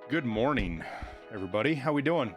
Good morning, everybody. How we doing?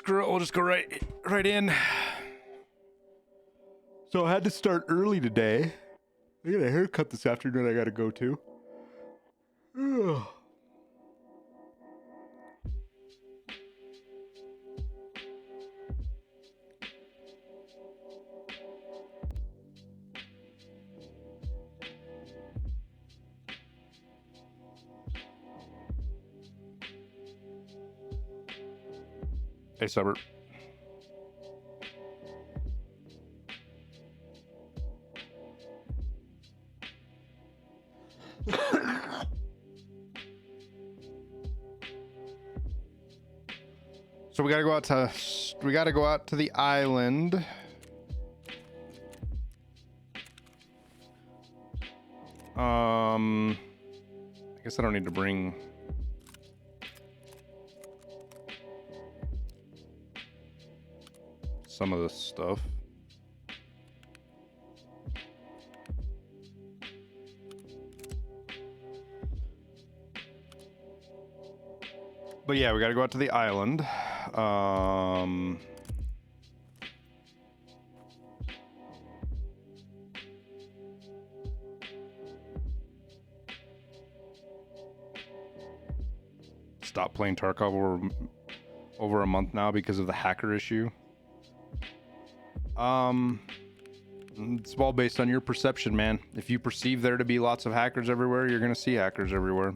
We'll just go right in. So I had to start early today. I got a haircut this afternoon I gotta go to. Ugh. Hey, Suburb. So we gotta go out to the island. I guess I don't need to bring some of this stuff. But yeah, we gotta go out to the island. Stop playing Tarkov over a month now because of the hacker issue. It's all based on your perception, man. If you perceive there to be lots of hackers everywhere, you're gonna see hackers everywhere.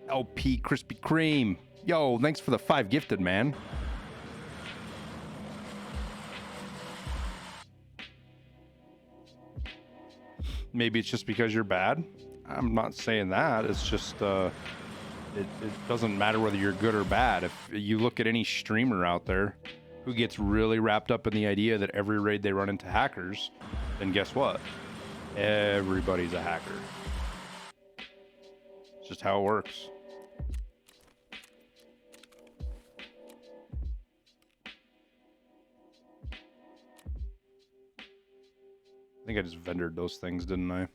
LP Krispy Kreme. Yo, thanks for the 5 gifted, man. Maybe it's just because you're bad. I'm not saying that. It's just, it doesn't matter whether you're good or bad. If you look at any streamer out there who gets really wrapped up in the idea that every raid they run into hackers, then guess what? Everybody's a hacker. It's just how it works. I think I just vendored those things, didn't I?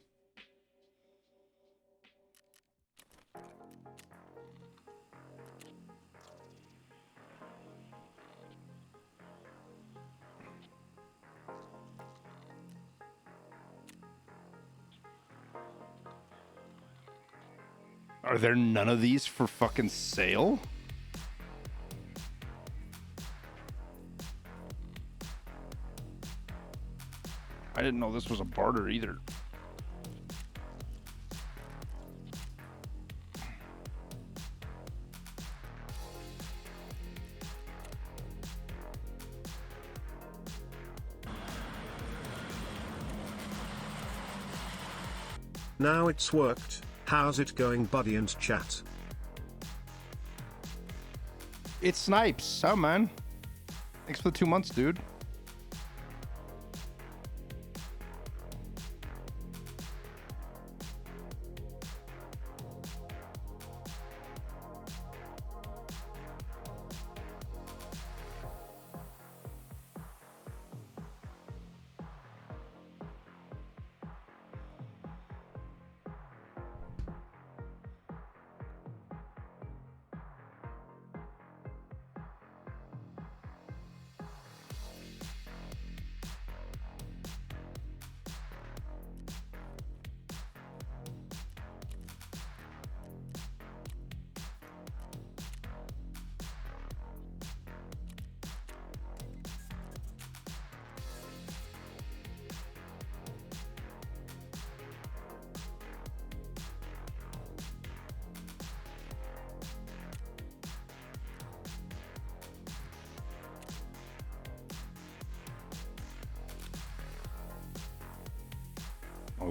Are there none of these for fucking sale? I didn't know this was a barter either. Now it's worked. How's it going, buddy and chat? It's Snipes. Oh, man. Thanks for the 2 months, dude.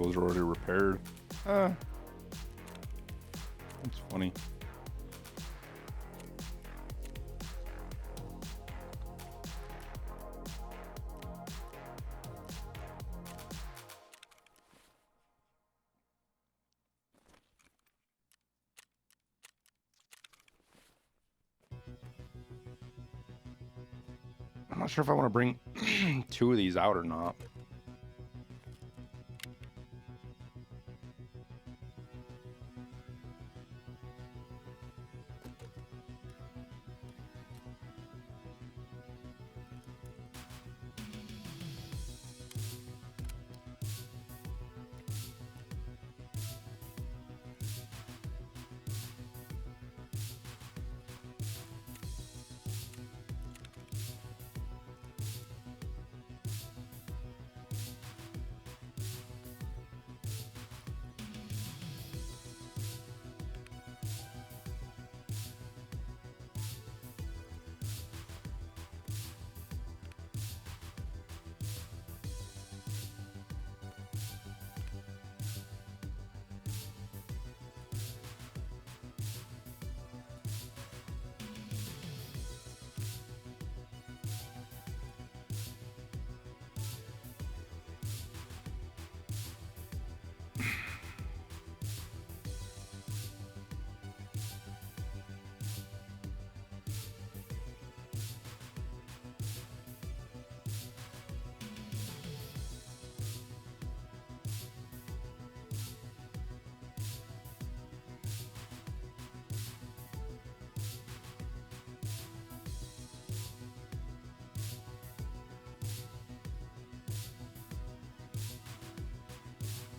those are already repaired. That's funny. I'm not sure if I want to bring 2 of these out or not.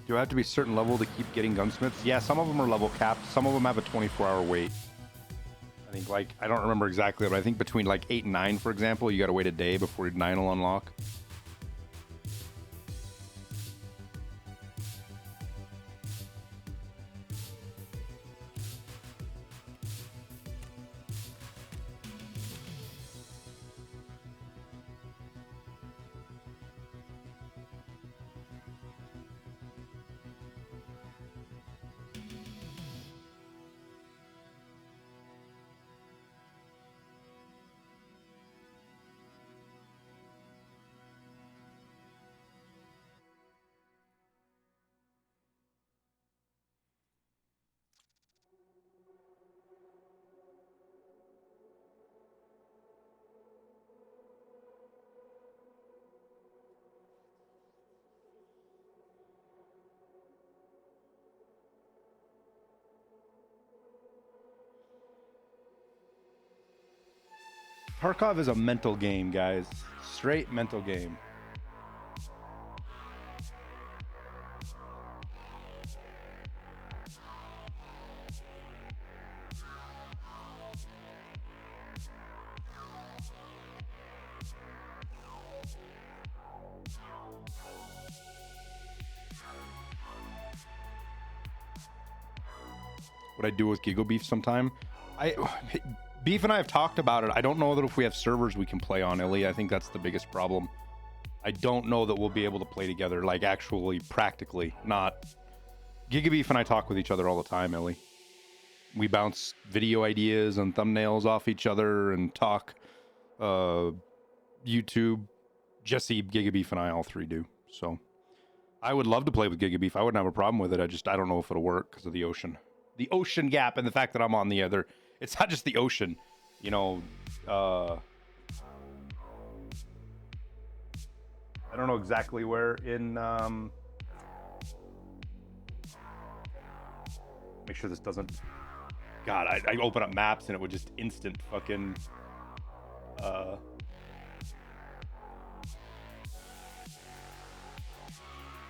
Do I have to be a certain level to keep getting gunsmiths? Yeah, some of them are level capped. Some of them have a 24-hour wait. I think, like, I don't remember exactly, but I think between like 8 and 9, for example, you got to wait a day before 9 will unlock. Tarkov is a mental game, guys. Straight mental game. What I do with Giga Beef sometime. Beef and I have talked about it. I don't know that if we have servers we can play on, Illy. I think that's the biggest problem. I don't know that we'll be able to play together, like actually, practically. Not. Giga Beef and I talk with each other all the time, Illy. We bounce video ideas and thumbnails off each other and talk. YouTube. Jesse, Giga Beef, and I all 3 do. So I would love to play with Giga Beef. I wouldn't have a problem with it. I don't know if it'll work because of the ocean. The ocean gap and the fact that I'm on the other. It's not just the ocean, you know. I don't know exactly where in. Make sure this doesn't. God, I open up maps and it would just instant fucking.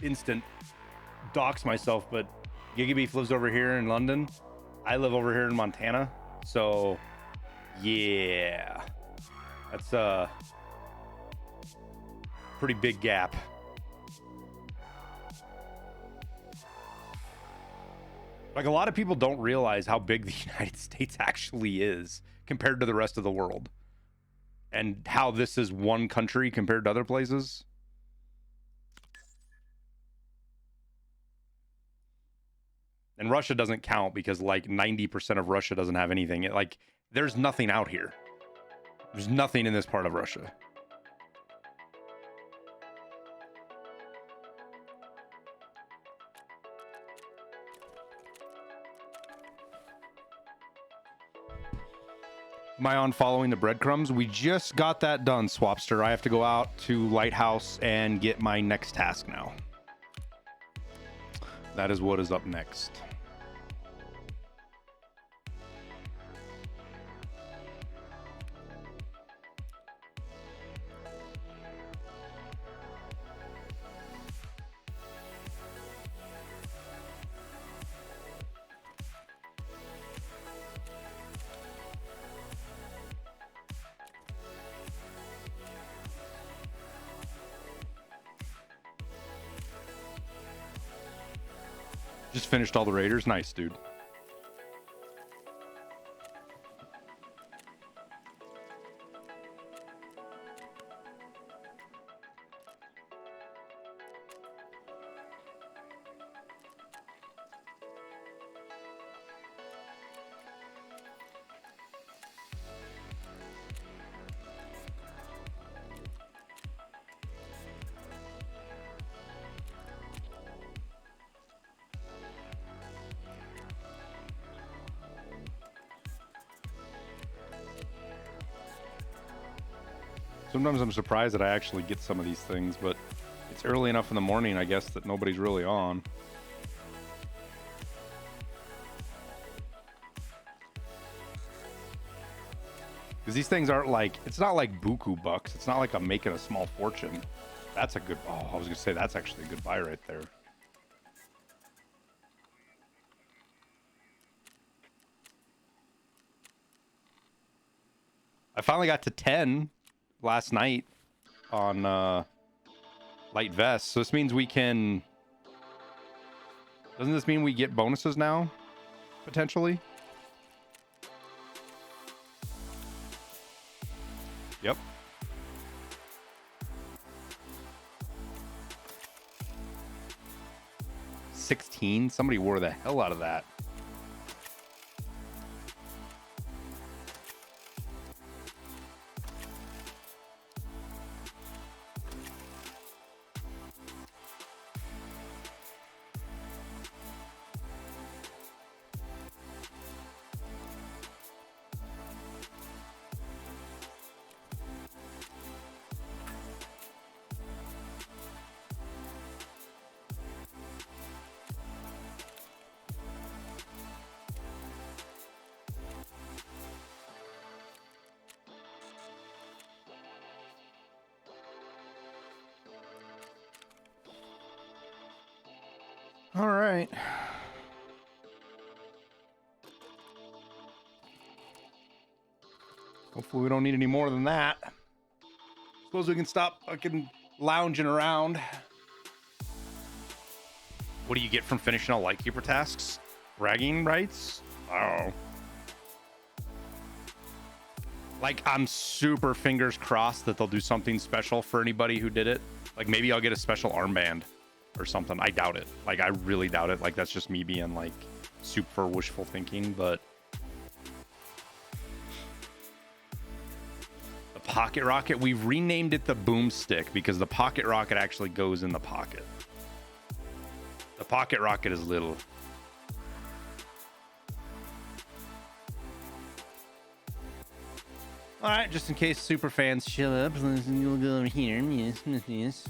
Instant dox myself, but Giga Beef lives over here in London. I live over here in Montana. So, yeah, that's a pretty big gap. Like, a lot of people don't realize how big the United States actually is compared to the rest of the world, and how this is one country compared to other places. And Russia doesn't count because like 90% of Russia doesn't have anything. Like there's nothing out here. There's nothing in this part of Russia. Am I on following the breadcrumbs? We just got that done, Swapster. I have to go out to Lighthouse and get my next task now. That is what is up next. Just finished all the raiders. Nice, dude. Sometimes I'm surprised that I actually get some of these things, but it's early enough in the morning, I guess, that nobody's really on. Because these things aren't like, it's not like buku bucks. It's not like I'm making a small fortune. That's a good, oh, I was going to say that's actually a good buy right there. I finally got to 10 last night on light vest, so this means we can, doesn't this mean we get bonuses now potentially? Yep. $16. Somebody wore the hell out of that. All right. Hopefully we don't need any more than that. Suppose we can stop fucking lounging around. What do you get from finishing all Lightkeeper tasks? Bragging rights? Oh. Like, I'm super fingers crossed that they'll do something special for anybody who did it. Like, maybe I'll get a special armband or something. I doubt it. Like, I really doubt it. Like, that's just me being, like, super wishful thinking, but... The pocket rocket, we've renamed it the boomstick because the pocket rocket actually goes in the pocket. The pocket rocket is little. All right, just in case super fans show up, you'll go over here. Yes, yes.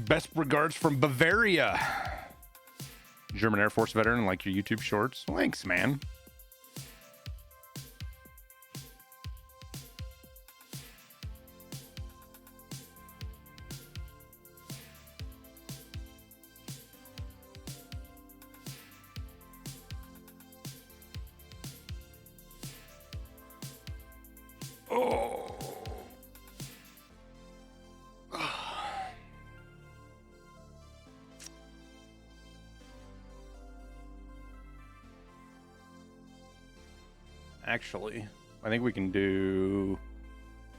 Best regards from Bavaria. German Air Force veteran, like your YouTube shorts. Thanks, man. Oh. actually, I think we can do...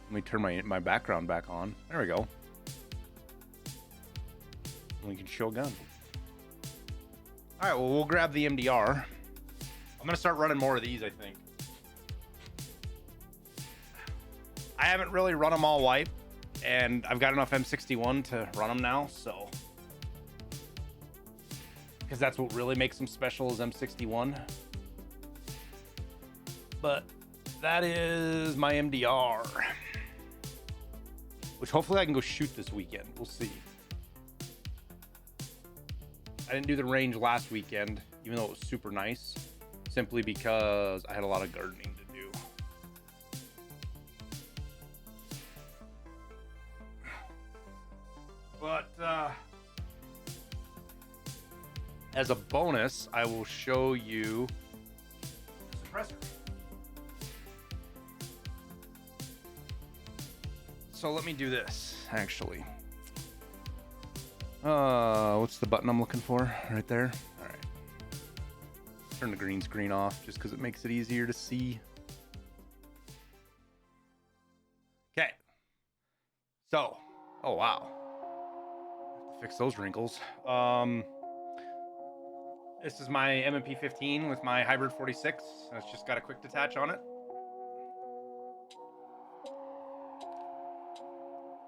Let me turn my background back on. There we go. We can show a gun. All right, well, we'll grab the MDR. I'm going to start running more of these, I think. I haven't really run them all wipe, and I've got enough M61 to run them now, so... Because that's what really makes them special is M61. But that is my MDR. Which hopefully I can go shoot this weekend. We'll see. I didn't do the range last weekend, even though it was super nice, simply because I had a lot of gardening to do. But as a bonus, I will show you the suppressor. So let me do this, actually. What's the button I'm looking for? Right there. All right. Turn the green screen off just because it makes it easier to see. Okay. So, oh wow. Have to fix those wrinkles. This is my M&P 15 with my hybrid 46. It's just got a quick detach on it.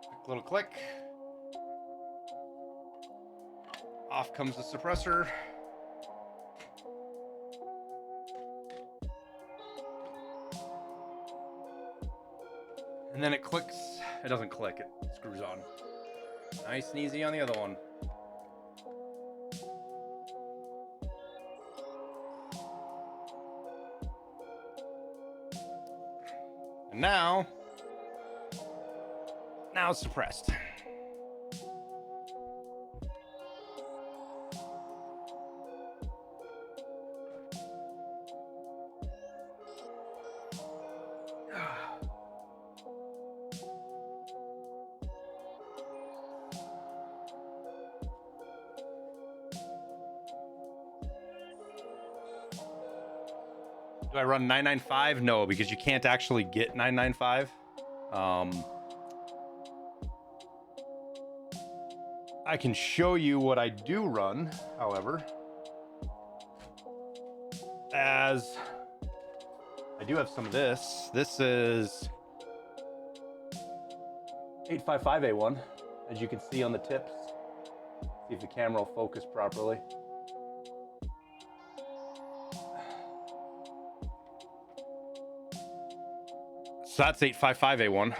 Quick little click. Off comes the suppressor. And then it clicks. It doesn't click, it screws on. Nice and easy on the other one. And now it's suppressed. Do I run 995? No, because you can't actually get 995. I can show you what I do run, however, as I do have some of this. This is 855A1, as you can see on the tips. See if the camera will focus properly. So that's 855A1.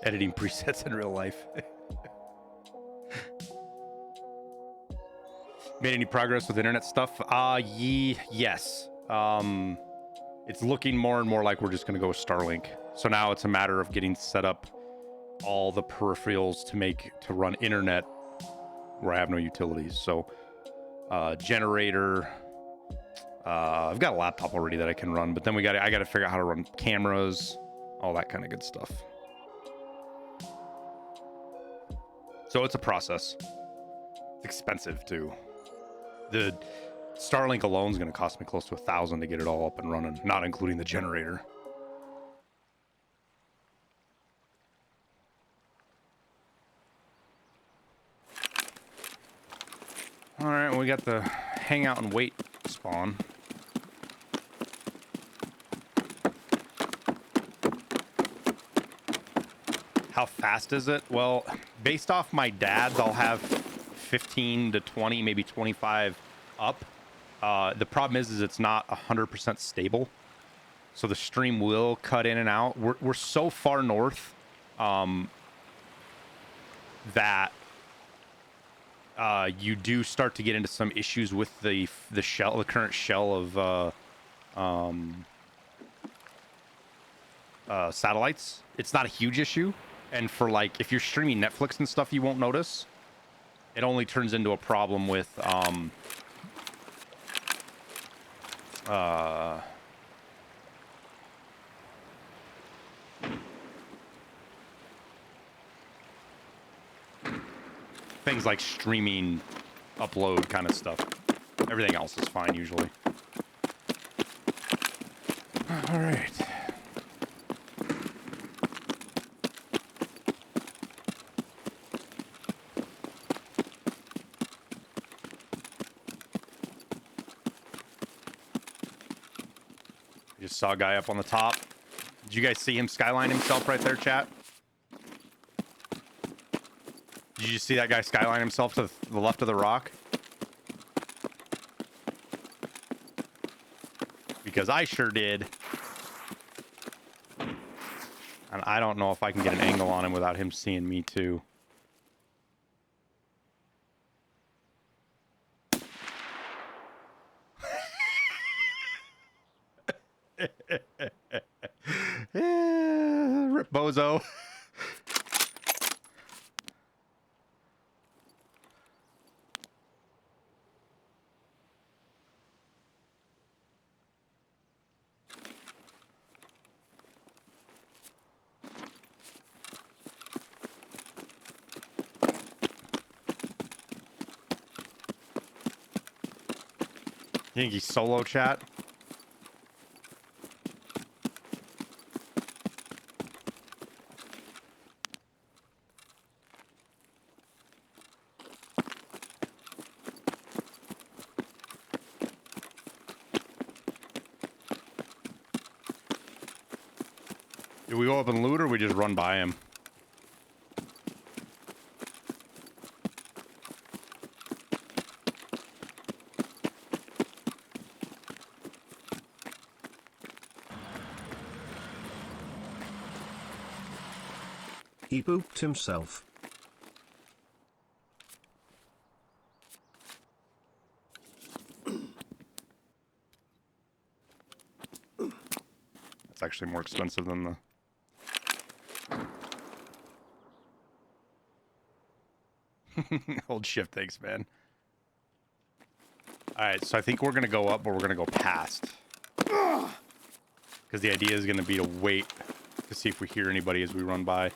Editing presets in real life. Made any progress with internet stuff? Yes. It's looking more and more like we're just going to go with Starlink. So now it's a matter of getting set up all the peripherals to run internet where I have no utilities. So generator. I've got a laptop already that I can run, but then I got to figure out how to run cameras, all that kind of good stuff. So it's a process. It's expensive too. The Starlink alone is going to cost me close to $1,000 to get it all up and running, not including the generator. All right, we got the hang out and wait spawn. How fast is it? Well, based off my dad's, I'll have 15 to 20, maybe 25 up. The problem is it's not 100% stable. So the stream will cut in and out. We're so far north that you do start to get into some issues with the current shell of satellites. It's not a huge issue. And for like, if you're streaming Netflix and stuff, you won't notice. It only turns into a problem with things like streaming, upload kind of stuff. Everything else is fine usually. All right. I just saw a guy up on the top. Did you guys see him skyline himself right there, chat? Did you just see that guy skyline himself to the left of the rock? Because I sure did. And I don't know if I can get an angle on him without him seeing me too. Rip bozo. You think he's solo, chat? Do we go up and loot or we just run by him? He pooped himself. It's actually more expensive than the... Hold shift, thanks, man. Alright, so I think we're going to go up, but we're going to go past. Because the idea is going to be to wait to see if we hear anybody as we run by.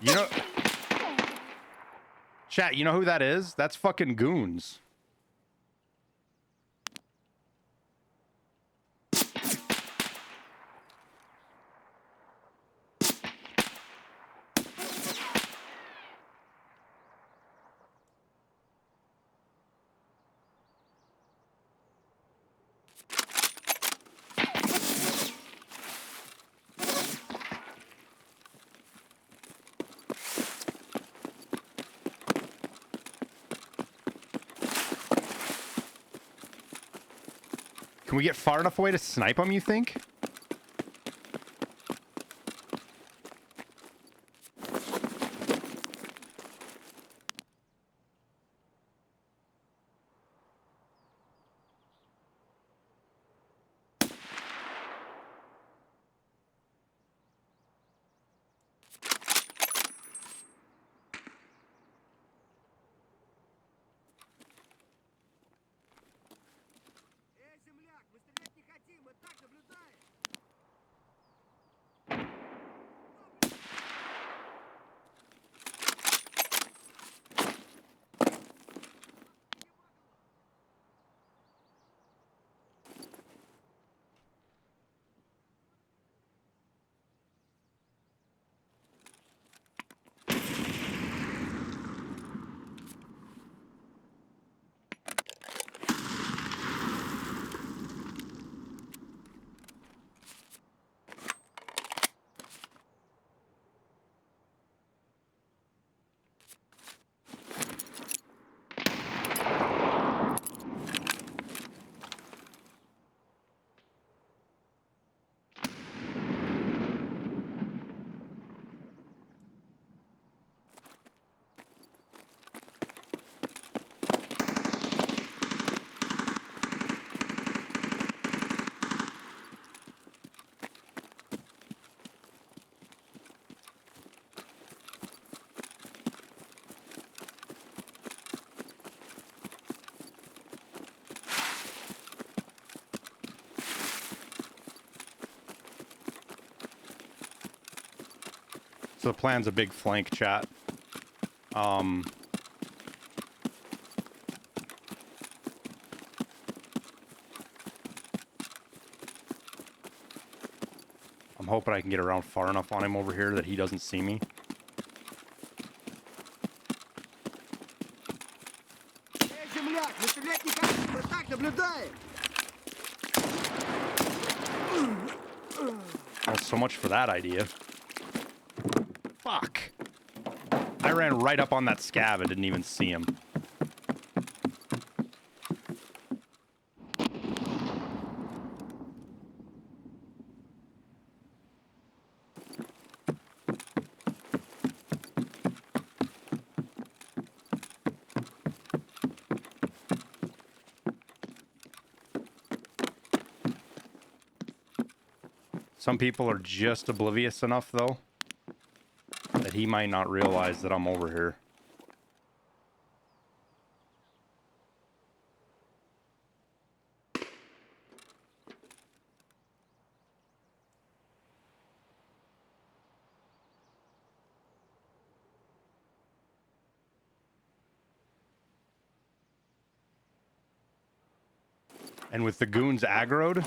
You know... Chat, you know who that is? That's fucking Goons. Can we get far enough away to snipe him, you think? Эй, земляк, мы стрелять не хотим, мы так наблюдаем. So the plan's a big flank, chat. I'm hoping I can get around far enough on him over here that he doesn't see me. Well, so much for that idea. Fuck. I ran right up on that scav and didn't even see him. Some people are just oblivious enough, though, that he might not realize that I'm over here. And with the goons aggroed,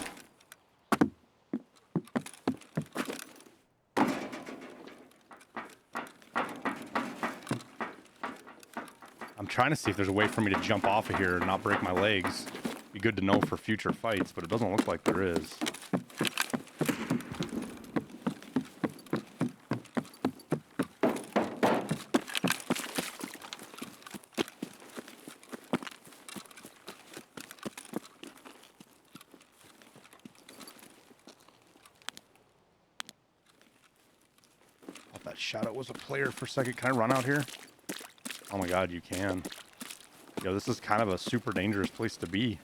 I'm trying to see if there's a way for me to jump off of here and not break my legs. Be good to know for future fights, but it doesn't look like there is. Thought that shadow was a player for a second. Can I run out here? Oh my god, you can. Yo, this is kind of a super dangerous place to be.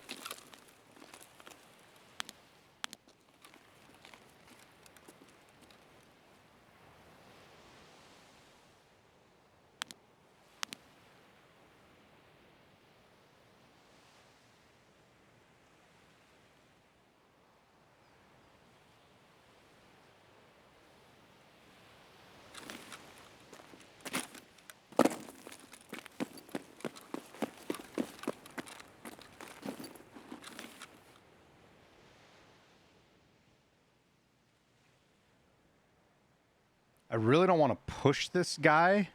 I really don't want to push this guy.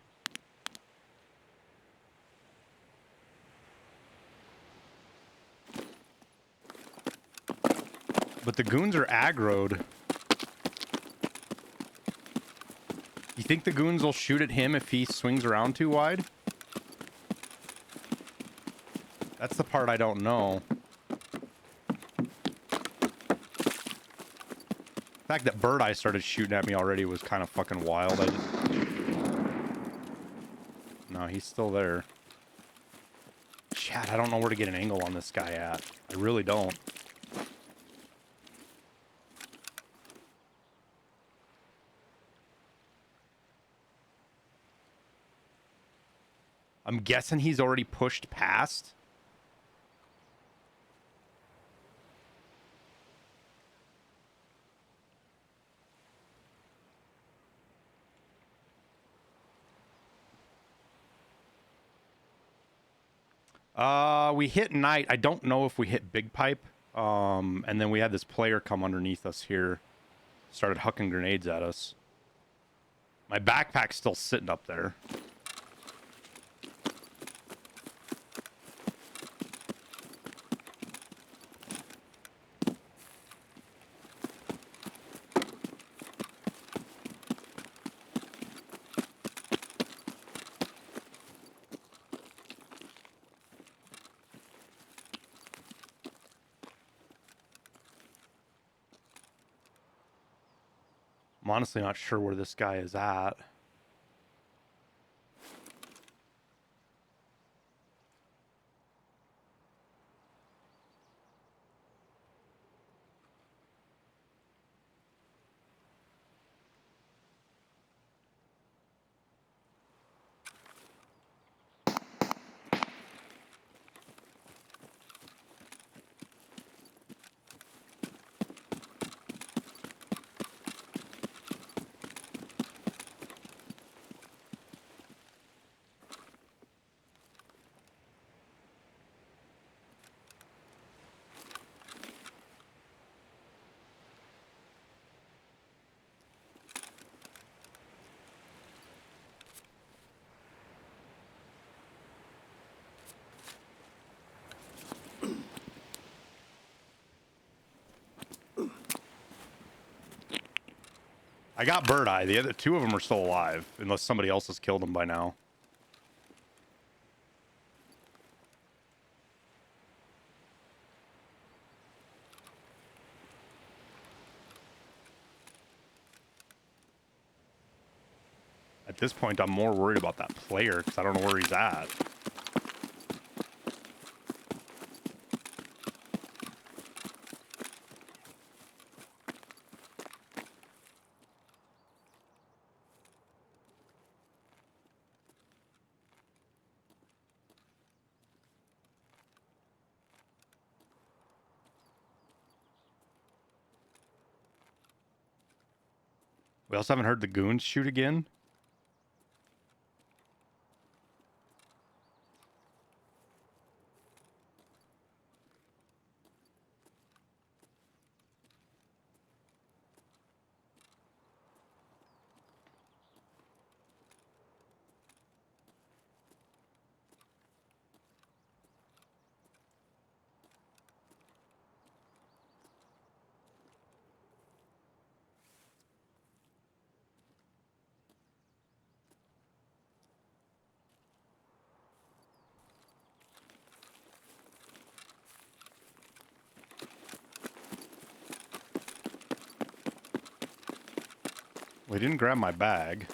But the goons are aggroed. You think the goons will shoot at him if he swings around too wide? That's the part I don't know. The fact that Bird Eye started shooting at me already was kind of fucking wild. No, he's still there. Chat, I don't know where to get an angle on this guy at. I really don't. I'm guessing he's already pushed past. We hit night. I don't know if we hit big pipe. And then we had this player come underneath us here. Started hucking grenades at us. My backpack's still sitting up there. I'm honestly not sure where this guy is at. I got Bird Eye. The other two of them are still alive, unless somebody else has killed them by now. At this point, I'm more worried about that player because I don't know where he's at. We also haven't heard the goons shoot again. Well, he didn't grab my bag.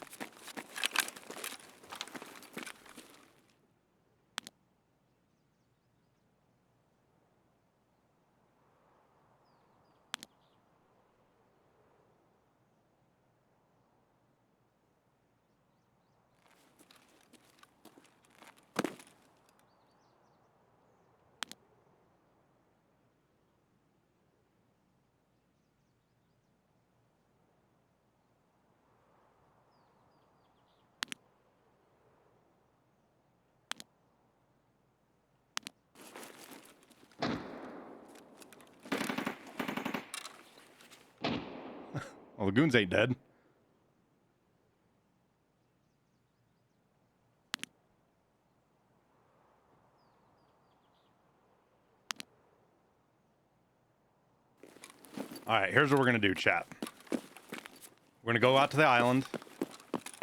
Well, the goons ain't dead. All right, here's what we're going to do, chat. We're going to go out to the island.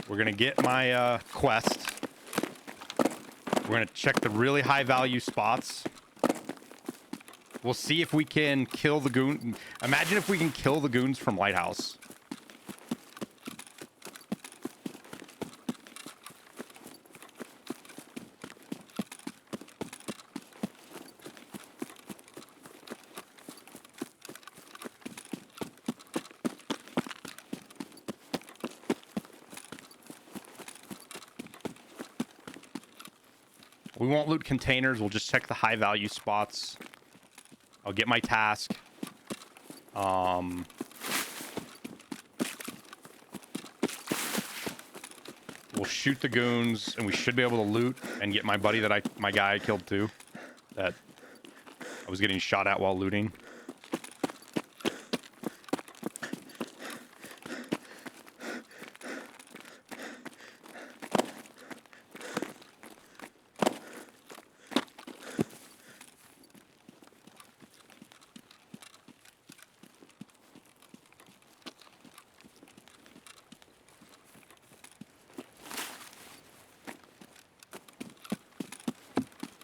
We're going to get my quest. We're going to check the really high value spots. We'll see if we can kill the goon. Imagine if we can kill the goons from Lighthouse. We won't loot containers. We'll just check the high value spots. I'll get my task. We'll shoot the goons, and we should be able to loot and get my buddy my guy I killed too. That I was getting shot at while looting.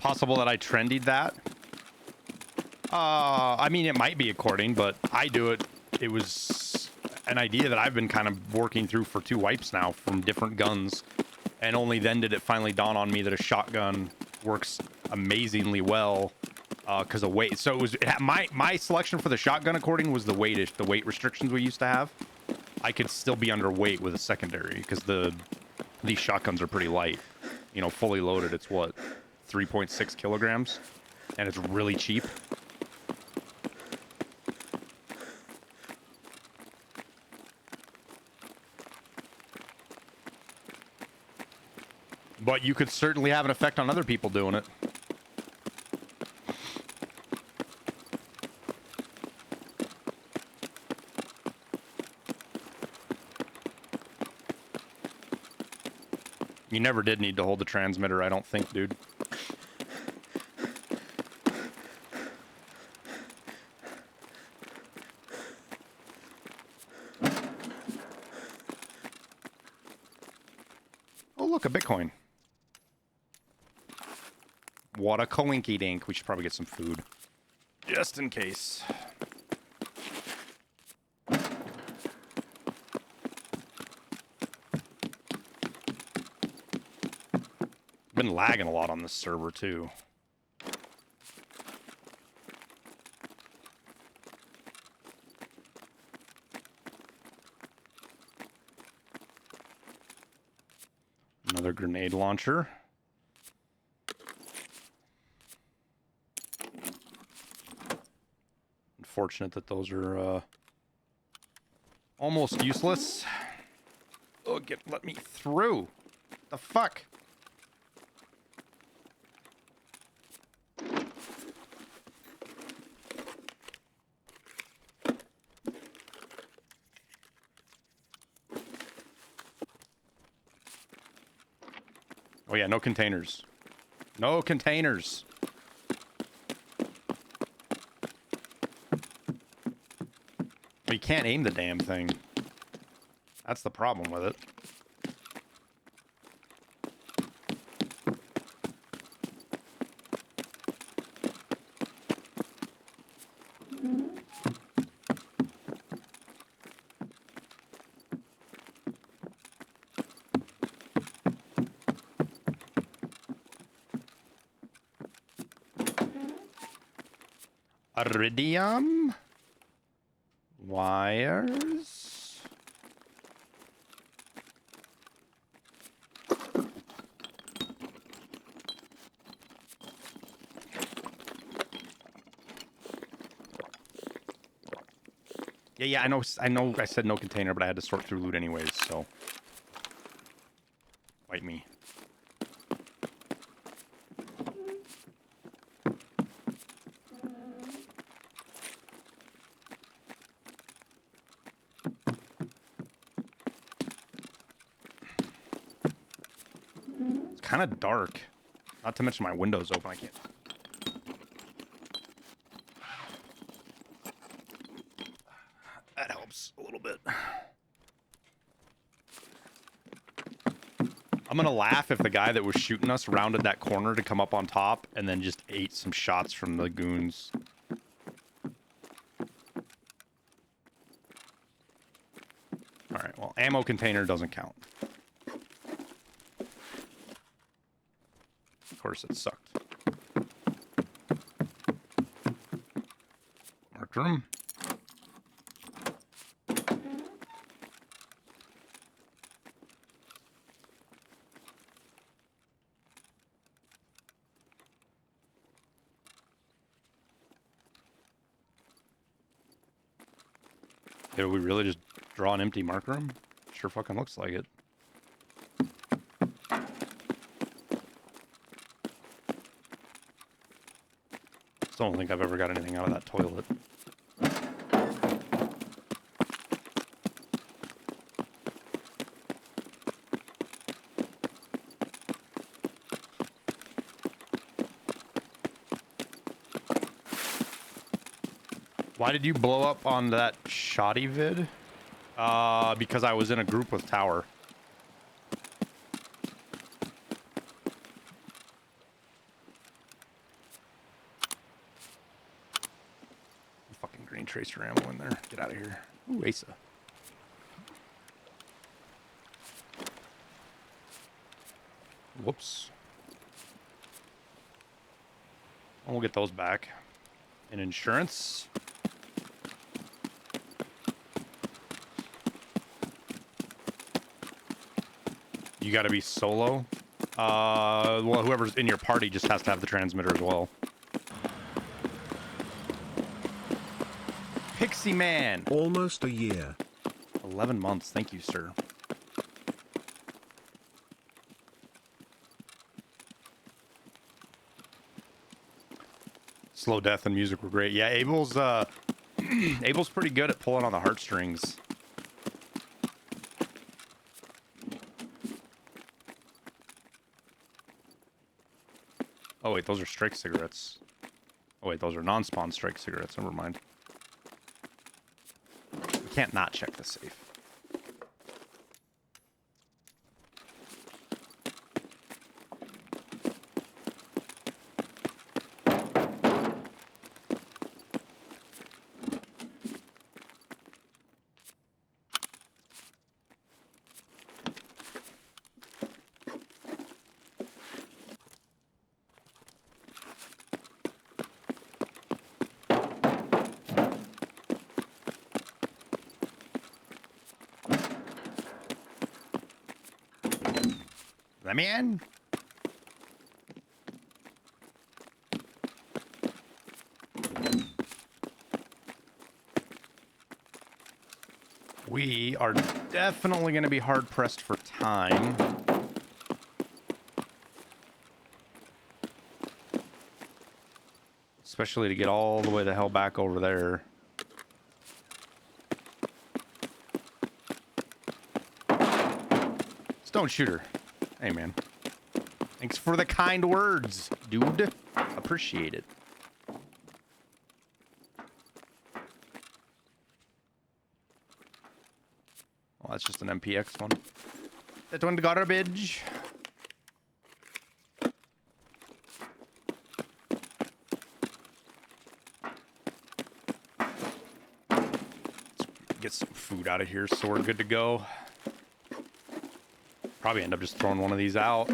Possible that I trendied that. I mean, it might be according, but I do it. It was an idea that I've been kind of working through for 2 wipes now from different guns. And only then did it finally dawn on me that a shotgun works amazingly well because of weight. So it was my selection for the shotgun according was the weight restrictions we used to have. I could still be underweight with a secondary because these shotguns are pretty light. You know, fully loaded, it's what, 3.6 kilograms, and it's really cheap. But you could certainly have an effect on other people doing it. You never did need to hold the transmitter, I don't think, dude. look, a Bitcoin. What a coinky dink. We should probably get some food. Just in case. Been lagging a lot on this server too. Another grenade launcher. Unfortunate that those are almost useless. Oh, let me through. The fuck? Oh yeah, no containers. No containers. You can't aim the damn thing. That's the problem with it. Iridium wires. Yeah, I know I said no container, but I had to sort through loot anyways, so fight me. Kind of dark. Not to mention my window's open. I can't. That helps a little bit. I'm gonna laugh if the guy that was shooting us rounded that corner to come up on top and then just ate some shots from the goons. Alright, well, ammo container doesn't count. Of course it sucked. Marked room. Did we really just draw an empty mark room? Sure fucking looks like it. Still don't think I've ever got anything out of that toilet. Why did you blow up on that shoddy vid? Because I was in a group with Tower. Fucking green tracer ammo in there. Get out of here. Ooh, Asa. Whoops. And we'll get those back. And insurance. You gotta be solo. Well, whoever's in your party just has to have the transmitter as well. Pixie Man. Almost a year. 11 months. Thank you, sir. Slow Death and music were great. Yeah, Abel's Abel's pretty good at pulling on the heartstrings. Oh wait, those are Strike cigarettes. Oh wait, those are non-spawn Strike cigarettes. Never mind. We can't not check the safe. Let me in. We are definitely going to be hard pressed for time. Especially to get all the way the hell back over there. Stone shooter. Hey, man. Thanks for the kind words, dude. Appreciate it. Well, that's just an MPX one. That one garbage. Let's get some food out of here so we're good to go. Probably end up just throwing one of these out.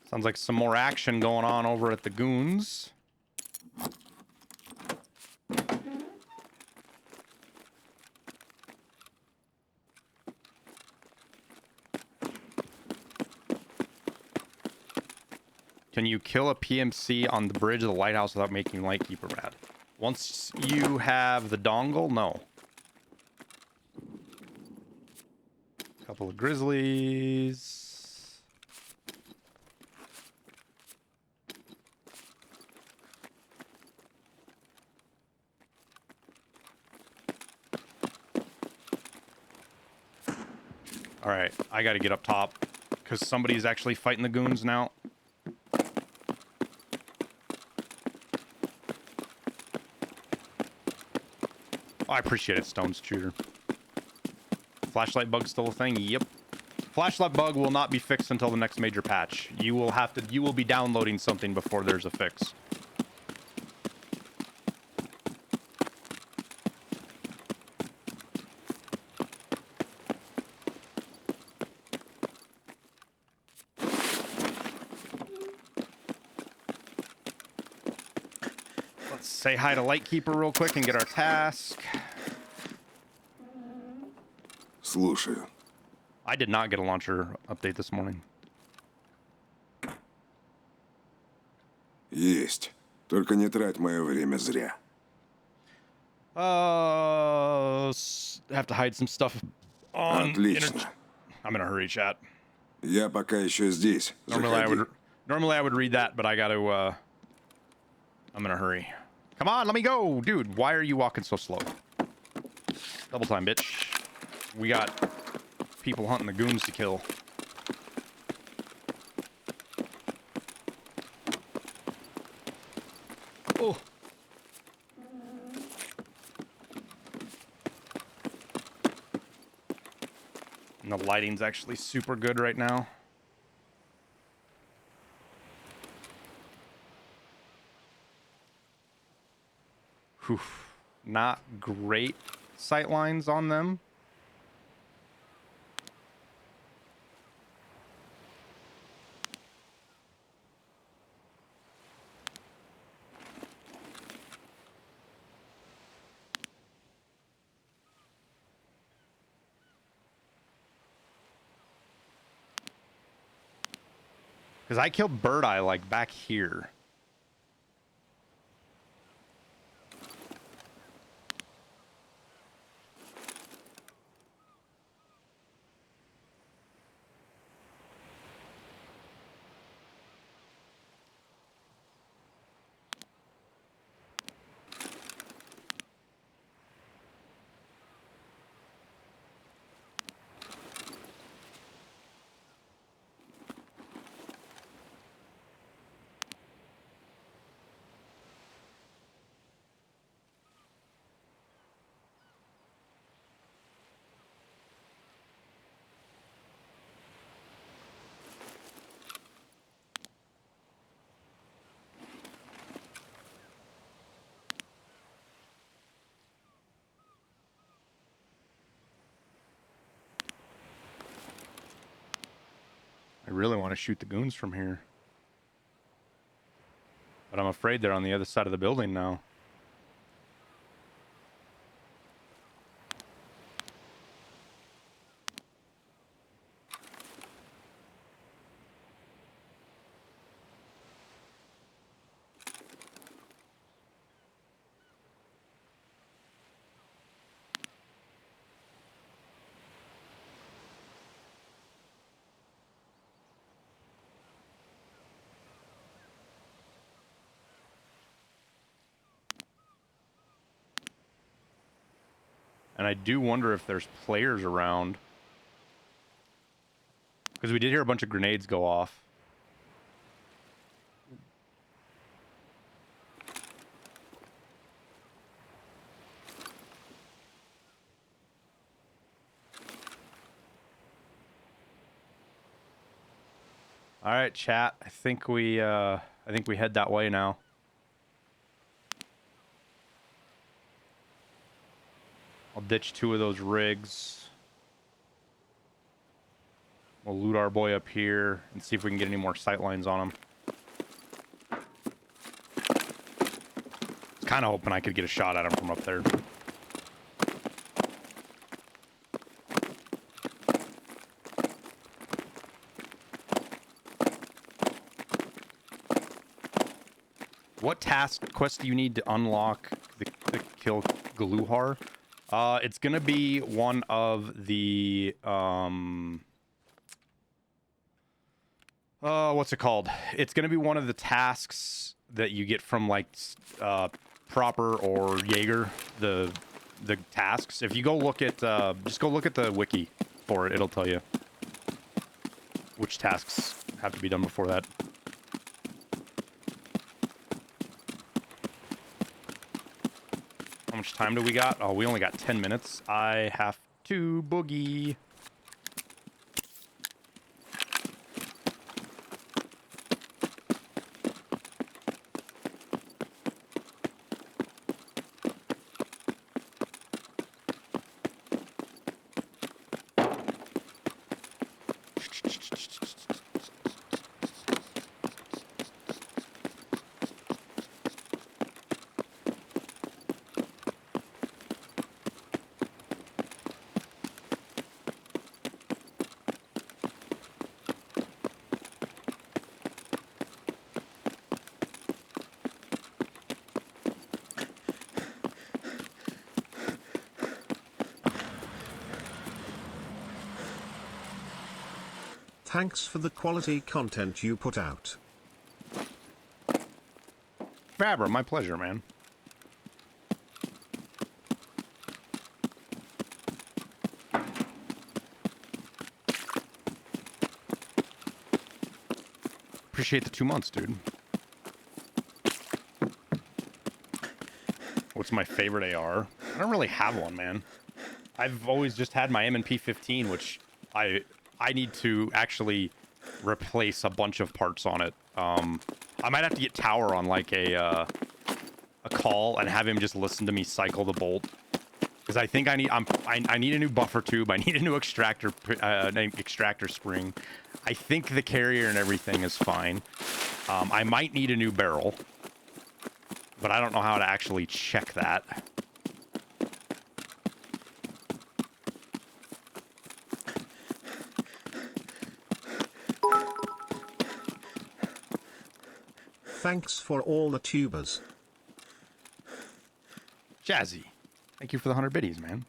Sounds like some more action going on over at the Goons. Can you kill a PMC on the bridge of the lighthouse without making Lightkeeper mad? Once you have the dongle, no. Couple of grizzlies. All right, I got to get up top because somebody's actually fighting the Goons now. Oh, I appreciate it, Stones Shooter. Flashlight bug still a thing? Yep. Flashlight bug will not be fixed until the next major patch. You will be downloading something before there's a fix. Let's say hi to Lightkeeper real quick and get our task. Слушаю. I did not get a launcher update this morning. Есть. Только не трать мое время зря. Have to hide some stuff on. Отлично. I'm in a hurry, chat. Я пока еще здесь. Заходи. Normally I would read that, but I got to. I'm in a hurry. Come on, let me go, dude. Why are you walking so slow? Double time, bitch. We got people hunting the Goons to kill. Oh. And the lighting's actually super good right now. Whew. Not great sight lines on them. Because I killed Bird Eye, like, back here. really want to shoot the goons from here. But I'm afraid they're on the other side of the building now. And I do wonder if there's players around. Because we did hear a bunch of grenades go off. All right, chat. I think we head that way now. I'll ditch 2 of those rigs. We'll loot our boy up here and see if we can get any more sight lines on him. Kind of hoping I could get a shot at him from up there. What task quest do you need to unlock the kill Galuhar? It's gonna be one of the what's it called? It's gonna be one of the tasks that you get from like Proper or Jaeger, the tasks. If you go look at just go look at the wiki for it, it'll tell you which tasks have to be done before that. How much time do we got? Oh, we only got 10 minutes. I have to boogie. Thanks for the quality content you put out. Fabra, my pleasure, man. Appreciate the 2 months, dude. What's my favorite AR? I don't really have one, man. I've always just had my M&P 15, which I need to actually replace a bunch of parts on it. I might have to get Tower on like a call and have him just listen to me cycle the bolt, because I think I need a new buffer tube. I need a new extractor spring. I think the carrier and everything is fine. I might need a new barrel, but I don't know how to actually check that. Thanks for all the tubers. Jazzy, thank you for the 100 biddies, man.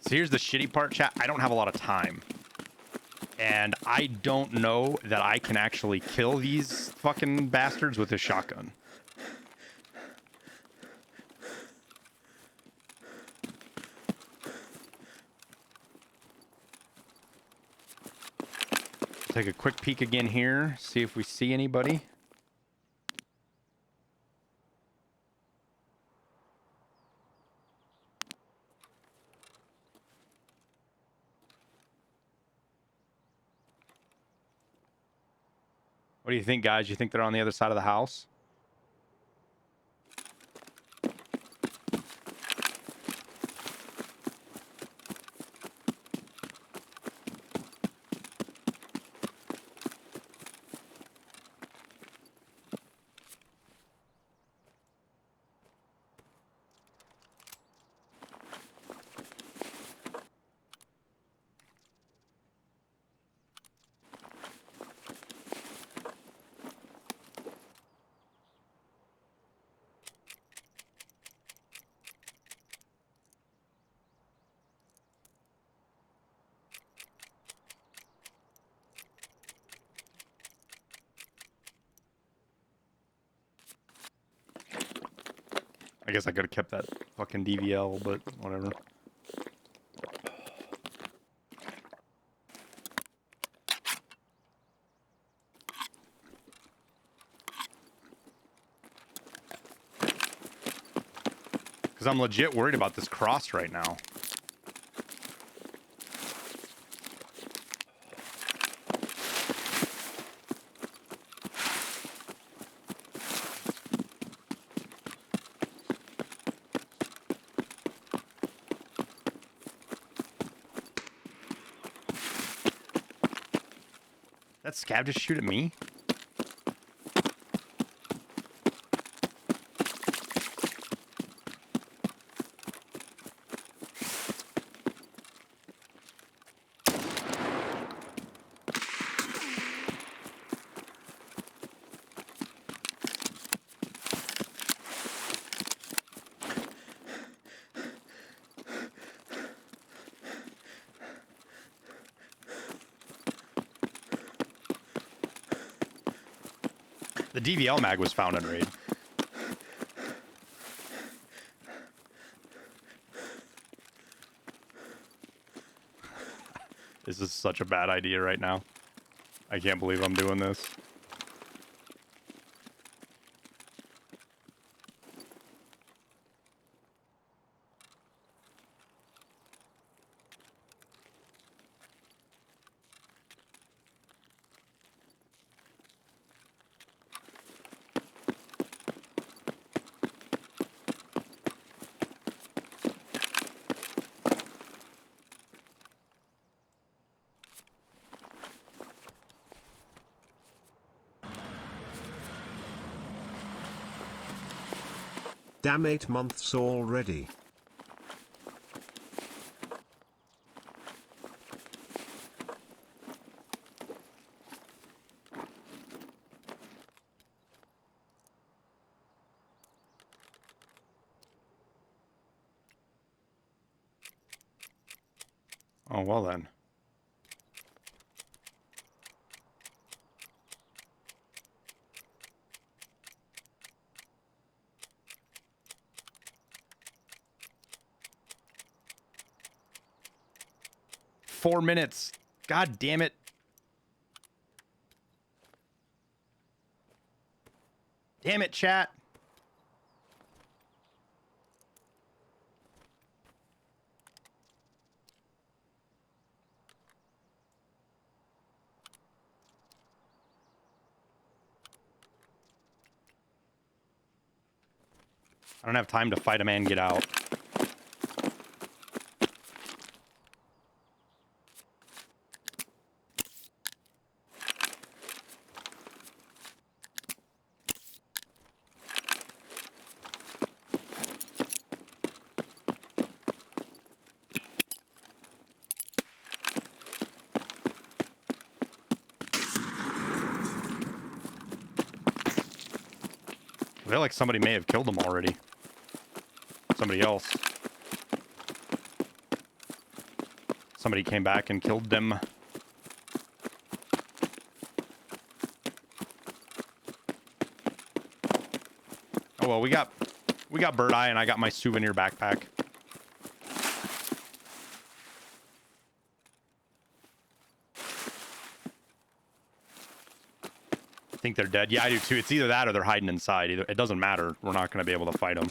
So here's the shitty part, chat. I don't have a lot of time. And I don't know that I can actually kill these fucking bastards with a shotgun. Take a quick peek again here, see if we see anybody. What do you think, guys? You think they're on the other side of the house? guess I could have kept that fucking DVL, but whatever. Because I'm legit worried about this cross right now. That scav just shoot at me? The DVL mag was found in raid. This is such a bad idea right now. I can't believe I'm doing this. Damn, 8 months already. Oh, well then. Four minutes. God damn it. Damn it, chat. I don't have time to fight a man, get out. I feel like somebody may have killed him already. Somebody else. Somebody came back and killed them. Oh well, we got bird eye and I got my souvenir backpack. I think they're dead. Yeah, I do too. It's either that or they're hiding inside. Either it doesn't matter. We're not going to be able to fight them.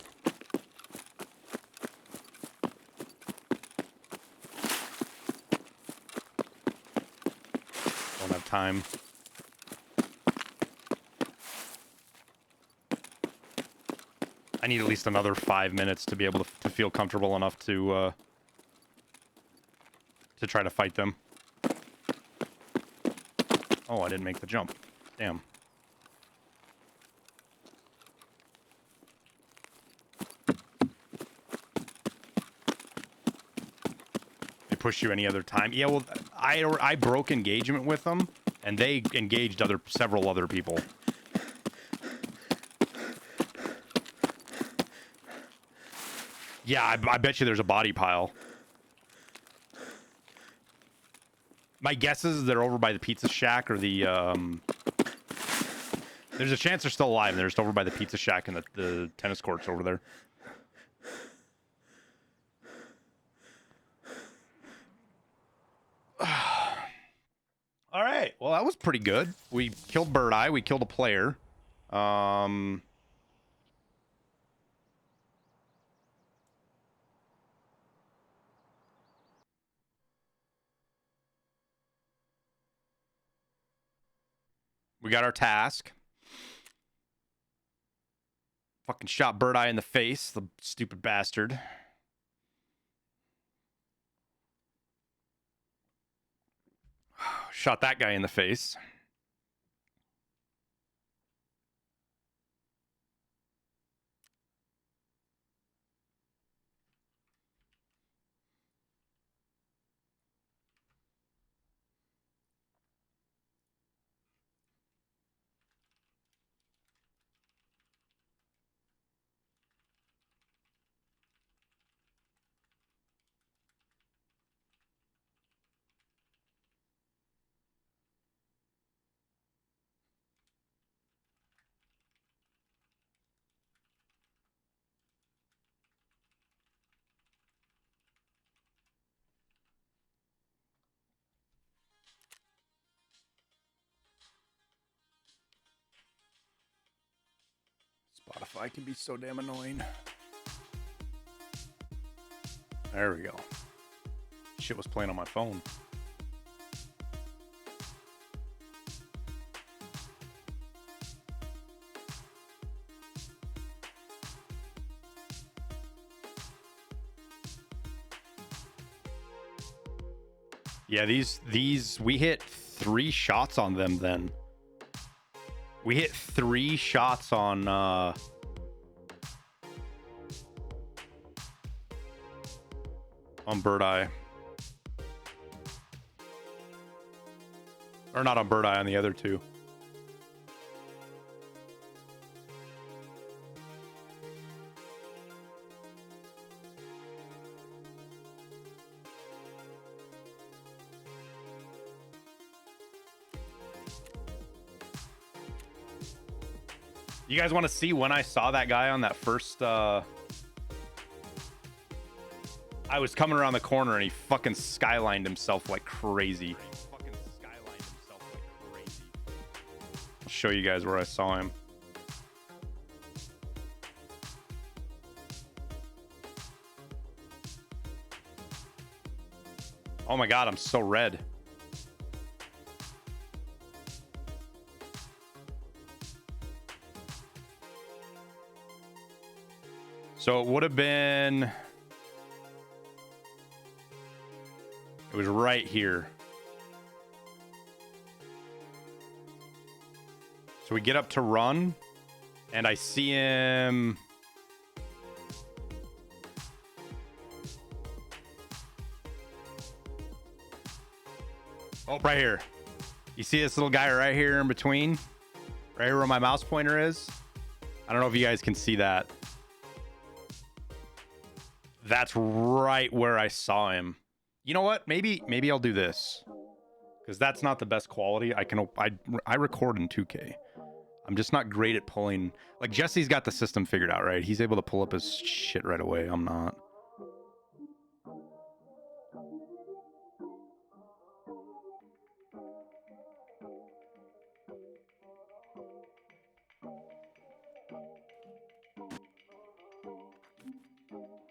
Don't have time. I need at least another 5 minutes to be able to feel comfortable enough to try to fight them. Oh, I didn't make the jump. Damn. Push you any other time. Yeah, well, I broke engagement with them, and they engaged several other people. Yeah, I bet you there's a body pile. My guess is they're over by the pizza shack or the there's a chance they're still alive. They're just over by the pizza shack and the tennis courts over there. right. Well, that was pretty good. We killed Bird Eye. We killed a player. We got our task. Fucking shot Bird Eye in the face, the stupid bastard. Shot that guy in the face. Spotify can be so damn annoying. There we go. Shit was playing on my phone. Yeah, these we hit 3 shots on them then. We hit 3 shots on Bird Eye. Or not on Bird Eye, on the other 2. You guys want to see when I saw that guy on that first I was coming around the corner and he fucking skylined himself like crazy. I'll show you guys where I saw him. Oh my god, I'm so red. So it would have been... It was right here. So we get up to run, and I see him... Oh, right here. You see this little guy right here in between? Right here where my mouse pointer is? I don't know if you guys can see that. That's right where I saw him. You know what? Maybe I'll do this. Because that's not the best quality. I record in 2K. I'm just not great at pulling. Like, Jesse's got the system figured out, right? He's able to pull up his shit right away. I'm not.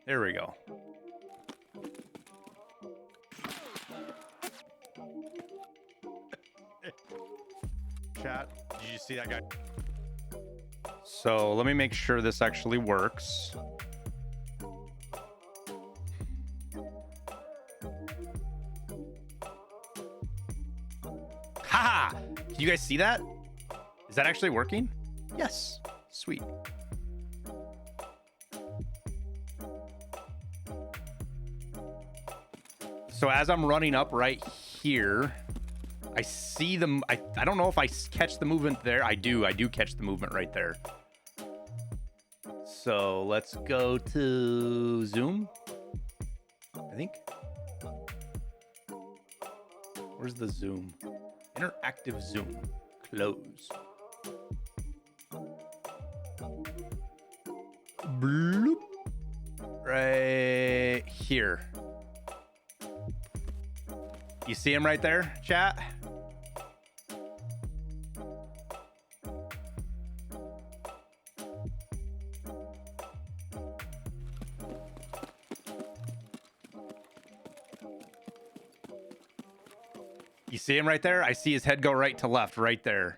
There we go. Chat, did you see that guy? So let me make sure this actually works. Haha! Can you guys see that? Is that actually working? Yes. Sweet. So as I'm running up right here, I see them. I don't know if I catch the movement there. I do catch the movement right there. So let's go to zoom. I think. Where's the zoom? Interactive zoom. Close. Bloop. Right here. You see him right there, chat? You see him right there? I see his head go right to left, right there.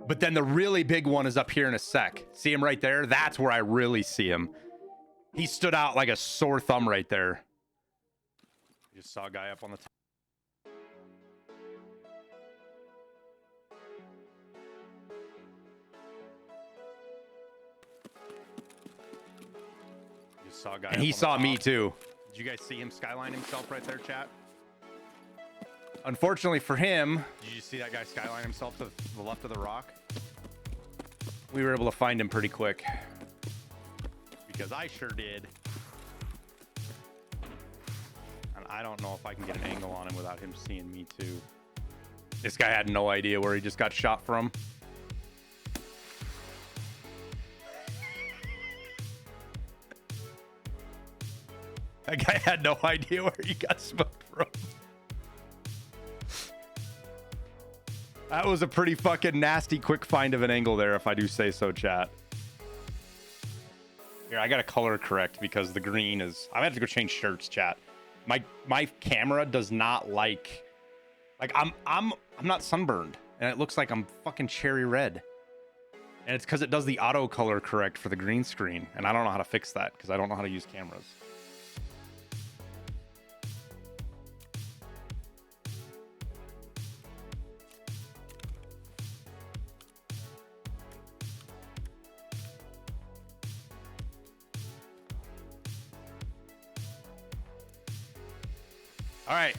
But then the really big one is up here in a sec. See him right there? That's where I really see him. He stood out like a sore thumb right there. Just saw a guy up on the top. Just saw a guy and he saw me too. Did you guys see him skyline himself right there, chat? Unfortunately for him, did you see that guy skyline himself to the left of the rock? We were able to find him pretty quick. Because I sure did. And I don't know if I can get an angle on him without him seeing me too. This guy had no idea where he just got shot from. That guy had no idea where he got smoked from. That was a pretty fucking nasty quick find of an angle there, if I do say so, chat. Here, I gotta color correct because the green is... I'm gonna have to go change shirts, chat. My camera does not like I'm not sunburned, and it looks like I'm fucking cherry red. And it's because it does the auto color correct for the green screen, and I don't know how to fix that because I don't know how to use cameras. All right,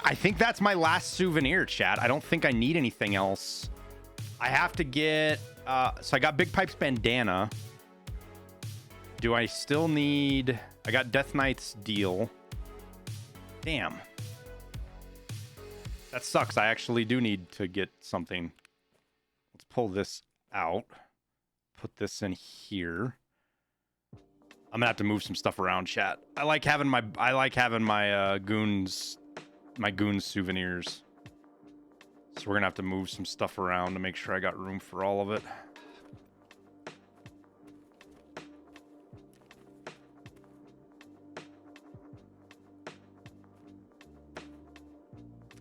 I think that's my last souvenir, chat. I don't think I need anything else. I have to get so I got Big Pipe's bandana. Do I still need... I got Death Knight's deal. Damn, that sucks. I actually do need to get something. Let's pull this out, put this in here. I'm gonna have to move some stuff around, chat. I like having my goons souvenirs. So we're gonna have to move some stuff around to make sure I got room for all of it.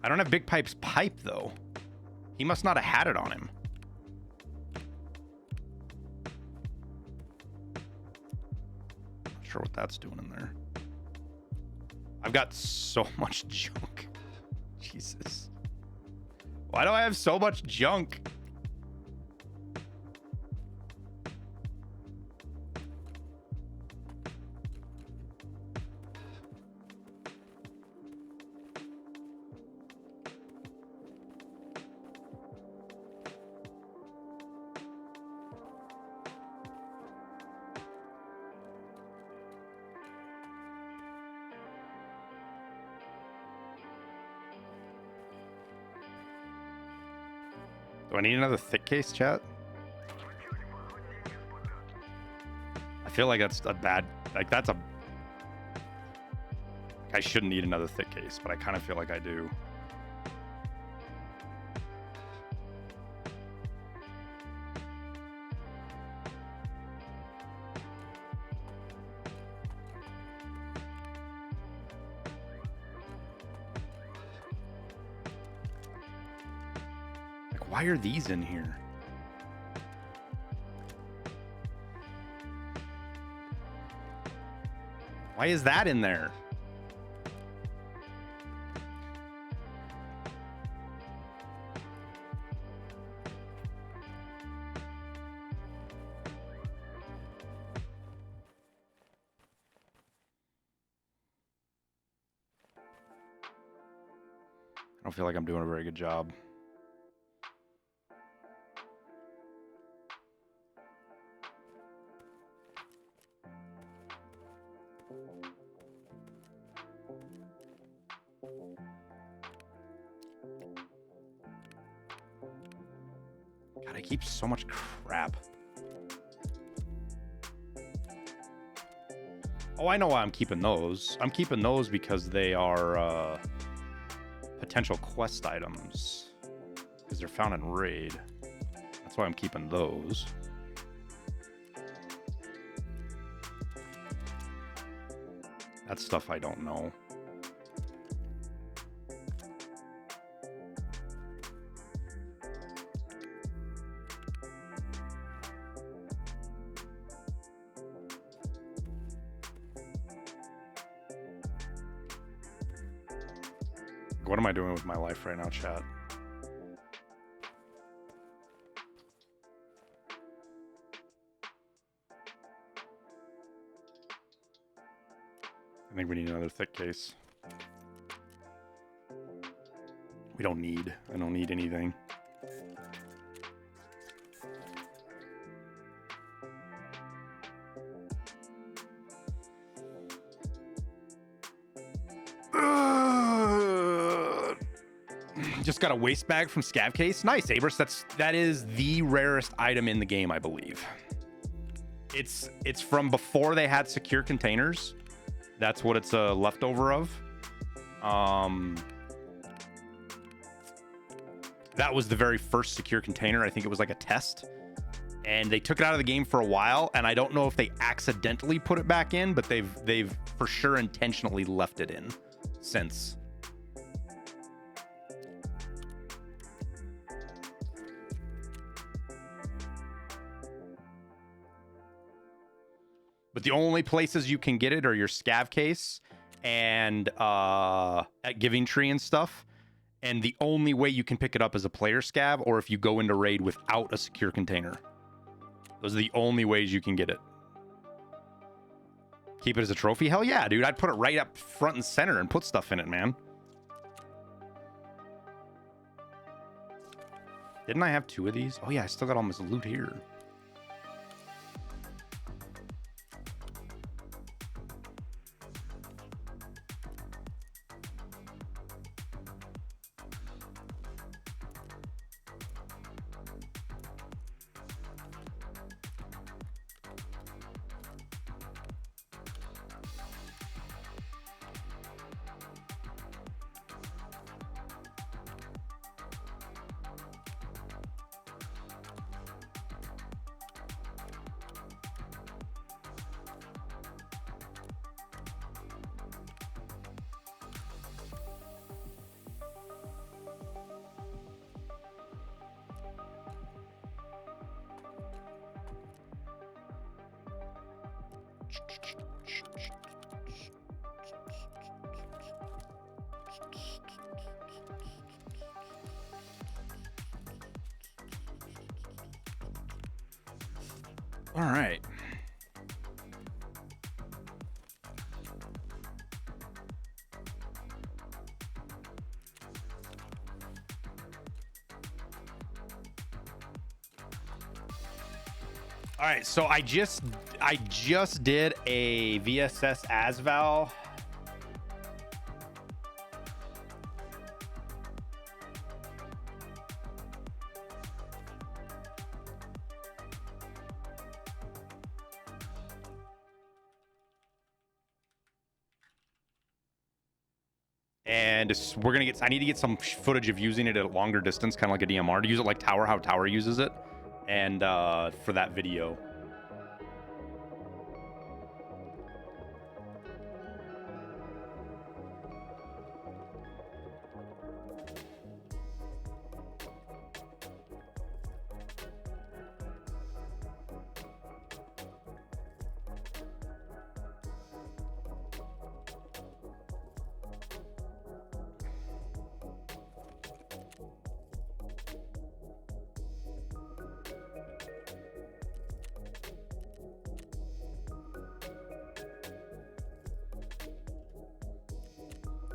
I don't have Big Pipe's pipe though. He must not have had it on him. What that's doing in there. I've got so much junk. Jesus. Why do I have so much junk? Do I need another thick case, chat? I feel like that's a bad... Like, that's a... I shouldn't need another thick case, but I kind of feel like I do. Why are these in here? Why is that in there? I don't feel like I'm doing a very good job. God, I keep so much crap. Oh, I know why I'm keeping those. I'm keeping those because they are potential quest items. Because they're found in raid. That's why I'm keeping those. That's stuff I don't know. What am I doing with my life right now, chat? I think we need another thick case. I don't need anything. Just got a waste bag from Scav Case. Nice, Abris. That is the rarest item in the game, I believe. It's from before they had secure containers. That's what it's a leftover of. That was the very first secure container. I think it was like a test. And they took it out of the game for a while, and I don't know if they accidentally put it back in, but they've for sure intentionally left it in since. But the only places you can get it are your Scav Case and at Giving Tree and stuff. And the only way you can pick it up is a player scav, or if you go into raid without a secure container. Those are the only ways you can get it. Keep it as a trophy? Hell yeah, dude. I'd put it right up front and center and put stuff in it, man. Didn't I have 2 of these? Oh yeah, I still got all this loot here. All right. All right, so I just did a VSS Asval. And we're gonna get. I need to get some footage of using it at a longer distance, kind of like a DMR, to use it like Tower, how Tower uses it, and for that video.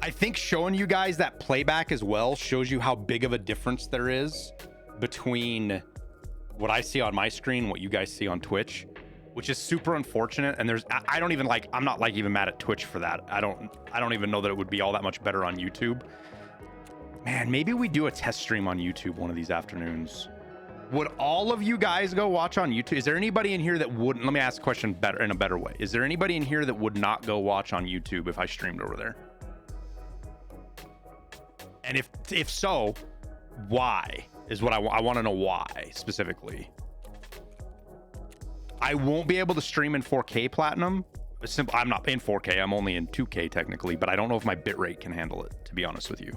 I think showing you guys that playback as well shows you how big of a difference there is between what I see on my screen and what you guys see on Twitch, which is super unfortunate. And I don't even like, I'm not like even mad at Twitch for that. I don't even know that it would be all that much better on YouTube. Man, maybe we do a test stream on YouTube one of these afternoons. Would all of you guys go watch on YouTube? Is there anybody in here that wouldn't? Let me ask the question better in a better way. Is there anybody in here that would not go watch on YouTube if I streamed over there? And if so, why is what I want to know. Why specifically? I won't be able to stream in 4K Platinum. I'm not in 4K. I'm only in 2K technically, but I don't know if my bitrate can handle it, to be honest with you.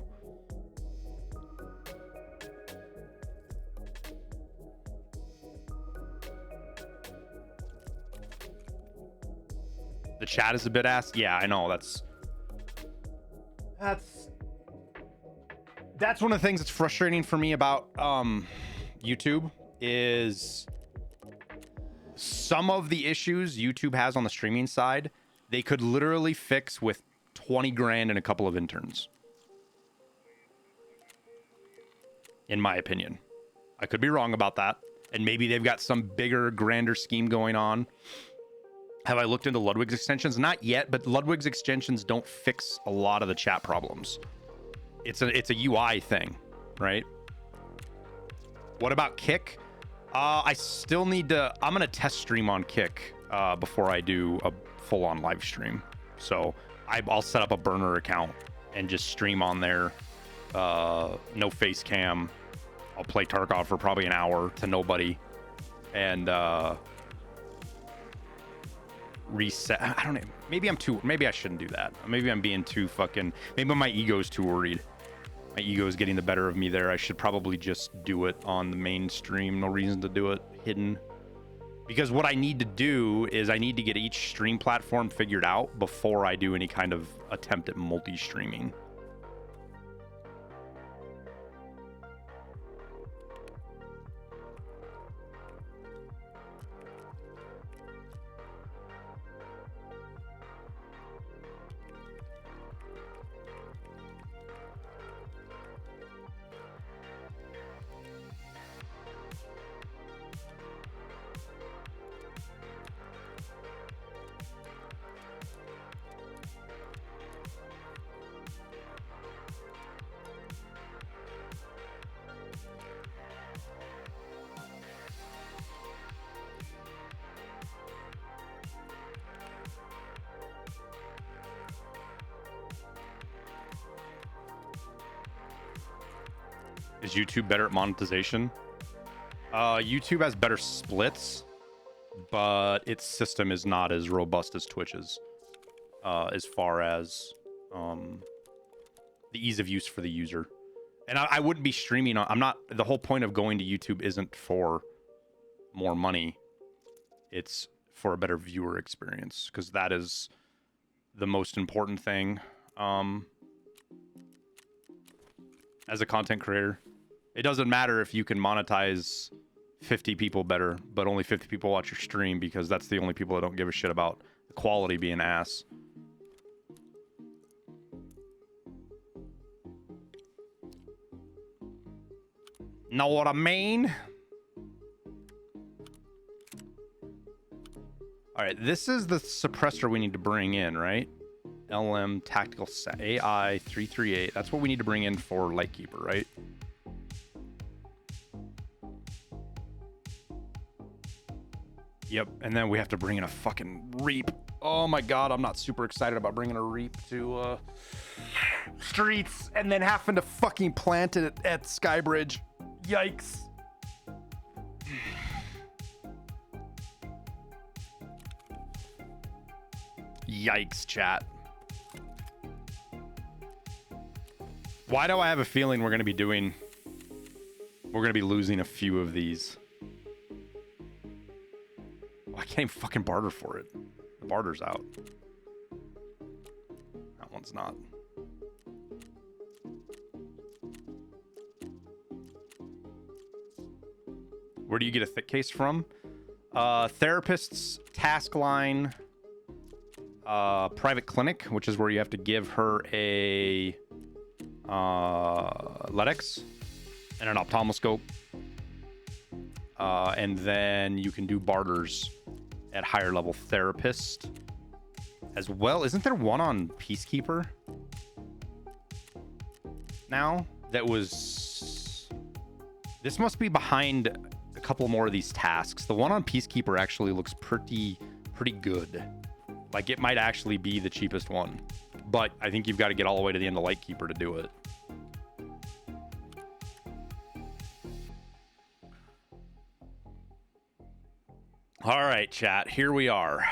The chat is a bit ass. Yeah, I know. That's That's one of the things that's frustrating for me about YouTube is some of the issues YouTube has on the streaming side, they could literally fix with 20 grand and a couple of interns. In my opinion. I could be wrong about that. And maybe they've got some bigger, grander scheme going on. Have I looked into Ludwig's extensions? Not yet, but Ludwig's extensions don't fix a lot of the chat problems. It's a UI thing, right? What about Kick? I still need to... I'm going to test stream on Kick before I do a full-on live stream. So I'll set up a burner account and just stream on there. No face cam. I'll play Tarkov for probably an hour to nobody. And... reset. I don't know. Maybe I shouldn't do that. Maybe I'm being too fucking... Maybe my ego's too worried. My ego is getting the better of me there. I should probably just do it on the main stream. No reason to do it hidden. Because what I need to do is I need to get each stream platform figured out before I do any kind of attempt at multi-streaming. Is YouTube better at monetization? YouTube has better splits, but its system is not as robust as Twitch's as far as the ease of use for the user. And I wouldn't be streaming on... The whole point of going to YouTube isn't for more money. It's for a better viewer experience, because that is the most important thing as a content creator. It doesn't matter if you can monetize 50 people better, but only 50 people watch your stream, because that's the only people that don't give a shit about the quality being ass. Know what I mean? All right, this is the suppressor we need to bring in, right? LM Tactical AI 338. That's what we need to bring in for Lightkeeper, right? Yep, and then we have to bring in a fucking Reap. Oh my god, I'm not super excited about bringing a Reap to Streets and then having to fucking plant it at Skybridge. Yikes. Yikes, chat. Why do I have a feeling we're going to be losing a few of these? I can't even fucking barter for it. The barter's out. That one's not. Where do you get a thick case from? Therapist's task line, private clinic, which is where you have to give her a LEDX and an ophthalmoscope. And then you can do barters at higher level therapist as well. Isn't there one on Peacekeeper now that was... This must be behind a couple more of these tasks. The one on Peacekeeper actually looks pretty good. Like, it might actually be the cheapest one, but I think you've got to get all the way to the end of Lightkeeper to do it. All right, chat, here we are.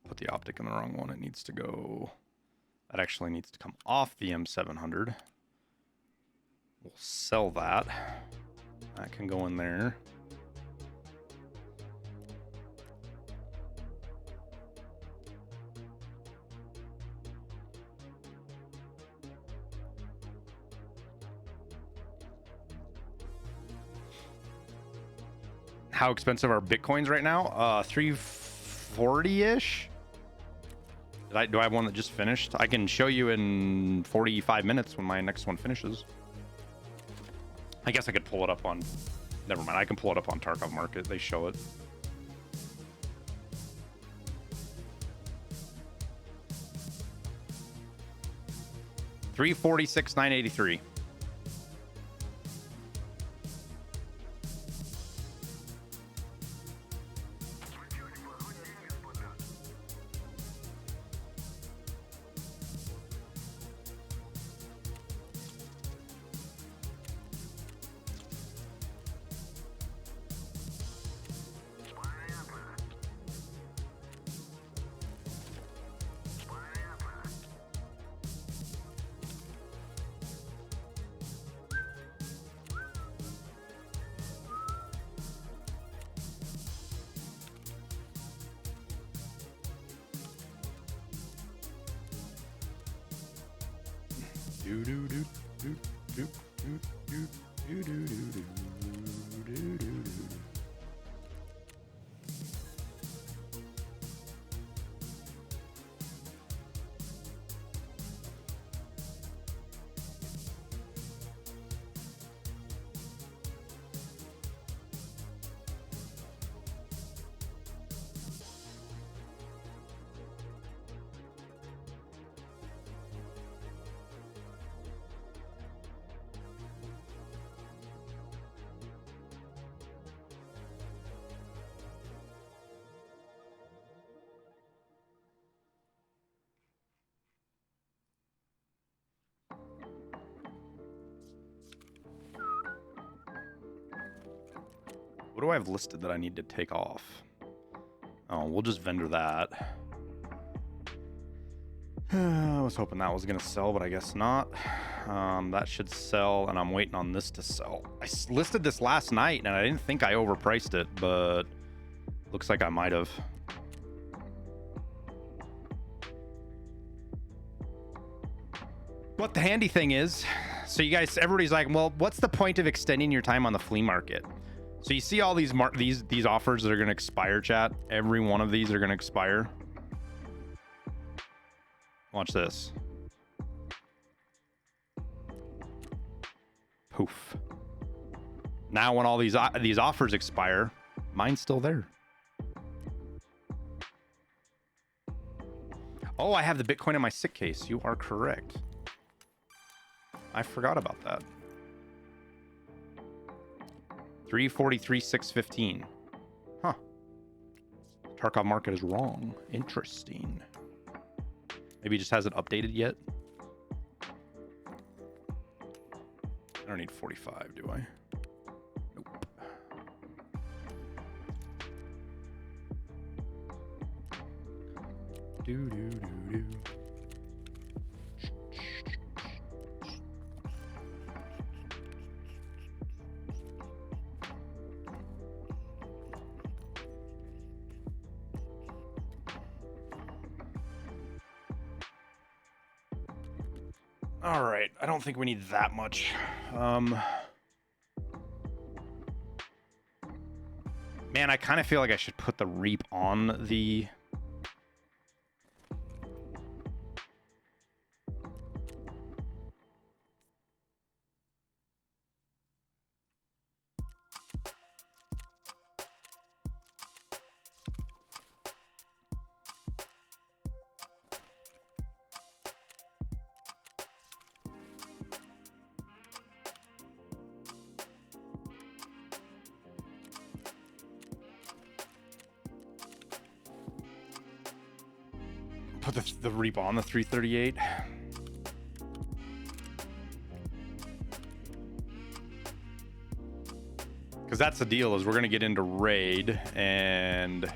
Put the optic in the wrong one. It needs to go... That actually needs to come off the M700. We'll sell that. That can go in there. How expensive are Bitcoins right now? 340-ish. Do I have one that just finished? I can show you in 45 minutes when my next one finishes. I guess I could pull it up on... Never mind. I can pull it up on Tarkov Market. They show it. $346,983. What do I have listed that I need to take off? Oh, we'll just vendor that. I was hoping that was going to sell, but I guess not. That should sell, and I'm waiting on this to sell. I listed this last night, and I didn't think I overpriced it, but looks like I might have. But the handy thing is, so you guys, everybody's like, well, what's the point of extending your time on the flea market? So you see all these offers that are going to expire, chat. Every one of these are going to expire. Watch this. Poof. Now when all these offers expire, mine's still there. Oh, I have the Bitcoin in my SIC case. You are correct. I forgot about that. 343,615. Huh. Tarkov Market is wrong. Interesting. Maybe it just hasn't updated yet. I don't need 45, do I? Nope. Do do do do. All right, I don't think we need that much. Man, I kind of feel like I should put the Reap on the... Put the Reap on the 338. Because that's the deal, is we're going to get into raid and...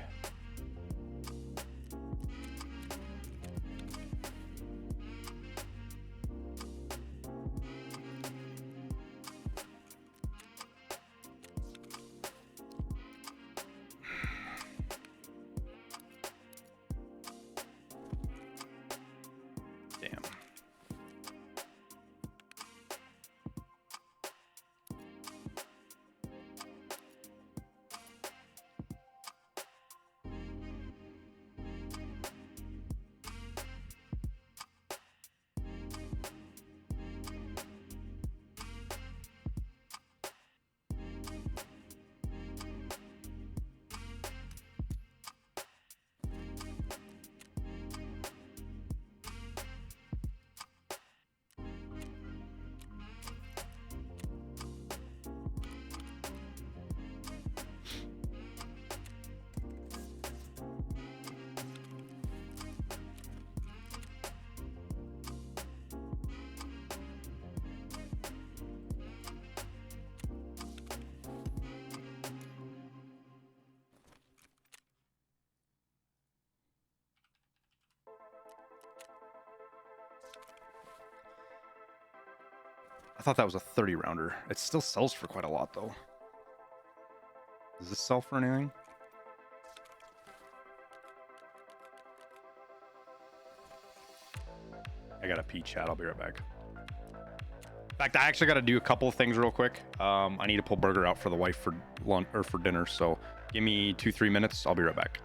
I thought that was a 30 rounder. It still sells for quite a lot though. Does this sell for anything? I gotta pee, chat. I'll be right back. In fact, I actually got to do a couple of things real quick. I need to pull Burger out for the wife for lunch or for dinner. So give me 2-3 minutes. I'll be right back.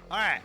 All right.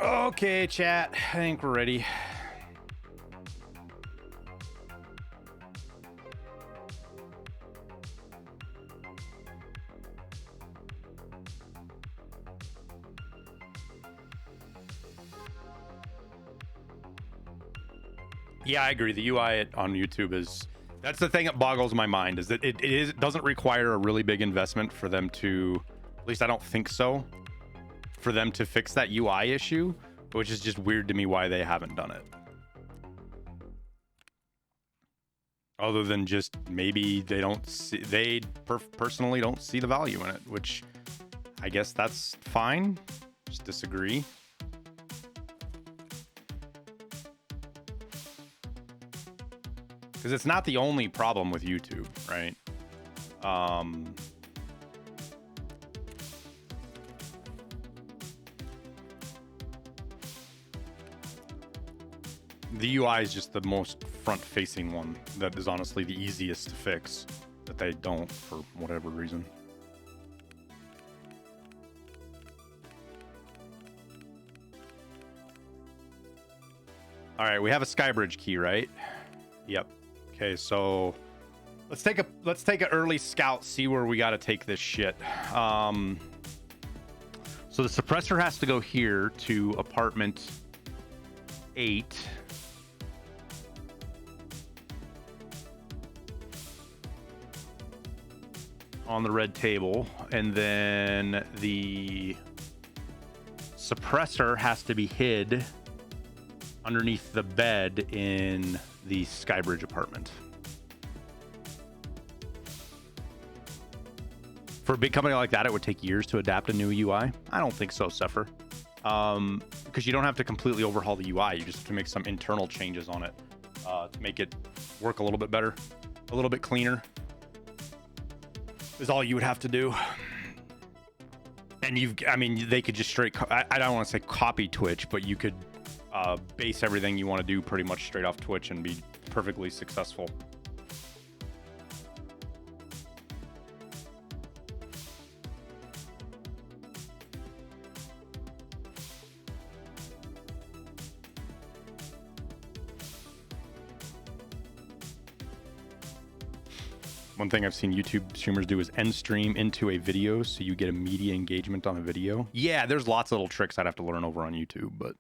Okay, chat. I think we're ready. Yeah, I agree. The UI on YouTube is, that's the thing that boggles my mind, is that it doesn't require a really big investment for them to, at least I don't think so, for them to fix that UI issue, which is just weird to me why they haven't done it. Other than just maybe they don't see, they personally don't see the value in it, which I guess that's fine. Just disagree. Because it's not the only problem with YouTube, right? The UI is just the most front-facing one that is honestly the easiest to fix, that they don't for whatever reason. All right, we have a Skybridge key, right? Yep. Okay, so let's take an early scout, see where we got to take this shit. So the suppressor has to go here to apartment 8. On the red table, and then the suppressor has to be hid underneath the bed in the Skybridge apartment. For a big company like that, it would take years to adapt a new UI. I don't think so, Sepher. Because you don't have to completely overhaul the UI. You just have to make some internal changes on it to make it work a little bit better, a little bit cleaner. Is all you would have to do. And I mean, they could just straight, I don't want to say copy Twitch, but you could base everything you want to do pretty much straight off Twitch and be perfectly successful. One thing I've seen YouTube streamers do is end stream into a video so you get immediate engagement on a video. Yeah, there's lots of little tricks I'd have to learn over on YouTube, but...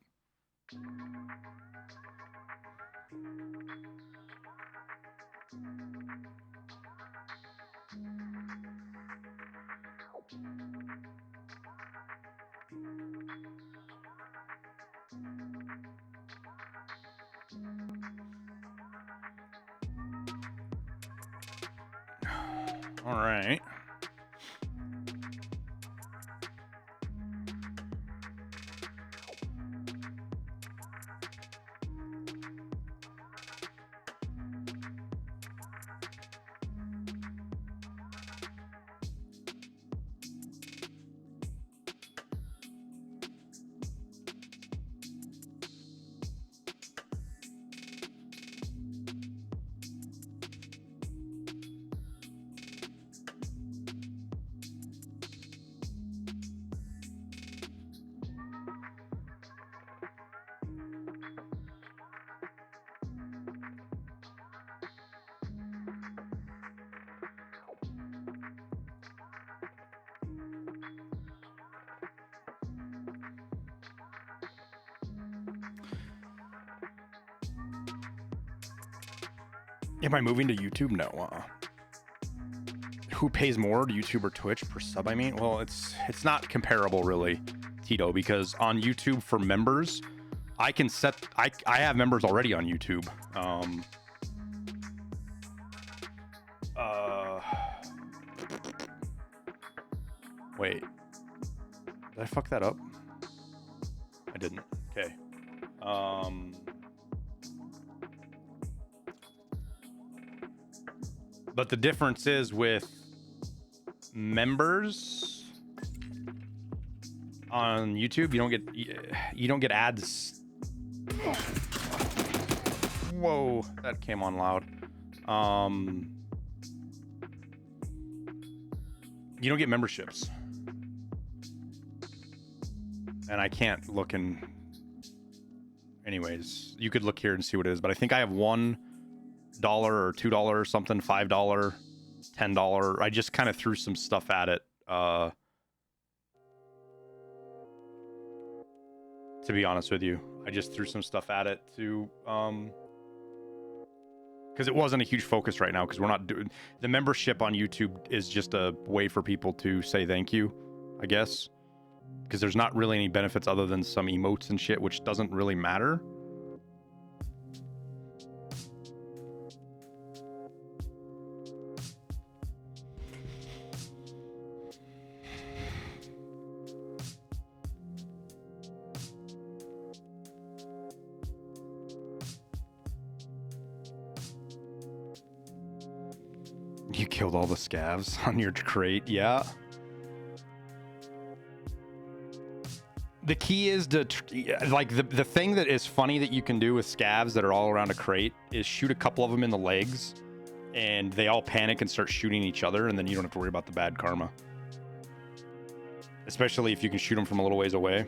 All right. Am I moving to YouTube? No. Who pays more, YouTube or Twitch per sub? I mean, well, it's not comparable really, Tito, because on YouTube for members, I can set. I have members already on YouTube. Wait, did I fuck that up? I didn't. Okay. But the difference is with members on YouTube, you don't get ads. Whoa, that came on loud. You don't get memberships. And I can't look in. Anyways, you could look here and see what it is, but I think I have $1 or $2 or something, $5, $10. I just kind of threw some stuff at it. To be honest with you, I just threw some stuff at it to, because it wasn't a huge focus right now, because we're not doing the membership on YouTube is just a way for people to say thank you, I guess. Because there's not really any benefits other than some emotes and shit, which doesn't really matter. You killed all the scavs on your crate, yeah. The key is to, like, the thing that is funny that you can do with scavs that are all around a crate is shoot a couple of them in the legs, and they all panic and start shooting each other, and then you don't have to worry about the bad karma. Especially if you can shoot them from a little ways away.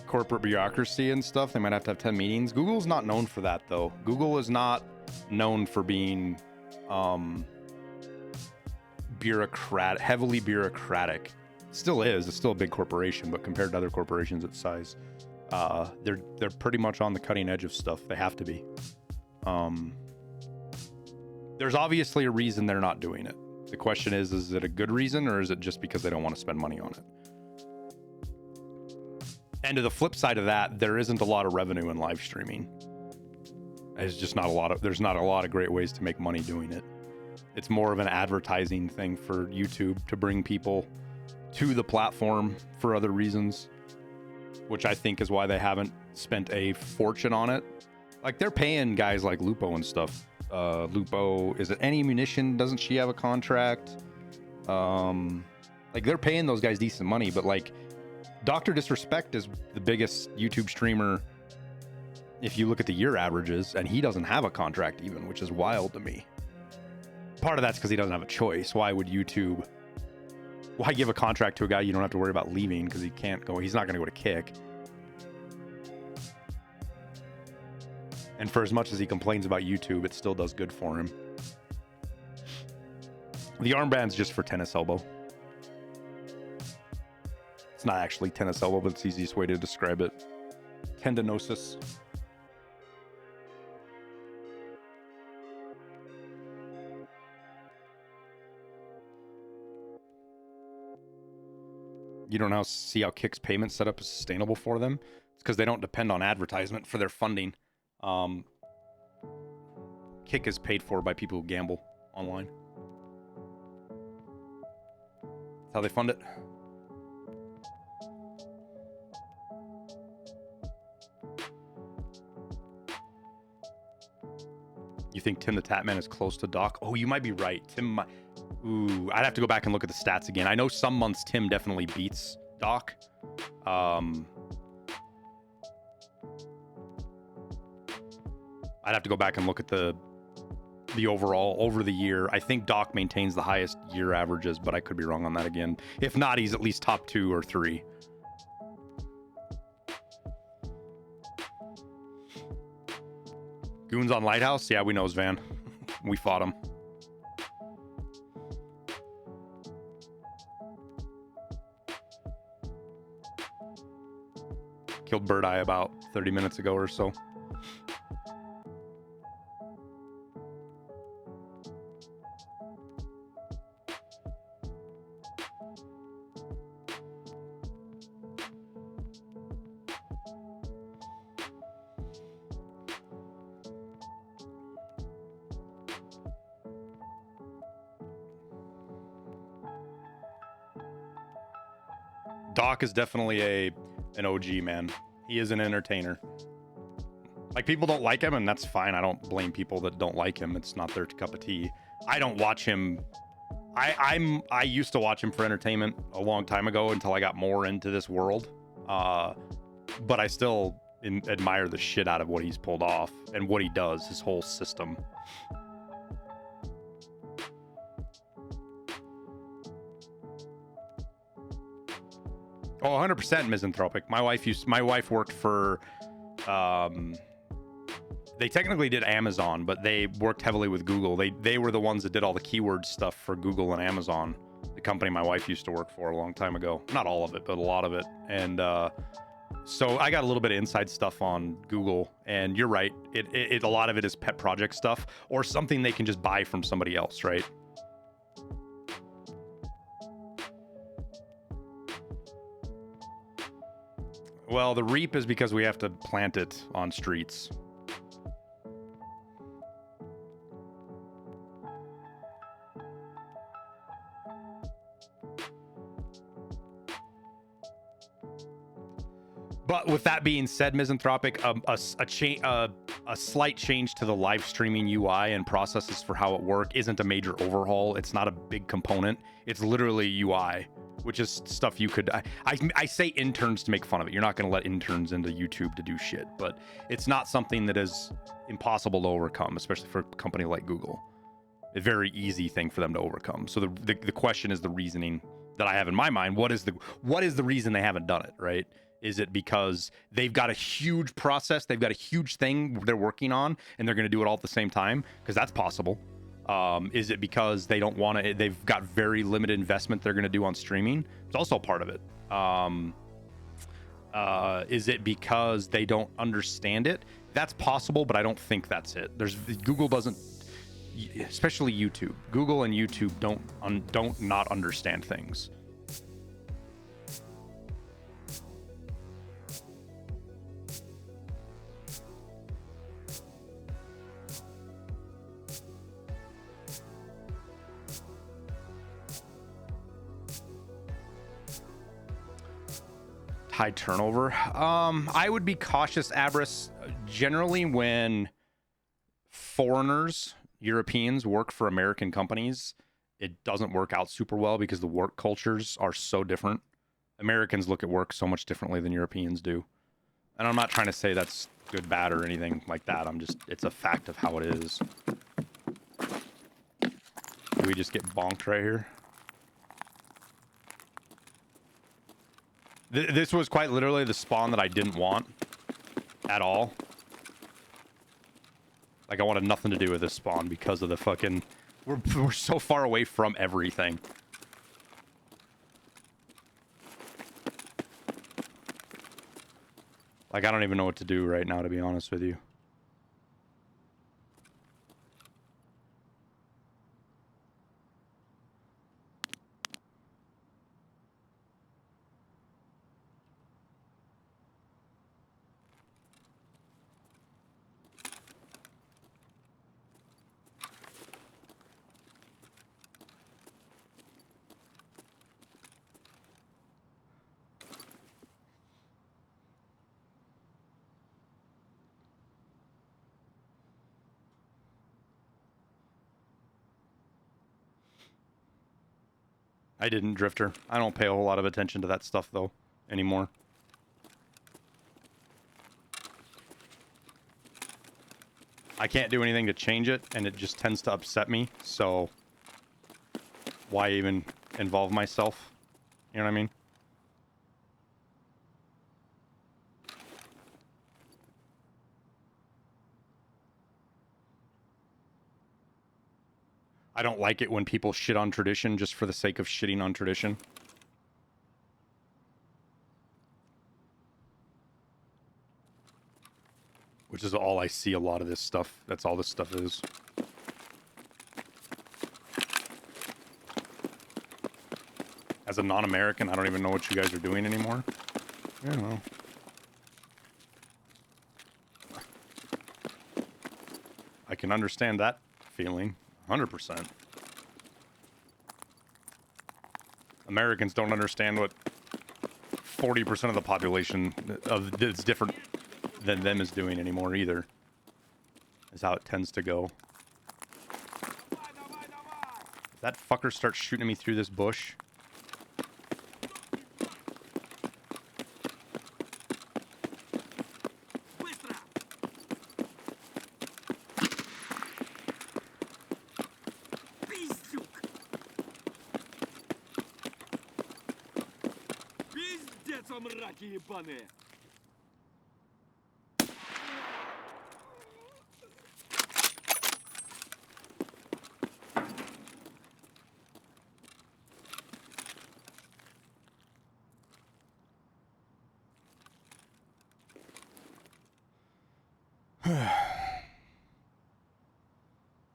Corporate bureaucracy and stuff, they might have to have 10 meetings. Google's not known for that, though. Google is not known for being heavily bureaucratic. Still is. It's still a big corporation, but compared to other corporations its size, they're pretty much on the cutting edge of stuff. They have to be. There's obviously a reason they're not doing it. The question is it a good reason, or is it just because they don't want to spend money on it? And to the flip side of that, there isn't a lot of revenue in live streaming. There's just not a lot of great ways to make money doing it. It's more of an advertising thing for YouTube to bring people to the platform for other reasons, which I think is why they haven't spent a fortune on it. Like, they're paying guys like Lupo and stuff. Lupo, is it Any Munition? Doesn't she have a contract? Like, they're paying those guys decent money, but like, Dr. Disrespect is the biggest YouTube streamer if you look at the year averages, and he doesn't have a contract even, which is wild to me. Part of that's because he doesn't have a choice. Why give a contract to a guy you don't have to worry about leaving because he's not going to go to Kick? And for as much as he complains about YouTube, it still does good for him. The armband's just for tennis elbow. It's not actually tennis elbow, but it's the easiest way to describe it. Tendinosis. You don't know, see how Kick's payment setup is sustainable for them? It's because they don't depend on advertisement for their funding. Kick is paid for by people who gamble online. That's how they fund it. You think Tim the Tatman is close to Doc? Oh, you might be right. Tim might... Ooh, I'd have to go back and look at the stats again. I know some months Tim definitely beats Doc. I'd have to go back and look at the overall over the year. I think Doc maintains the highest year averages, but I could be wrong on that again. If not, he's at least top 2 or 3. Goons on Lighthouse? Yeah, we know Van. We fought him. Killed Bird Eye about 30 minutes ago or so. Doc is definitely an OG, man. He is an entertainer. Like, people don't like him, and that's fine. I don't blame people that don't like him. It's not their cup of tea. I don't watch him I used to watch him for entertainment a long time ago until I got more into this world. But I still admire the shit out of what he's pulled off and what he does, his whole system. Oh, 100% misanthropic. My wife worked for, they technically did Amazon, but they worked heavily with Google. They were the ones that did all the keyword stuff for Google and Amazon, the company my wife used to work for a long time ago. Not all of it, but a lot of it. And so I got a little bit of inside stuff on Google, and you're right. It a lot of it is pet project stuff or something they can just buy from somebody else, right? Well, the reap is because we have to plant it on streets. But with that being said, Misanthropic, a slight change to the live streaming UI and processes for how it works isn't a major overhaul. It's not a big component. It's literally UI, which is stuff you could... I say interns to make fun of it. You're not going to let interns into YouTube to do shit, but it's not something that is impossible to overcome, especially for a company like Google. A very easy thing for them to overcome. So the question is the reasoning that I have in my mind. What is the reason they haven't done it, right? Is it because they've got a huge process, they've got a huge thing they're working on, and they're going to do it all at the same time? Because that's possible. Is it because they don't want to? They've got very limited investment they're going to do on streaming. It's also part of it. Is it because they don't understand it? That's possible, but I don't think that's it. Google doesn't, especially YouTube. Google and YouTube don't not understand things. High turnover. I would be cautious, Abris, generally when foreigners, Europeans, work for American companies. It doesn't work out super well because the work cultures are so different. Americans look at work so much differently than Europeans do. And I'm not trying to say that's good, bad, or anything like that. It's a fact of how it is. Do we just get bonked right here? This was quite literally the spawn that I didn't want at all. Like, I wanted nothing to do with this spawn because of the fucking... We're so far away from everything. Like, I don't even know what to do right now, to be honest with you. I didn't, Drifter. I don't pay a whole lot of attention to that stuff, though, anymore. I can't do anything to change it, and it just tends to upset me, so why even involve myself? You know what I mean? I don't like it when people shit on tradition just for the sake of shitting on tradition. Which is all I see a lot of this stuff. That's all this stuff is. As a non-American, I don't even know what you guys are doing anymore. I don't know. I can understand that feeling. 100%. Americans don't understand what 40% of the population that's different than them is doing anymore either. Is how it tends to go. That fucker starts shooting at me through this bush. Пиздец вам, раки ебаные!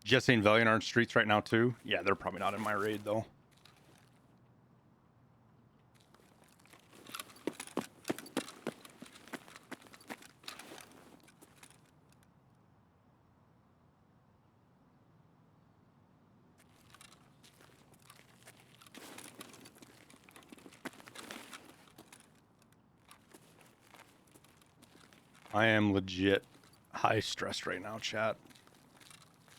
Jesse and Valiant are in streets right now too. Yeah, they're probably not in my raid though. I am legit high stressed right now, chat.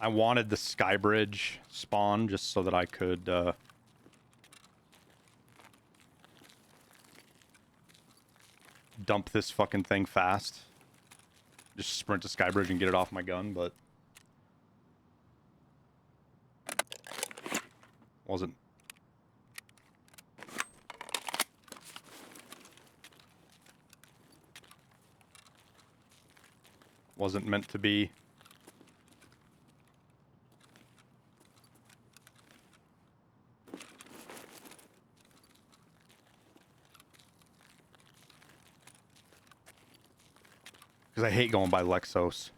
I wanted the Skybridge spawn just so that I could dump this fucking thing fast. Just sprint to Skybridge and get it off my gun, but wasn't. Wasn't meant to be. Because I hate going by Lexos.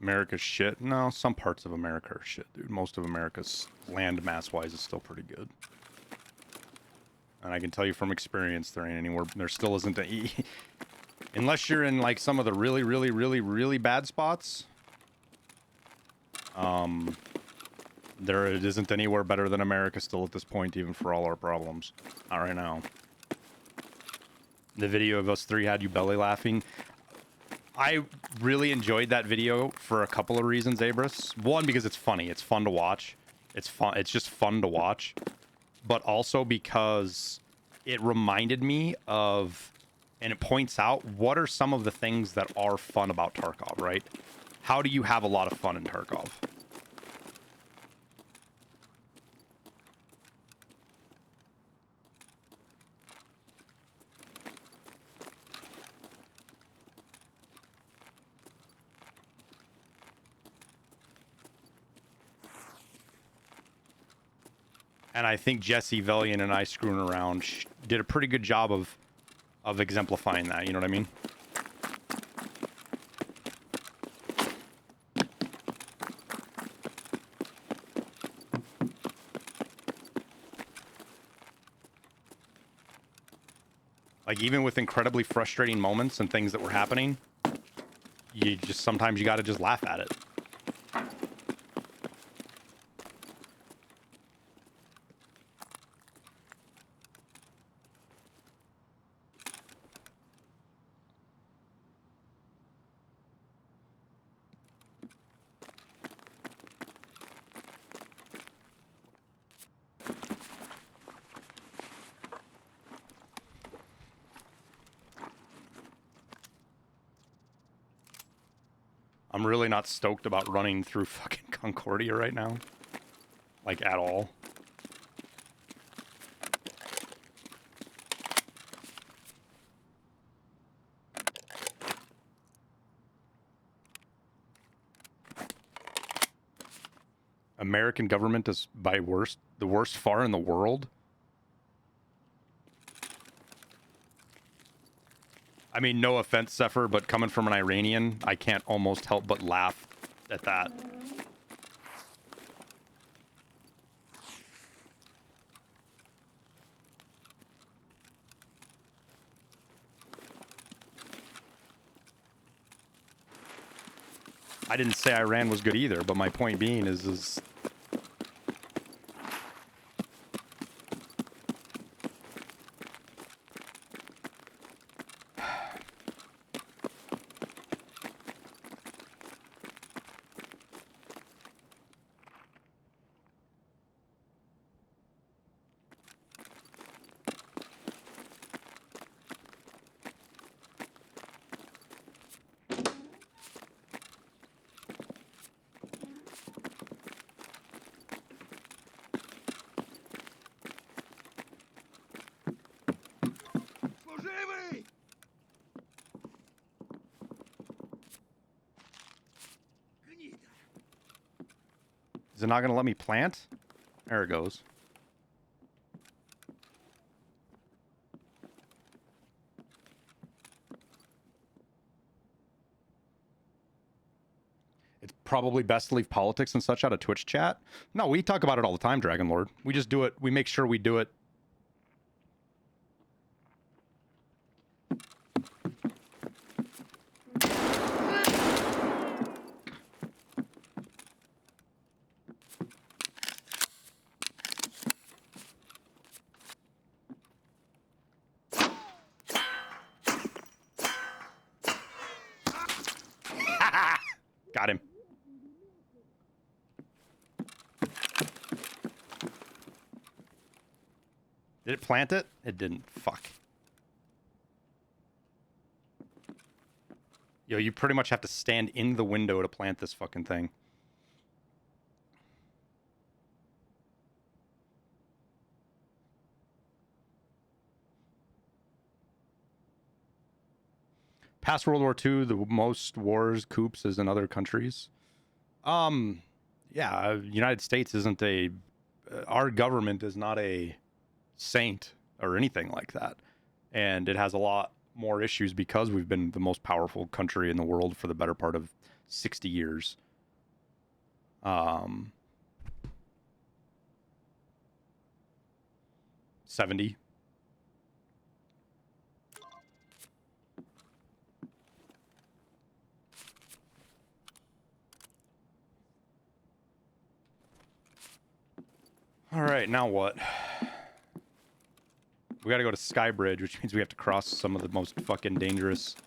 America's shit. No, some parts of America are shit, dude. Most of America's land mass-wise is still pretty good. And I can tell you from experience, there ain't anywhere, there still isn't a... Unless you're in, like, some of the really, really, really, really bad spots. There it isn't anywhere better than America still at this point, even for all our problems. Not right now. The video of us three had you belly laughing. I really enjoyed that video for a couple of reasons, Abris. One, because it's funny. It's fun to watch. It's fun. It's just fun to watch. But also because it reminded me of, and it points out, what are some of the things that are fun about Tarkov, right? How do you have a lot of fun in Tarkov? And I think Jesse, Valiant, and I screwing around did a pretty good job of exemplifying that. You know what I mean? Like, even with incredibly frustrating moments and things that were happening, you just, sometimes you got to just laugh at it. I'm really not stoked about running through fucking Concordia right now. Like, at all. American government is by the worst far in the world. I mean, no offense, Zephyr, but coming from an Iranian, I can't almost help but laugh at that. I didn't say Iran was good either, but my point being is it not going to let me plant? There it goes. It's probably best to leave politics and such out of Twitch chat. No, we talk about it all the time, Dragon Lord. We just do it. We make sure we do it. Got him. Did it plant it? It didn't. Fuck. Yo, you pretty much have to stand in the window to plant this fucking thing. Past World War II, the most wars, coups is in other countries. Yeah, United States isn't a... our government is not a saint or anything like that. And it has a lot more issues because we've been the most powerful country in the world for the better part of 60 years. 70. All right, now what? We gotta go to Skybridge, which means we have to cross some of the most fucking dangerous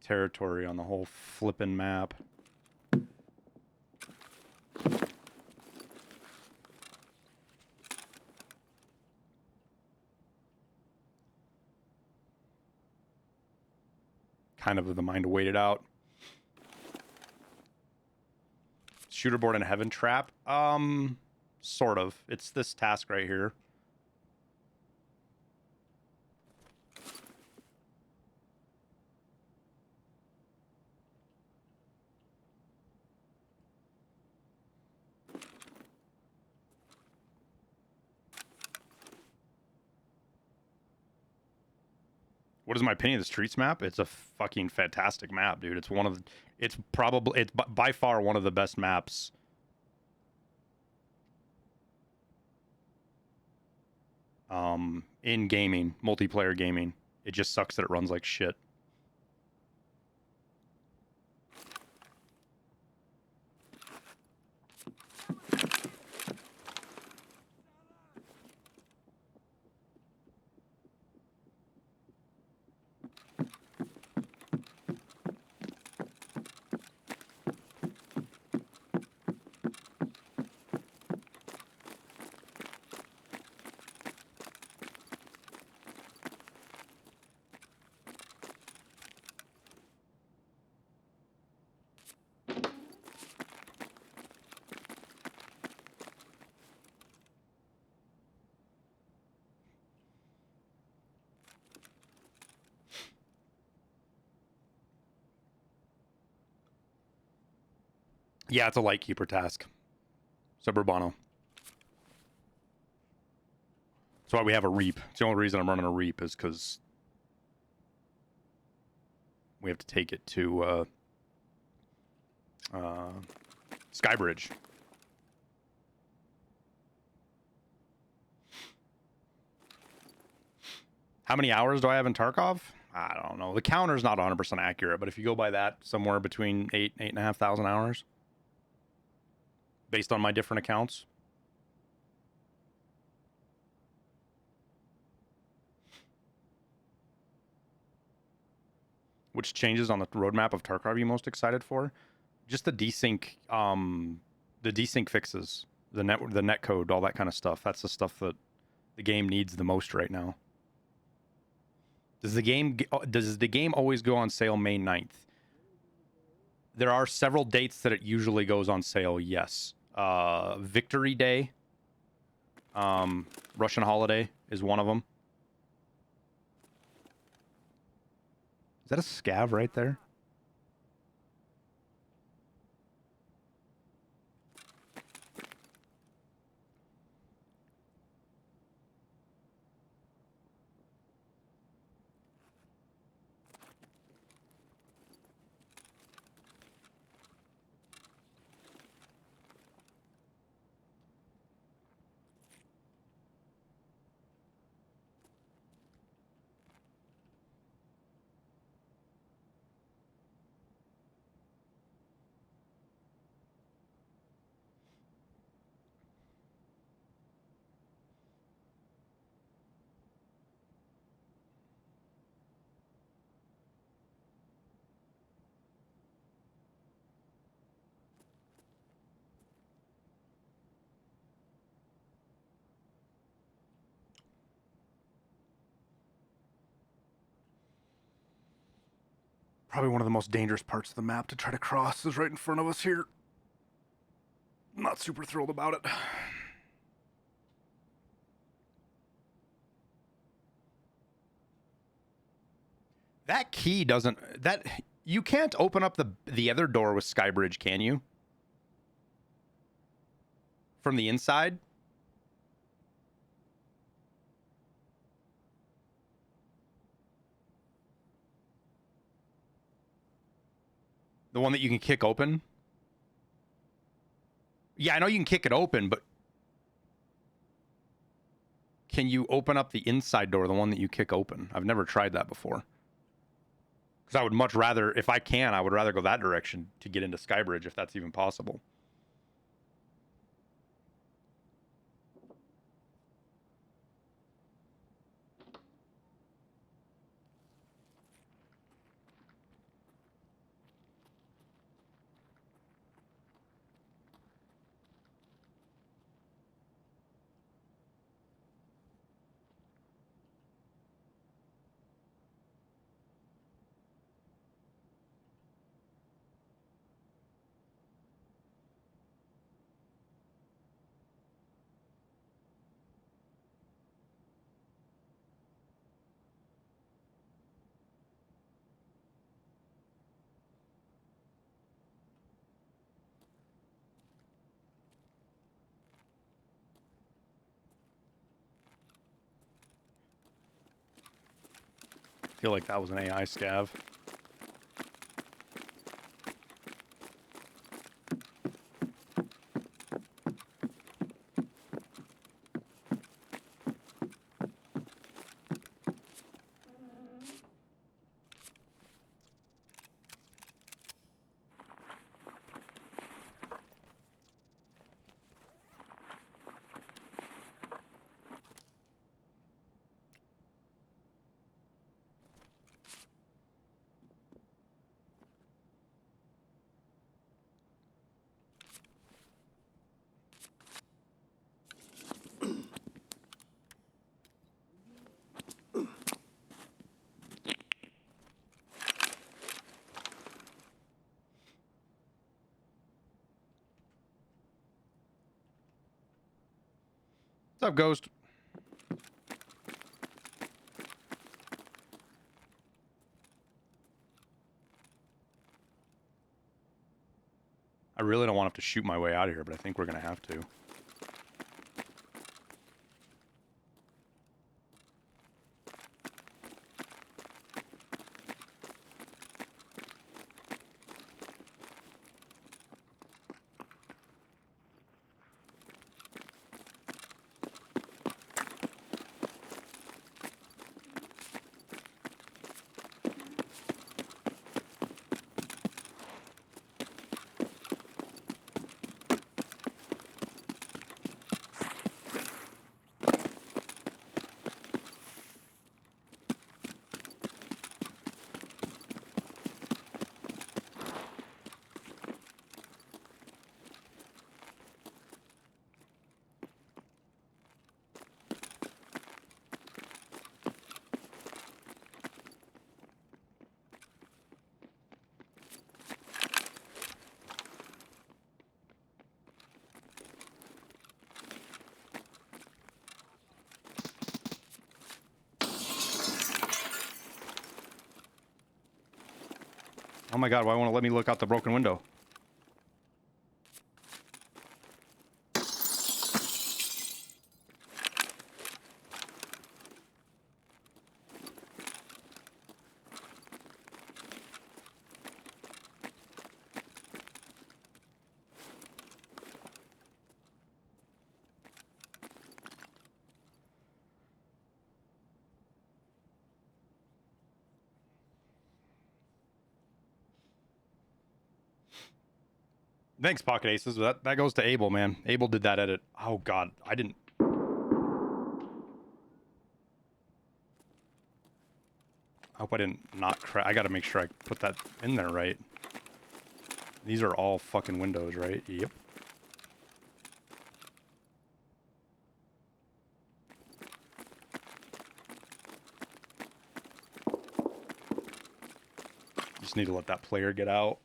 territory on the whole flippin' map. Kind of the mind to wait it out. Shooter board and heaven trap? Sort of. It's this task right here. What is my opinion of the Streets map? It's a fucking fantastic map, dude. It's one of, it's probably, it's by far one of the best maps. In gaming, multiplayer gaming. It just sucks that it runs like shit. Yeah, it's a Lightkeeper task. Suburbano. That's why we have a Reap. It's the only reason I'm running a Reap is because we have to take it to Skybridge. How many hours do I have in Tarkov? I don't know. The counter's not 100% accurate, but if you go by that, somewhere between 8,500 hours. Based on my different accounts. Which changes on the roadmap of Tarkov are you most excited for? Just the desync, fixes, the net code, all that kind of stuff. That's the stuff that the game needs the most right now. Does the game always go on sale May 9th? There are several dates that it usually goes on sale, yes. Victory Day, Russian holiday is one of them. Is that a scav right there? Probably one of the most dangerous parts of the map to try to cross is right in front of us here. I'm not super thrilled about it. That key doesn't... That... You can't open up the other door with Skybridge, can you? From the inside? The one that you can kick open? Yeah, I know you can kick it open, but... Can you open up the inside door, the one that you kick open? I've never tried that before. Because I would much rather, if I can, I would rather go that direction to get into Skybridge, if that's even possible. I feel like that was an AI scav. What's up, Ghost? I really don't want to have to shoot my way out of here, but I think we're going to have to. Oh my god, why won't it let me look out the broken window? Thanks, Pocket Aces. That goes to Abel, man. Abel did that edit. Oh god, I didn't. I hope I didn't not crack. I gotta make sure I put that in there right. These are all fucking windows, right? Yep. Just need to let that player get out.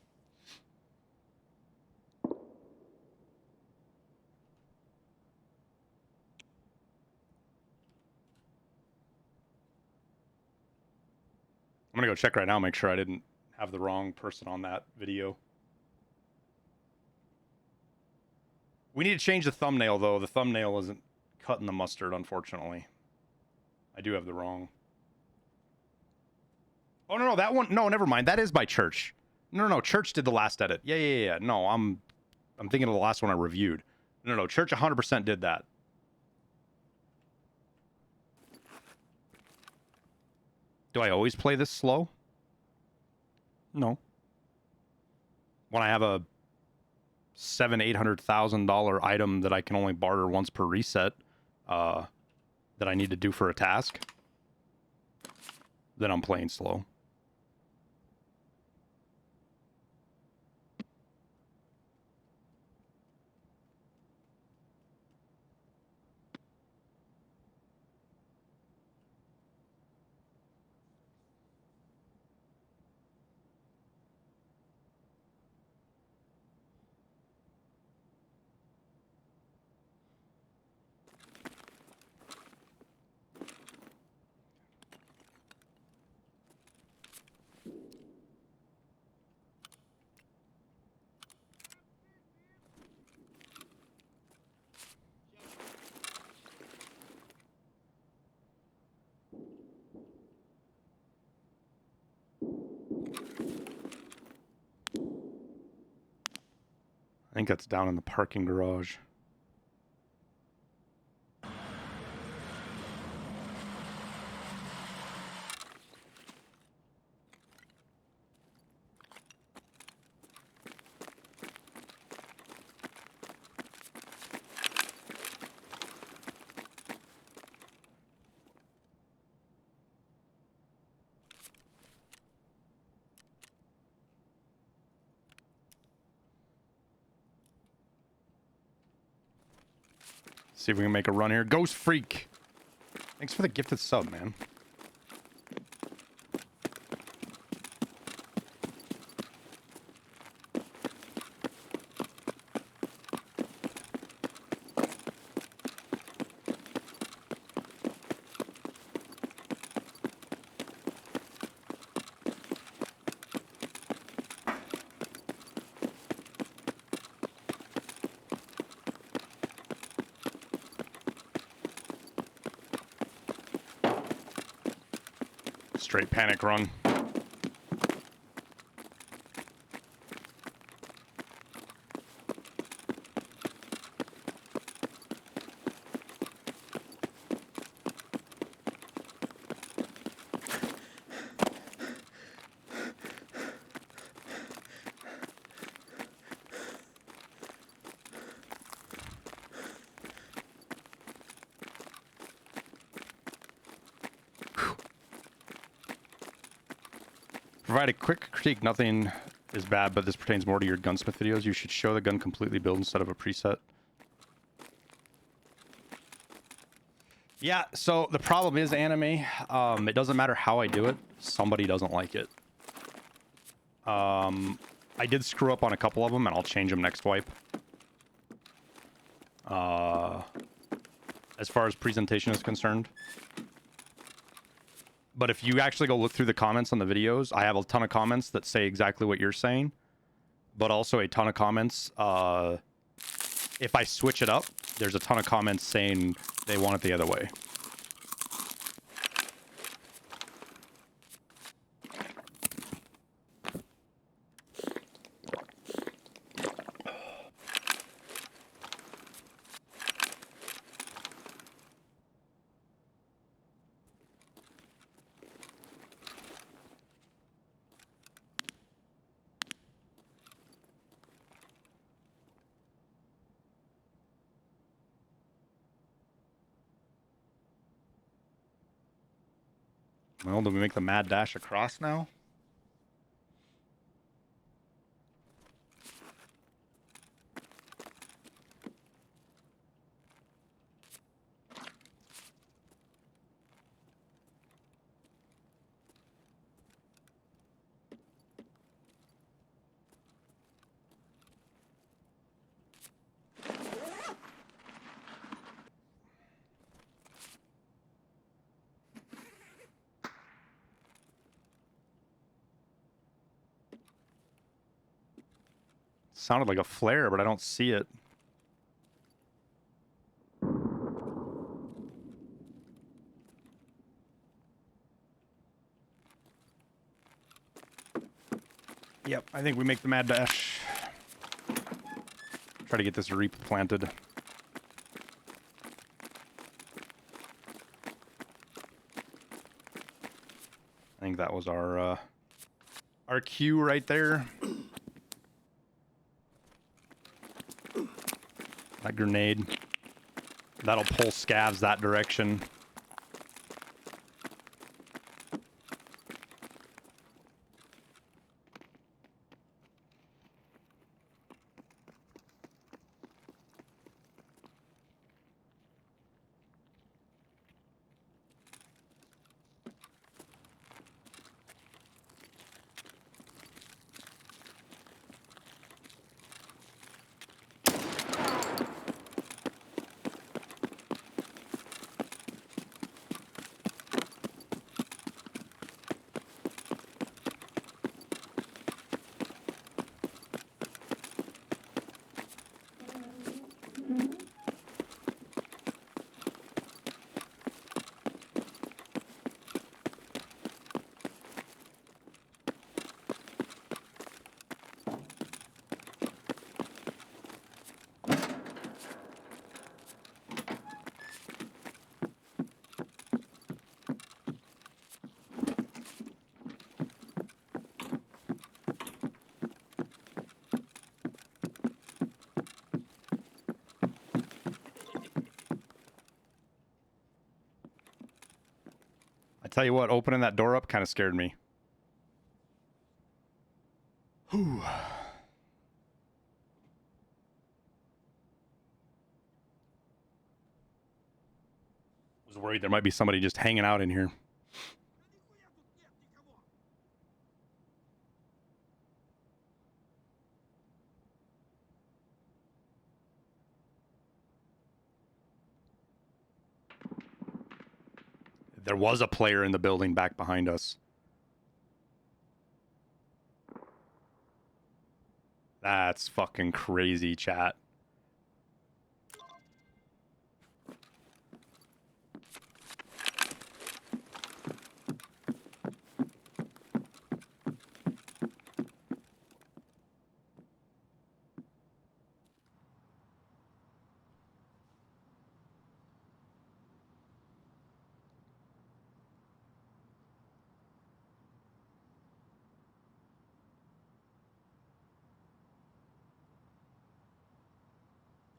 I'm gonna go check right now, make sure I didn't have the wrong person on that video. We need to change the thumbnail, though. The thumbnail isn't cutting the mustard, unfortunately. I do have the wrong... Oh, no, that one... No, never mind. That is by Church. No, Church did the last edit. Yeah. No, I'm thinking of the last one I reviewed. No, Church 100% did that. Do I always play this slow? No. When I have a $700,000-$800,000 item that I can only barter once per reset, that I need to do for a task, then I'm playing slow. I think that's down in the parking garage. See if we can make a run here. Ghost Freak! Thanks for the gifted sub, man. Straight panic run. Provide a quick critique. Nothing is bad, but this pertains more to your gunsmith videos. You should show the gun completely built instead of a preset. Yeah, so the problem is anime. It doesn't matter how I do it. Somebody doesn't like it. I did screw up on a couple of them, and I'll change them next wipe. As far as presentation is concerned. But if you actually go look through the comments on the videos, I have a ton of comments that say exactly what you're saying, but also a ton of comments. If I switch it up, there's a ton of comments saying they want it the other way. Well, do we make the mad dash across now? Sounded like a flare, but I don't see it. Yep, I think we make the mad dash. Try to get this reap planted. I think that was our cue right there. That grenade. That'll pull scavs that direction. Tell you what, opening that door up kind of scared me. Whew. Was worried there might be somebody just hanging out in here. There was a player in the building back behind us. That's fucking crazy, chat.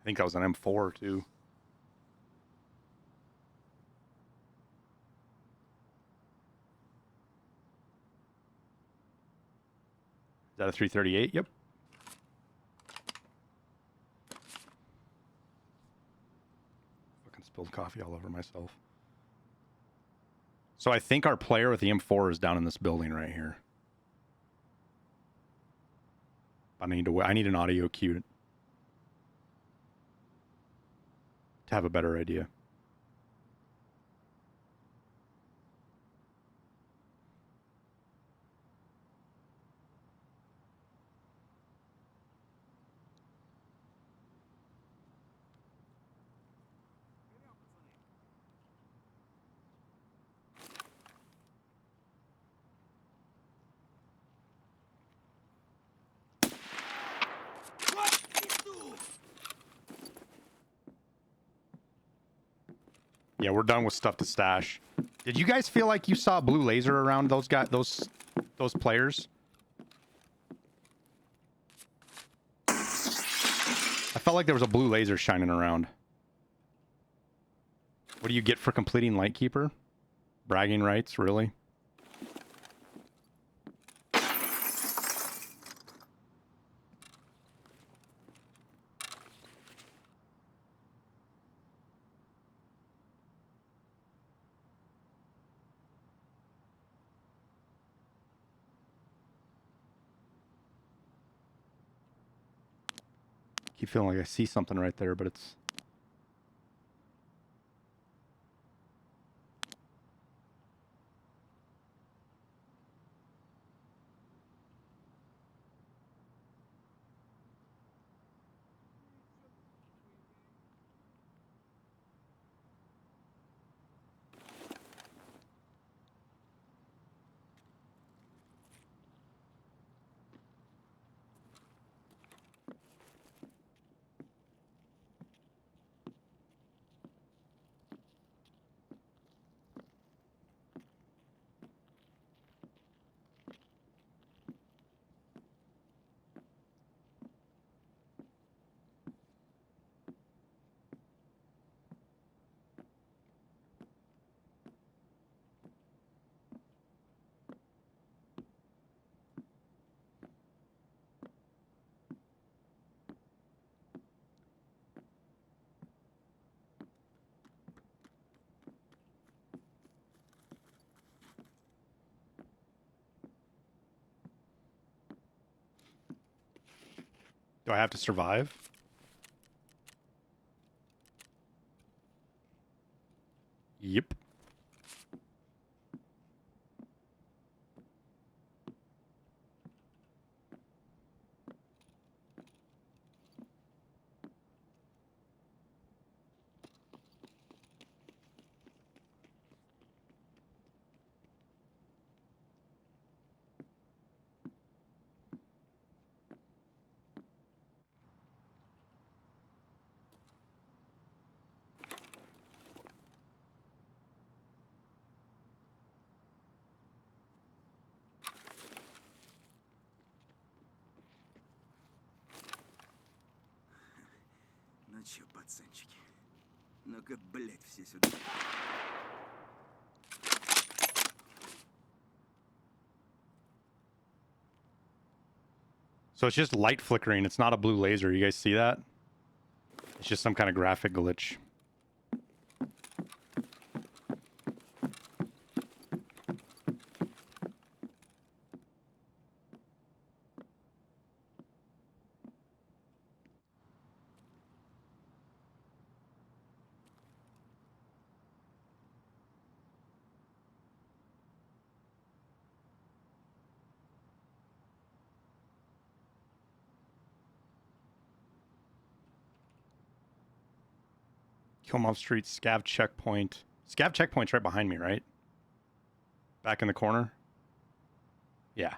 I think that was an M4 too. Is that a 338? Yep. Fucking spilled coffee all over myself. So I think our player with the M4 is down in this building right here. I need an audio cue to have a better idea. Yeah, we're done with stuff to stash. Did you guys feel like you saw a blue laser around those guys, those players? I felt like there was a blue laser shining around. What do you get for completing Lightkeeper? Bragging rights, really? Keep feeling like I see something right there, but it's... Do I have to survive? Yep. Ну чё, пацанчики, ну-ка, блядь, все сюда. So it's just light flickering. It's not a blue laser. You guys see that? It's just some kind of graphic glitch. Kilmov Street, Scav checkpoint. Scav checkpoint's right behind me, right? Back in the corner? Yeah.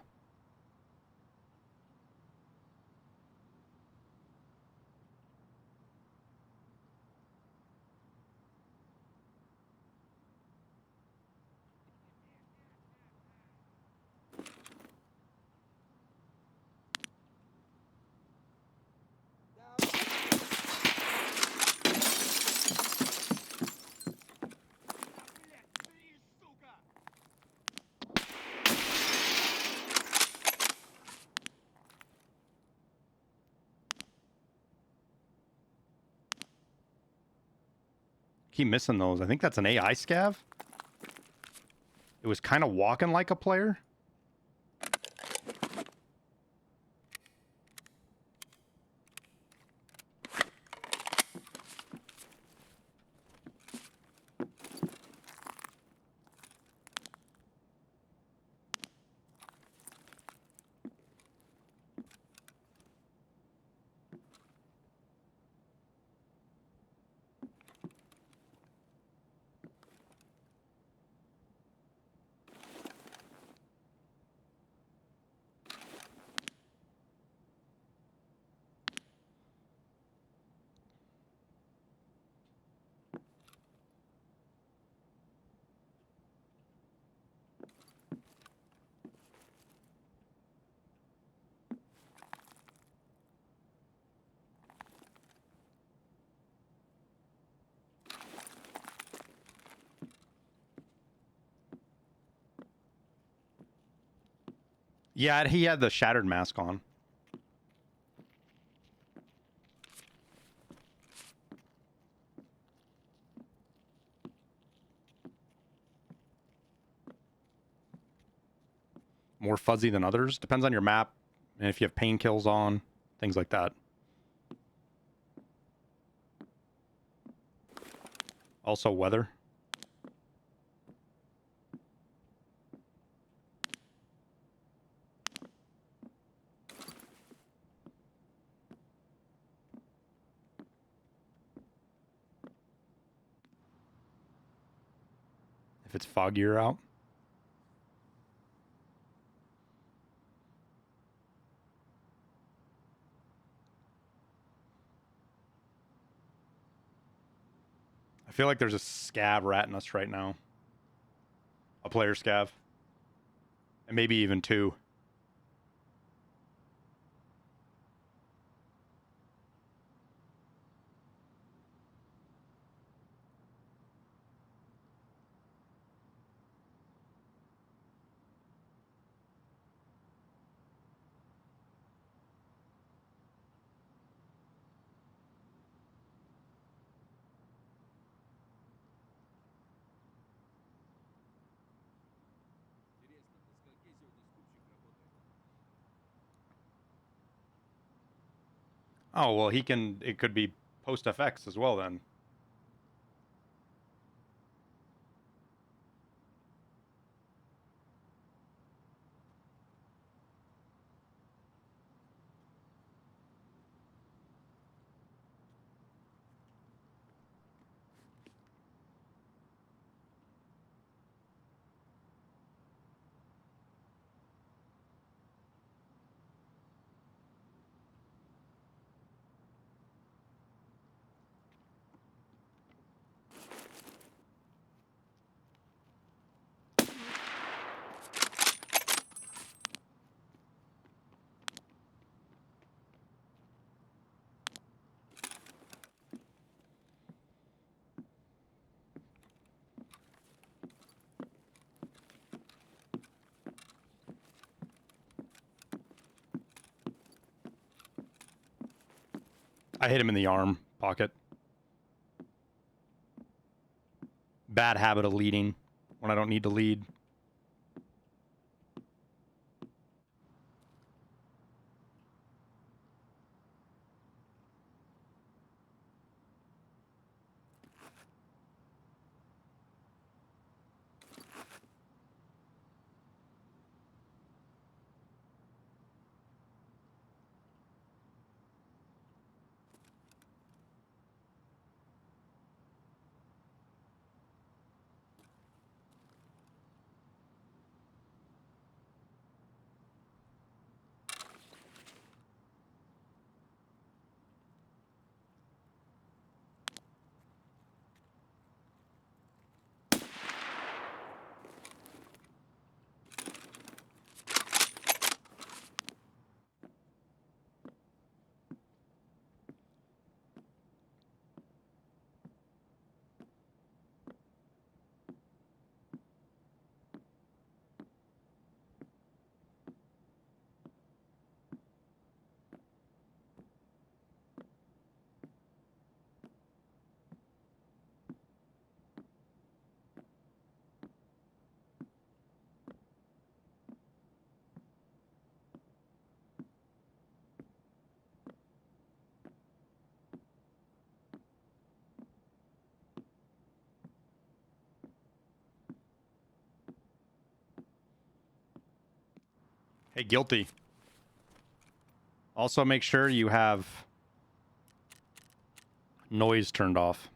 Keep missing those. I think that's an AI scav. It was kind of walking like a player. Yeah, he had the shattered mask on. More fuzzy than others. Depends on your map and if you have pain kills on, things like that. Also weather. If it's foggier out. I feel like there's a scav ratting us right now. A player scav. And maybe even two. Oh, well, he can... It could be post FX as well, then. I hit him in the arm pocket. Bad habit of leading when I don't need to lead. Hey, guilty. Also, make sure you have noise turned off.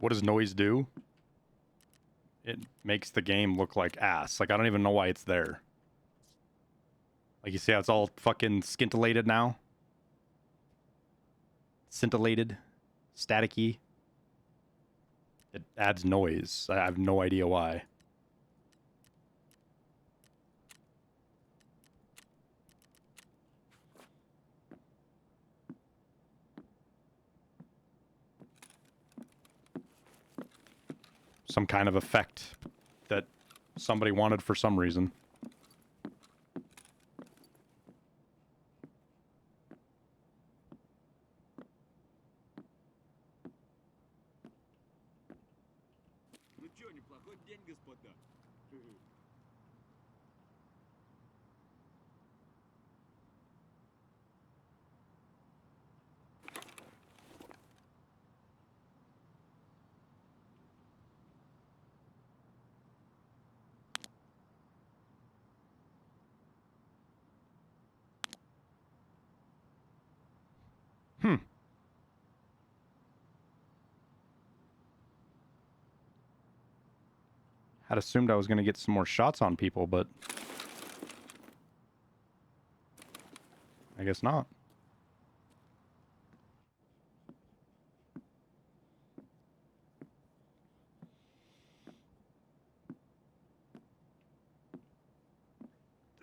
What does noise do? It makes the game look like ass. Like, I don't even know why it's there. Like, you see how it's all fucking scintillated now? Scintillated. Staticky. It adds noise. I have no idea why. Some kind of effect that somebody wanted for some reason. Ну чё, неплохой день, господа. Hmm. Had assumed I was going to get some more shots on people, but I guess not.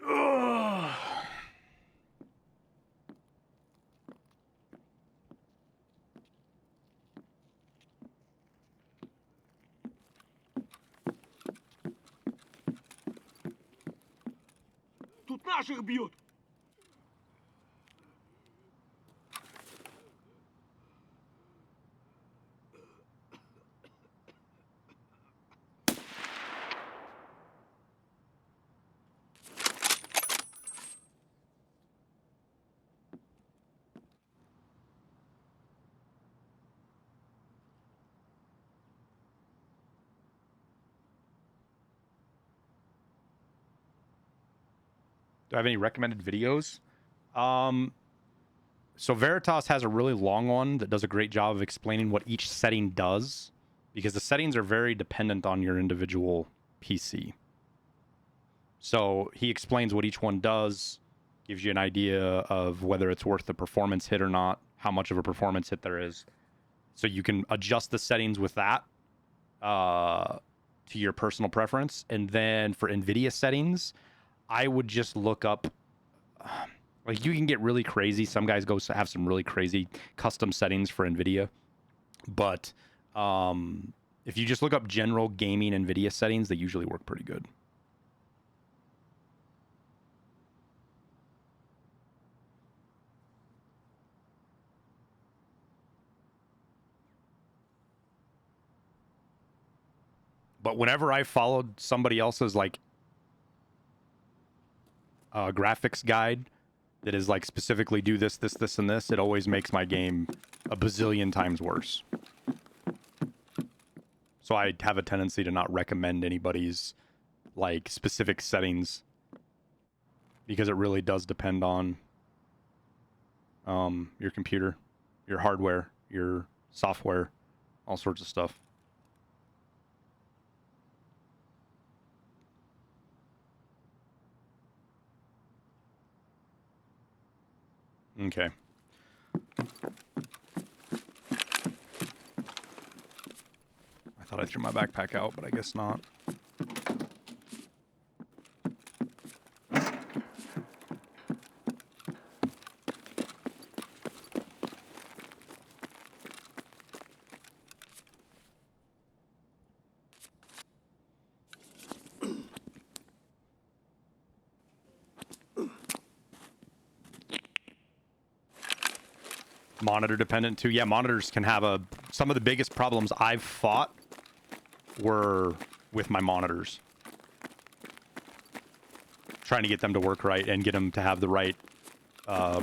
Ugh. Тут наших бьют! Do I have any recommended videos? So Veritas has a really long one that does a great job of explaining what each setting does, because the settings are very dependent on your individual PC. So he explains what each one does, gives you an idea of whether it's worth the performance hit or not, how much of a performance hit there is. So you can adjust the settings with that to your personal preference. And then for NVIDIA settings, I would just look up, like you can get really crazy. Some guys have some really crazy custom settings for NVIDIA. But if you just look up general gaming NVIDIA settings, they usually work pretty good. But whenever I followed somebody else's like graphics guide that is like specifically do this, this, this, and this, it always makes my game a bazillion times worse. So I have a tendency to not recommend anybody's like specific settings because it really does depend on your computer, your hardware, your software, all sorts of stuff. Okay. I thought I threw my backpack out, but I guess not. Monitor dependent too. Yeah, monitors can have some of the biggest problems I've fought were with my monitors. Trying to get them to work right and get them to have the right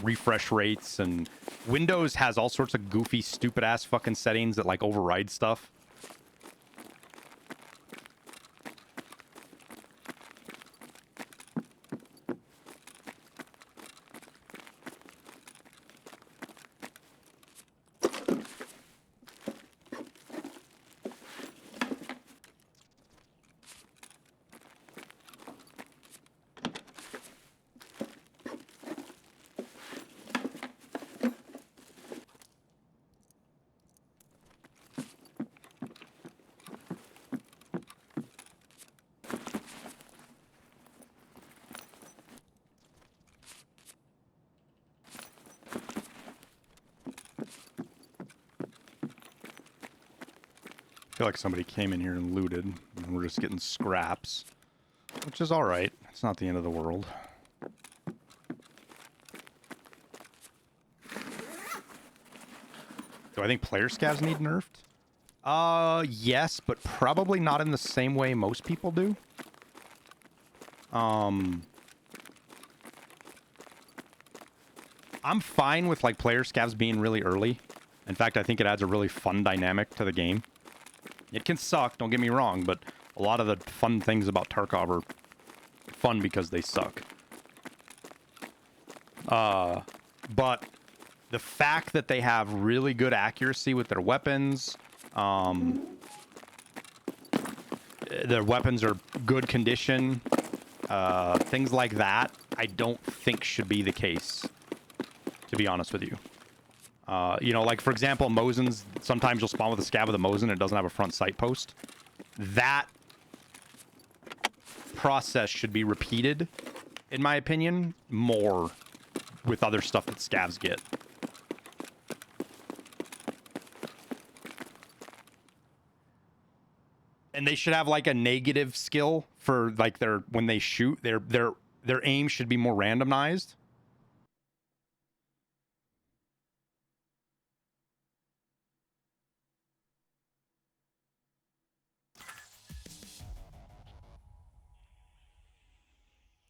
refresh rates. And Windows has all sorts of goofy, stupid ass fucking settings that like override stuff. feel like somebody came in here and looted, and we're just getting scraps, which is all right. It's not the end of the world. Do I think player scavs need nerfed? Yes, but probably not in the same way most people do. I'm fine with like player scavs being really early. In fact, I think it adds a really fun dynamic to the game. It can suck, don't get me wrong, but a lot of the fun things about Tarkov are fun because they suck. But the fact that they have really good accuracy with their weapons, their weapons are good condition, things like that, I don't think should be the case, to be honest with you. You know, like, for example, Mosins, sometimes you'll spawn with a scav with a Mosin, it doesn't have a front sight post. That process should be repeated, in my opinion, more with other stuff that scavs get. And they should have like a negative skill for like their, when they shoot, their aim should be more randomized.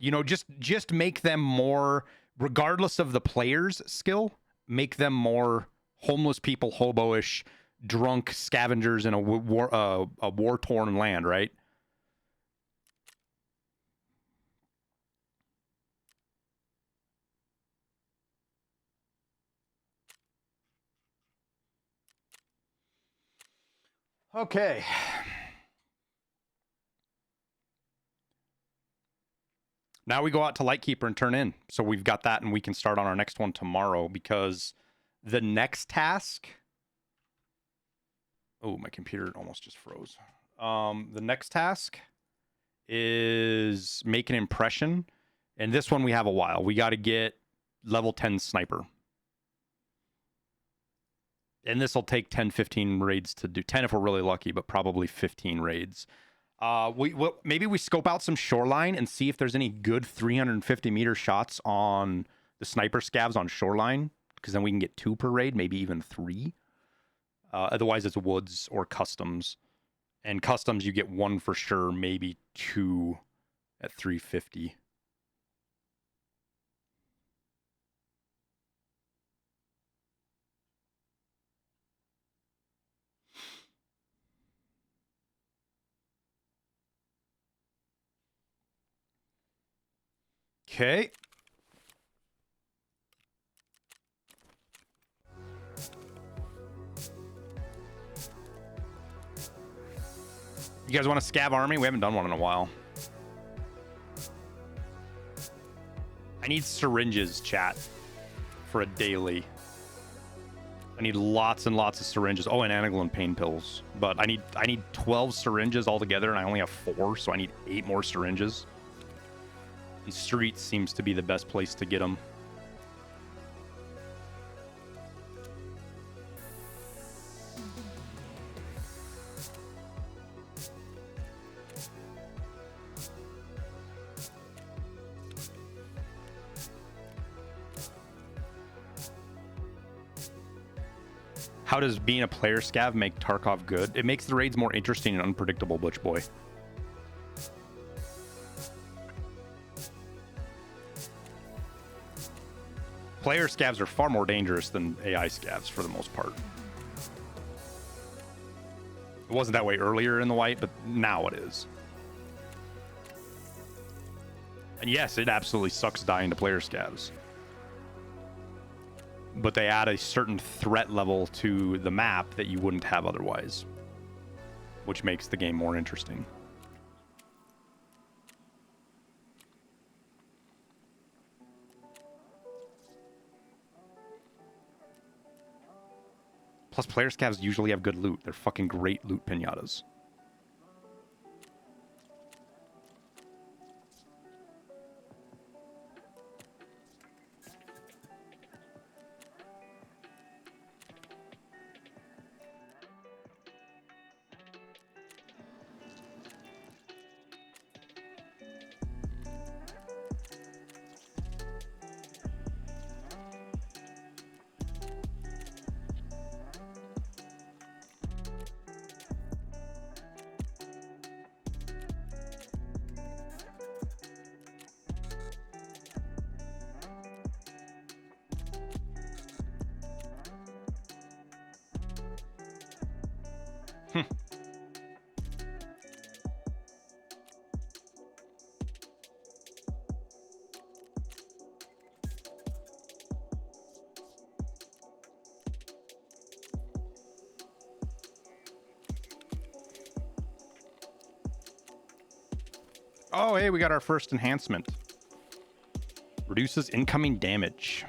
You know, just make them more, regardless of the player's skill, make them more homeless people, hobo-ish, drunk scavengers in a war-torn land, right? Okay. Now we go out to Lightkeeper and turn in. So we've got that, and we can start on our next one tomorrow, because the next task... Oh, my computer almost just froze. The next task is make an impression. And this one we have a while. We got to get level 10 sniper. And this will take 10, 15 raids to do. 10 if we're really lucky, but probably 15 raids. Maybe we scope out some shoreline and see if there's any good 350-meter shots on the sniper scavs on shoreline, because then we can get 2 per raid, maybe even 3. Otherwise, it's woods or customs. And customs, you get 1 for sure, maybe 2 at 350. Okay. You guys want a scav army? We haven't done one in a while. I need syringes, chat, for a daily. I need lots and lots of syringes. Oh, and Anaglin pain pills. But I need 12 syringes altogether, and I only have 4, so I need 8 more syringes. And streets seems to be the best place to get them. How does being a player scav make Tarkov good? It makes the raids more interesting and unpredictable, Butch Boy. Player scavs are far more dangerous than AI scavs for the most part. It wasn't that way earlier in the white, but now it is. And yes, it absolutely sucks dying to player scavs. But they add a certain threat level to the map that you wouldn't have otherwise, which makes the game more interesting. Plus, player scavs usually have good loot. They're fucking great loot pinatas. Oh, hey, we got our first enhancement. Reduces incoming damage.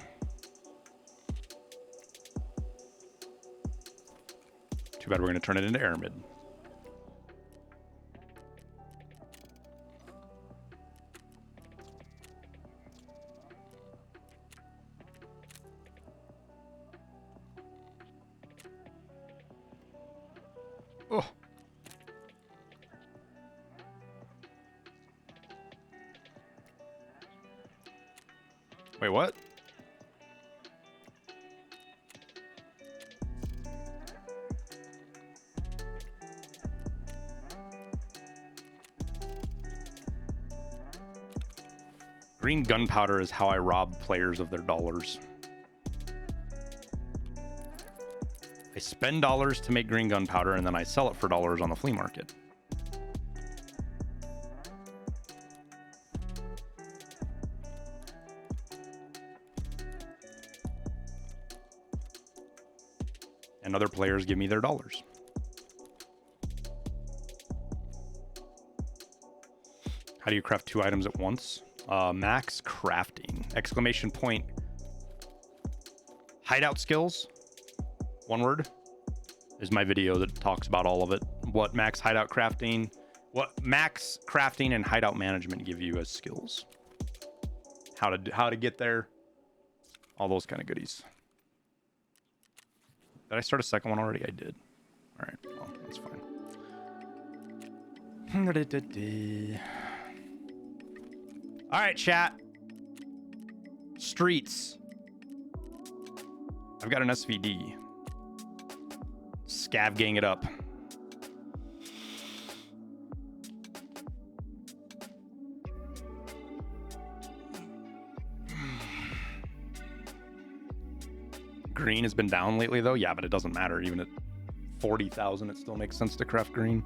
Too bad we're going to turn it into Aramid. Oh. Wait, what? Green gunpowder is how I rob players of their dollars. I spend dollars to make green gunpowder and then I sell it for dollars on the flea market. And other players give me their dollars. How do you craft 2 items at once? Max crafting. Exclamation point. Hideout skills. One word. Is my video that talks about all of it. What max hideout crafting. What max crafting and hideout management give you as skills. How to get there. All those kind of goodies. Did I start a second one already? I did. All right. Well, that's fine. All right, chat. Streets. I've got an SVD. Scav gang it up. Green has been down lately, though. Yeah, but it doesn't matter. Even at 40,000, it still makes sense to craft green.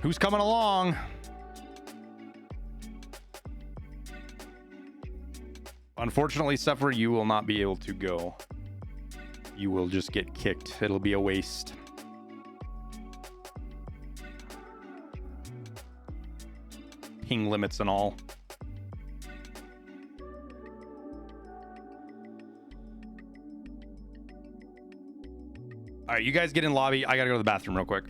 Who's coming along? Unfortunately, Sephiroth, you will not be able to go. You will just get kicked. It'll be a waste. Ping limits and all. All right, you guys get in lobby. I gotta go to the bathroom real quick.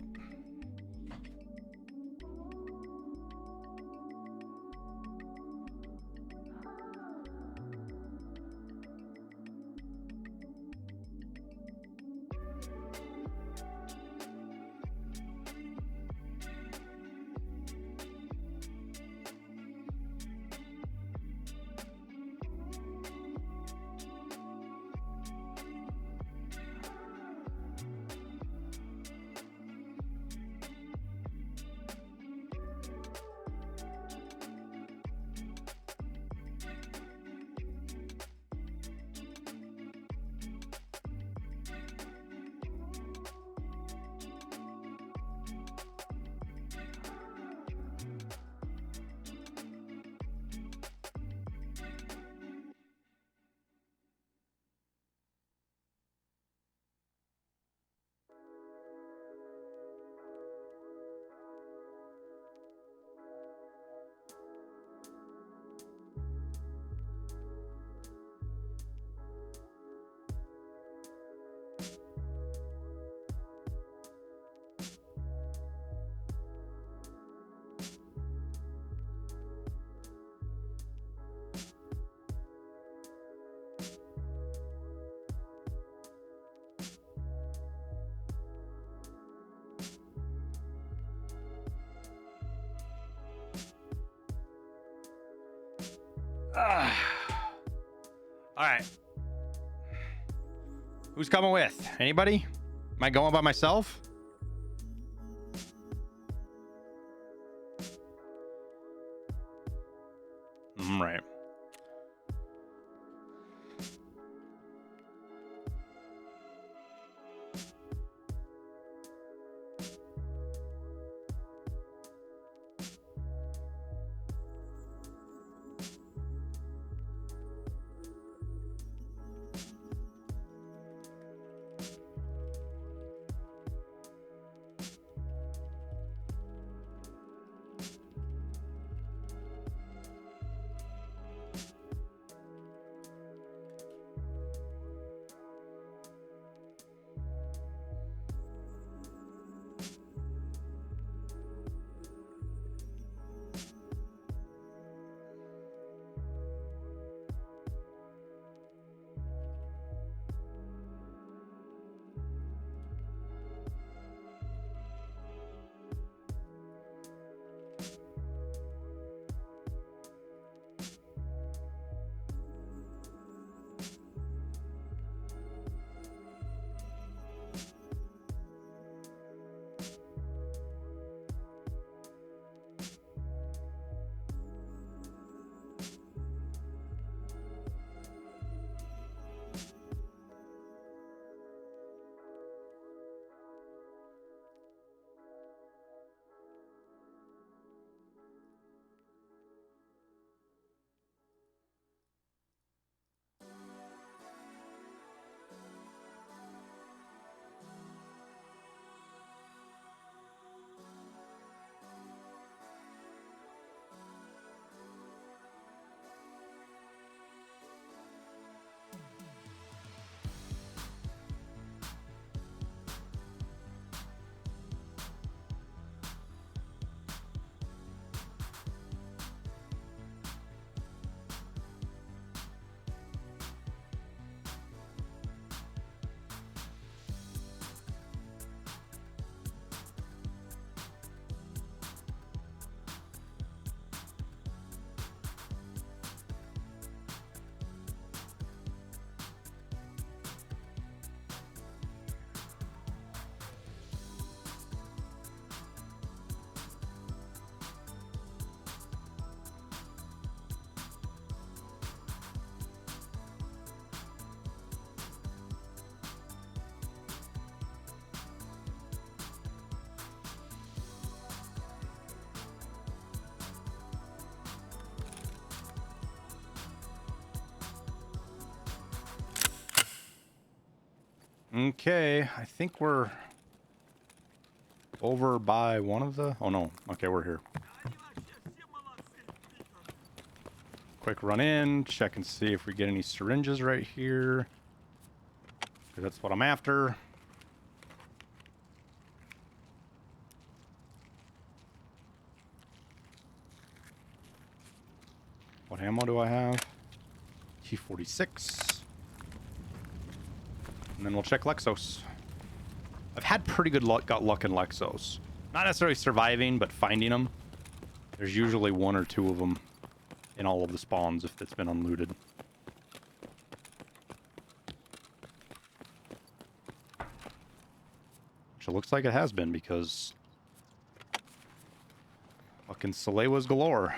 All right. Who's coming with? Anybody? Am I going by myself? Right. Okay, I think we're over by one of the... Oh, no. Okay, we're here. Quick run in, check and see if we get any syringes right here. Because that's what I'm after. What ammo do I have? T46. And then we'll check Lexos. I've had pretty good luck, got luck in Lexos. Not necessarily surviving, but finding them. There's usually one or two of them in all of the spawns if it's been unlooted. Which it looks like it has been because fucking Salewas galore.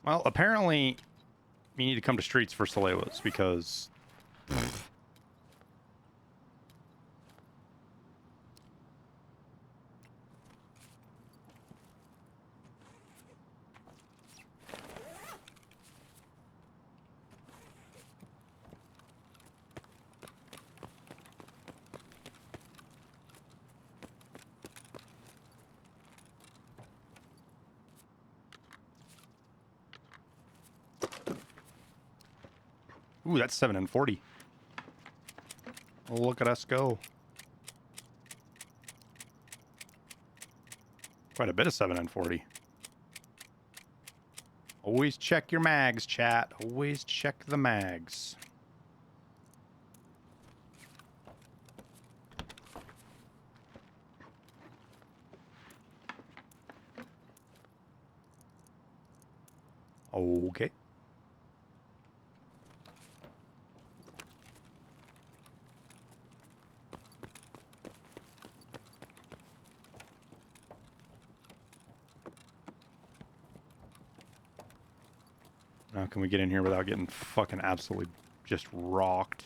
Well, apparently you need to come to streets for Salewas because ooh, that's 7 and 40. Oh, look at us go. Quite a bit of 7 and 40. Always check your mags, chat. Always check the mags. Okay. Now, can we get in here without getting fucking absolutely just rocked?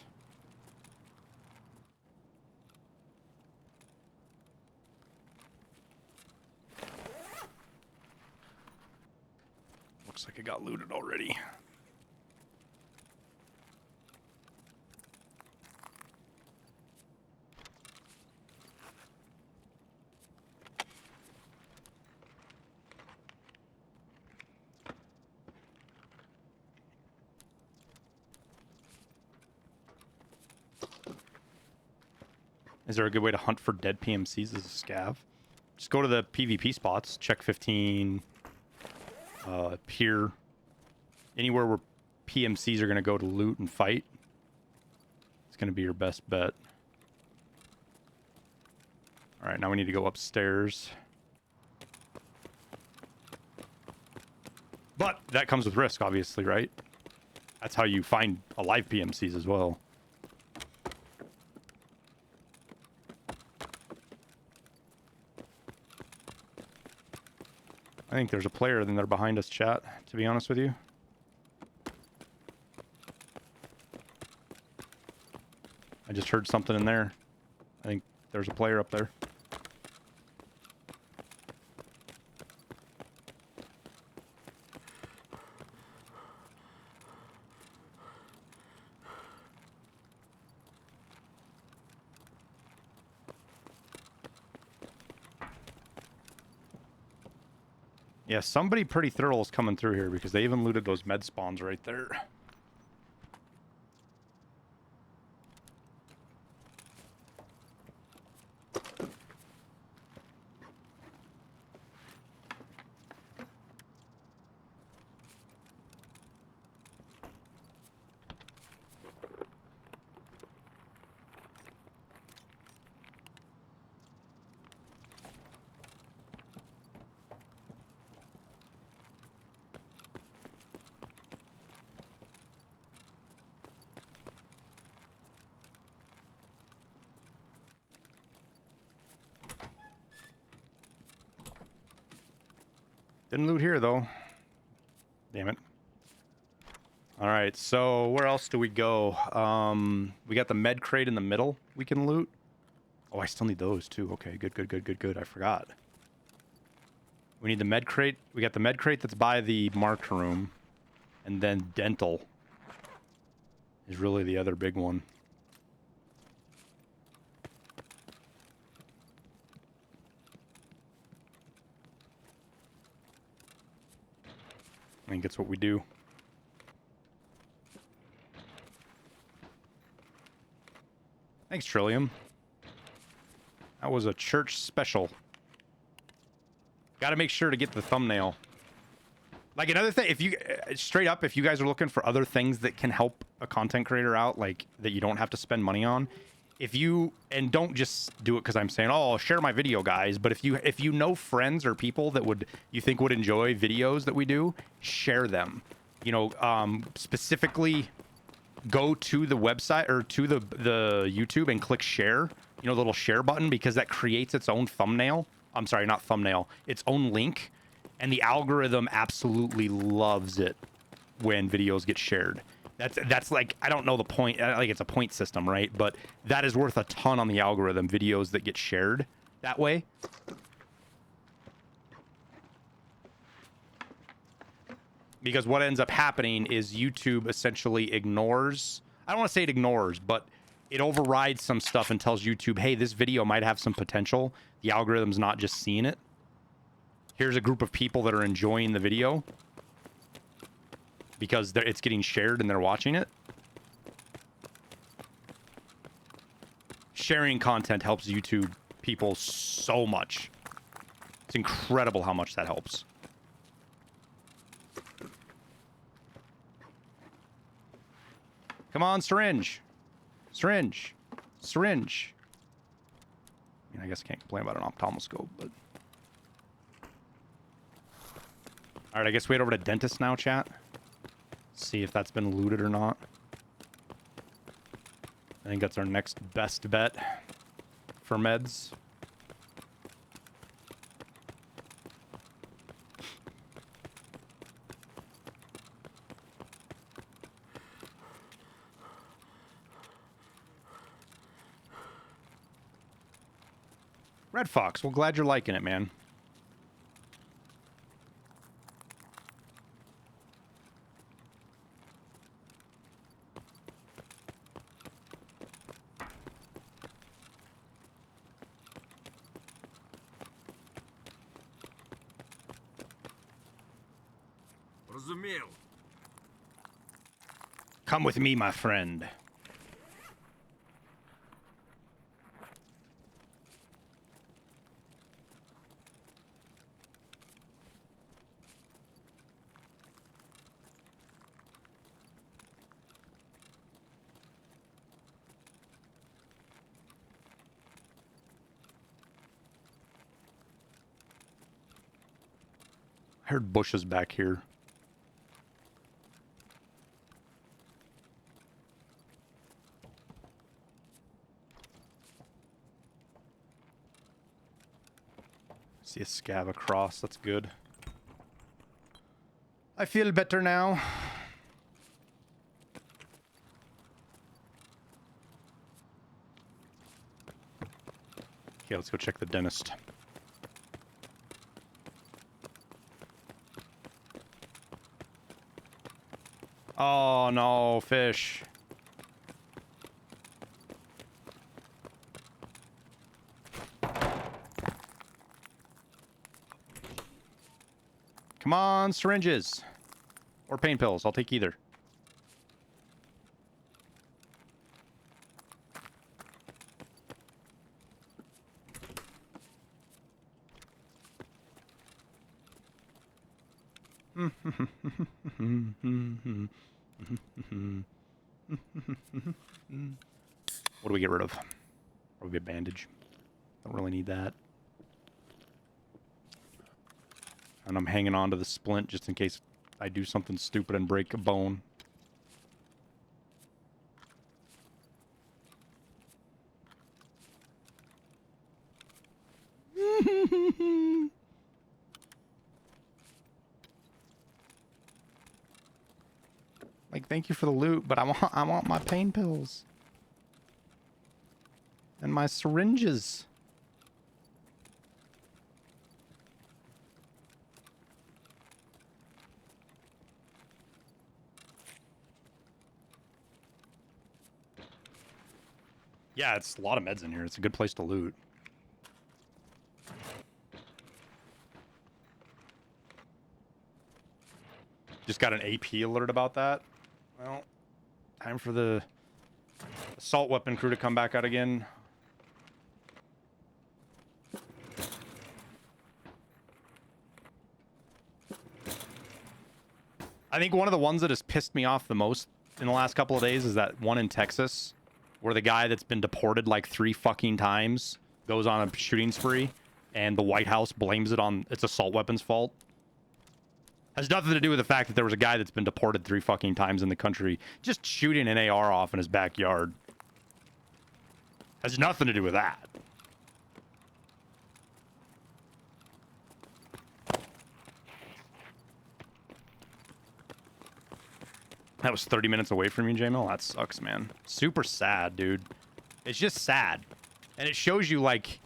Looks like it got looted already. Is there a good way to hunt for dead PMCs as a scav? Just go to the PvP spots, check 15, here, anywhere where PMCs are going to go to loot and fight. It's going to be your best bet. All right, now we need to go upstairs. But that comes with risk, obviously, right? That's how you find alive PMCs as well. I think there's a player in there behind us, chat, to be honest with you. I just heard something in there. I think there's a player up there. Yeah, somebody pretty thorough is coming through here because they even looted those med spawns right there. Didn't loot here, though. Damn it. All right, so where else do we go? We got the med crate in the middle we can loot. Oh, I still need those too. Okay, good. I forgot. We need the med crate. We got the med crate that's by the marked room. And then dental is really the other big one. I think it's what we do. Thanks, Trillium. That was a church special. Got to make sure to get the thumbnail. Like another thing, if you straight up, if you guys are looking for other things that can help a content creator out, like that you don't have to spend money on, if you, and don't just do it because I'm saying, oh, share my video, guys. But if you know friends or people that you think would enjoy videos that we do, share them. You know, specifically go to the website or to the YouTube and click share. You know, the little share button, because that creates its own thumbnail. I'm sorry, not thumbnail, its own link. And the algorithm absolutely loves it when videos get shared. That's like, I don't know the point, like it's a point system, right? But that is worth a ton on the algorithm, videos that get shared that way. Because what ends up happening is YouTube essentially ignores, I don't want to say it ignores, but it overrides some stuff and tells YouTube, hey, this video might have some potential. The algorithm's not just seeing it. Here's a group of people that are enjoying the video because it's getting shared and they're watching it. Sharing content helps YouTube people so much. It's incredible how much that helps. Come on, syringe. Syringe. Syringe. I mean, I guess I can't complain about an ophthalmoscope, but... Alright, I guess we head over to dentist now, chat. See if that's been looted or not. I think that's our next best bet for meds. Red Fox, well, glad you're liking it, man. Come with me, my friend. I heard bushes back here. See a scav across, that's good. I feel better now. Okay, let's go check the dentist. Oh no, fish. Come on, syringes. Or pain pills. I'll take either. What do we get rid of? Probably a bandage. Don't really need that. And I'm hanging on to the splint just in case I do something stupid and break a bone. Like, thank you for the loot, but I want my pain pills. And my syringes. Yeah, it's a lot of meds in here. It's a good place to loot. Just got an AP alert about that. Well, time for the assault weapon crew to come back out again. I think one of the ones that has pissed me off the most in the last couple of days is that one in Texas where the guy that's been deported like 3 fucking times goes on a shooting spree and the White House blames it on its assault weapons fault. Has nothing to do with the fact that there was a guy that's been deported 3 fucking times in the country just shooting an AR off in his backyard. Has nothing to do with that. That was 30 minutes away from you, JML. That sucks, man. Super sad, dude. It's just sad. And it shows you, like,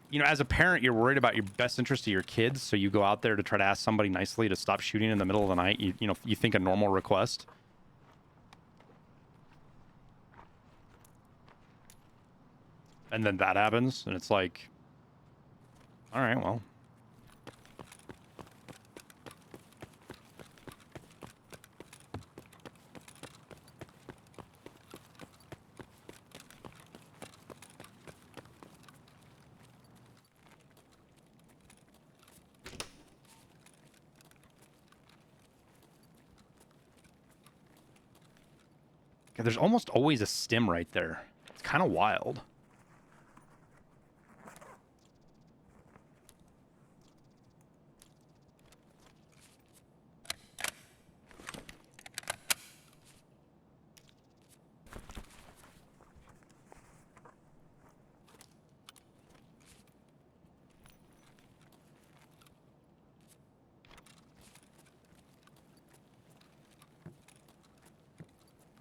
you know, as a parent, you're worried about your best interest of your kids, so you go out there to try to ask somebody nicely to stop shooting in the middle of the night. You know, you think a normal request. And then that happens, and it's like, all right, well. There's almost always a stim right there. It's kind of wild.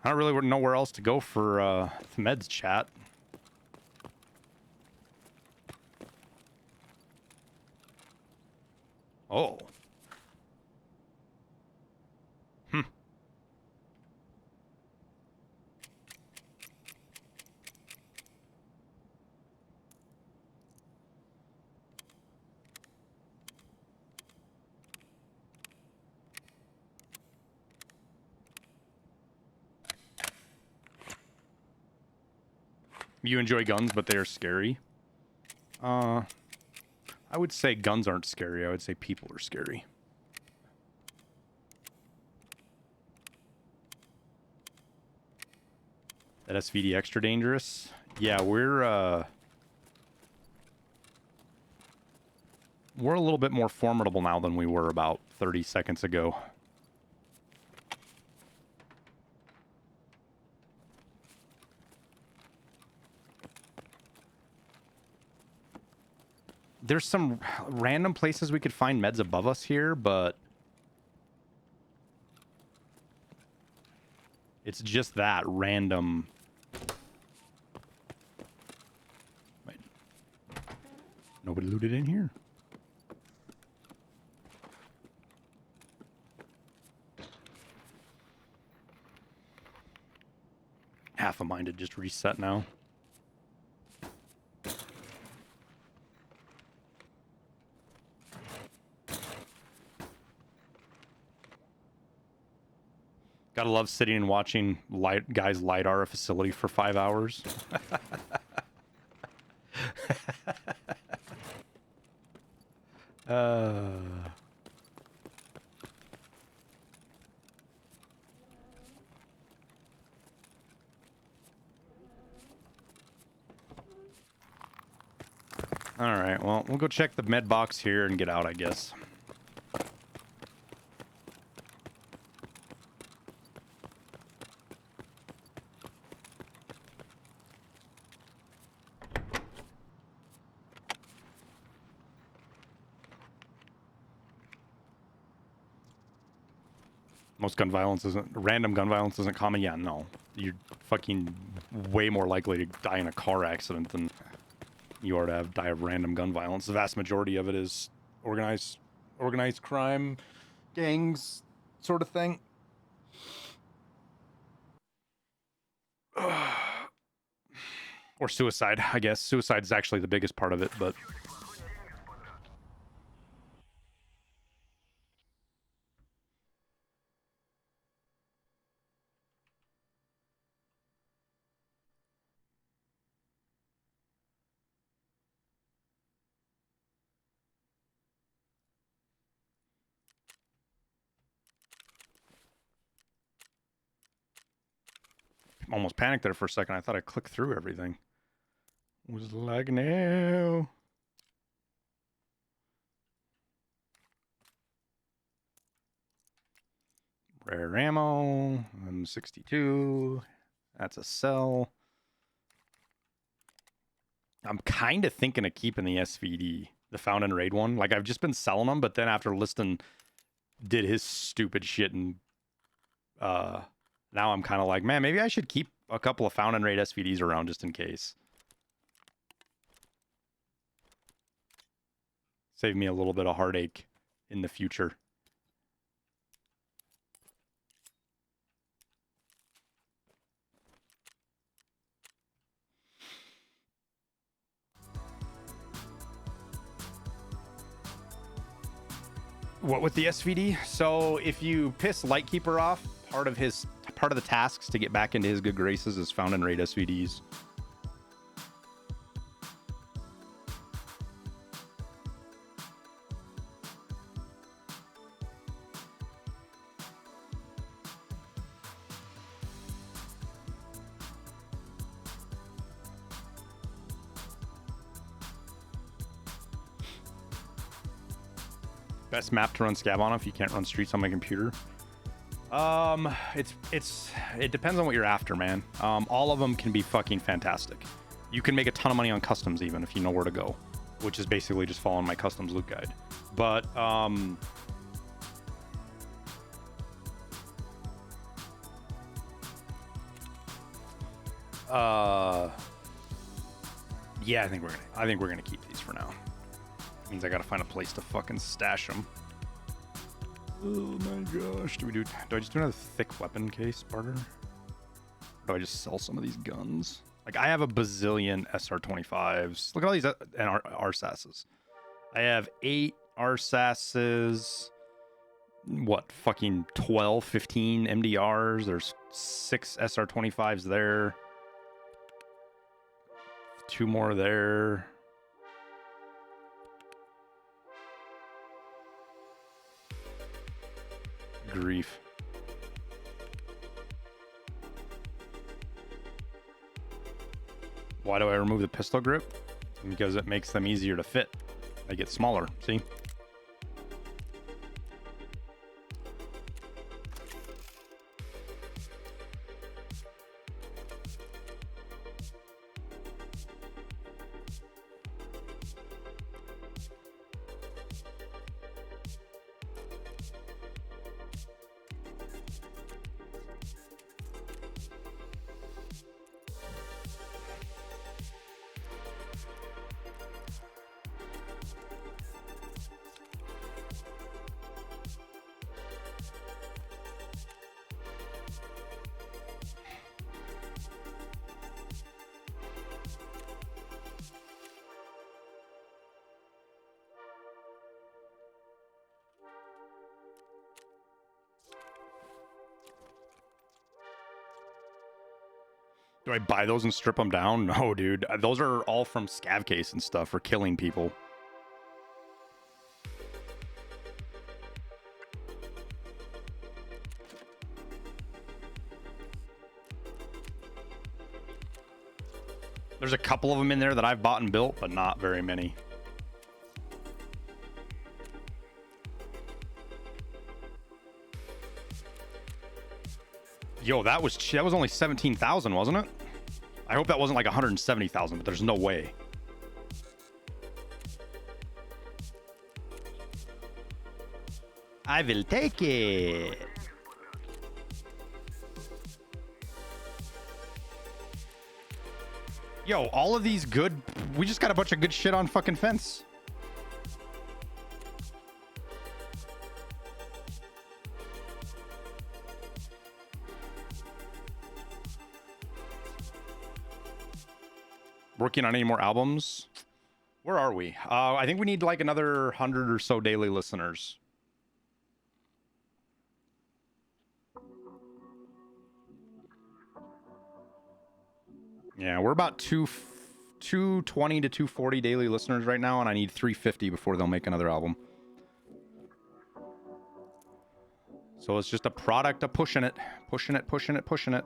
I don't really know where else to go for the meds chat. Oh. You enjoy guns, but they are scary. I would say guns aren't scary. I would say people are scary. That SVD extra dangerous? Yeah, we're a little bit more formidable now than we were about 30 seconds ago. There's some random places we could find meds above us here, but it's just that random. Wait. Nobody looted in here. Half a mind to just reset now. Gotta love sitting and watching guys LiDAR a facility for 5 hours. All right, well, we'll go check the med box here and get out, I guess. Most gun violence isn't random gun violence isn't common. Yeah, no, you're fucking way more likely to die in a car accident than you are to die of random gun violence. The vast majority of it is organized crime, gangs, sort of thing. Or suicide, I guess. Suicide is actually the biggest part of it, but almost panicked there for a second. I thought I clicked through everything. Was like, no. Rare ammo. M62. That's a cell. I'm kind of thinking of keeping the SVD, the Found and Raid one. Like, I've just been selling them, but then after Liston did his stupid shit and now I'm kind of like, man, maybe I should keep a couple of Found and Raid SVDs around just in case. Save me a little bit of heartache in the future. What with the SVD? So if you piss Lightkeeper off, part of the tasks to get back into his good graces is Found and Raid SVDs. Best map to run Scab on if you can't run Streets on my computer. It depends on what you're after, man. All of them can be fucking fantastic. You can make a ton of money on customs even if you know where to go, which is basically just following my customs loot guide. But yeah, I think we're gonna keep these for now. Means I gotta find a place to fucking stash them. Oh my gosh. Do I just do another thick weapon case barter? Or do I just sell some of these guns? Like, I have a bazillion SR25s. Look at all these and RSASs. I have 8 RSASs. What, fucking 12, 15 MDRs. There's 6 SR25s there. 2 more there. Grief. Why do I remove the pistol grip? Because it makes them easier to fit. They get smaller, see? Do I buy those and strip them down? No, dude. Those are all from Scavcase and stuff for killing people. There's a couple of them in there that I've bought and built, but not very many. Yo, that was only 17,000, wasn't it? I hope that wasn't like 170,000, but there's no way. I will take it. Yo, all of these good. We just got a bunch of good shit on fucking Fence. Working on any more albums? Where are we? I think we need like another 100 or so daily listeners. Yeah, we're about 220 to 240 daily listeners right now, and I need 350 before they'll make another album. So it's just a product of pushing it. Pushing it, pushing it, pushing it.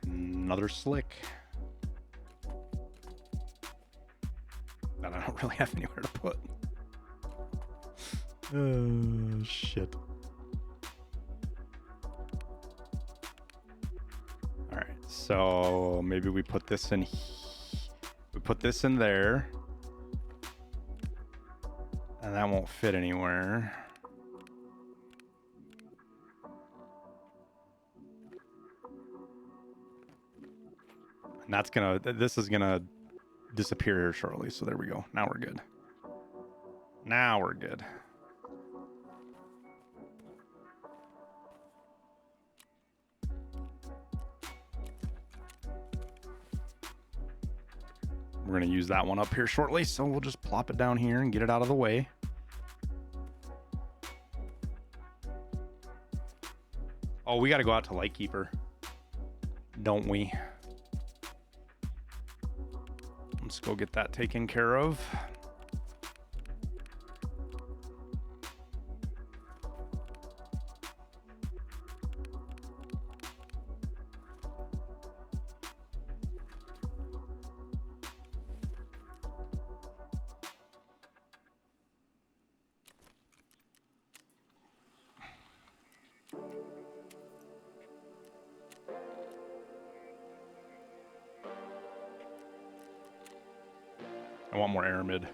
Another slick. That I don't really have anywhere to put. Oh, shit. All right, so maybe we put this in. We put this in there, and that won't fit anywhere. And that's gonna. This is gonna disappear here shortly. So there we go. Now we're good. Now we're good. We're going to use that one up here shortly, so we'll just plop it down here and get it out of the way. Oh, we got to go out to Lightkeeper, don't we? Let's go get that taken care of. I want more Aramid.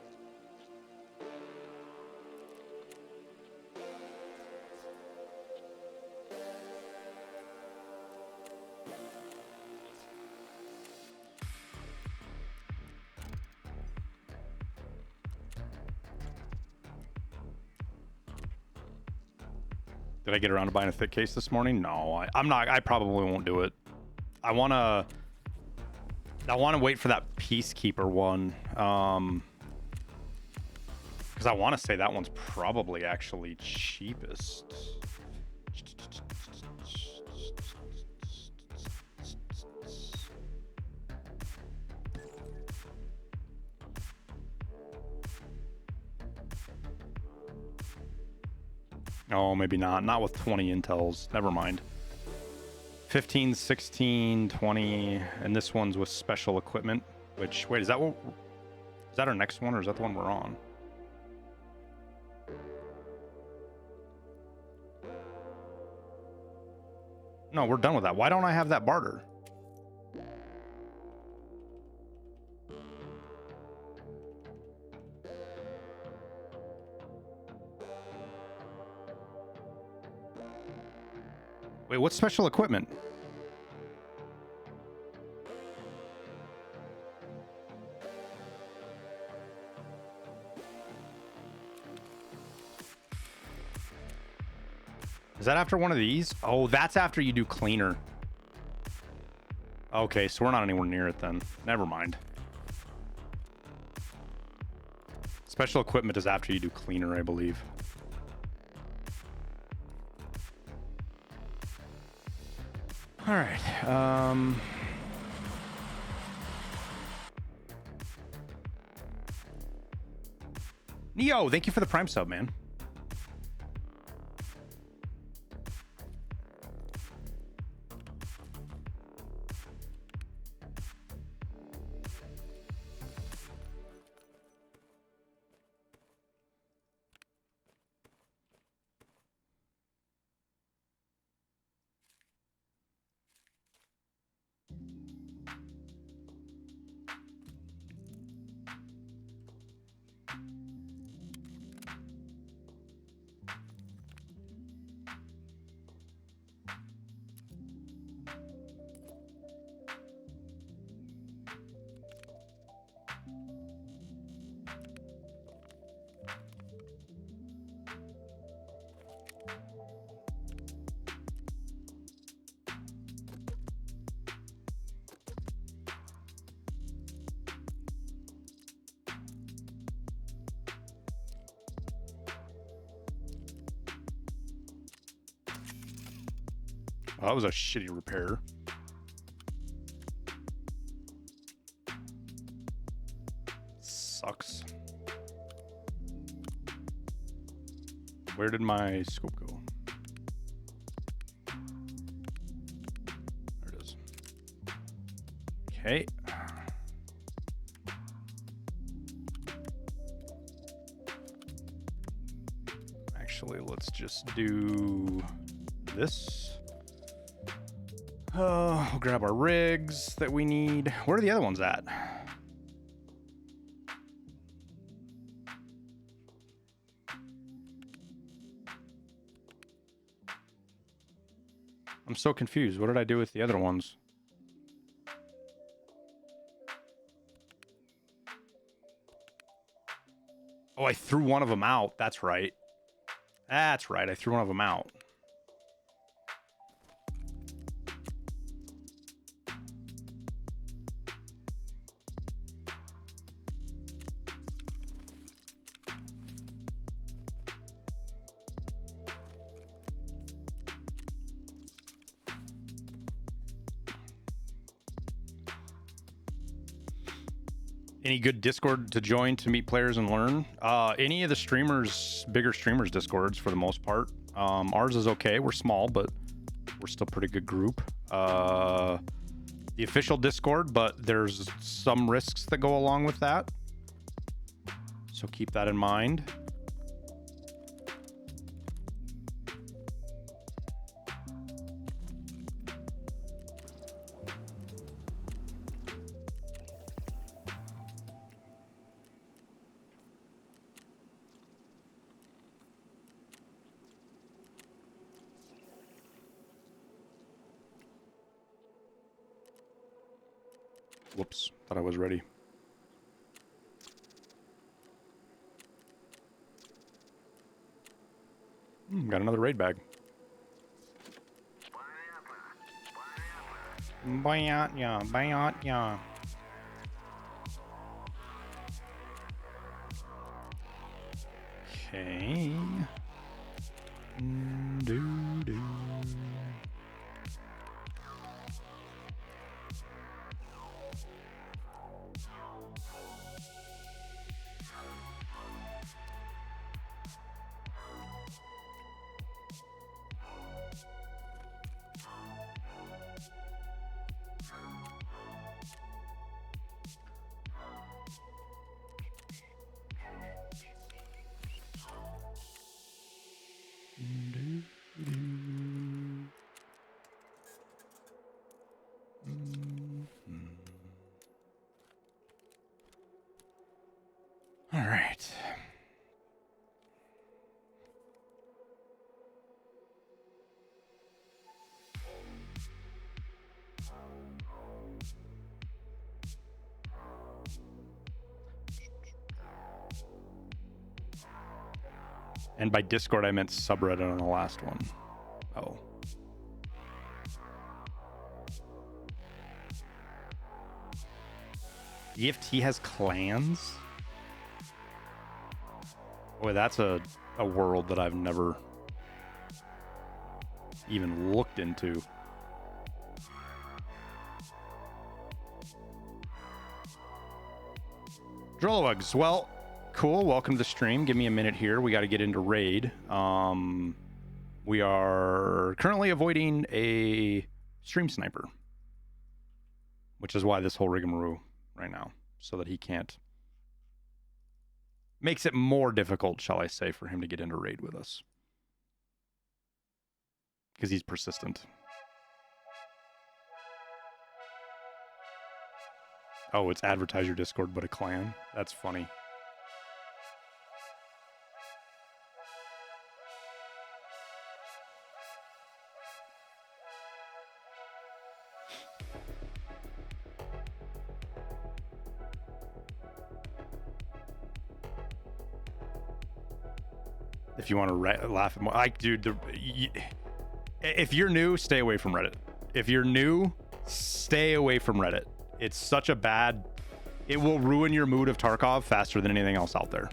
Did I get around to buying a thick case this morning? No, I'm not. I probably won't do it. I want to wait for that Peacekeeper one. Because I want to say that one's probably actually cheapest. Oh, maybe not. Not with 20 intels. Never mind. 15, 16, 20, and this one's with special equipment, which, wait, is that our next one, or is that the one we're on? No, we're done with that. Why don't I have that barter? Wait, what's special equipment? Is that after one of these? Oh, that's after you do cleaner. Okay, so we're not anywhere near it then. Never mind. Special equipment is after you do cleaner, I believe. All right. Neo, thank you for the Prime sub, man. Oh, that was a shitty repair. Sucks. Where did my scope go? There it is. Okay. Actually, let's just do this. We'll grab our rigs that we need. Where are the other ones at? I'm so confused. What did I do with the other ones? Oh, I threw one of them out. That's right. That's right. I threw one of them out. Any good Discord to join to meet players and learn? Any of the streamers, bigger streamers Discords for the most part. Ours is okay. We're small, but we're still a pretty good group. The official Discord, but there's some risks that go along with that. So keep that in mind. Whoops, thought I was ready. Got another raid bag. Bayatnya. Okay. Doo-doo. All right. And by Discord, I meant subreddit on the last one. Oh. EFT has clans? Boy, that's a world that I've never even looked into. Drollugs, well, cool. Welcome to the stream. Give me a minute here. We got to get into raid. We are currently avoiding a stream sniper, which is why this whole rigmarole right now, so that he can't. Makes it more difficult, shall I say, for him to get into raid with us. Because he's persistent. Oh, it's advertise your Discord, but a clan? That's funny. If you want to laugh at more, dude, if you're new, stay away from Reddit. If you're new, stay away from Reddit. It's such a bad, it will ruin your mood of Tarkov faster than anything else out there.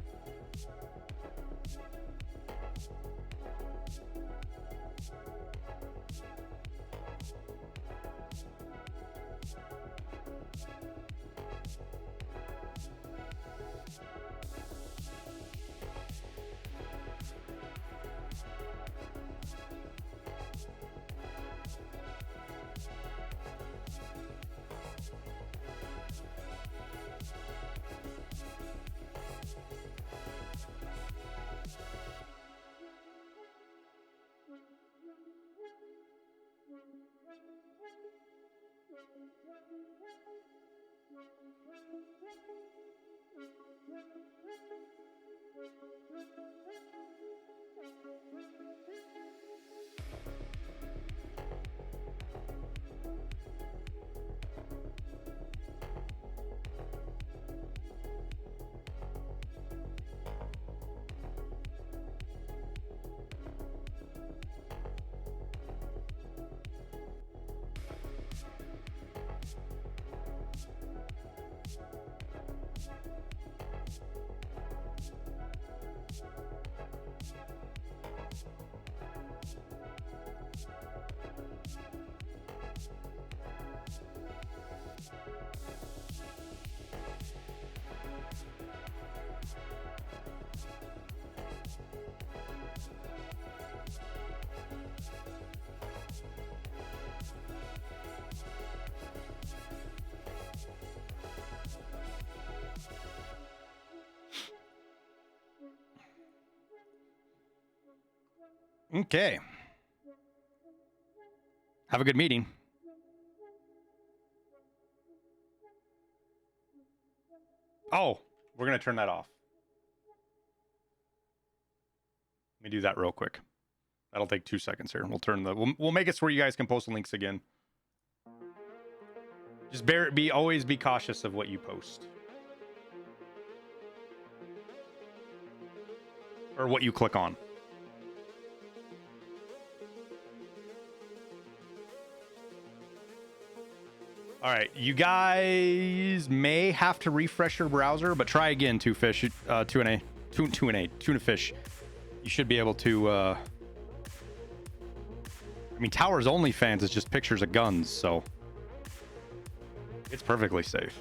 Okay. Have a good meeting. Oh, we're going to turn that off. Let me do that real quick. That'll take 2 seconds here. We'll make it so where you guys can post links again. Just always be cautious of what you post. Or what you click on. All right, you guys may have to refresh your browser, but try again, Tuna Fish. You should be able to. I mean, Towers OnlyFans is just pictures of guns, so it's perfectly safe.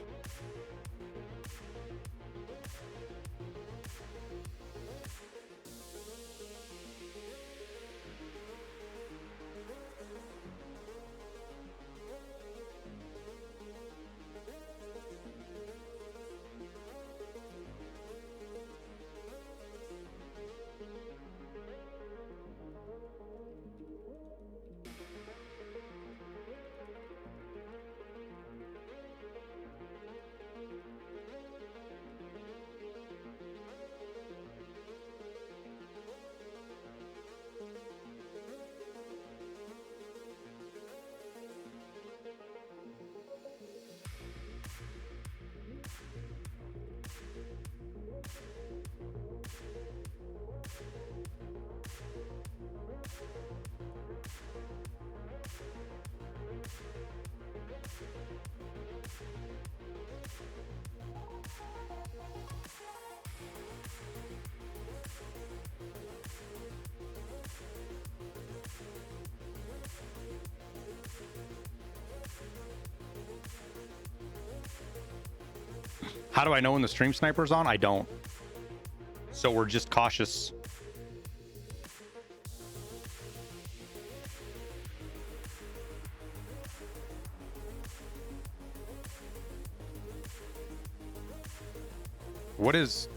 How do I know when the stream sniper's on? I don't. So we're just cautious. What is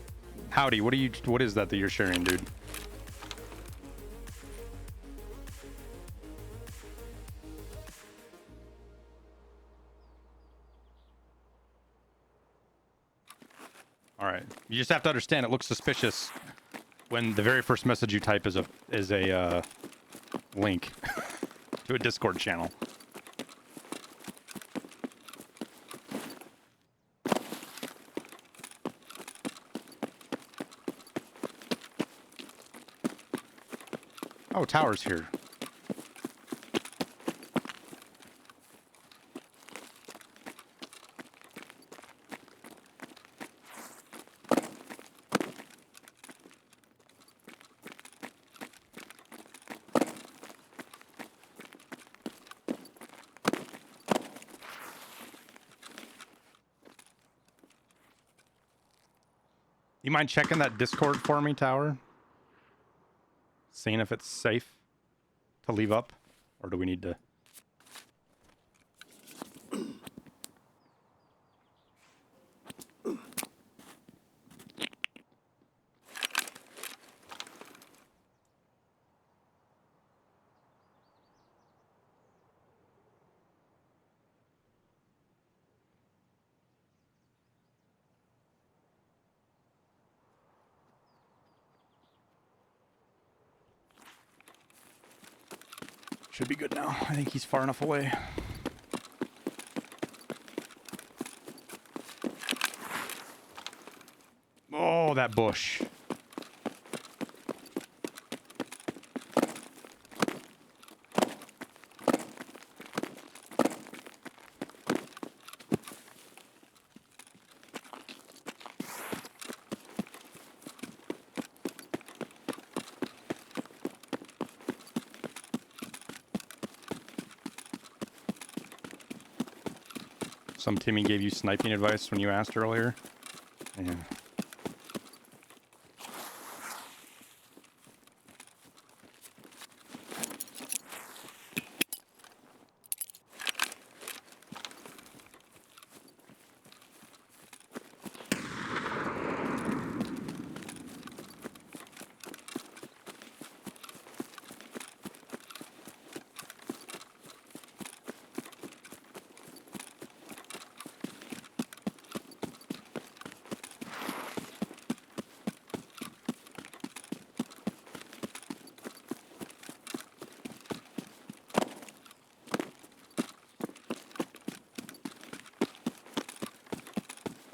Howdy, what is that you're sharing, dude? All right. You just have to understand it looks suspicious when the very first message you type is a link to a Discord channel. Oh, Tower's here. You mind checking that Discord for me, Tower? Seeing if it's safe to leave up, or do we need to? Should be good now. I think he's far enough away. Oh, that bush. Some Timmy gave you sniping advice when you asked earlier. Yeah.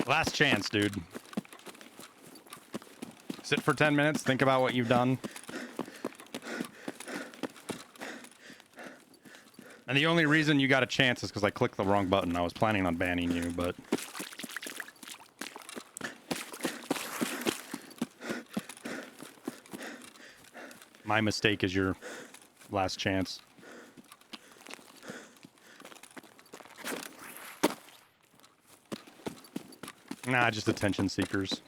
Last chance, dude. Sit for 10 minutes, think about what you've done. And the only reason you got a chance is because I clicked the wrong button. I was planning on banning you, but... my mistake is your last chance. Nah, just attention seekers.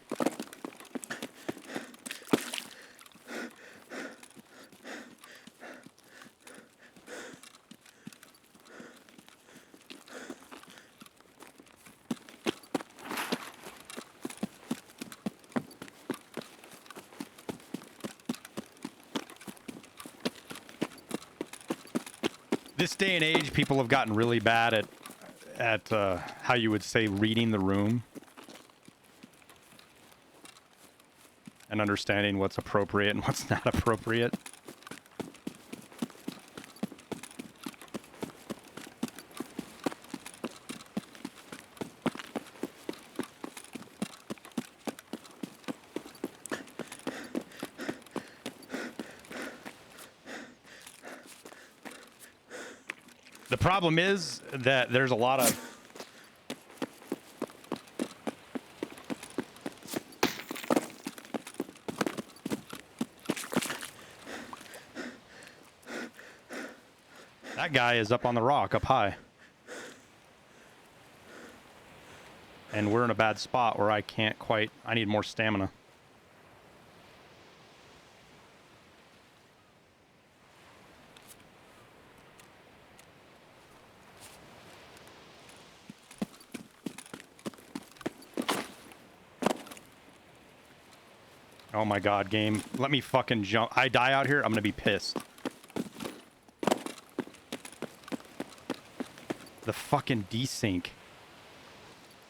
This day and age, people have gotten really bad at how you would say reading the room. And understanding what's appropriate and what's not appropriate. The problem is that there's a lot of that guy is up on the rock, up high. And we're in a bad spot where I can't quite... I need more stamina. Oh my god, game. Let me fucking jump. I die out here, I'm gonna be pissed. The fucking desync.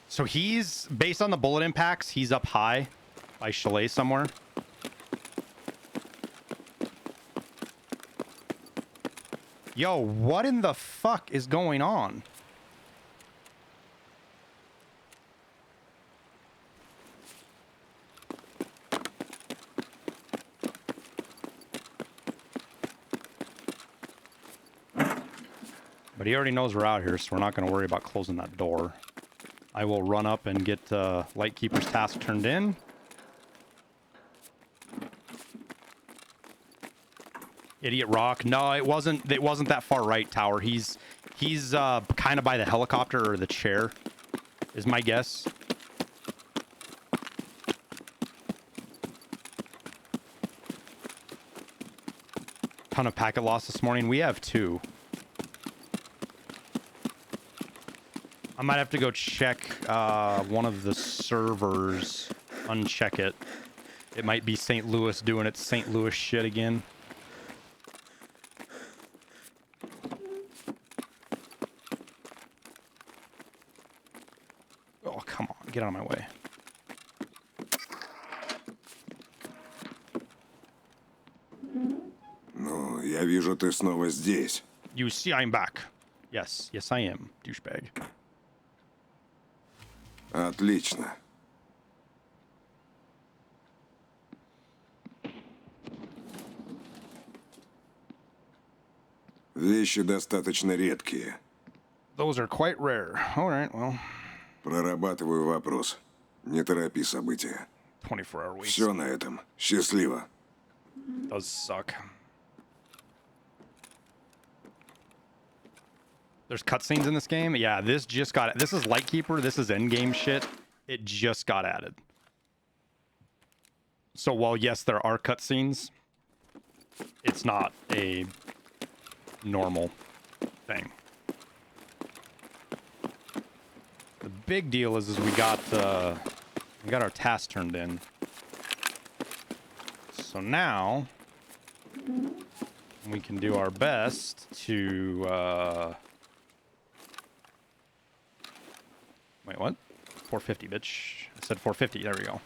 So he's, based on the bullet impacts, he's up high by Chalet somewhere. Yo, what in the fuck is going on? But he already knows we're out here, so we're not going to worry about closing that door. I will run up and get Lightkeeper's task turned in. Idiot Rock. No, it wasn't that far right, Tower. He's kind of by the helicopter or the chair, is my guess. Ton of packet loss this morning. We have 2. I might have to go check one of the servers, uncheck it. It might be St. Louis doing its St. Louis shit again. Oh, come on, get out of my way. Ну, я вижу, ты снова здесь. You see, I'm back. Yes, yes, I am, douchebag. Отлично. Вещи достаточно редкие. Those are quite rare. All right, well, Прорабатываю вопрос. Не торопи события. 24-hour weeks. Все на этом. Счастливо. Does suck. There's cutscenes in this game. Yeah, this just got. This is Lightkeeper. This is endgame shit. It just got added. So while yes, there are cutscenes, it's not a normal thing. The big deal is we got our task turned in. So now we can do our best to wait, what? 450, bitch. I said 450. There we go.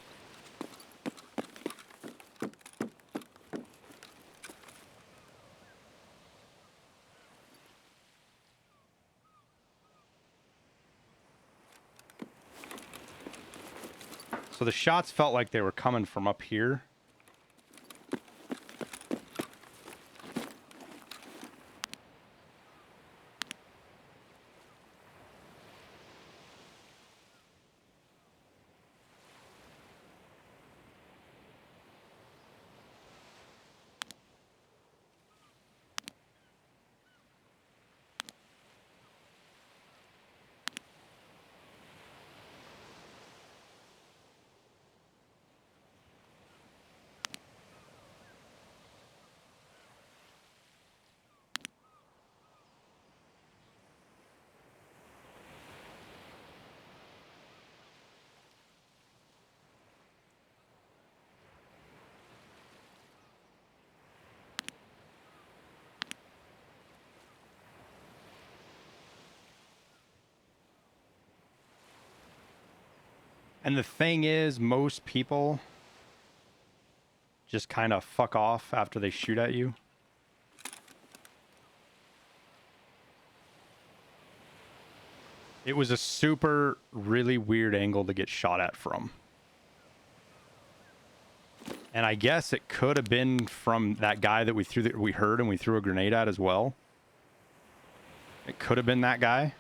So the shots felt like they were coming from up here. And the thing is, most people just kind of fuck off after they shoot at you. It was a super, really weird angle to get shot at from. And I guess it could have been from that guy that we heard and we threw a grenade at as well. It could have been that guy.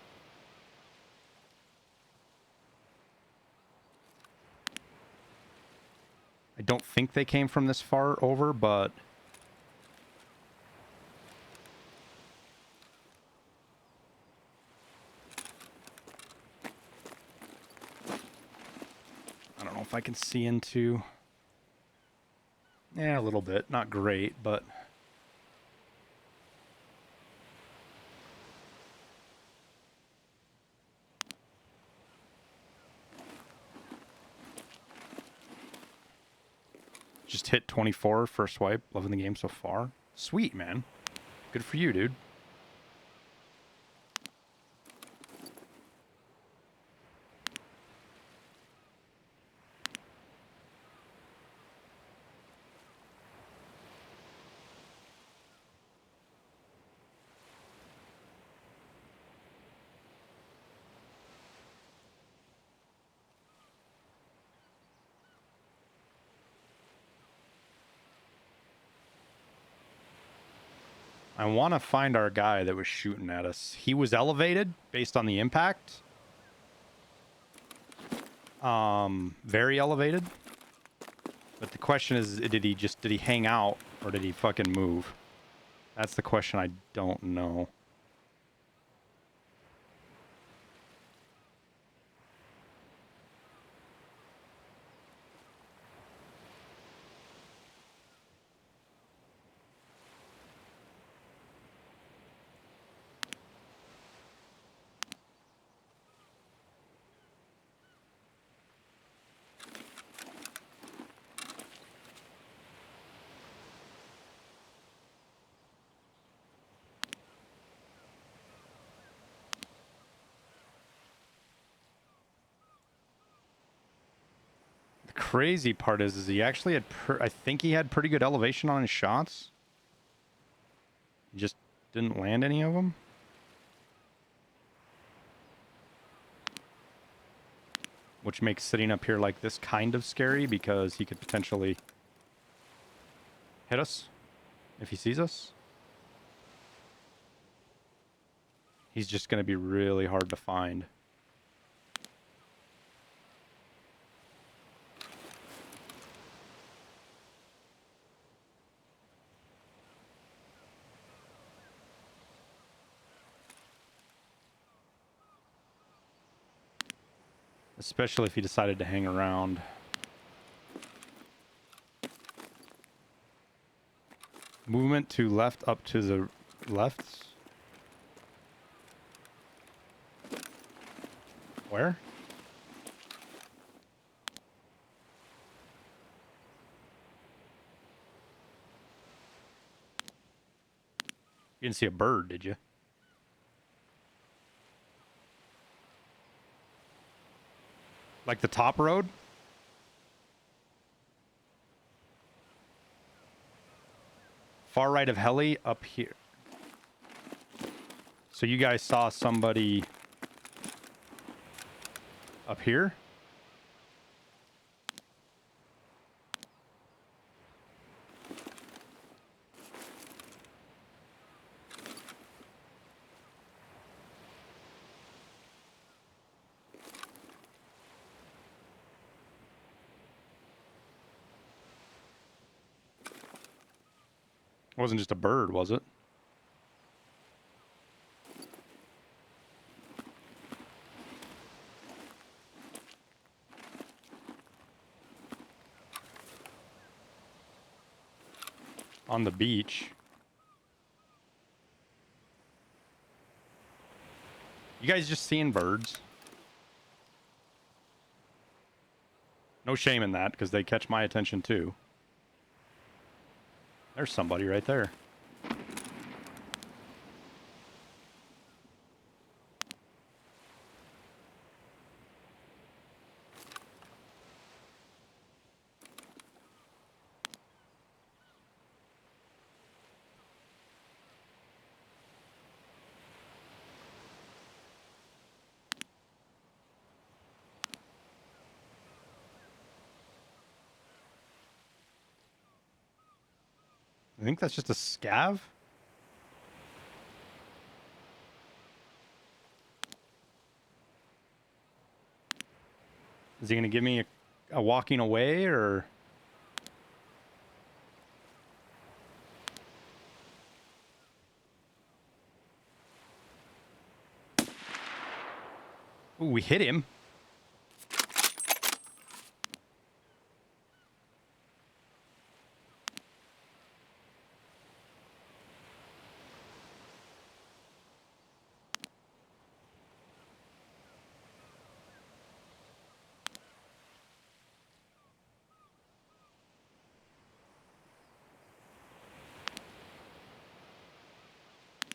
I don't think they came from this far over, but I don't know if I can see into. Yeah, a little bit. Not great, but just hit 24 first swipe. Loving the game so far. Sweet, man. Good for you, dude. I want to find our guy that was shooting at us. He was elevated based on the impact. Very elevated. But the question is, did he hang out or did he fucking move? That's the question I don't know. Crazy part is he actually had I think he had pretty good elevation on his shots. Just Didn't land any of them. Which makes sitting up here like this kind of scary because he could potentially hit us if he sees us. He's just going to be really hard to find. Especially if he decided to hang around. Movement to left up to the left. Where? You didn't see a bird, did you? Like the top road? Far right of heli up here. So you guys saw somebody up here? It wasn't just a bird, was it? On the beach. You guys just seeing birds? No shame in that, because they catch my attention too. There's somebody right there. I think that's just a scav. Is he going to give me a walking away or? Ooh, we hit him.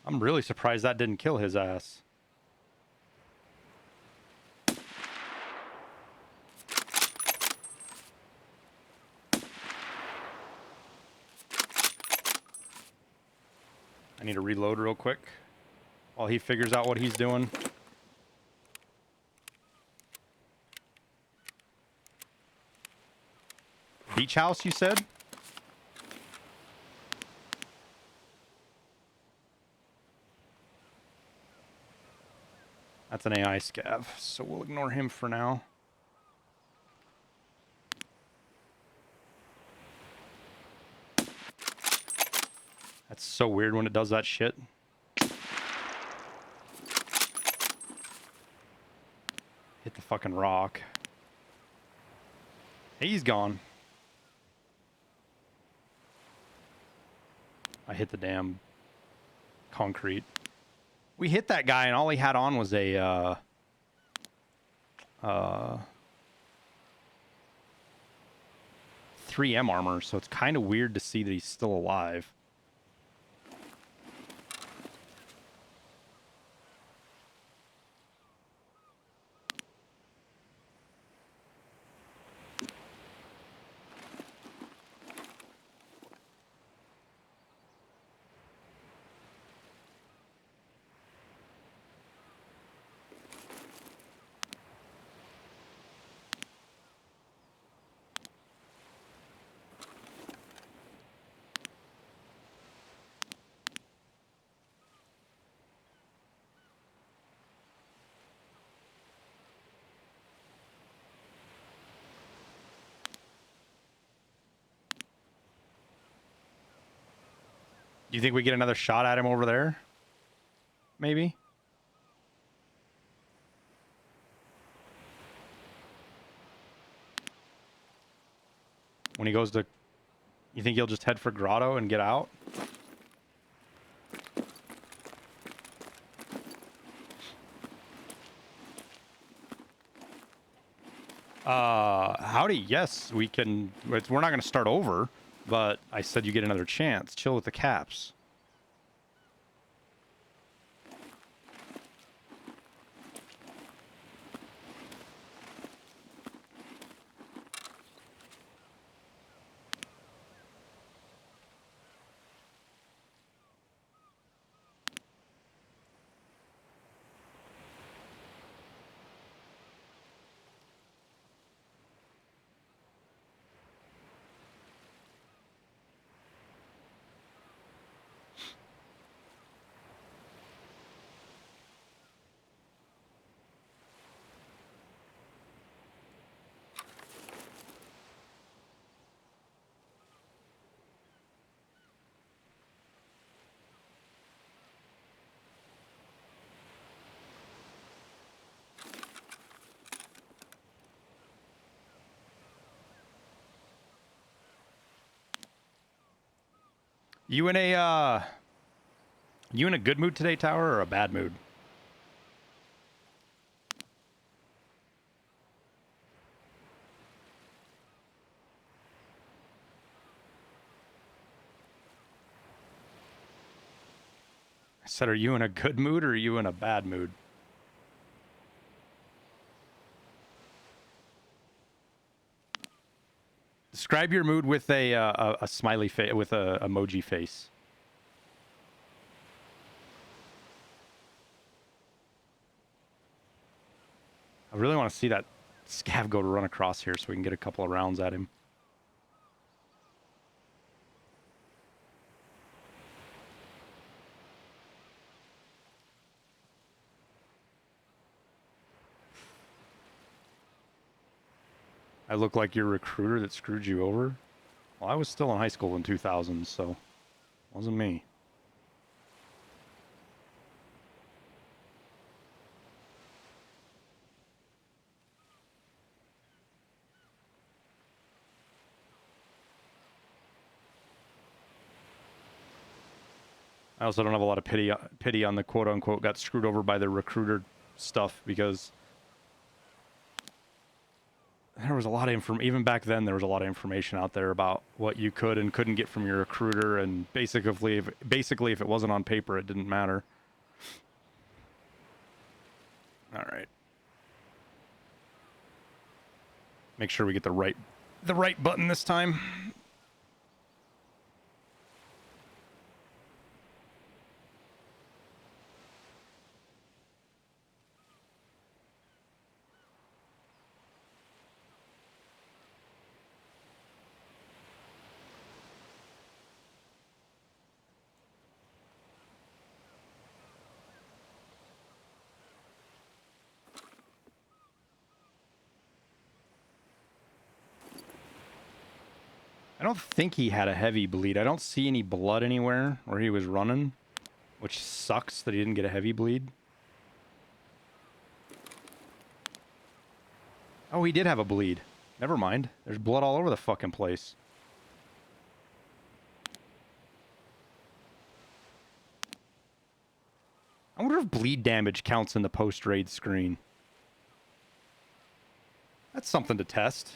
I'm really surprised that didn't kill his ass. I need to reload real quick while he figures out what he's doing. Beach house, you said? That's an AI scav, so we'll ignore him for now. That's so weird when it does that shit. Hit the fucking rock. He's gone. I hit the damn concrete. We hit that guy and all he had on was a 3M armor, so it's kind of weird to see that he's still alive. You think we get another shot at him over there? Maybe? When he goes to... You think he'll just head for Grotto and get out? Howdy. Yes, we can... We're not going to start over, but I said you get another chance. Chill with the caps. You in a good mood today, Tower, or a bad mood? I said, are you in a good mood or are you in a bad mood? Describe your mood with a smiley face, with a emoji face. I really want to see that scav go to run across here so we can get a couple of rounds at him. I look like your recruiter that screwed you over? Well, I was still in high school in 2000, so it wasn't me. I also don't have a lot of pity on the quote-unquote got screwed over by the recruiter stuff, because there was a lot of information. Even back then, there was a lot of information out there about what you could and couldn't get from your recruiter, and basically, if it wasn't on paper, it didn't matter. All right. Make sure we get the right button this time. I don't think he had a heavy bleed. I don't see any blood anywhere where he was running, which sucks that he didn't get a heavy bleed. Oh, he did have a bleed. Never mind. There's blood all over the fucking place. I wonder if bleed damage counts in the post-raid screen. That's something to test.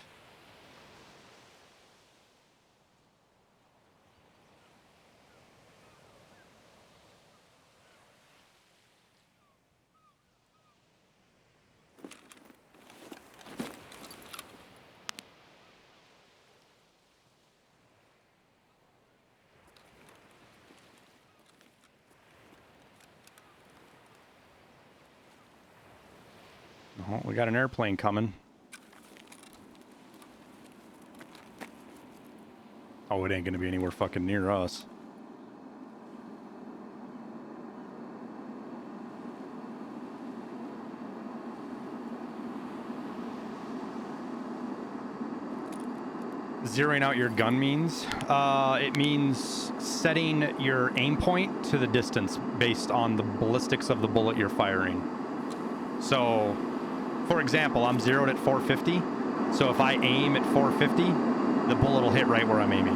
Oh, we got an airplane coming. Oh, it ain't gonna be anywhere fucking near us. Zeroing out your gun means? It means setting your aim point to the distance based on the ballistics of the bullet you're firing. So, for example, I'm zeroed at 450. So if I aim at 450, the bullet will hit right where I'm aiming.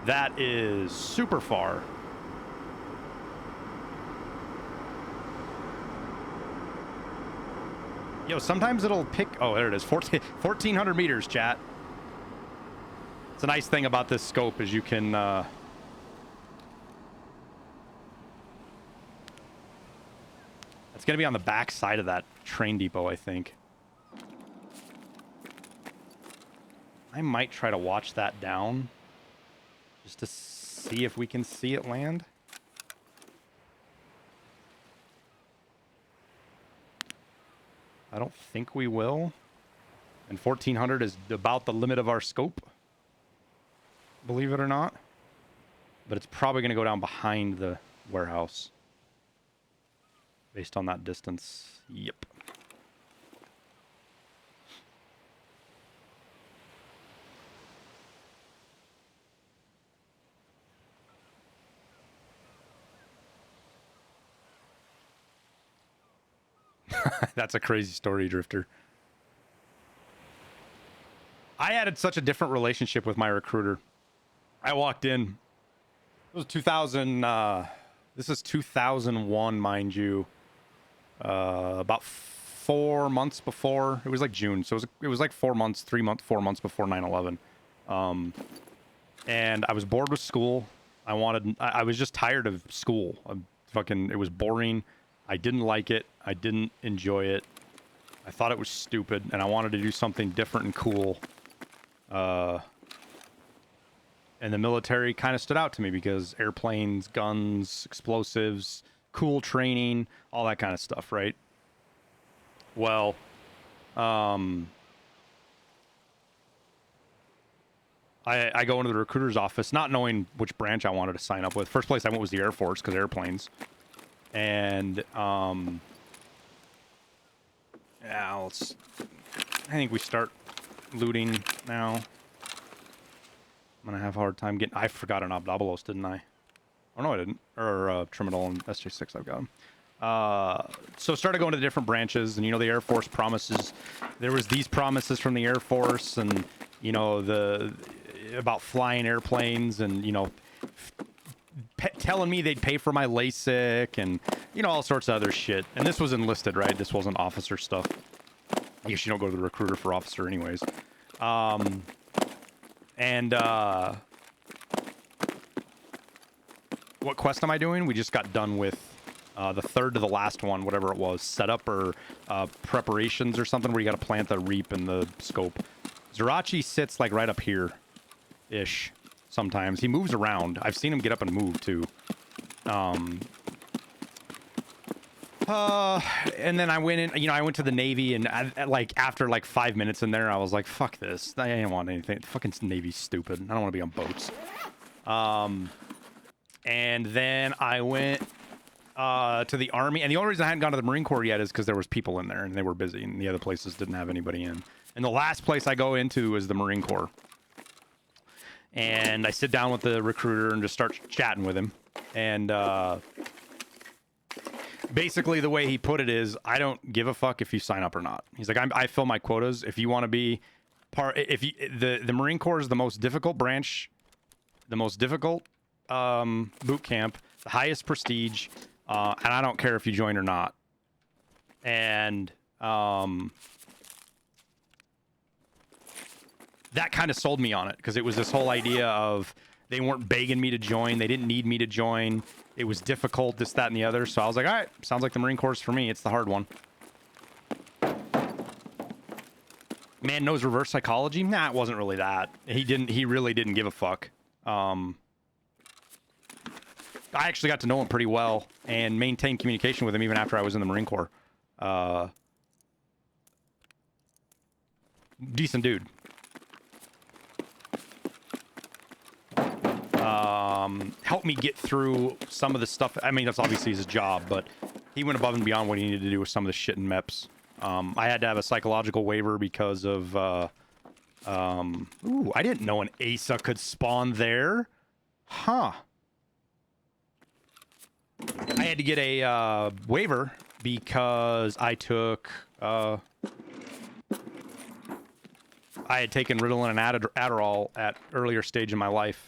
That is super far. Yo, sometimes it'll pick... Oh, there it is. 1,400 meters, chat. It's a nice thing about this scope is you can... It's going to be on the back side of that train depot, I think. I might try to watch that down. Just to see if we can see it land. I don't think we will. And 1,400 is about the limit of our scope. Believe it or not. But it's probably going to go down behind the warehouse. Based on that distance. Yep. That's a crazy story, Drifter. I had such a different relationship with my recruiter. I walked in. It was 2000. This is 2001, mind you. About 4 months before. It was like June, so it was like 4 months, 4 months before 9/11. And I was bored with school. I was just tired of school. It was boring. I didn't like it. I didn't enjoy it. I thought it was stupid, and I wanted to do something different and cool. And the military kind of stood out to me because airplanes, guns, explosives, cool training, all that kind of stuff, right? Well, I go into the recruiter's office not knowing which branch I wanted to sign up with. First place I went was the Air Force because airplanes. And, yeah, I think we start looting now. I'm going to have a hard time getting... I forgot an Obdabalos, didn't I? Oh, no, I didn't. Or Trimadol and SJ6, I've got them. So started going to the different branches, and, you know, the Air Force promises... There was these promises from the Air Force, and, you know, about flying airplanes, and, you know... telling me they'd pay for my LASIK and, you know, all sorts of other shit. And this was enlisted, right? This wasn't officer stuff. I guess you don't go to the recruiter for officer anyways. What quest am I doing? We just got done with the third to the last one, whatever it was. Setup or preparations or something where you got to plant the reap in the scope. Zerachi sits like right up here-ish. Sometimes he moves around. I've seen him get up and move too. And then I went in, you know, I went to the Navy, and after 5 minutes in there, I was like, fuck this. I didn't want anything. Fucking Navy's stupid. I don't want to be on boats. And then I went to the Army, and the only reason I hadn't gone to the Marine Corps yet is because there was people in there and they were busy, and the other places didn't have anybody in. And the last place I go into is the Marine Corps. And I sit down with the recruiter and just start chatting with him. And basically the way he put it is, I don't give a fuck if you sign up or not. He's like, I fill my quotas. If you want to be the Marine Corps is the most difficult branch, the most difficult boot camp, the highest prestige, and I don't care if you join or not. And that kind of sold me on it, because it was this whole idea of they weren't begging me to join. They didn't need me to join. It was difficult, this, that, and the other. So I was like, all right, sounds like the Marine Corps is for me. It's the hard one. Man knows reverse psychology? Nah, it wasn't really that. He really didn't give a fuck. I actually got to know him pretty well and maintained communication with him even after I was in the Marine Corps. Decent dude. Helped me get through some of the stuff. I mean, that's obviously his job, but he went above and beyond what he needed to do with some of the shit in MEPS. I had to have a psychological waiver because of ooh, I didn't know an ASA could spawn there. Huh. I had to get a waiver because I took I had taken Ritalin and Adderall at earlier stage in my life,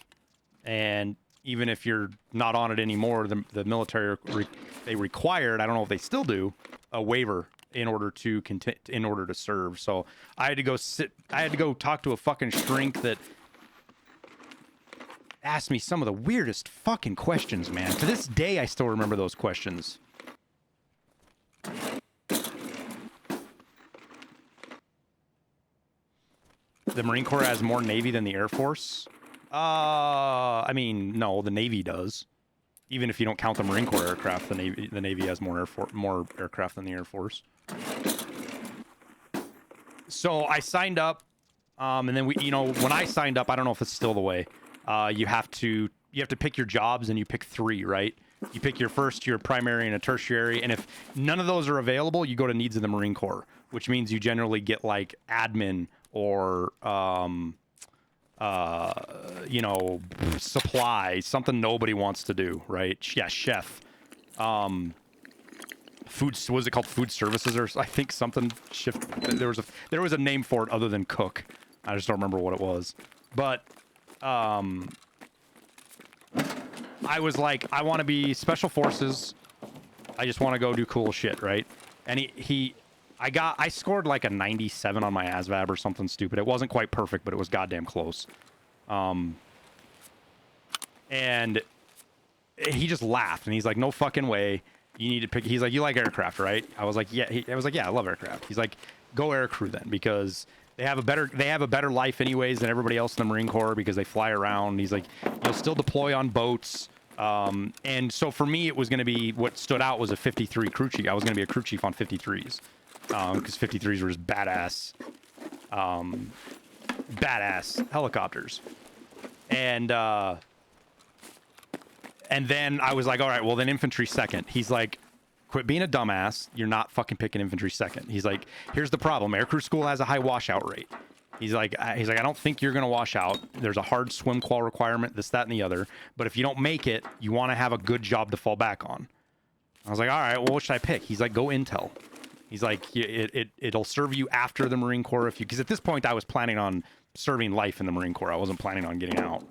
and even if you're not on it anymore, the military they required, I don't know if they still do, a waiver in order to serve. So I had to go talk to a fucking shrink that asked me some of the weirdest fucking questions, man. To this day, I still remember those questions. The Marine Corps has more Navy than the Air Force. I mean, no, the Navy does. Even if you don't count the Marine Corps aircraft, the Navy has more aircraft than the Air Force. So I signed up, and then when I signed up, I don't know if it's still the way. You have to pick your jobs, and you pick 3, right? You pick your first, your primary, and a tertiary, and if none of those are available, you go to needs of the Marine Corps, which means you generally get like admin or supply, something nobody wants to do, right? Yeah, chef. Food, was it called food services, or I think something shift? There was a name for it other than cook. I just don't remember what it was. But I was like, I want to be special forces. I just want to go do cool shit, right? And I scored like a 97 on my ASVAB or something stupid. It wasn't quite perfect, but it was goddamn close. And he just laughed, and he's like, no fucking way. You need to pick. He's like, you like aircraft, right? I was like, yeah. I was like, yeah, I love aircraft. He's like, go air crew then, because they have a better life anyways than everybody else in the Marine Corps, because they fly around. He's like, you'll still deploy on boats. And so for me, it was going to be, what stood out was a 53 crew chief. I was going to be a crew chief on 53s, because 53s were just badass helicopters. And then I was like, all right, well then infantry second. He's like, quit being a dumbass. You're not fucking picking infantry second. He's like, here's the problem. Aircrew school has a high washout rate. He's like, I don't think you're going to wash out. There's a hard swim qual requirement, this, that, and the other. But if you don't make it, you want to have a good job to fall back on. I was like, all right, well, what should I pick? He's like, go intel. He's like, it'll serve you after the Marine Corps because at this point I was planning on serving life in the Marine Corps. I wasn't planning on getting out.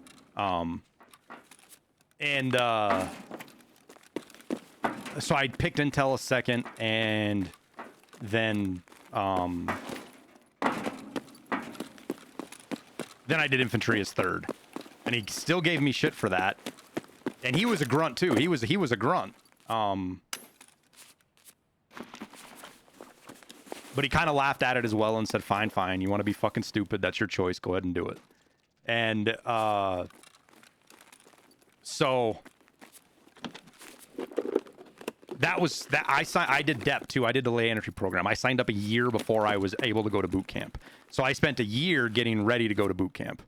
So I picked intel a second, and then I did infantry as third, and he still gave me shit for that. And he was a grunt too. He was a grunt. But he kind of laughed at it as well and said, fine, you want to be fucking stupid, that's your choice, go ahead and do it. And so that was that. I did DEP too. I did the lay entry program. I signed up a year before I was able to go to boot camp. So I spent a year getting ready to go to boot camp.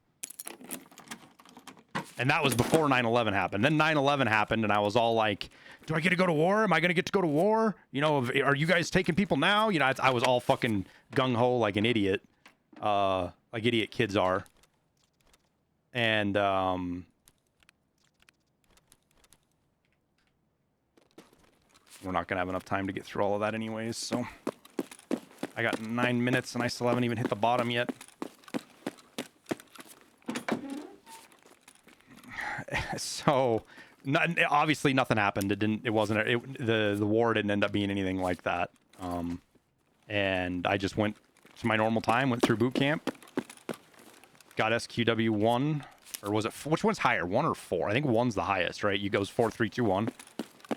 And that was before 9/11 happened. Then 9/11 happened, and I was all like, do I get to go to war? Am I going to get to go to war? You know, are you guys taking people now? You know, I was all fucking gung-ho like an idiot. Like idiot kids are. And, we're not going to have enough time to get through all of that anyways, so. I got 9 minutes, and I still haven't even hit the bottom yet. So, obviously nothing happened. The war didn't end up being anything like that. And I just went to my normal time, went through boot camp, got SQW 1, or was it, which one's higher, 1 or 4? I think 1's the highest, right? You goes 4, 3, 2, 1,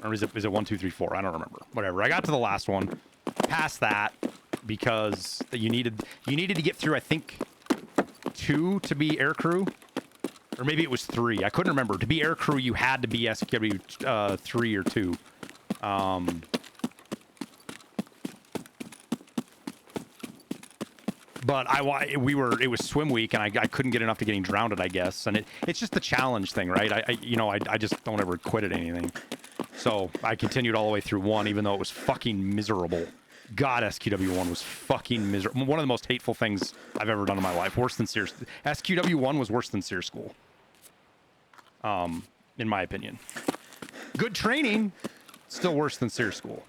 or is it 1, 2, 3, 4? I don't remember. Whatever. I got to the last one, past that, because you needed to get through, I think, 2 to be aircrew. Or maybe it was 3. I couldn't remember. To be aircrew, you had to be SQW 3 or 2. But it was swim week, and I couldn't get enough to getting drowned, I guess. And it's just the challenge thing, right? I just don't ever quit at anything. So I continued all the way through 1, even though it was fucking miserable. God, SQW1 was fucking miserable. One of the most hateful things I've ever done in my life. Worse than SEER. SQW1 was worse than SEER School. In my opinion. Good training, still worse than SEER School.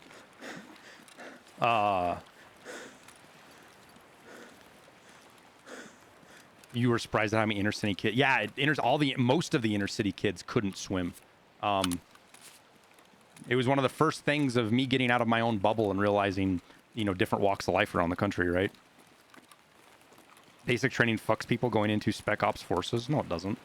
You were surprised at how many inner city kids. Yeah, most of the inner city kids couldn't swim. It was one of the first things of me getting out of my own bubble and realizing, different walks of life around the country, right? Basic training fucks people going into Spec Ops forces. No, it doesn't.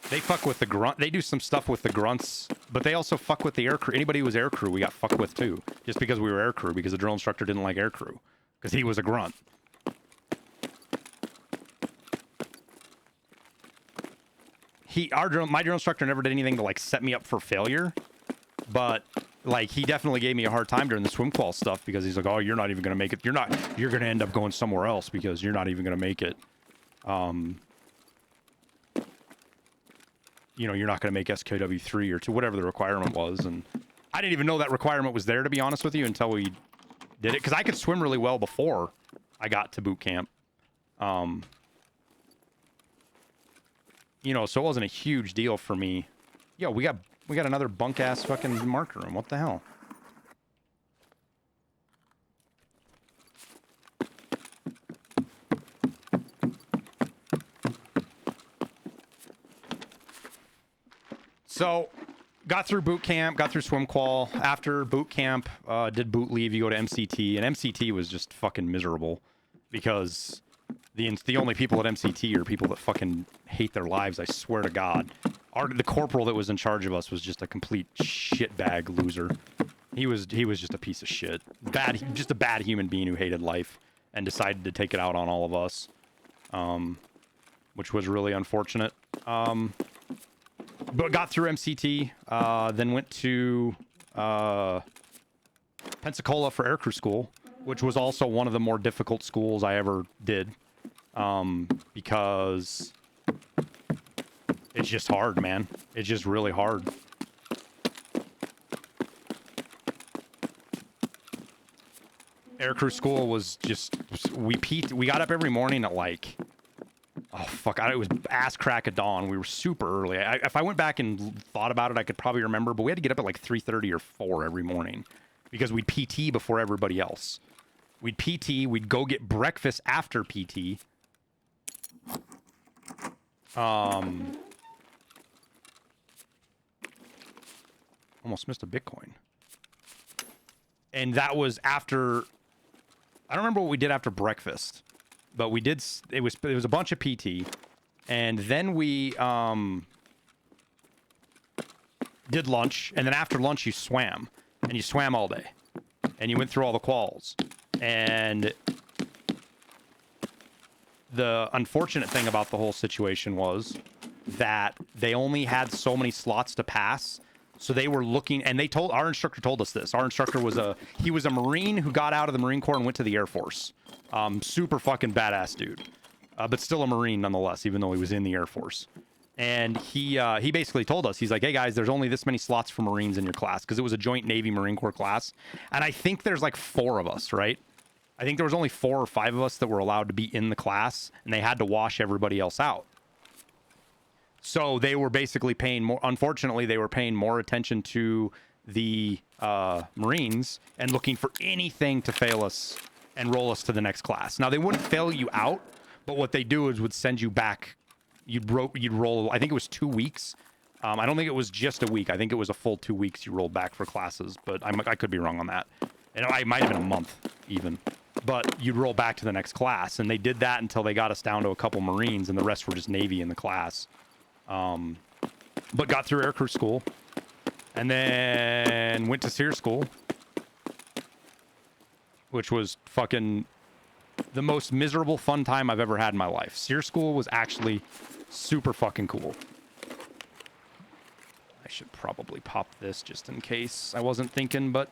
They fuck with the grunt. They do some stuff with the grunts, but they also fuck with the air crew. Anybody who was air crew, we got fucked with too. Just because we were air crew, because the drill instructor didn't like air crew, because he was a grunt. My drill instructor never did anything to like set me up for failure, but like he definitely gave me a hard time during the swim qual stuff because he's like, "Oh, you're not even gonna make it. You're gonna end up going somewhere else because you're not even gonna make it." You're not going to make SKW3 or 2, whatever the requirement was. And I didn't even know that requirement was there, to be honest with you, until we did it. Because I could swim really well before I got to boot camp. So it wasn't a huge deal for me. Yo, we got another bunk-ass fucking marker room. What the hell? So, got through boot camp, got through swim qual. After boot camp, did boot leave. You go to MCT, and MCT was just fucking miserable because the only people at MCT are people that fucking hate their lives. I swear to God, the corporal that was in charge of us was just a complete shitbag loser. He was just a piece of shit. Just a bad human being who hated life and decided to take it out on all of us, which was really unfortunate. But got through MCT, then went to Pensacola for aircrew school, which was also one of the more difficult schools I ever did, because it's just hard, man. It's just really hard. Aircrew school was just, we got up every morning at like, oh, fuck. It was ass crack at dawn. We were super early. If I went back and thought about it, I could probably remember. But we had to get up at like 3:30 or 4 every morning because we'd PT before everybody else. We'd PT. We'd go get breakfast after PT. Almost missed a Bitcoin. And that was after... I don't remember what we did after breakfast. But we did, it was a bunch of PT, and then we did lunch, and then after lunch you swam, and you swam all day, and you went through all the quals. And the unfortunate thing about the whole situation was that they only had so many slots to pass, so they were looking, and our instructor told us this. Our instructor was a Marine who got out of the Marine Corps and went to the Air Force. Super fucking badass dude, but still a Marine nonetheless, even though he was in the Air Force. And he basically told us, he's like, "Hey guys, there's only this many slots for Marines in your class," because it was a joint Navy Marine Corps class, and I think there's like 4 of us, right? I think there was only 4 or 5 of us that were allowed to be in the class, and they had to wash everybody else out. So they were basically paying more. Unfortunately, they were paying more attention to the Marines and looking for anything to fail us and roll us to the next class. Now, they wouldn't fail you out, but what they do is would send you back. You'd roll, I think it was 2 weeks. I don't think it was just a week. I think it was a full 2 weeks you rolled back for classes, but I could be wrong on that. And it might have been a month even. But you'd roll back to the next class, and they did that until they got us down to a couple Marines, and the rest were just Navy in the class. But got through aircrew school, and then went to SEER school, which was fucking the most miserable fun time I've ever had in my life. SEER school was actually super fucking cool. I should probably pop this just in case I wasn't thinking, but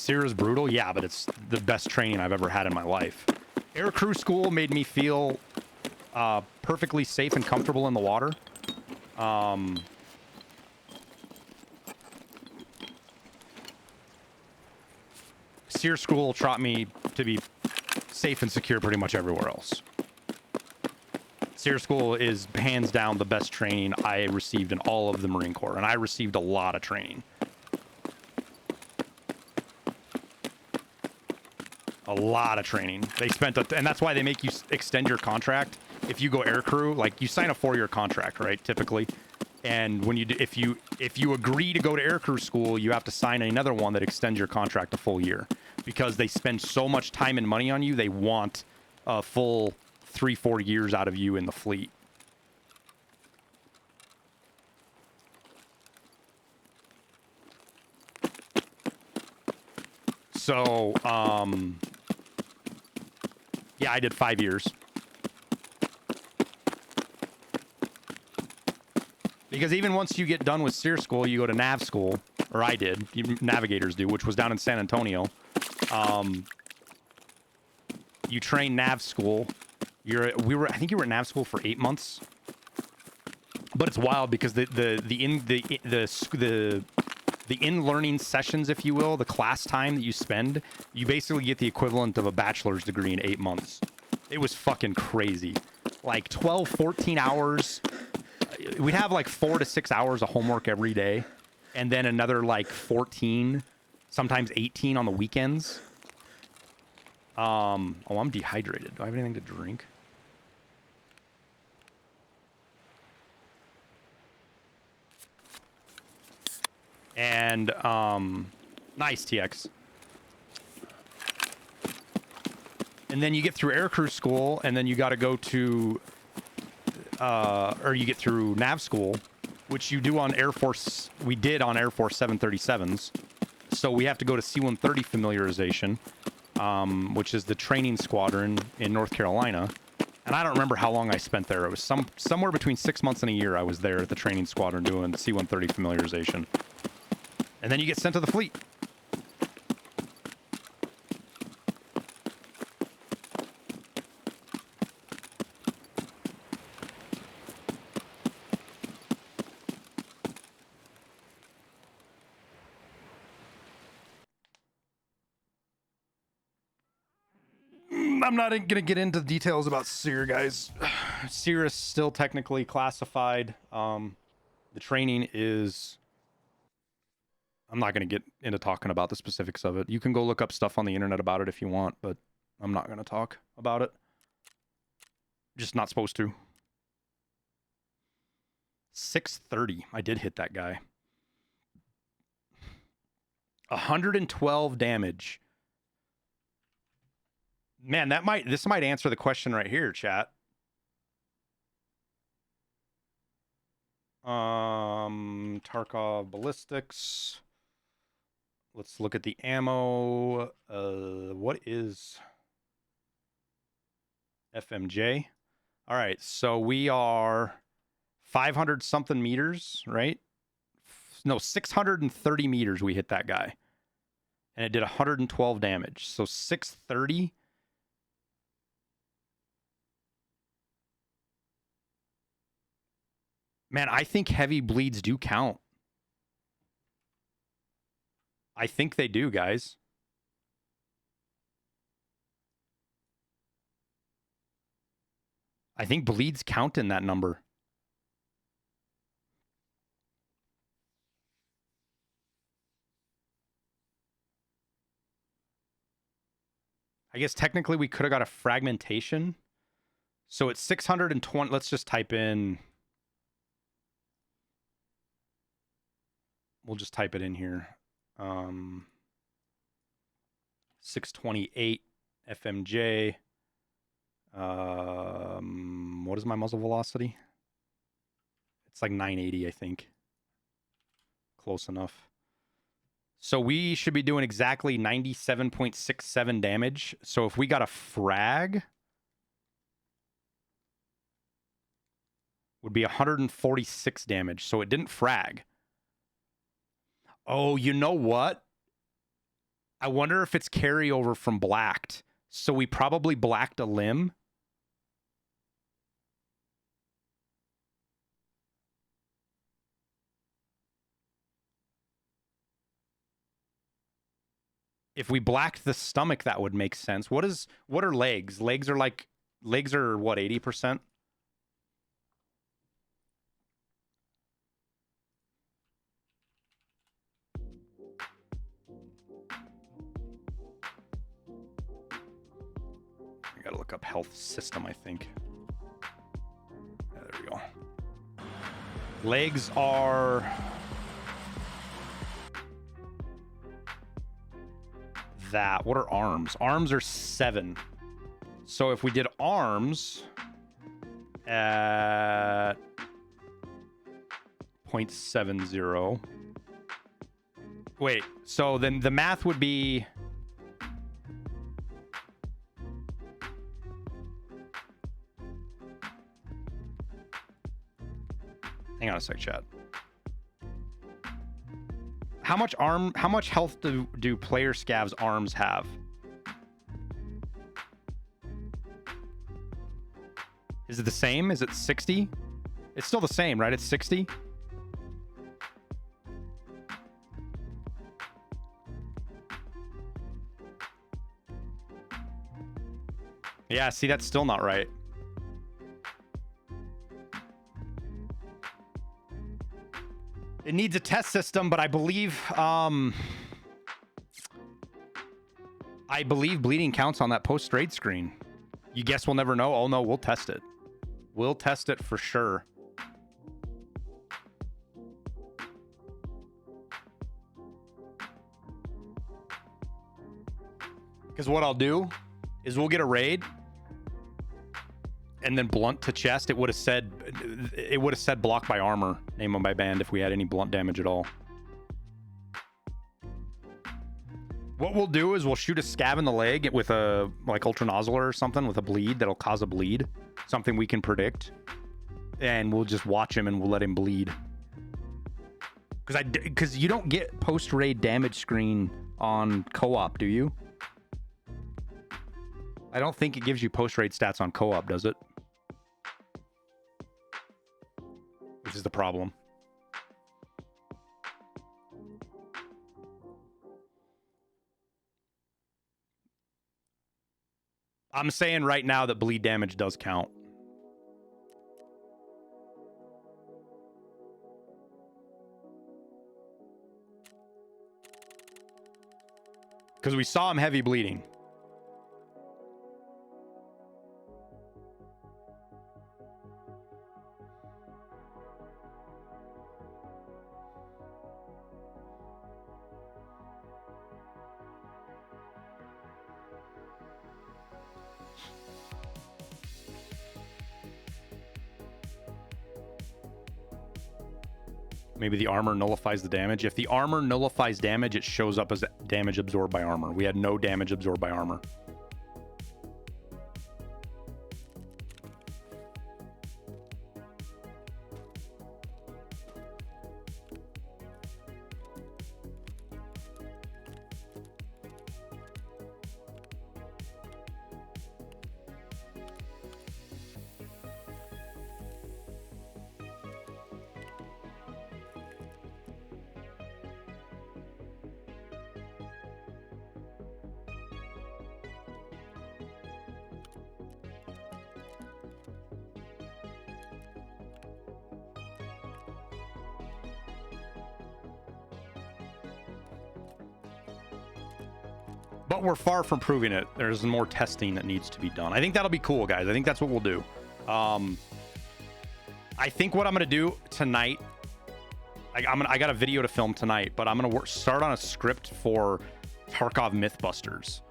SEER is brutal, yeah, but it's the best training I've ever had in my life. Air crew school made me feel perfectly safe and comfortable in the water. SEER school taught me to be safe and secure pretty much everywhere else. SEER school is hands down the best training I received in all of the Marine Corps, and I received a lot of training. A lot of training. They spent, and that's why they make you extend your contract. If you go air crew, like you sign a 4-year contract, right? Typically, and when you if you agree to go to air crew school, you have to sign another one that extends your contract a full year because they spend so much time and money on you. They want a full 3-4 years out of you in the fleet. So, yeah, I did 5 years. Because even once you get done with SEER school, you go to nav school, or I did, navigators do, which was down in San Antonio. You train nav school. I think you were at nav school for 8 months. But it's wild because the in learning sessions, if you will, the class time that you spend, you basically get the equivalent of a bachelor's degree in 8 months. It was fucking crazy. Like 12, 14 hours. We'd have like 4 to 6 hours of homework every day. And then another like 14, sometimes 18 on the weekends. Oh, I'm dehydrated. Do I have anything to drink? And, nice, TX. And then you get through aircrew school, and then you got to go to, or you get through nav school, which you do on Air Force, we did on Air Force 737s. So we have to go to C-130 familiarization, which is the training squadron in North Carolina. And I don't remember how long I spent there. It was somewhere between 6 months and a year I was there at the training squadron doing the C-130 familiarization. And then you get sent to the fleet. I'm not going to get into details about SEER, guys. SEER is still technically classified. The training is... I'm not going to get into talking about the specifics of it. You can go look up stuff on the internet about it if you want, but I'm not going to talk about it. Just not supposed to. 630. I did hit that guy. 112 damage. Man, this might answer the question right here, chat. Tarkov ballistics. Let's look at the ammo. What is FMJ? All right, so we are 500 something meters, right? No, 630 meters we hit that guy. And it did 112 damage. So 630. Man, I think heavy bleeds do count. I think they do, guys. I think bleeds count in that number. I guess technically we could have got a fragmentation. So it's 620. Let's just type in. We'll just type it in here. 628 FMJ. What is my muzzle velocity? It's like 980, I think. Close enough. So we should be doing exactly 97.67 damage. So if we got a frag, would be 146 damage. So it didn't frag. Oh, you know what? I wonder if it's carryover from blacked. So we probably blacked a limb. If we blacked the stomach, that would make sense. What are legs? Legs are what, 80%? I gotta look up health system, I think. Yeah, there we go. Legs are that. What are arms? Arms are 7. So if we did arms at 0.70. Wait, so then the math would be hang on a sec, chat. How much health do player scav's arms have? Is it the same? Is it 60? It's still the same, right? It's 60? Yeah, see, that's still not right. It needs a test system, but I believe bleeding counts on that post-raid screen. You guess we'll never know? Oh no, we'll test it. We'll test it for sure. Because what I'll do is we'll get a raid and then blunt to chest. It would have said blocked by armor, name on my band, if we had any blunt damage at all. What we'll do is we'll shoot a scav in the leg with a like ultra nozzler or something with a bleed that'll cause a bleed, something we can predict, and we'll just watch him and we'll let him bleed. Because you don't get post raid damage screen on co-op, do you? I don't think it gives you post raid stats on co-op, does it? Which is the problem. I'm saying right now that bleed damage does count. Because we saw him heavy bleeding. Maybe the armor nullifies the damage. If the armor nullifies damage, it shows up as damage absorbed by armor. We had no damage absorbed by armor. But we're far from proving it. There's more testing that needs to be done. I think that'll be cool, guys. I think that's what we'll do. I think what I'm gonna do tonight, I got a video to film tonight, but I'm gonna start on a script for Tarkov Mythbusters,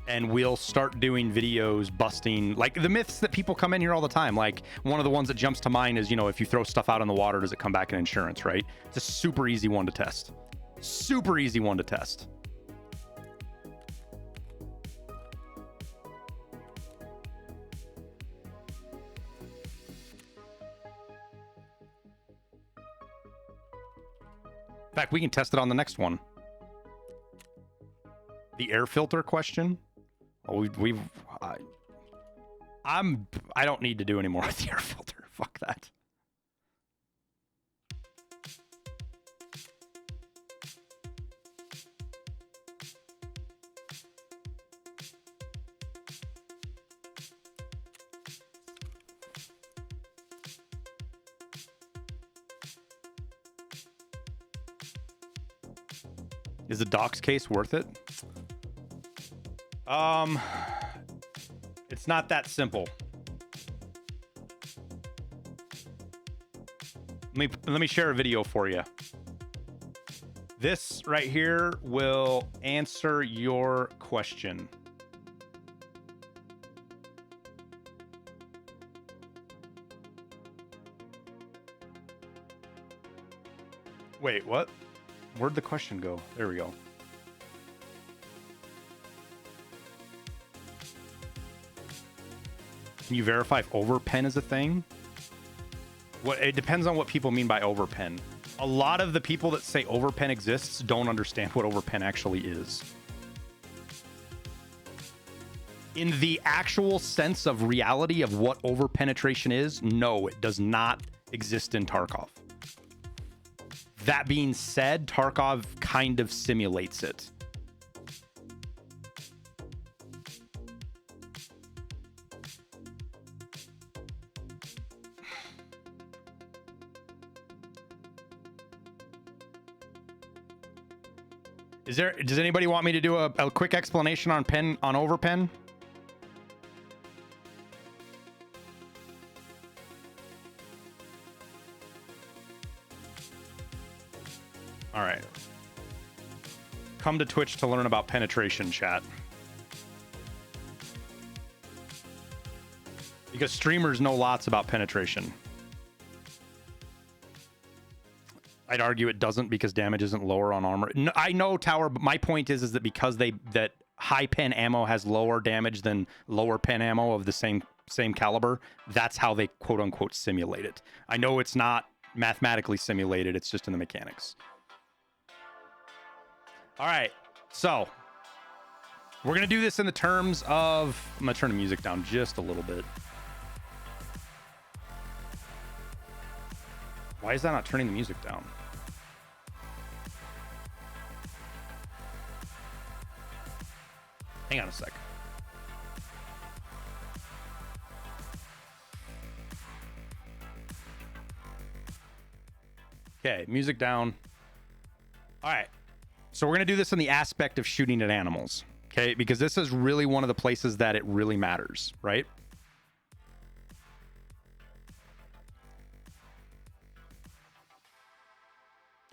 and we'll start doing videos busting like the myths that people come in here all the time. Like one of the ones that jumps to mind is, you know, if you throw stuff out in the water, does it come back in insurance? Right? It's a super easy one to test. Super easy one to test. In fact, we can test it on the next one. The air filter question? Oh, I don't need to do any more with the air filter. Fuck that. Is the docs case worth it? It's not that simple. Let me share a video for you. This right here will answer your question. Wait, what? Where'd the question go? There we go. Can you verify if overpen is a thing? It depends on what people mean by overpen. A lot of the people that say overpen exists don't understand what overpen actually is. In the actual sense of reality of what overpenetration is, no, it does not exist in Tarkov. That being said, Tarkov kind of simulates it. Does anybody want me to do a quick explanation on overpen? All right. Come to Twitch to learn about penetration, chat. Because streamers know lots about penetration. I'd argue it doesn't because damage isn't lower on armor. No, I know, Tower, but my point is that because that high pen ammo has lower damage than lower pen ammo of the same caliber, that's how they quote unquote simulate it. I know it's not mathematically simulated, it's just in the mechanics. All right, so we're gonna do this in the terms of, I'm gonna turn the music down just a little bit. Why is that not turning the music down? Hang on a sec. Okay, music down. All right. So we're going to do this in the aspect of shooting at animals. Okay, because this is really one of the places that it really matters, right?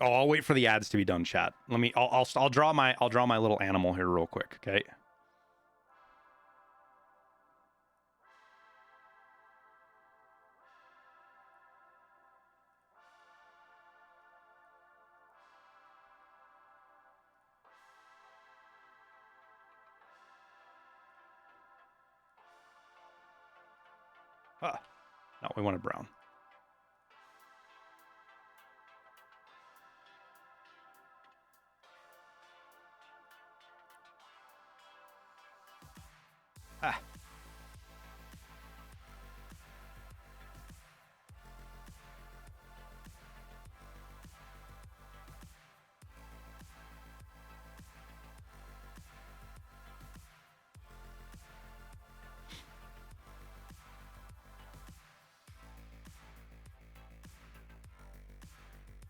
Oh, I'll wait for the ads to be done, chat. I'll draw my little animal here real quick, okay? No, we want it brown.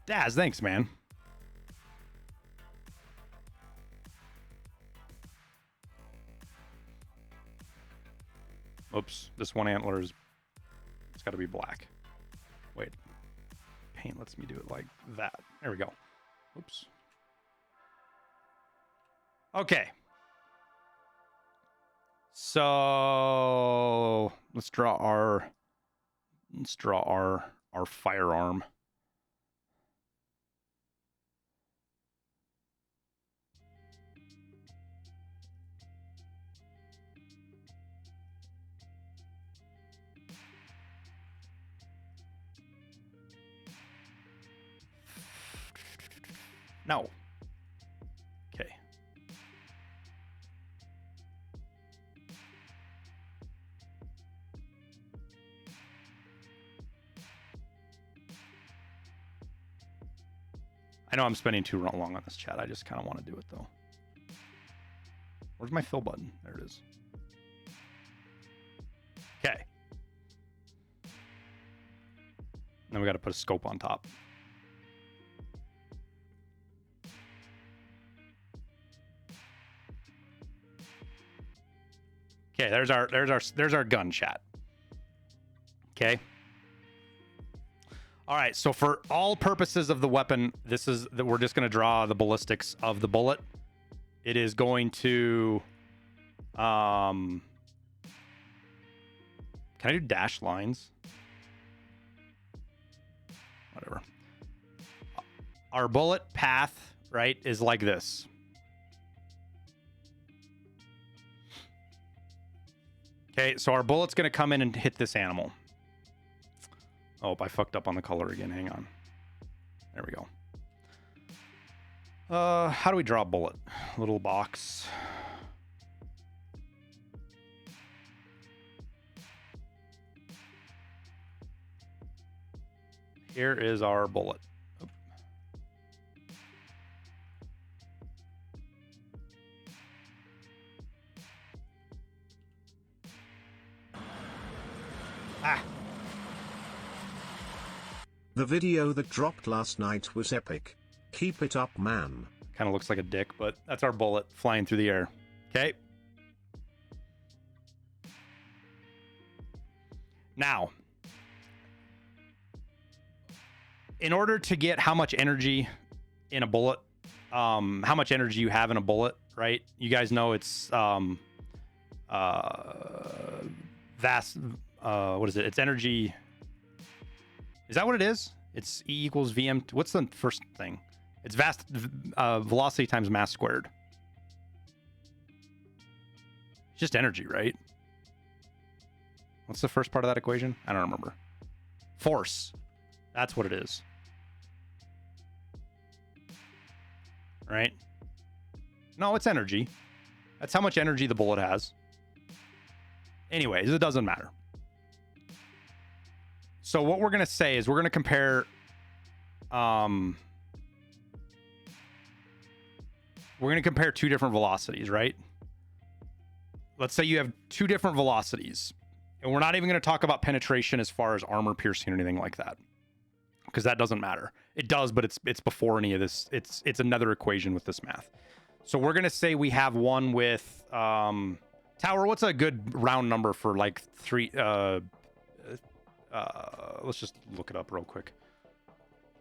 Daz, thanks, man. Oops, this one antler is, it's got to be black. Wait, paint lets me do it like that. There we go. Oops. Okay. So let's draw our firearm. No. Okay. I know I'm spending too long on this chat. I just kind of want to do it though. Where's my fill button? There it is. Okay. Then we got to put a scope on top. Okay, there's our gun chat. Okay. All right, so for all purposes of the weapon, this is that we're just going to draw the ballistics of the bullet. It is going to can I do dashed lines? Whatever. Our bullet path, right, is like this. Okay, so our bullet's going to come in and hit this animal. Oh, I fucked up on the color again. Hang on. There we go. How do we draw a bullet? Little box. Here is our bullet. Oop. Ah. The video that dropped last night was epic. Keep it up, man. Kind of looks like a dick, but that's our bullet flying through the air. Okay. Now, in order to get how much energy in a bullet, how much energy you have in a bullet, right? You guys know it's vast. What is it? It's energy. Is that what it is? It's E equals VM. What's the first thing? It's vast velocity times mass squared. It's just energy, right? What's the first part of that equation? I don't remember. Force. That's what it is. Right? No, it's energy. That's how much energy the bullet has. Anyways, it doesn't matter. So what we're going to say is we're going to compare we're going to compare two different velocities, right? Let's say you have two different velocities. And we're not even going to talk about penetration as far as armor piercing or anything like that. Because that doesn't matter. It does, but it's before any of this. It's another equation with this math. So we're going to say we have one with Tower, what's a good round number for like three let's just look it up real quick.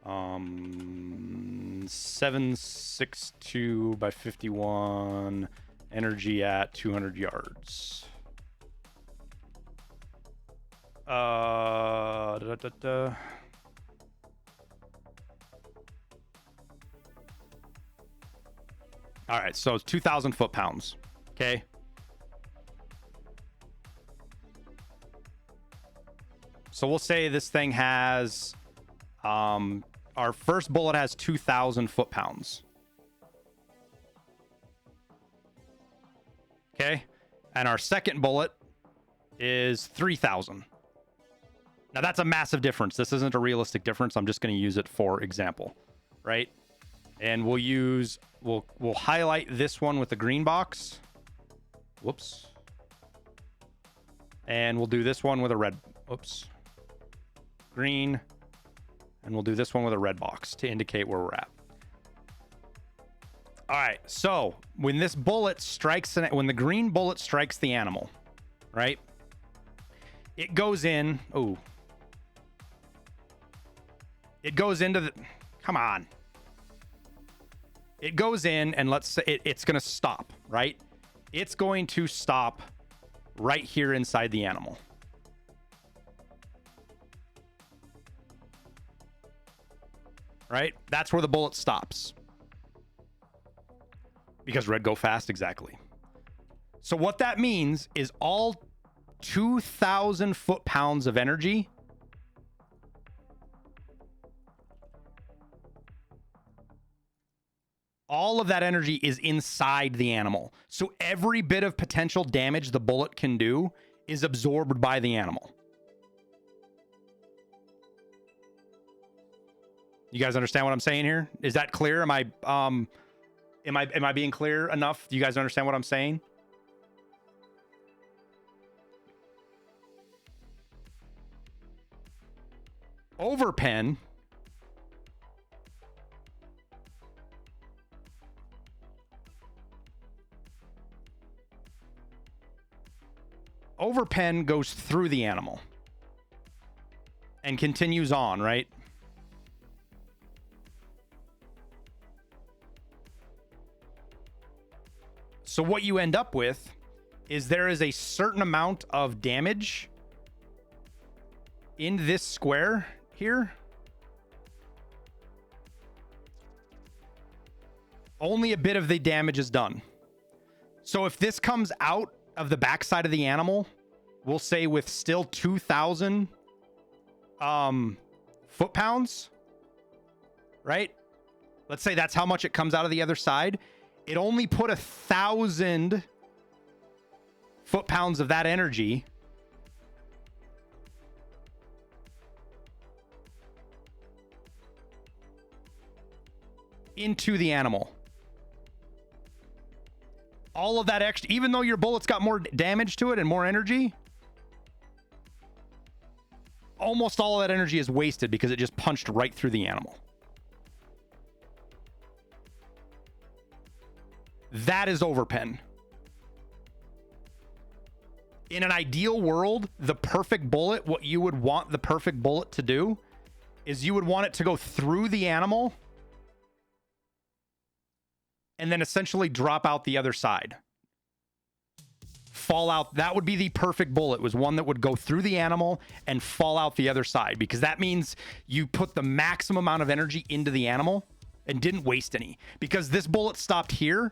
762 by 51, energy at 200 yards. All right, so it's 2,000 foot-pounds. Okay. So we'll say this thing has, our first bullet has 2,000 foot-pounds. Okay. And our second bullet is 3,000. Now that's a massive difference. This isn't a realistic difference. I'm just going to use it for example, right? And we'll highlight this one with the green box. Whoops. And we'll do this one with a red. Oops. Green. And we'll do this one with a red box to indicate where we're at. All right. So when this bullet strikes, when the green bullet strikes the animal, right? It goes in. Oh. It goes into the. Come on. It goes in and let's say it's going to stop, right? It's going to stop right here inside the animal. Right? That's where the bullet stops. Because red go fast, exactly. So what that means is all 2,000 foot-pounds of energy all of that energy is inside the animal. So every bit of potential damage the bullet can do is absorbed by the animal. You guys understand what I'm saying here? Is that clear? Am I being clear enough? Do you guys understand what I'm saying? Overpen goes through the animal and continues on, right? So what you end up with is there is a certain amount of damage in this square here. Only a bit of the damage is done. So if this comes out of the backside of the animal, we'll say with still 2,000 foot-pounds, right? Let's say that's how much it comes out of the other side. It only put 1,000 foot-pounds of that energy into the animal. All of that extra, even though your bullet's got more damage to it and more energy, almost all of that energy is wasted because it just punched right through the animal. That is overpen. In an ideal world, the perfect bullet, what you would want the perfect bullet to do is you would want it to go through the animal and then essentially drop out the other side. Fall out. That would be the perfect bullet, was one that would go through the animal and fall out the other side, because that means you put the maximum amount of energy into the animal and didn't waste any. Because this bullet stopped here,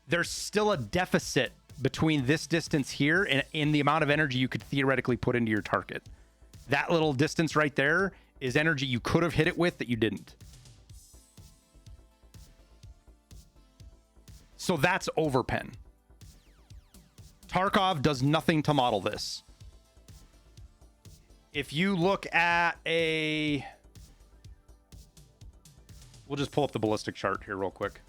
there's still a deficit between this distance here and in the amount of energy you could theoretically put into your target. That little distance right there is energy you could have hit it with that you didn't. So that's overpen. Tarkov does nothing to model this. If you look at a... We'll just pull up the ballistic chart here real quick.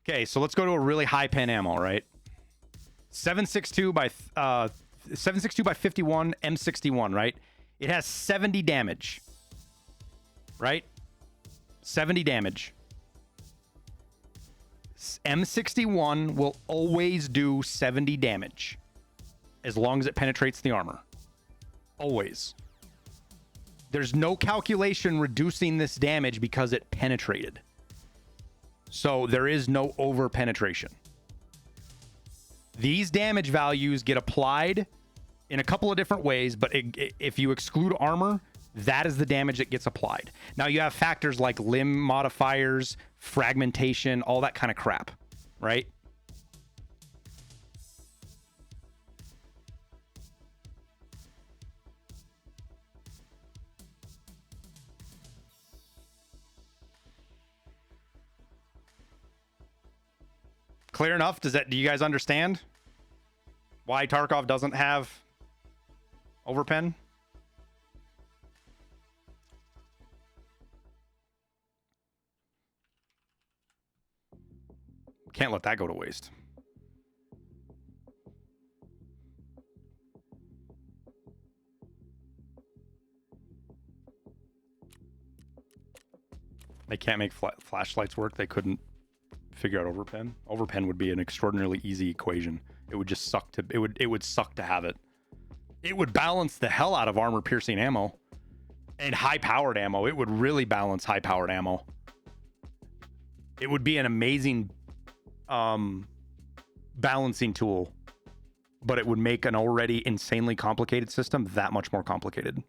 Okay, so let's go to a really high pen ammo, right? 7.62 by 51 M61, right? It has 70 damage, right? 70 damage. M61 will always do 70 damage as long as it penetrates the armor. Always. There's no calculation reducing this damage because it penetrated. So there is no over penetration. These damage values get applied in a couple of different ways, but if you exclude armor, that is the damage that gets applied. Now you have factors like limb modifiers, fragmentation, all that kind of crap, right? Clear enough? Do you guys understand why Tarkov doesn't have overpen? Can't let that go to waste. They can't make flashlights work. They couldn't figure out overpen. Overpen would be an extraordinarily easy equation. It would just suck to it would suck to have it. It would balance the hell out of armor piercing ammo and high powered ammo. It would really balance high powered ammo. It would be an amazing balancing tool, but it would make an already insanely complicated system that much more complicated.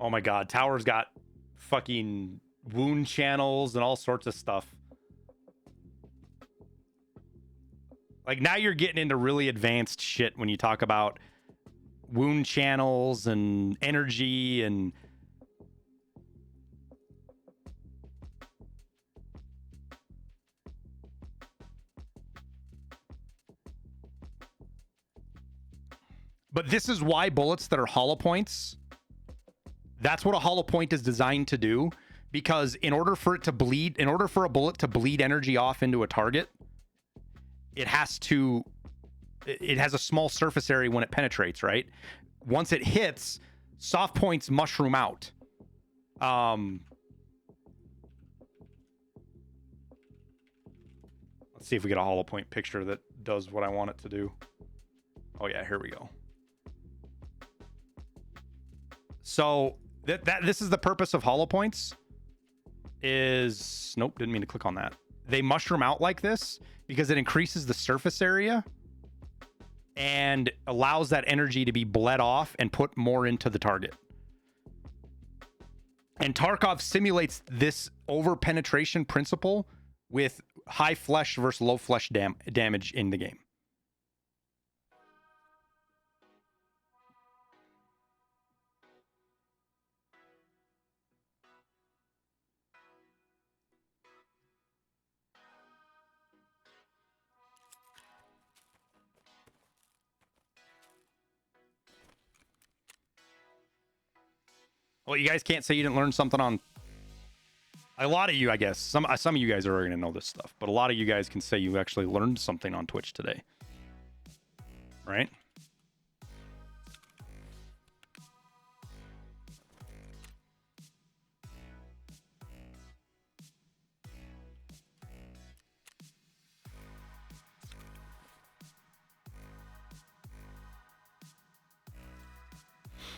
Oh my god, Tower's got fucking wound channels and all sorts of stuff. Like, now you're getting into really advanced shit when you talk about wound channels and energy and But this is why bullets that are hollow points, that's what a hollow point is designed to do. Because in order for a bullet to bleed energy off into a target, it has a small surface area when it penetrates, right? Once it hits, soft points mushroom out. Let's see if we get a hollow point picture that does what I want it to do. Oh yeah, here we go. So this is the purpose of hollow points. Nope, didn't mean to click on that. They mushroom out like this because it increases the surface area and allows that energy to be bled off and put more into the target. And Tarkov simulates this over penetration principle with high flesh versus low flesh damage in the game. Well, you guys can't say you didn't learn something on... A lot of you, I guess. Some of you guys are going to know this stuff, but a lot of you guys can say you actually learned something on Twitch today. Right?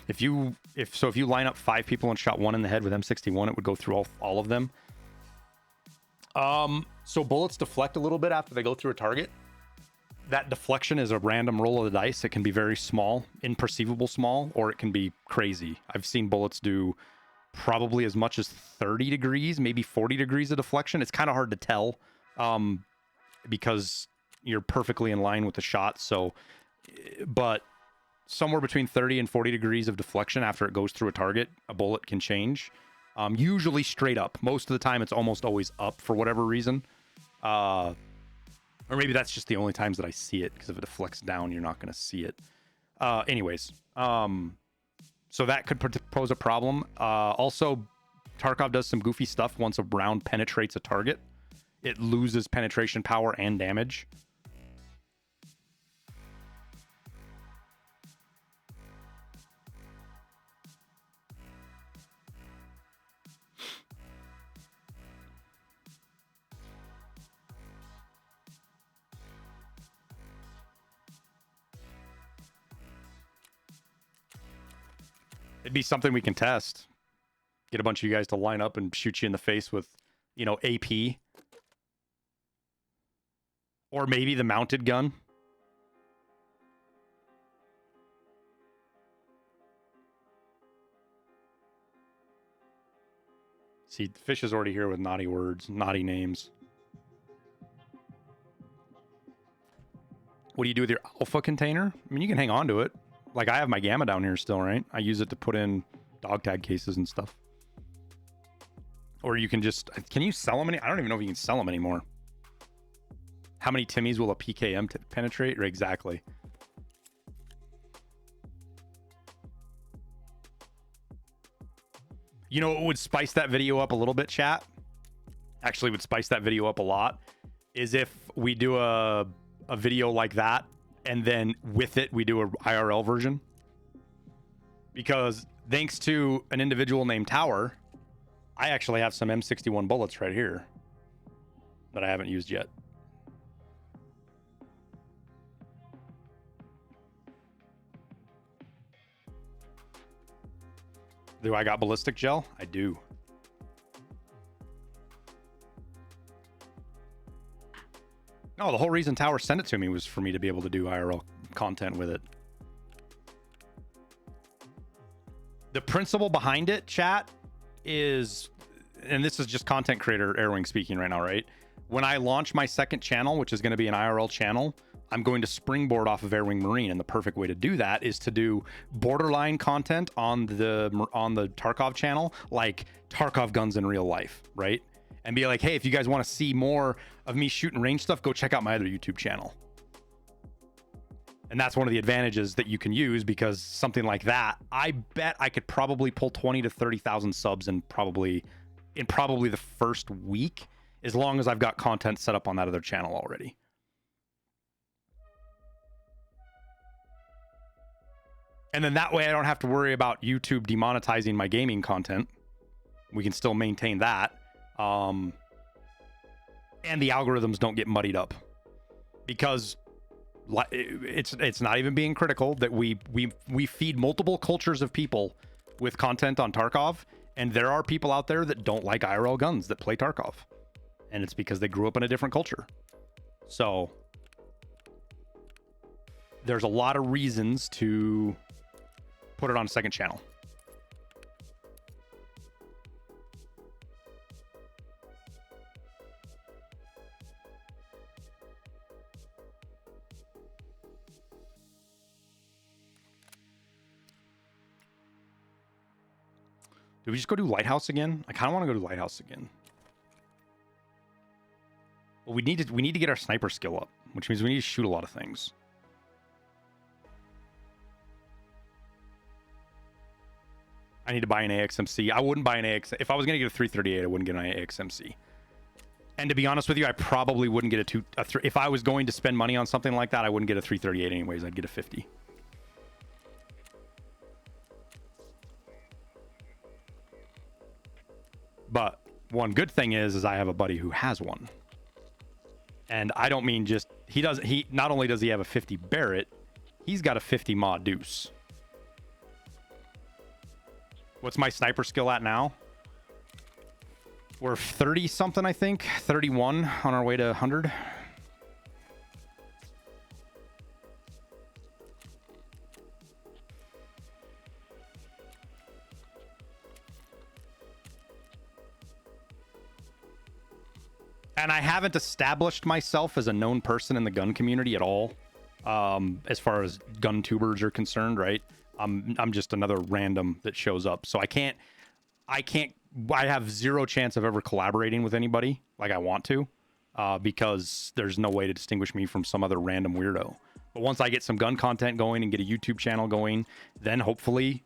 If you line up 5 people and shot one in the head with M61, it would go through all of them. So bullets deflect a little bit after they go through a target. That deflection is a random roll of the dice. It can be very small, imperceivable small, or it can be crazy. I've seen bullets do probably as much as 30 degrees, maybe 40 degrees of deflection. It's kind of hard to tell because you're perfectly in line with the shot. So, but somewhere between 30 and 40 degrees of deflection after it goes through a target, a bullet can change. Usually straight up. Most of the time, it's almost always up for whatever reason. Or maybe that's just the only times that I see it, because if it deflects down, you're not going to see it. Anyways, so that could pose a problem. Also, Tarkov does some goofy stuff. Once a round penetrates a target, it loses penetration power and damage. It'd be something we can test. Get a bunch of you guys to line up and shoot you in the face with, AP. Or maybe the mounted gun. See, Fish is already here with naughty words, naughty names. What do you do with your alpha container? I mean, you can hang on to it. Like, I have my gamma down here still, right? I use it to put in dog tag cases and stuff. Or you can just... Can you sell them? I don't even know if you can sell them anymore. How many Timmies will a PKM penetrate? Or exactly. You know what would spice that video up a little bit, chat? Actually would spice that video up a lot. Is if we do a video like that, and then with it, we do a IRL version. Because thanks to an individual named Tower, I actually have some M61 bullets right here that I haven't used yet. Do I got ballistic gel? I do. No, the whole reason Tower sent it to me was for me to be able to do IRL content with it. The principle behind it, chat, is, and this is just content creator Airwing speaking right now, right? When I launch my second channel, which is going to be an IRL channel, I'm going to springboard off of Airwing Marine, and the perfect way to do that is to do borderline content on the Tarkov channel, like Tarkov guns in real life, right? And be like, hey, if you guys want to see more of me shooting range stuff, go check out my other YouTube channel. And that's one of the advantages that you can use, because something like that, I bet I could probably pull 20 to 30,000 subs in probably the first week, as long as I've got content set up on that other channel already. And then that way I don't have to worry about YouTube demonetizing my gaming content. We can still maintain that. And the algorithms don't get muddied up, because it's not even being critical that we feed multiple cultures of people with content on Tarkov, and there are people out there that don't like IRL guns that play Tarkov, and it's because they grew up in a different culture. So there's a lot of reasons to put it on a second channel. Do we just go do Lighthouse again? I kind of want to go to Lighthouse again. Well, we need to get our sniper skill up, which means we need to shoot a lot of things. I need to buy an AXMC. I wouldn't buy an AX. If I was going to get a 338, I wouldn't get an AXMC. And to be honest with you, I probably wouldn't get if I was going to spend money on something like that, I wouldn't get a 338 anyways. I'd get a 50. But one good thing is I have a buddy who has one. And I don't mean just, he not only does he have a 50 Barrett, he's got a 50 Mod Deuce. What's my sniper skill at now? We're 30 something, I think. 31 on our way to 100. And I haven't established myself as a known person in the gun community at all, as far as gun tubers are concerned, right? I'm just another random that shows up. So I have zero chance of ever collaborating with anybody like I want to, because there's no way to distinguish me from some other random weirdo. But once I get some gun content going and get a YouTube channel going, then hopefully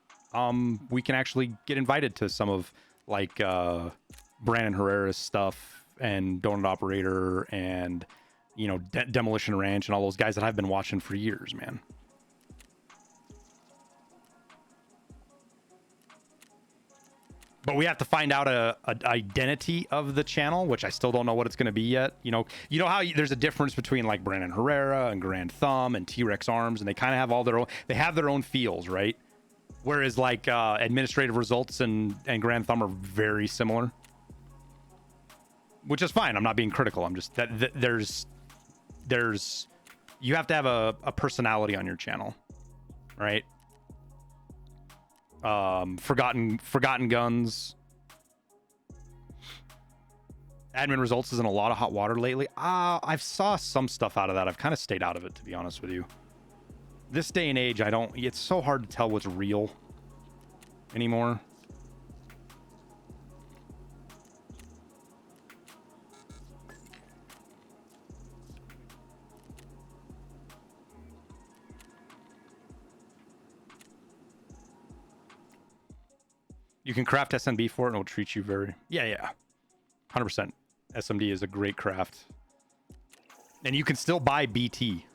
we can actually get invited to some of like Brandon Herrera's stuff and Donut Operator and, you know, Demolition Ranch and all those guys that I've been watching for years, man. But we have to find out a identity of the channel, which I still don't know what it's going to be yet. You know how there's a difference between like Brandon Herrera and Grand Thumb and T-Rex Arms, and they kind of have all their own, they have their own feels, right? Whereas like Administrative Results and Grand Thumb are very similar, which is fine. I'm not being critical. I'm just that there's you have to have a personality on your channel, right? Forgotten Guns. Admin Results is in a lot of hot water lately. I've saw some stuff out of that. I've kind of stayed out of it, to be honest with you. This day and age, it's so hard to tell what's real anymore. You can craft SMB for it and it'll treat you very... Yeah. 100%. SMD is a great craft. And you can still buy BT.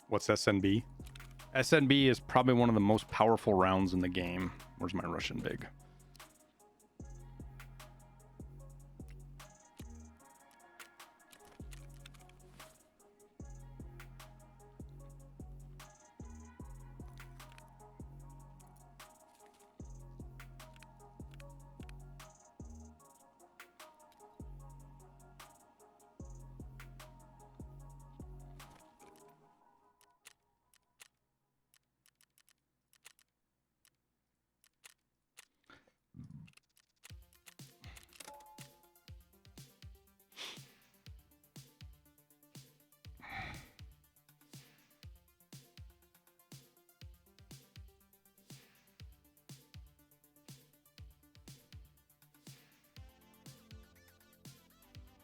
What's SNB? SNB is probably one of the most powerful rounds in the game. Where's my Russian Big?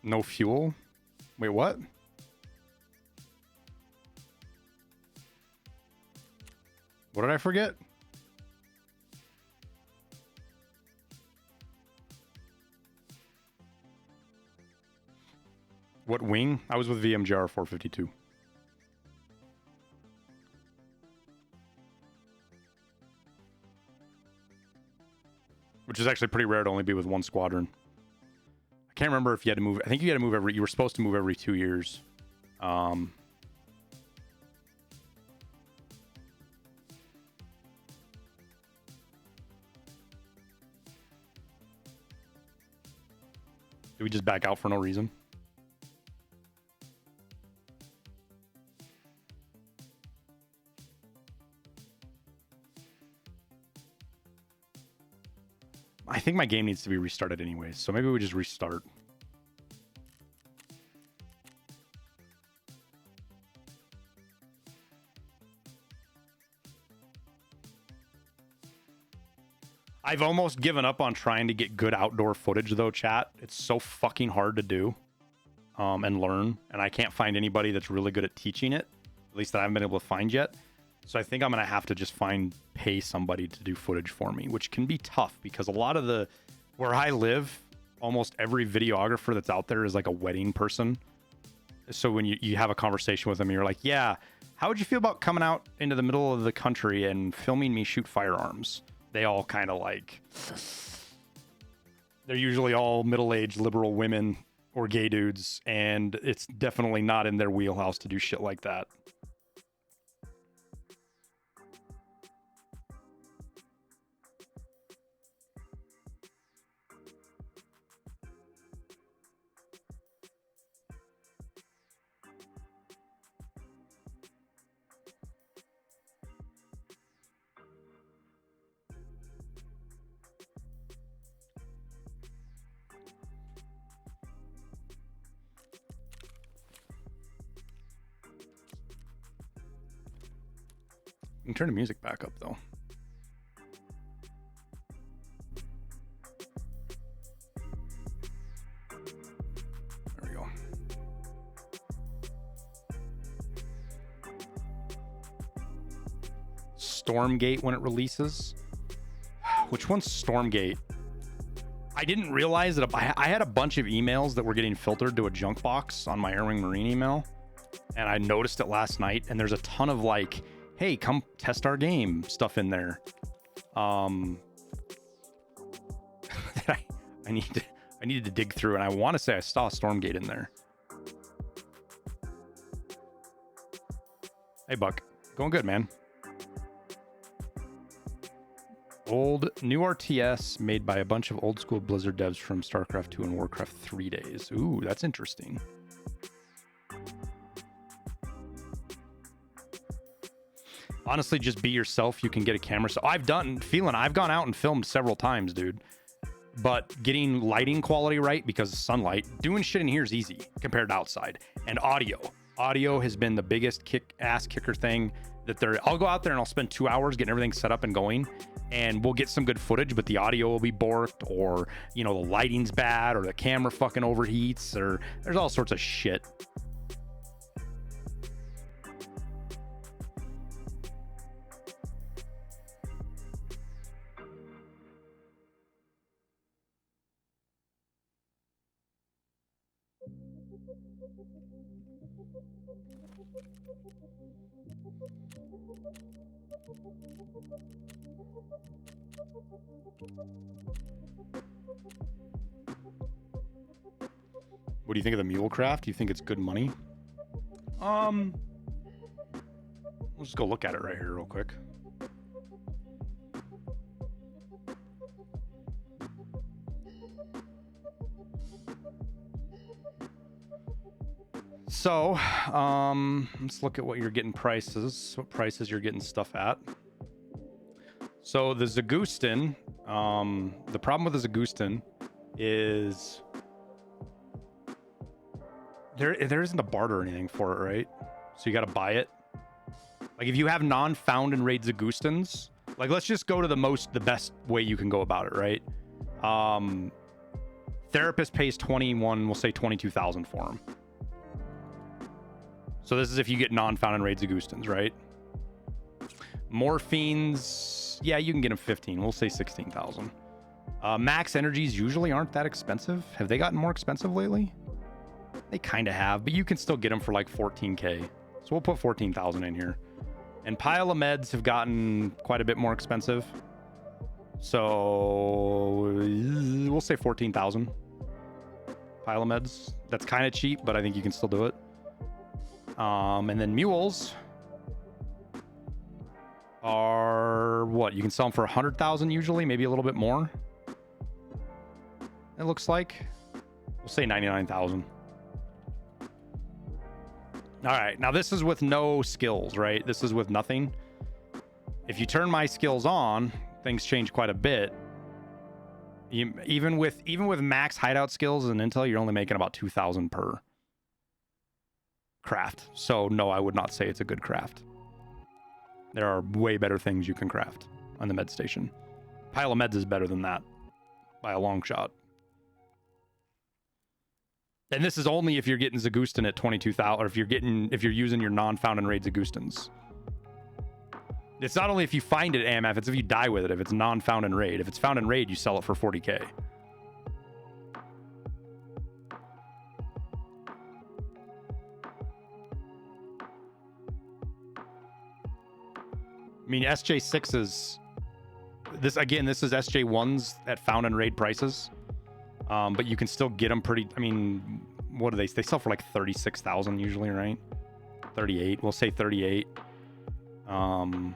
No fuel? Wait, what? What did I forget? What wing? I was with VMGR 452. Which is actually pretty rare to only be with one squadron. I can't remember if you had to move. I think you had to move every. You were supposed to move every 2 years. Did we just back out for no reason? I think my game needs to be restarted anyway, so maybe we just restart. I've almost given up on trying to get good outdoor footage though, chat. It's so fucking hard to do and learn, and I can't find anybody that's really good at teaching it, at least that I haven't been able to find yet. So I think I'm going to have to just pay somebody to do footage for me, which can be tough because a lot of where I live, almost every videographer that's out there is like a wedding person. So when you have a conversation with them, you're like, yeah, how would you feel about coming out into the middle of the country and filming me shoot firearms? They all kind of like, they're usually all middle-aged liberal women or gay dudes, and it's definitely not in their wheelhouse to do shit like that. You can turn the music back up though. There we go. Stormgate when it releases. Which one's Stormgate? I didn't realize that I had a bunch of emails that were getting filtered to a junk box on my Airwing Marine email, and I noticed it last night, and there's a ton of like, hey, come test our game stuff in there. That I needed to dig through, and I want to say I saw Stormgate in there. Hey, Buck. Going good, man. New RTS made by a bunch of old school Blizzard devs from StarCraft 2 and Warcraft 3 days. Ooh, that's interesting. Honestly, just be yourself. You can get a camera. So I've gone out and filmed several times, dude. But getting lighting quality right because of sunlight, doing shit in here is easy compared to outside. And audio has been the biggest ass kicker thing that I'll go out there and I'll spend 2 hours getting everything set up and going, and we'll get some good footage, but the audio will be borked, or, you know, the lighting's bad, or the camera fucking overheats, or there's all sorts of shit. What do you think of the Mulecraft? Do you think it's good money? We'll just go look at it right here real quick. So, let's look at what you're getting prices, what prices you're getting stuff at. So the Zagustin, the problem with the Zagustin is there isn't a barter or anything for it, right? So you got to buy it. Like if you have non-found and raid Zagustins, like let's just go to the best way you can go about it, right? Therapist pays 21, we'll say 22,000 for him. So this is if you get non-found and raid Zagustans, right? Morphines, yeah, you can get them 15. We'll say 16,000. Max energies usually aren't that expensive. Have they gotten more expensive lately? They kind of have, but you can still get them for like 14K. So we'll put 14,000 in here. And pile of meds have gotten quite a bit more expensive. So we'll say 14,000. Pile of meds. That's kind of cheap, but I think you can still do it. And then mules are what? You can sell them for 100,000 usually, maybe a little bit more. It looks like. We'll say 99,000. All right, now this is with no skills, right? This is with nothing. If you turn my skills on, things change quite a bit. Even with max hideout skills and intel, you're only making about 2,000 per craft. So no, I would not say it's a good craft. There are way better things you can craft on the med station. Pile of meds is better than that by a long shot. And this is only if you're getting Zagustan at 22,000, or if you're using your non-found and raid Zagustans. It's not only if you find it AMF, it's if you die with it, if it's non-found and raid. If it's found in raid, you sell it for 40K. I mean, SJ6s, this is SJ1s at found and raid prices. But you can still get them pretty, I mean, what do they sell for like 36,000 usually, right? 38, we'll say 38. And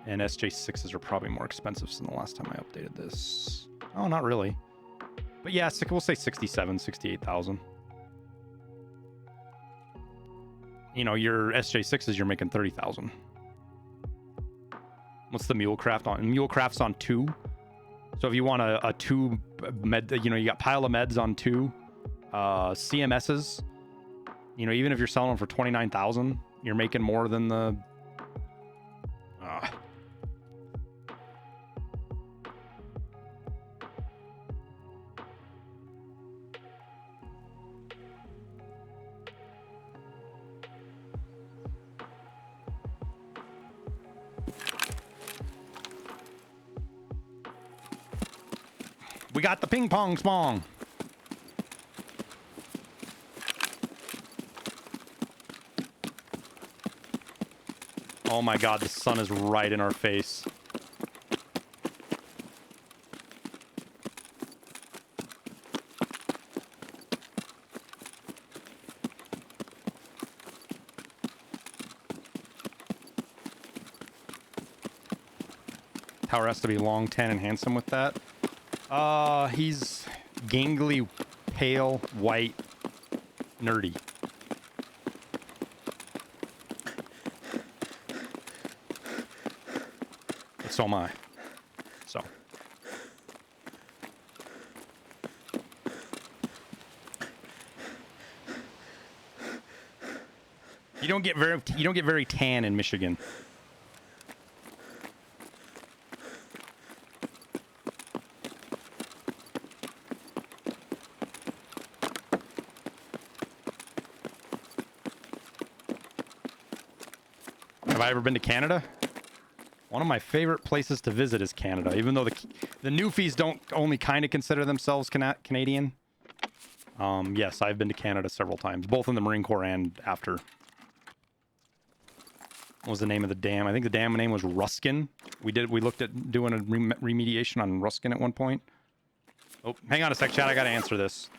SJ6s are probably more expensive than the last time I updated this. Oh, not really. But yeah, we'll say 67, 68,000. You know, your SJ6s, you're making 30,000. What's the mule craft on? Mule craft's on 2. So if you want a 2 med, you know, you got pile of meds on 2 CMSs. You know, even if you're selling them for 29,000, you're making more than the. We got the ping pong smong. Oh my god, the sun is right in our face. Tower has to be long, tan, and handsome with that. He's gangly, pale, white, nerdy. But so am I. So. You don't get very tan in Michigan. Have I ever been to Canada? One of my favorite places to visit is Canada, even though the Newfies don't only kind of consider themselves Canadian. Yes, I've been to Canada several times, both in the Marine Corps and after. What was the name of the dam? I think the dam name was Ruskin. We looked at doing a remediation on Ruskin at one point. Oh, hang on a sec, chat. I gotta answer this.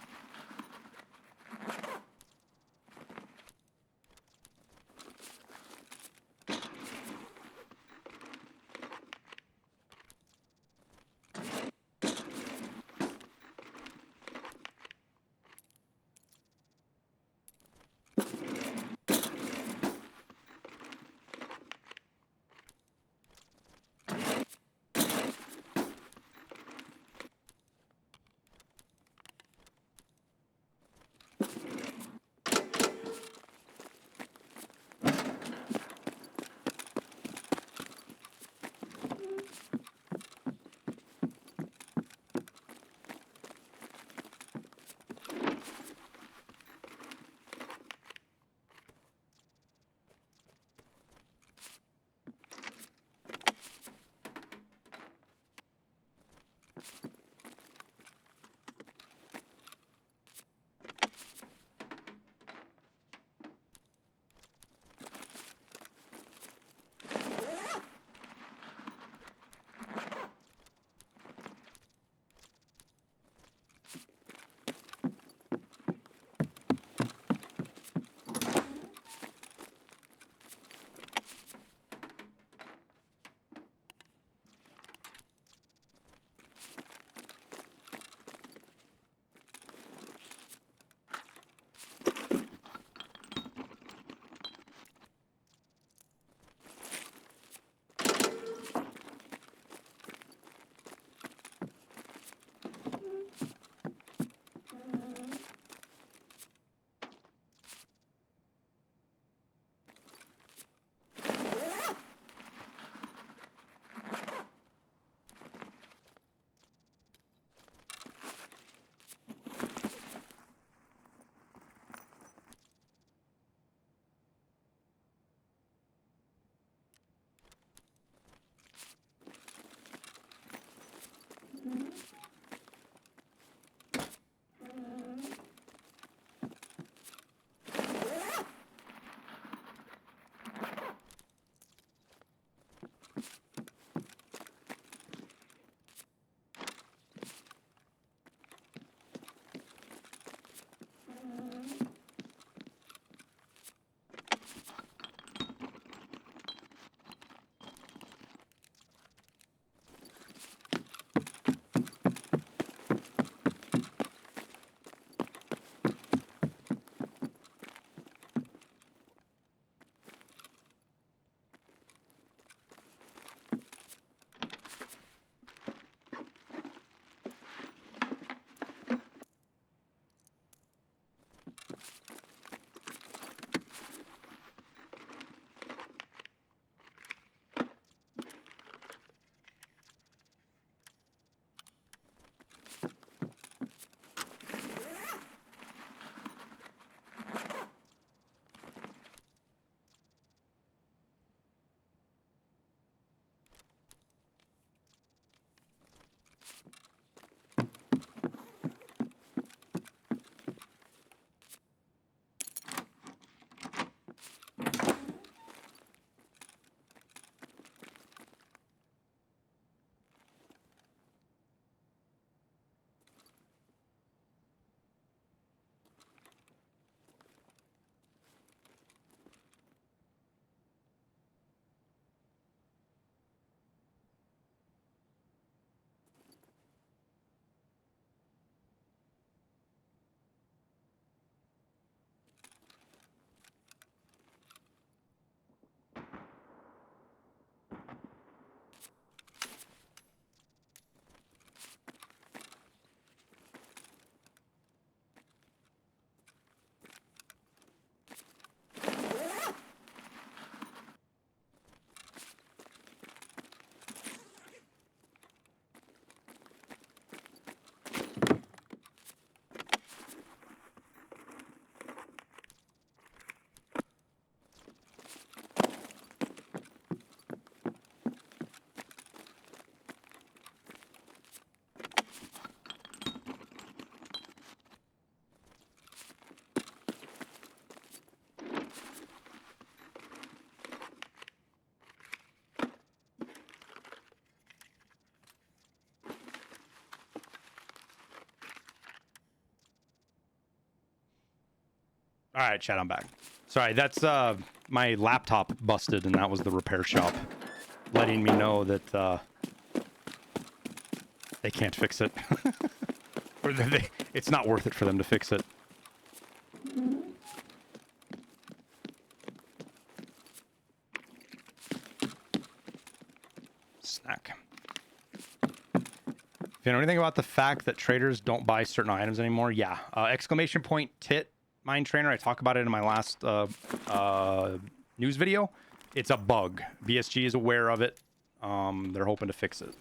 All right, chat, I'm back. Sorry, that's my laptop busted, and that was the repair shop letting me know that they can't fix it. Or it's not worth it for them to fix it. Snack. If you know anything about the fact that traders don't buy certain items anymore, yeah. Exclamation point tit mine trainer. I talk about it in my last news video. It's a bug. BSG is aware of it. They're hoping to fix it.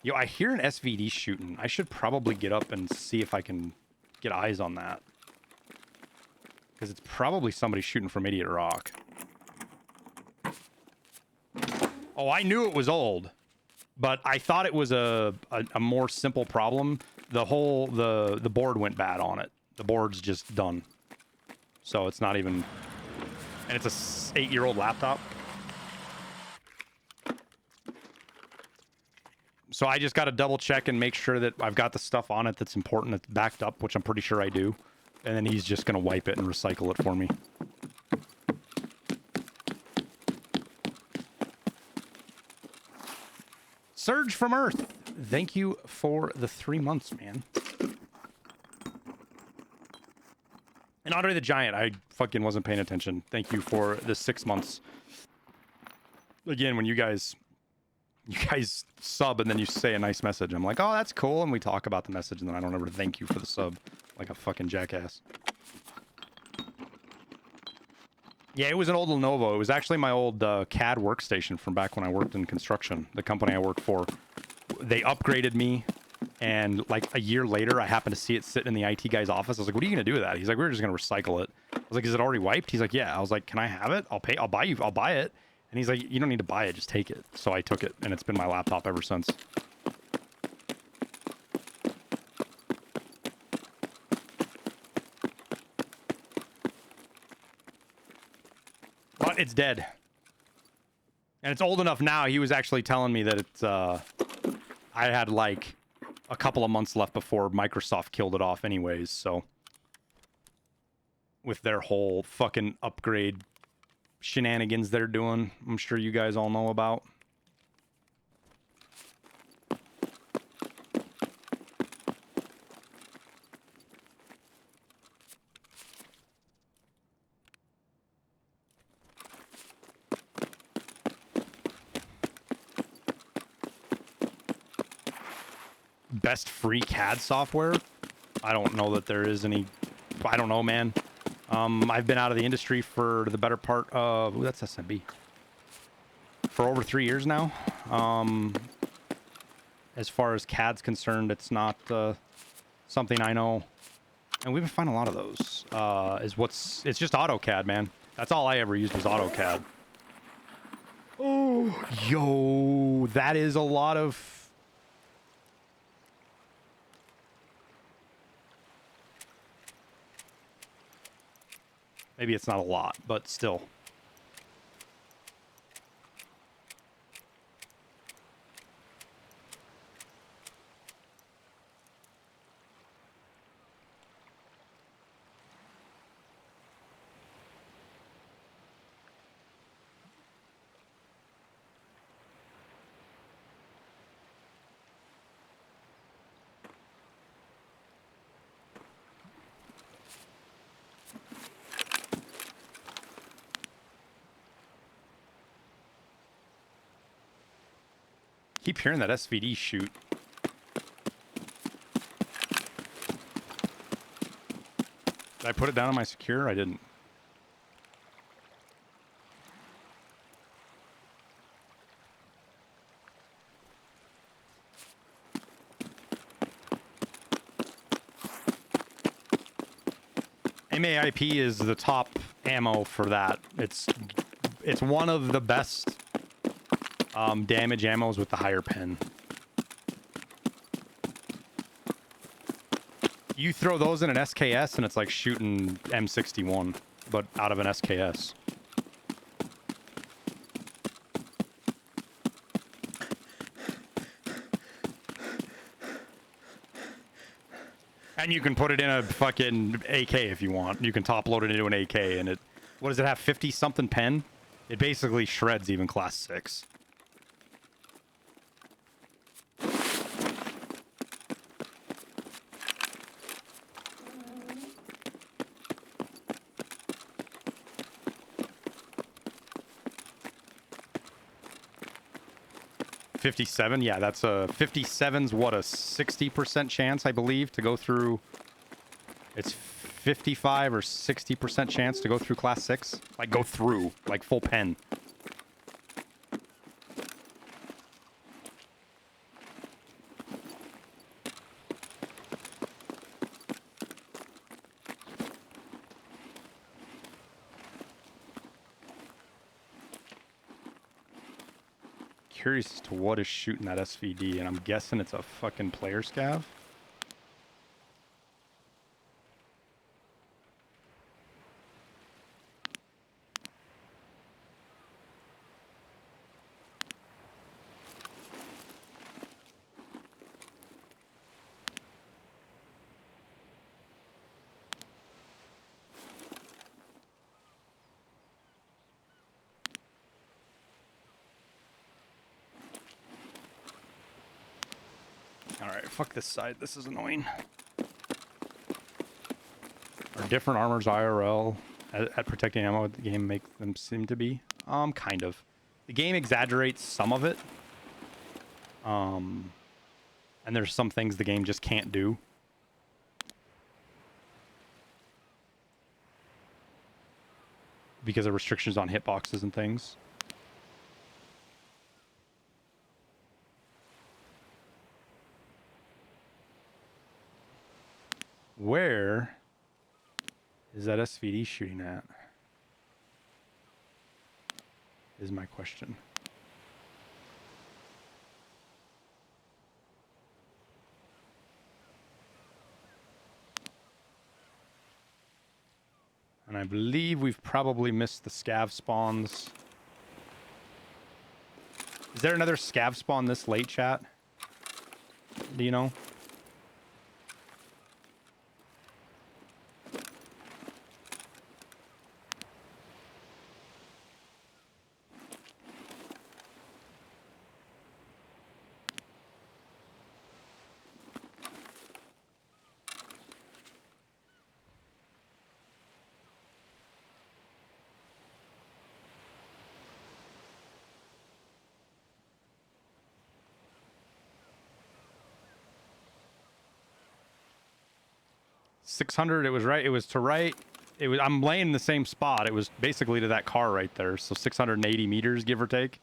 Yo, I hear an SVD shooting. I should probably get up and see if I can get eyes on that. Because it's probably somebody shooting from Idiot Rock. Oh, I knew it was old. But I thought it was a more simple problem. The board went bad on it. The board's just done. So it's not even... And it's a 8-year-old laptop. So I just got to double check and make sure that I've got the stuff on it that's important, that's backed up, which I'm pretty sure I do. And then he's just going to wipe it and recycle it for me. Surge from Earth. Thank you for the 3 months, man. And Andre the Giant, I fucking wasn't paying attention. Thank you for the 6 months. Again, when you guys sub and then you say a nice message, I'm like, oh, that's cool. And we talk about the message, and then I don't ever thank you for the sub like a fucking jackass. Yeah, it was an old Lenovo. It was actually my old CAD workstation from back when I worked in construction. The company I worked for, they upgraded me, and like a year later, I happened to see it sitting in the IT guy's office. I was like, "What are you gonna do with that?" He's like, "We're just gonna recycle it." I was like, "Is it already wiped?" He's like, "Yeah." I was like, "Can I have it? I'll buy it." And he's like, "You don't need to buy it. Just take it." So I took it, and it's been my laptop ever since. But it's dead. And it's old enough now. He was actually telling me that it's, I had like a couple of months left before Microsoft killed it off anyways, so. With their whole fucking upgrade shenanigans they're doing, I'm sure you guys all know about. Best free CAD software? I don't know that there is any. I don't know, man. I've been out of the industry for the better part of. Ooh, that's SMB. For over 3 years now. As far as CAD's concerned, it's not something I know. And we've been finding a lot of those. It's just AutoCAD, man. That's all I ever used was AutoCAD. Oh, yo, that is a lot of. Maybe it's not a lot, but still. Keep hearing that SVD shoot. Did I put it down on my secure? I didn't. MAIP is the top ammo for that. It's one of the best damage ammos with the higher pen. You throw those in an SKS and it's like shooting M61, but out of an SKS. And you can put it in a fucking AK if you want. You can top load it into an AK and it... What does it have, 50-something pen? It basically shreds even class 6. $57, yeah, that's a 57's what, a 60% chance, I believe, to go through. It's 55 or 60% chance to go through class 6. Like go through, like full pen. Curious as to what is shooting that SVD, and I'm guessing it's a fucking player scav. Alright, fuck this side. This is annoying. Are different armors IRL at protecting ammo the game make them seem to be? Kind of. The game exaggerates some of it. And there's some things the game just can't do. Because of restrictions on hitboxes and things. Where is that SVD shooting at? Is my question. And I believe we've probably missed the scav spawns. Is there another scav spawn this late, chat? Do you know? 600. It was right. It was to right. It was. I'm laying in the same spot. It was basically to that car right there. So 680 meters, give or take.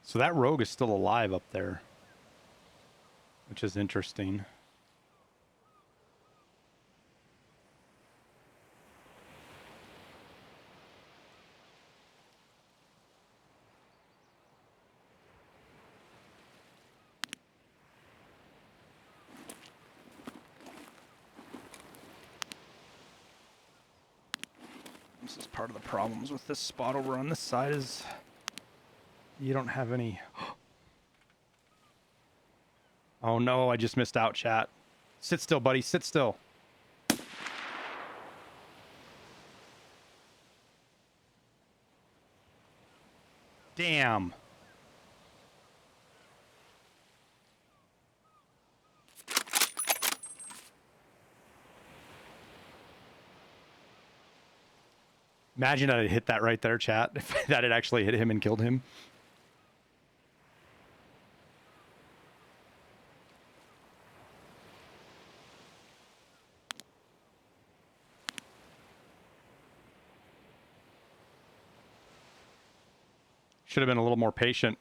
So that rogue is still alive up there, which is interesting. This is part of the problems with this spot over on this side is you don't have any... Oh no, I just missed out, chat. Sit still, buddy. Sit still. Damn. Imagine that it hit that right there, chat. If that had actually hit him and killed him. Should have been a little more patient.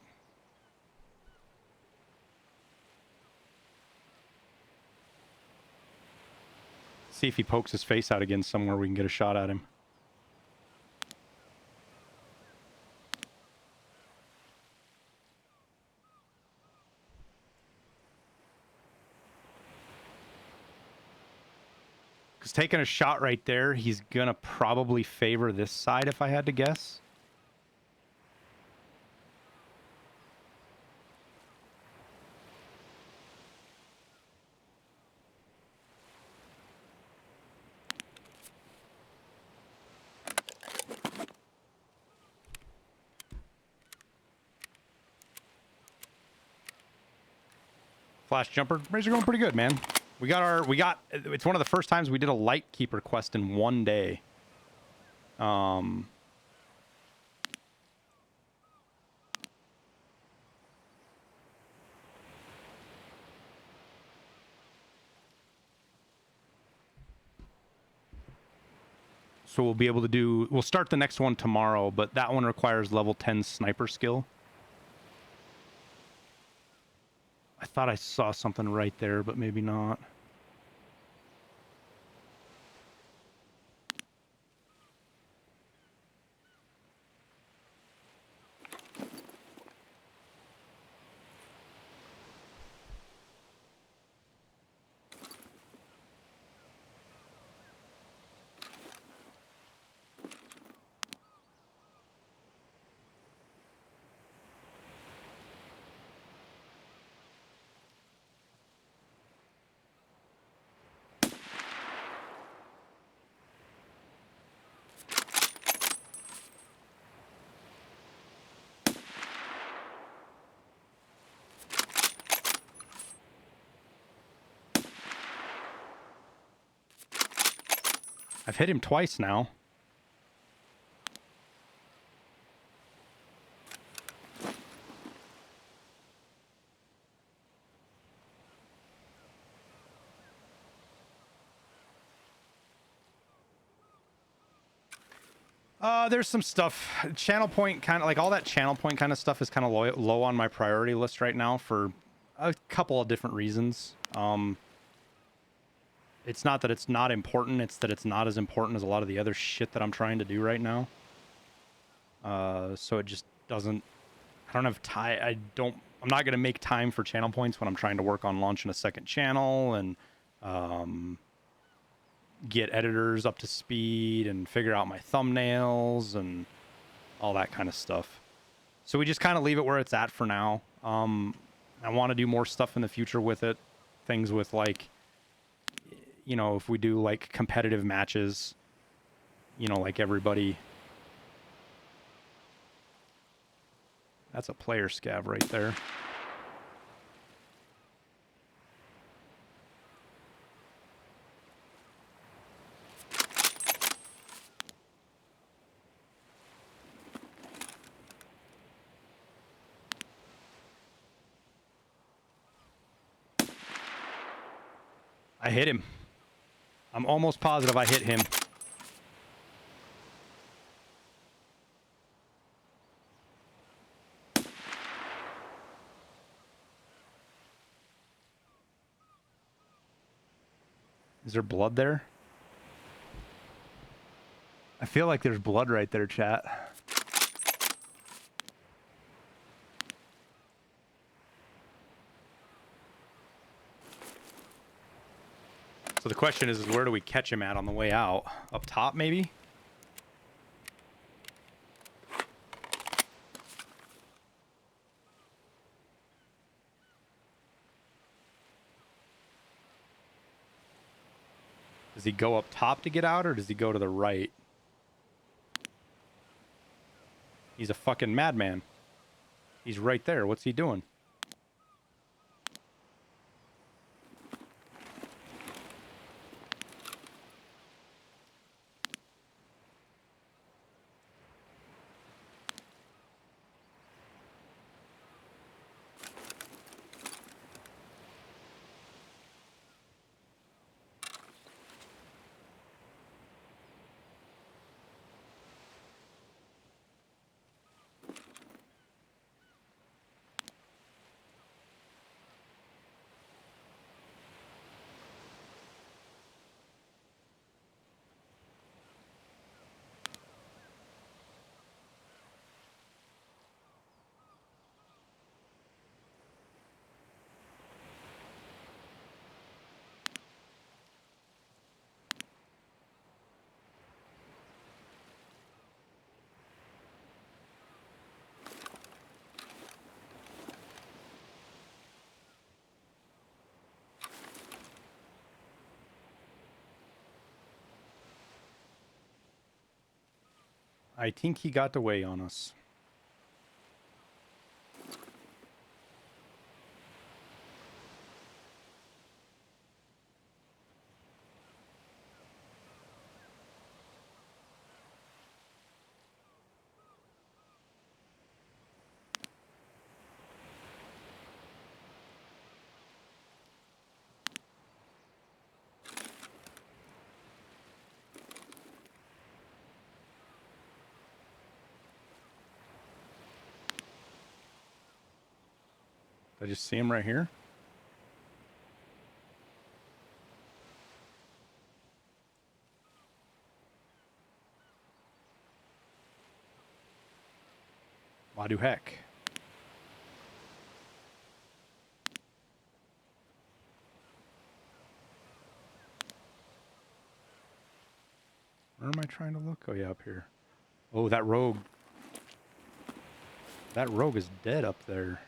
See if he pokes his face out again somewhere we can get a shot at him. Because taking a shot right there, he's gonna probably favor this side if I had to guess. Flash jumper. Rays are going pretty good, man. It's one of the first times we did a light keeper quest in one day. So we'll be able to we'll start the next one tomorrow, but that one requires level 10 sniper skill. I thought I saw something right there, but maybe not. I've hit him twice now. There's some stuff. Channel point kind of like all that channel point kind of stuff is kind of low on my priority list right now for a couple of different reasons. It's not that it's not important, it's that it's not as important as a lot of the other shit that I'm trying to do right now. So it just doesn't, I don't have time, I'm not going to make time for channel points when I'm trying to work on launching a second channel and get editors up to speed and figure out my thumbnails and all that kind of stuff. So we just kind of leave it where it's at for now. I want to do more stuff in the future with it. Things with like, you know, if we do like competitive matches, you know, like everybody. That's a player scav right there. I hit him. I'm almost positive I hit him. Is there blood there? I feel like there's blood right there, chat. So the question is where do we catch him at on the way out? Up top, maybe? Does he go up top to get out, or does he go to the right? He's a fucking madman. He's right there. What's he doing? I think he got away on us. Did I just see him right here? Wadu heck. Where am I trying to look? Oh yeah, up here. Oh, that rogue. That rogue is dead up there.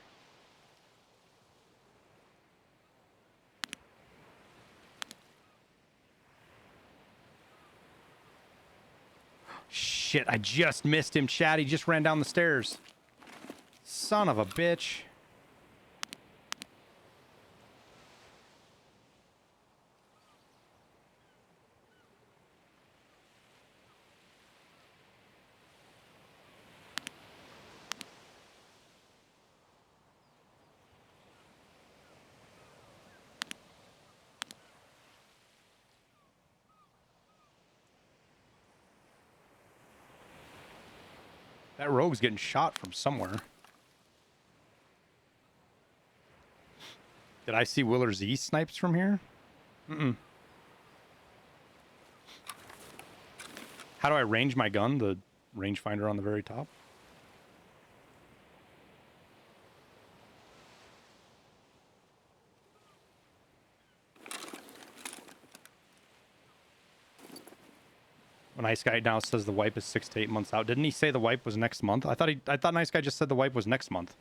Shit, I just missed him, Chad. He just ran down the stairs. Son of a bitch. That rogue's getting shot from somewhere. Did I see Willer Z snipes from here? Mm-mm. How do I range my gun? The rangefinder on the very top? Nice Guy now says the wipe is 6 to 8 months out. Didn't he say the wipe was next month? I thought Nice Guy just said the wipe was next month.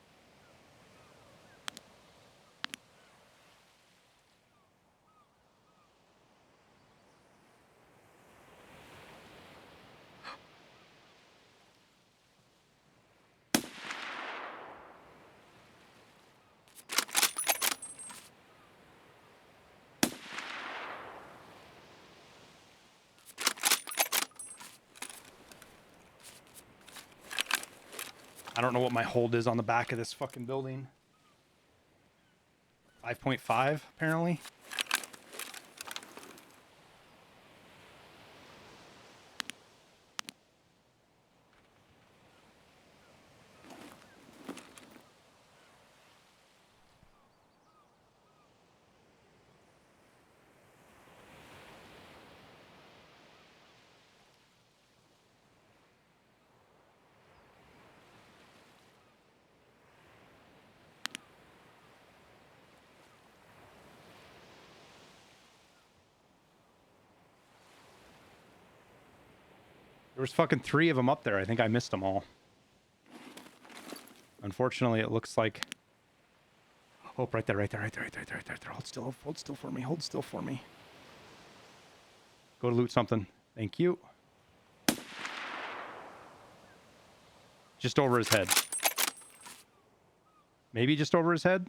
I don't know what my hold is on the back of this fucking building. 5.5 apparently. There was fucking 3 of them up there. I think I missed them all. Unfortunately, it looks like... Oh, right there, right there, right there, right there, right there. Hold still for me, hold still for me. Go to loot something. Thank you. Just over his head. Maybe just over his head?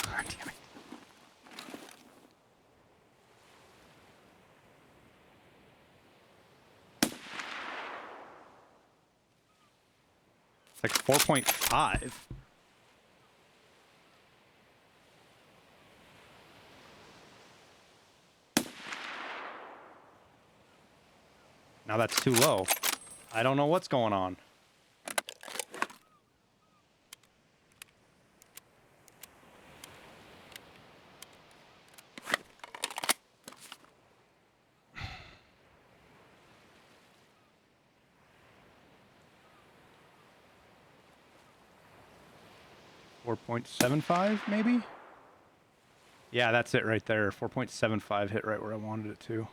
God damn it. It's like 4.5. Now that's too low. I don't know what's going on. .75 maybe? Yeah, that's it right there. 4.75 hit right where I wanted it to.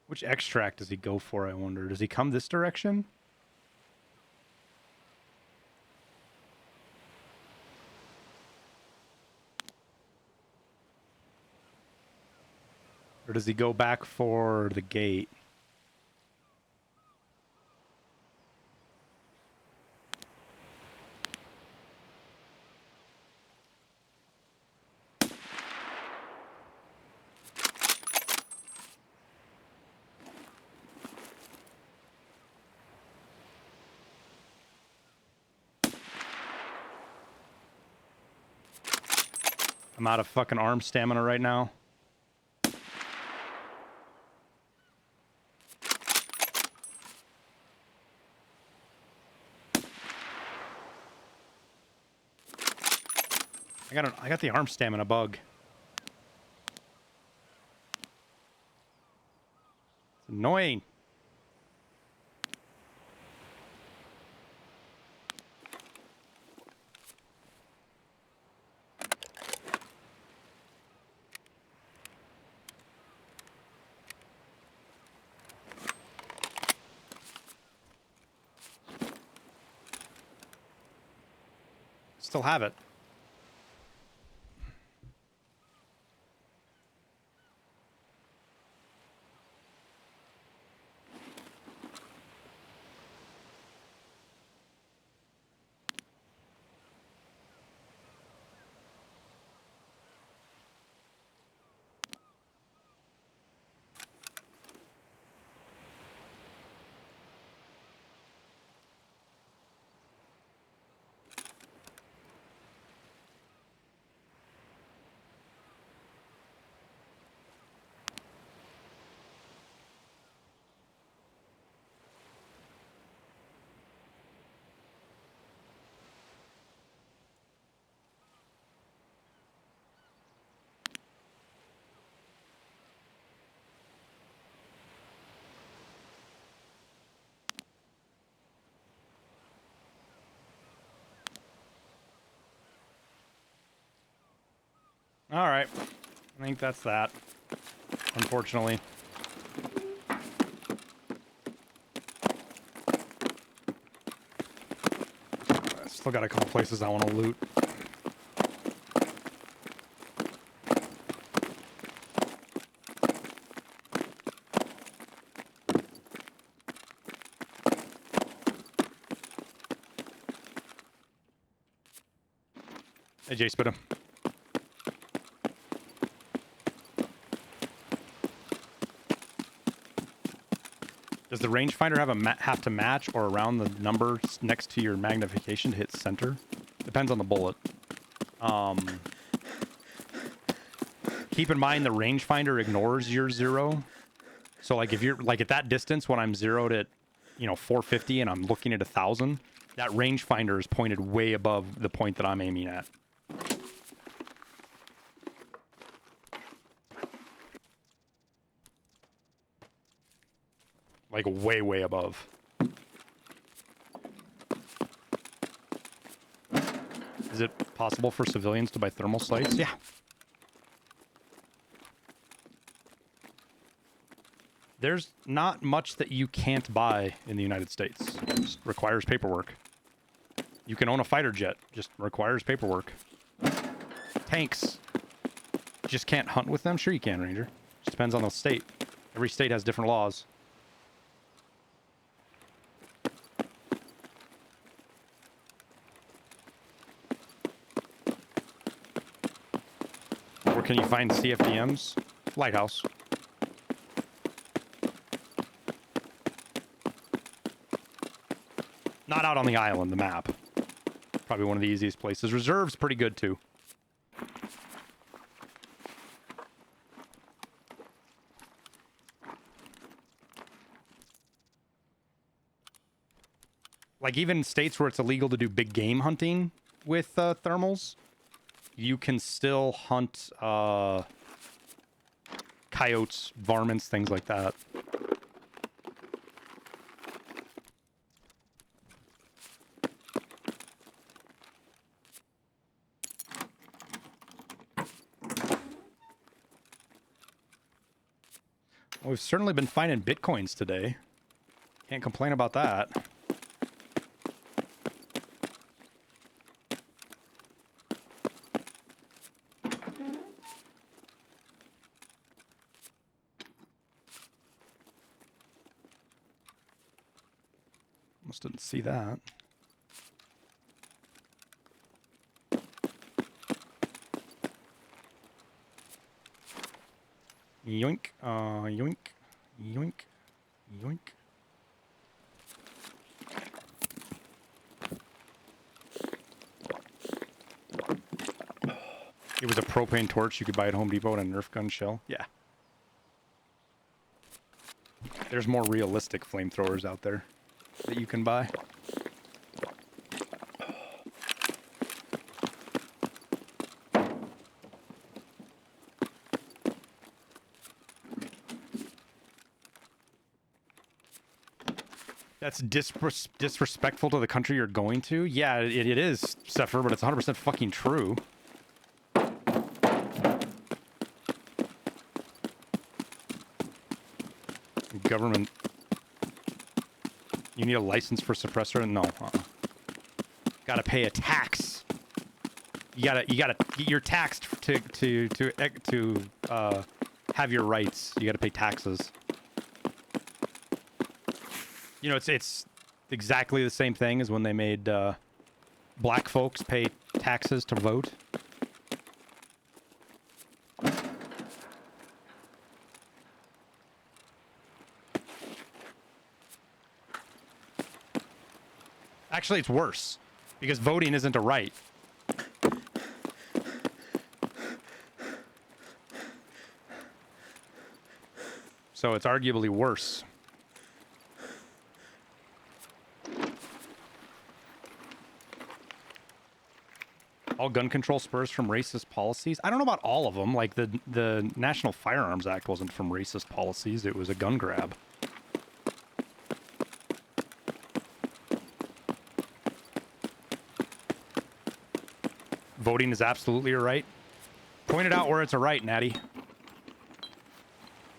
Which extract does he go for, I wonder? Does he come this direction? Or does he go back for the gate? I'm out of fucking arm stamina right now. I got the arm stamina bug. It's annoying. Still have it. All right. I think that's that. Unfortunately. I still got a couple places I want to loot. Hey, Jay, spit him. Does the rangefinder have to match or around the numbers next to your magnification to hit center? Depends on the bullet. Keep in mind the rangefinder ignores your 0. So like if you're like at that distance when I'm zeroed at 450 and I'm looking at 1,000, that rangefinder is pointed way above the point that I'm aiming at. Like way, way above. Is it possible for civilians to buy thermal sights? Yeah. There's not much that you can't buy in the United States. It just requires paperwork. You can own a fighter jet. Just requires paperwork. Tanks. Just can't hunt with them? Sure you can, Ranger. Just depends on the state. Every state has different laws. Where can you find CFDMs? Lighthouse. Not out on the island, the map. Probably one of the easiest places. Reserve's pretty good too. Like even states where it's illegal to do big game hunting with thermals, you can still hunt coyotes, varmints, things like that. Well, we've certainly been finding bitcoins today. Can't complain about that. Almost didn't see that. Yoink, yoink, yoink, yoink. It was a propane torch you could buy at Home Depot and a Nerf gun shell. Yeah. There's more realistic flamethrowers out there that you can buy. That's disrespectful to the country you're going to? Yeah, it is, Sepher, but it's 100% fucking true. Government. You need a license for suppressor? No. Gotta pay a tax. You're taxed to have your rights. You gotta pay taxes. You know, it's exactly the same thing as when they made black folks pay taxes to vote. Actually, it's worse, because voting isn't a right. So it's arguably worse. All gun control spurs from racist policies? I don't know about all of them. Like the National Firearms Act wasn't from racist policies. It was a gun grab. Voting is absolutely a right. Point it out where it's a right, Natty.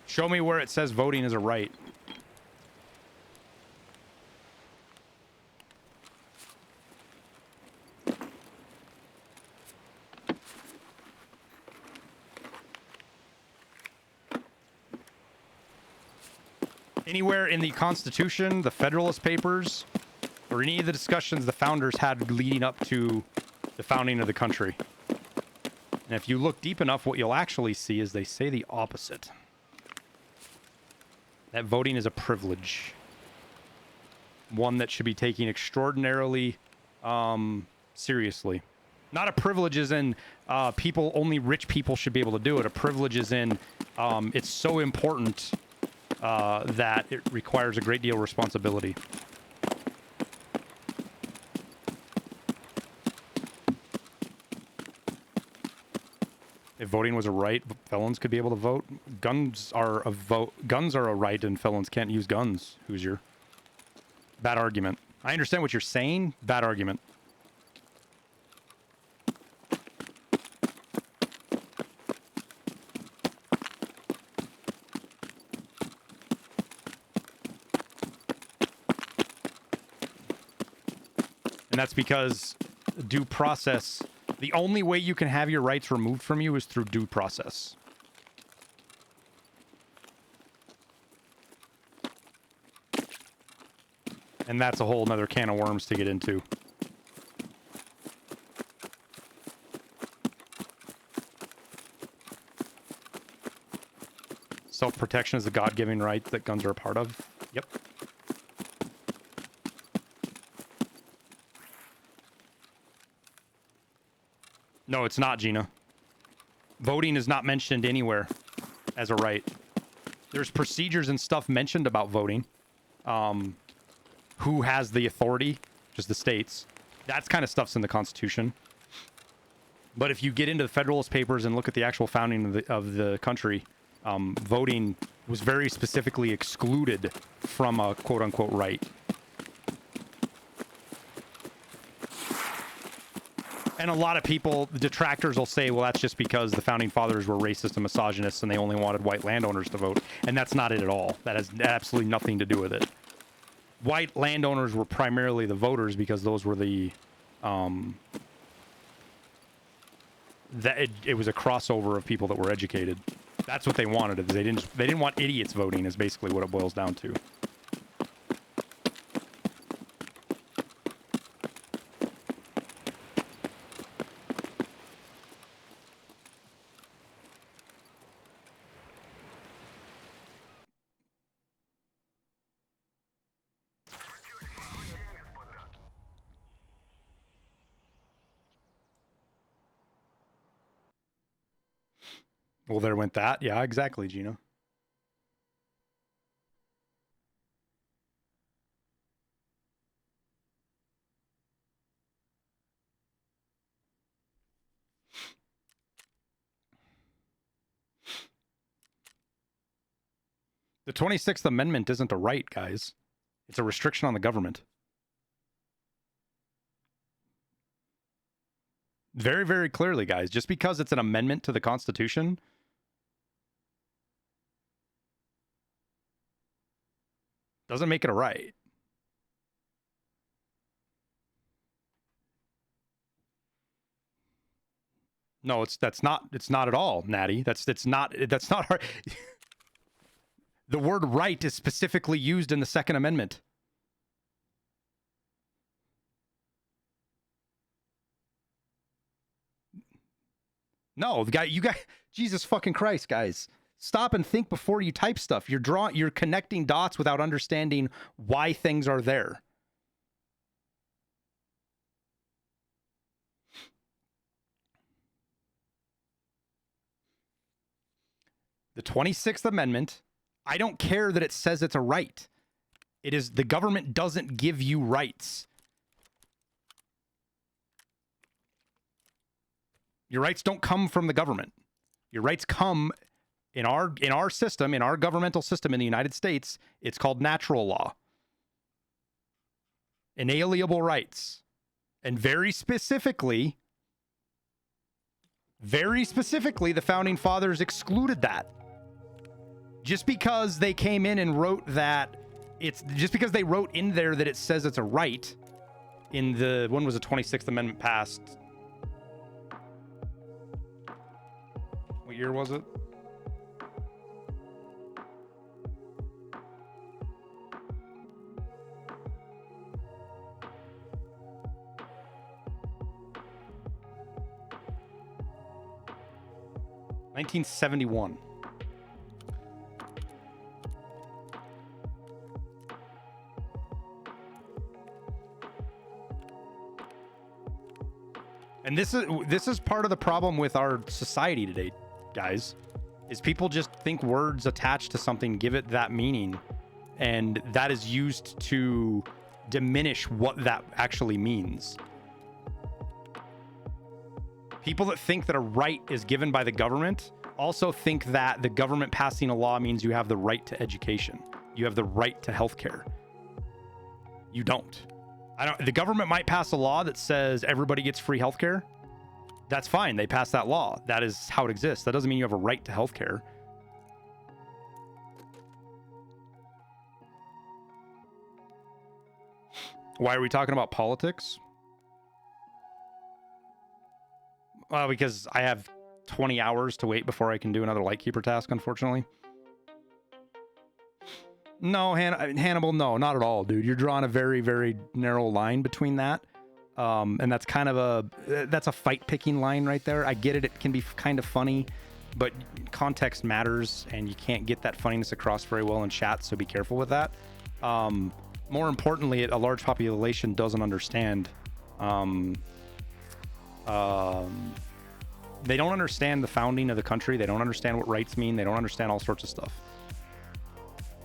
Show me where it says voting is a right. Anywhere in the Constitution, the Federalist Papers, or any of the discussions the founders had leading up to the founding of the country. And if you look deep enough, what you'll actually see is they say the opposite. That voting is a privilege. One that should be taken extraordinarily seriously. Not a privilege as in people, only rich people should be able to do it. A privilege as in it's so important that it requires a great deal of responsibility. If voting was a right, felons could be able to vote. Guns are a right, and felons can't use guns. Hoosier. Bad argument. I understand what you're saying. Bad argument. And that's because due process, the only way you can have your rights removed from you is through due process. And that's a whole nother can of worms to get into. Self-protection is a God-given right that guns are a part of. Yep. No, it's not, Gina. Voting is not mentioned anywhere as a right. There's procedures and stuff mentioned about voting. Who has the authority? Just the states. That kind of stuff's in the Constitution. But if you get into the Federalist Papers and look at the actual founding of the country, voting was very specifically excluded from a quote-unquote right. And a lot of people, detractors, will say, well, that's just because the founding fathers were racist and misogynists and they only wanted white landowners to vote. And that's not it at all. That has absolutely nothing to do with it. White landowners were primarily the voters because those were the... it was a crossover of people that were educated. That's what they wanted. They didn't want idiots voting is basically what it boils down to. Well, there went that. Yeah, exactly, Gina. The 26th Amendment isn't a right, guys. It's a restriction on the government. Very, very clearly, guys. Just because it's an amendment to the Constitution doesn't make it a right. No, that's not at all, Natty. That's not our The word right is specifically used in the Second Amendment. No, you guys, Jesus fucking Christ, guys. Stop and think before you type stuff. You're connecting dots without understanding why things are there. The 26th Amendment, I don't care that it says it's a right. It is, the government doesn't give you rights. Your rights don't come from the government. Your rights come in our system, in our governmental system in the United States. It's called natural law. Inalienable rights. And very specifically, Very specifically, the founding fathers excluded that. Just because they came in and wrote that just because they wrote in there that it says it's a right in the, when was the 26th Amendment passed? What year was it? (1971). And this is part of the problem with our society today, guys, is people just think words attached to something give it that meaning, and that is used to diminish what that actually means. People that think that a right is given by the government also think that the government passing a law means you have the right to education. You have the right to healthcare. You don't. The government might pass a law that says everybody gets free healthcare. That's fine. They pass that law. That is how it exists. That doesn't mean you have a right to healthcare. Why are we talking about politics? Well, because I have 20 hours to wait before I can do another Lightkeeper task, unfortunately. No, Hannibal, no, not at all, dude. You're drawing a very, very narrow line between that. And that's kind of that's a fight-picking line right there. I get it. It can be kind of funny, but context matters, and you can't get that funniness across very well in chat, so be careful with that. More importantly, a large population doesn't understand. They don't understand the founding of the country. They don't understand what rights mean. They don't understand all sorts of stuff.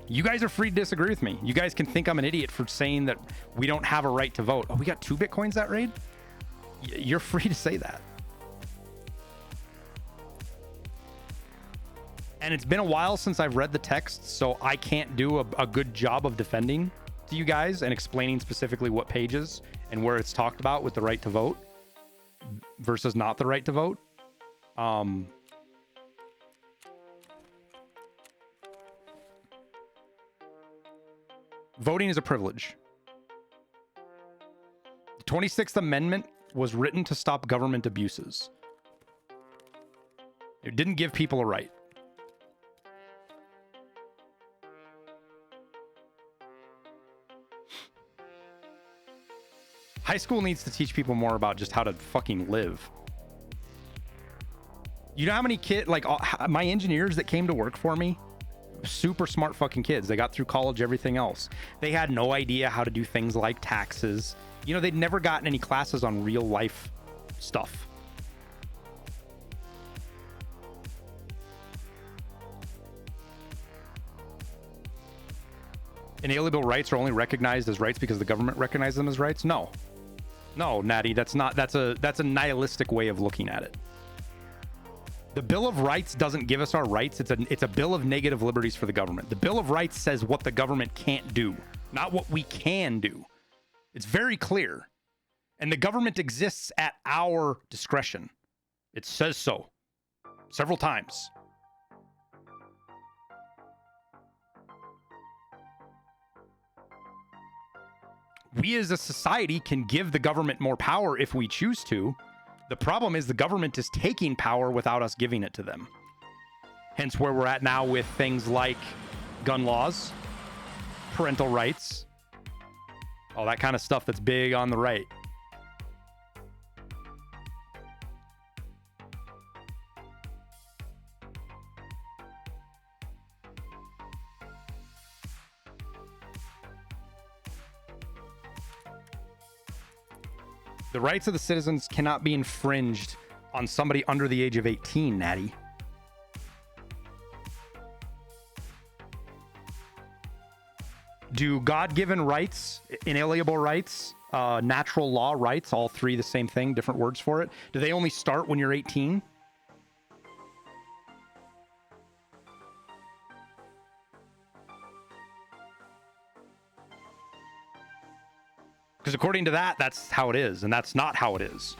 You guys are free to disagree with me. You guys can think I'm an idiot for saying that we don't have a right to vote. Oh, we got 2 Bitcoins that raid? You're free to say that. And it's been a while since I've read the text, so I can't do a good job of defending to you guys and explaining specifically what pages and where it's talked about with the right to vote versus not the right to vote. Voting is a privilege. The 26th Amendment was written to stop government abuses. It didn't give people a right. High school needs to teach people more about just how to fucking live. You know how many kids, like my engineers that came to work for me, super smart fucking kids. They got through college, everything else. They had no idea how to do things like taxes. You know, they'd never gotten any classes on real life stuff. Inalienable rights are only recognized as rights because the government recognizes them as rights? No, Natty, that's a nihilistic way of looking at it. The Bill of Rights doesn't give us our rights. It's a bill of negative liberties for the government. The Bill of Rights says what the government can't do, not what we can do. It's very clear. And the government exists at our discretion. It says so several times. We as a society can give the government more power if we choose to. The problem is the government is taking power without us giving it to them. Hence where we're at now with things like gun laws, parental rights, all that kind of stuff that's big on the right. The rights of the citizens cannot be infringed on somebody under the age of 18, Natty. Do God-given rights, inalienable rights, natural law rights, all three the same thing, different words for it, do they only start when you're 18? Because according to that, that's how it is, and that's not how it is.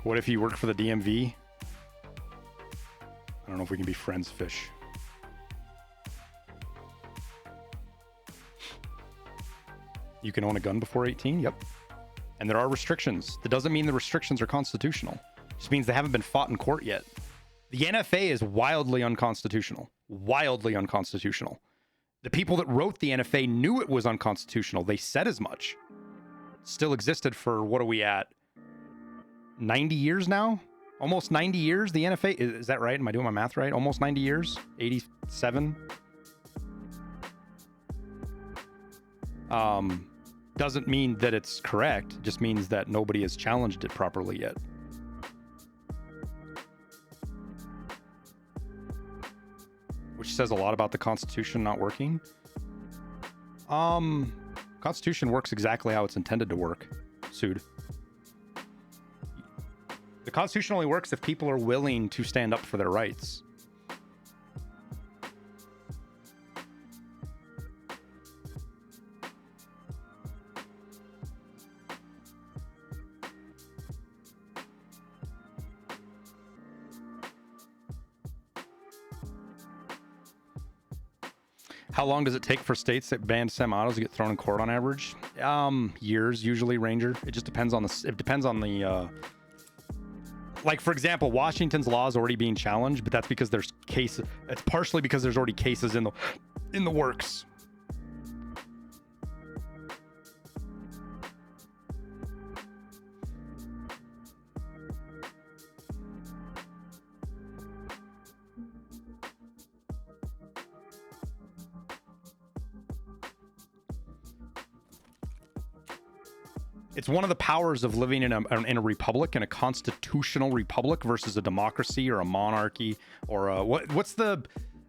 What if you work for the DMV? I don't know if we can be friends, Fish. You can own a gun before 18? Yep. And there are restrictions. That doesn't mean the restrictions are constitutional. It just means they haven't been fought in court yet. The NFA is wildly unconstitutional. Wildly unconstitutional. The people that wrote the NFA knew it was unconstitutional. They said as much. Still existed for, what are we at? 90 years now? Almost 90 years, the NFA. Is that right? Am I doing my math right? Almost 90 years? 87? Doesn't mean that it's correct. It just means that nobody has challenged it properly yet. Which says a lot about the Constitution not working. Constitution works exactly how it's intended to work. Sued. The Constitution only works if people are willing to stand up for their rights. How long does it take for states that ban semi-autos to get thrown in court on average? Years, usually, Ranger. It just depends on the like, for example, Washington's law is already being challenged, but that's because there's cases. It's partially because there's already cases in the works. It's one of the powers of living in a republic, in a constitutional republic versus a democracy or a monarchy or a, what's the,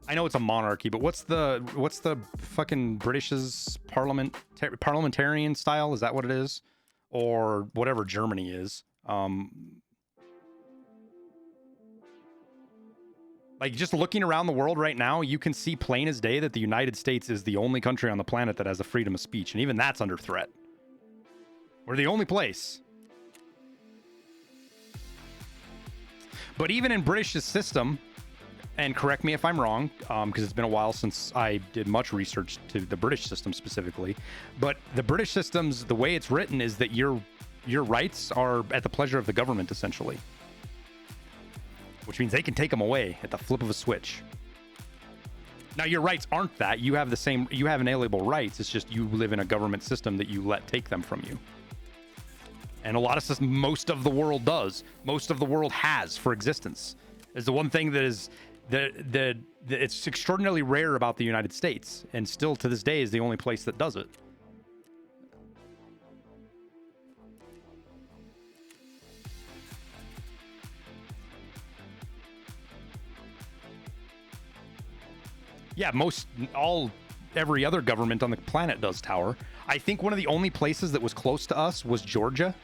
I know it's a monarchy, but what's the fucking British's parliamentarian style? Is that what it is? Or whatever Germany is. Like, just looking around the world right now, you can see plain as day that the United States is the only country on the planet that has a freedom of speech. And even that's under threat. We're the only place. But even in British's system, and correct me if I'm wrong, because it's been a while since I did much research to the British system specifically, but the British system's, the way it's written is that your rights are at the pleasure of the government, essentially. Which means they can take them away at the flip of a switch. Now, your rights aren't that. You have inalienable rights. It's just you live in a government system that you let take them from you. And a lot of systems, most of the world does. Most of the world has for existence. Is the one thing that is that it's extraordinarily rare about the United States, and still to this day is the only place that does it. Yeah, every other government on the planet does, Tower. I think one of the only places that was close to us was Georgia.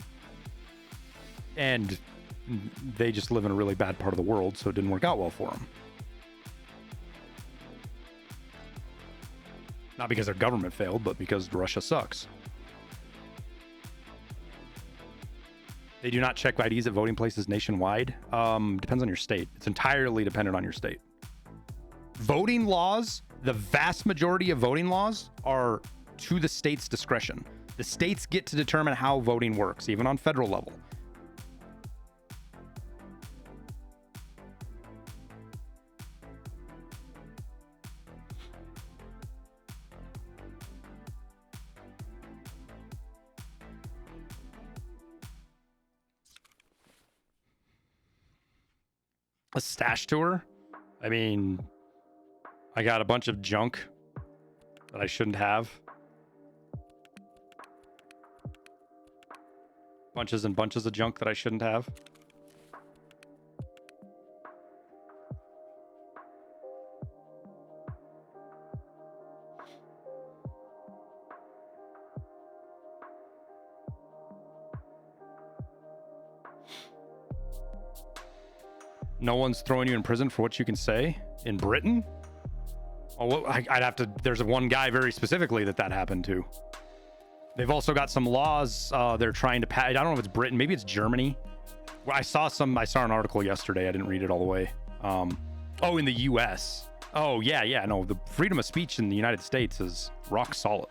And they just live in a really bad part of the world, so it didn't work out well for them. Not because their government failed, but because Russia sucks. They do not check IDs at voting places nationwide. Depends on your state. It's entirely dependent on your state. Voting laws, the vast majority of voting laws are to the state's discretion. The states get to determine how voting works, even on federal level. A stash tour? I mean, I got a bunch of junk that I shouldn't have. Bunches and bunches of junk that I shouldn't have. No one's throwing you in prison for what you can say in Britain? Oh, well, I'd have to. There's one guy very specifically that happened to. They've also got some laws they're trying to pass. I don't know if it's Britain, maybe it's Germany, Well, I saw an article yesterday. I didn't read it all the way. Oh, in the U.S. Oh, yeah. No, the freedom of speech in the United States is rock solid.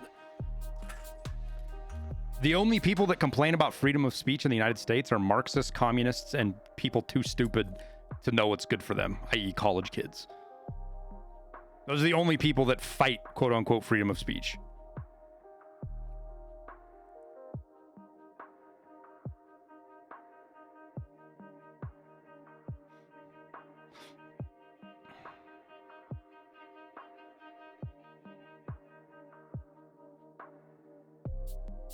The only people that complain about freedom of speech in the United States are Marxists, communists, and people too stupid to know what's good for them, i.e. college kids. Those are the only people that fight, quote unquote, freedom of speech.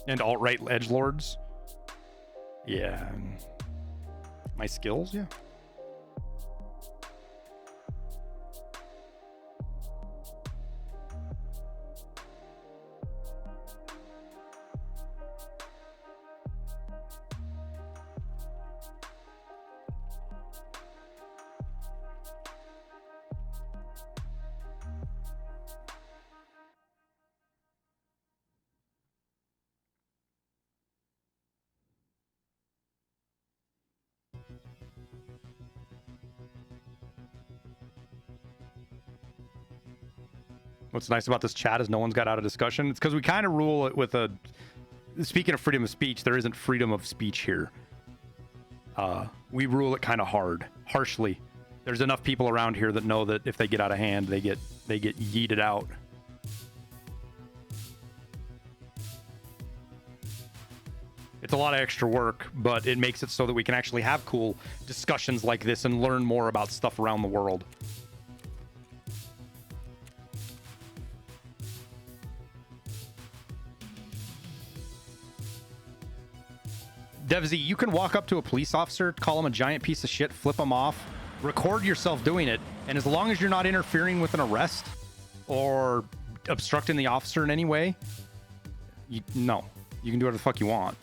And alt-right edgelords. Yeah. My skills, yeah. What's nice about this chat is no one's got out of discussion. It's because we kind of rule it with a... Speaking of freedom of speech, there isn't freedom of speech here. We rule it kind of harshly. There's enough people around here that know that if they get out of hand, they get yeeted out. It's a lot of extra work, but it makes it so that we can actually have cool discussions like this and learn more about stuff around the world. DevZ, you can walk up to a police officer, call him a giant piece of shit, flip him off, record yourself doing it, and as long as you're not interfering with an arrest or obstructing the officer in any way, you can do whatever the fuck you want.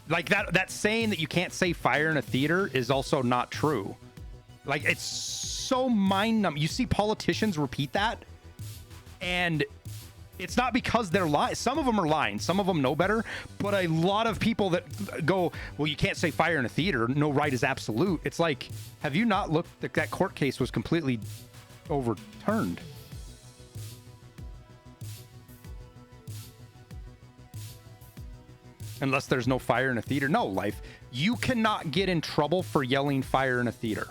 Like that saying that you can't say fire in a theater is also not true. Like, it's so mind-numbing. You see politicians repeat that, and it's not because they're lying. Some of them are lying. Some of them know better. But a lot of people that go, well, you can't say fire in a theater. No right is absolute. It's like, have you not looked? That court case was completely overturned. Unless there's no fire in a theater. No, Life. You cannot get in trouble for yelling fire in a theater.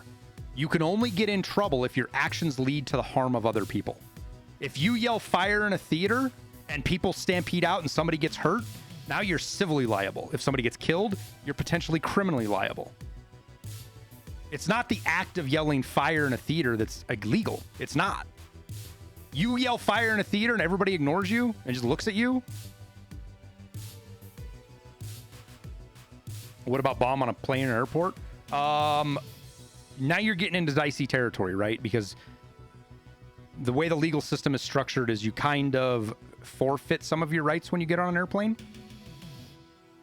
You can only get in trouble if your actions lead to the harm of other people. If you yell fire in a theater and people stampede out and somebody gets hurt, now you're civilly liable. If somebody gets killed, you're potentially criminally liable. It's not the act of yelling fire in a theater that's illegal. It's not. You yell fire in a theater and everybody ignores you and just looks at you. What about bomb on a plane or airport? Now you're getting into dicey territory, right? Because the way the legal system is structured is you kind of forfeit some of your rights when you get on an airplane.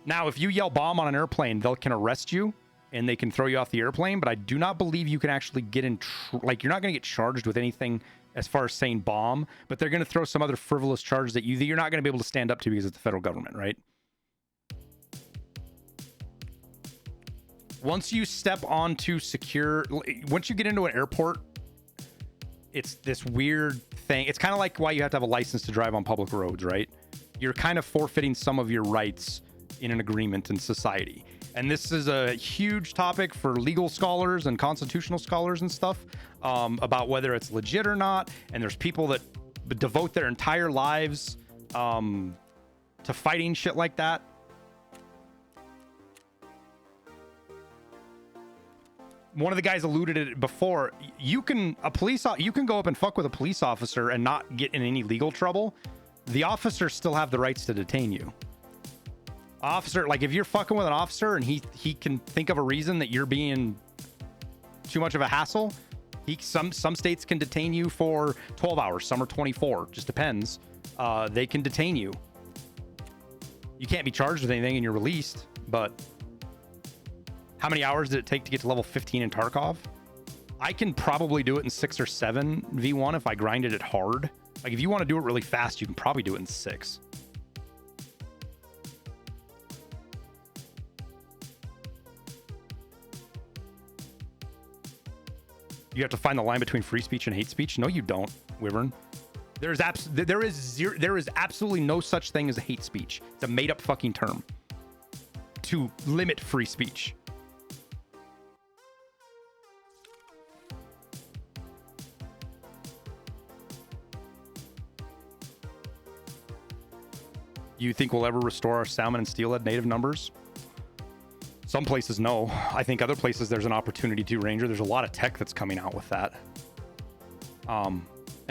Now, if you yell bomb on an airplane, they can arrest you and they can throw you off the airplane, but I do not believe you can actually get in, like, you're not going to get charged with anything as far as saying bomb, but they're going to throw some other frivolous charges that you're not going to be able to stand up to because it's the federal government, right? Once you step onto once you get into an airport, it's this weird thing. It's kind of like why you have to have a license to drive on public roads, right? You're kind of forfeiting some of your rights in an agreement in society. And this is a huge topic for legal scholars and constitutional scholars and stuff, about whether it's legit or not. And there's people that devote their entire lives to fighting shit like that. One of the guys alluded to it before. You can go up and fuck with a police officer and not get in any legal trouble. The officers still have the rights to detain you. Officer, like, if you're fucking with an officer and he can think of a reason that you're being too much of a hassle, some states can detain you for 12 hours, some are 24, just depends. They can detain you. You can't be charged with anything and you're released, but how many hours did it take to get to level 15 in Tarkov? I can probably do it in 6 or 7 V1 if I grinded it hard. Like, if you want to do it really fast, you can probably do it in 6. You have to find the line between free speech and hate speech. No, you don't, Wyvern. There is absolutely no such thing as a hate speech. It's a made up fucking term to limit free speech. You think we'll ever restore our salmon and steelhead native numbers? Some places, no. I think other places there's an opportunity to, Ranger. There's a lot of tech that's coming out with that. And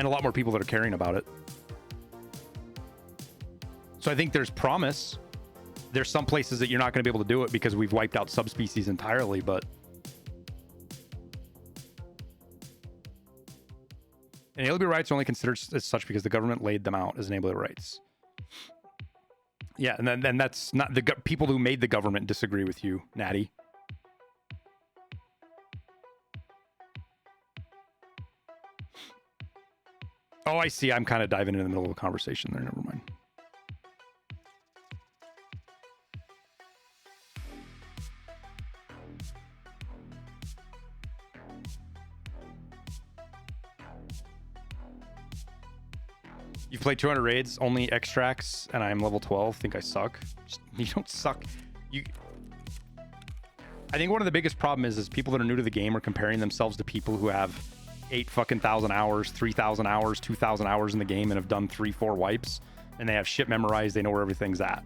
a lot more people that are caring about it. So I think there's promise. There's some places that you're not going to be able to do it because we've wiped out subspecies entirely, but inalienable rights are only considered as such because the government laid them out as inalienable rights. Yeah, and then that's not the people who made the government disagree with you, Natty. Oh, I see. I'm kind of diving in the middle of a conversation there. Never mind. You've played 200 raids, only extracts, and I'm level 12. Think I suck? You don't suck. I think one of the biggest problem is people that are new to the game are comparing themselves to people who have 8,000 hours, 3,000 hours, 2,000 hours in the game and have done 3-4 wipes, and they have shit memorized. They know where everything's at.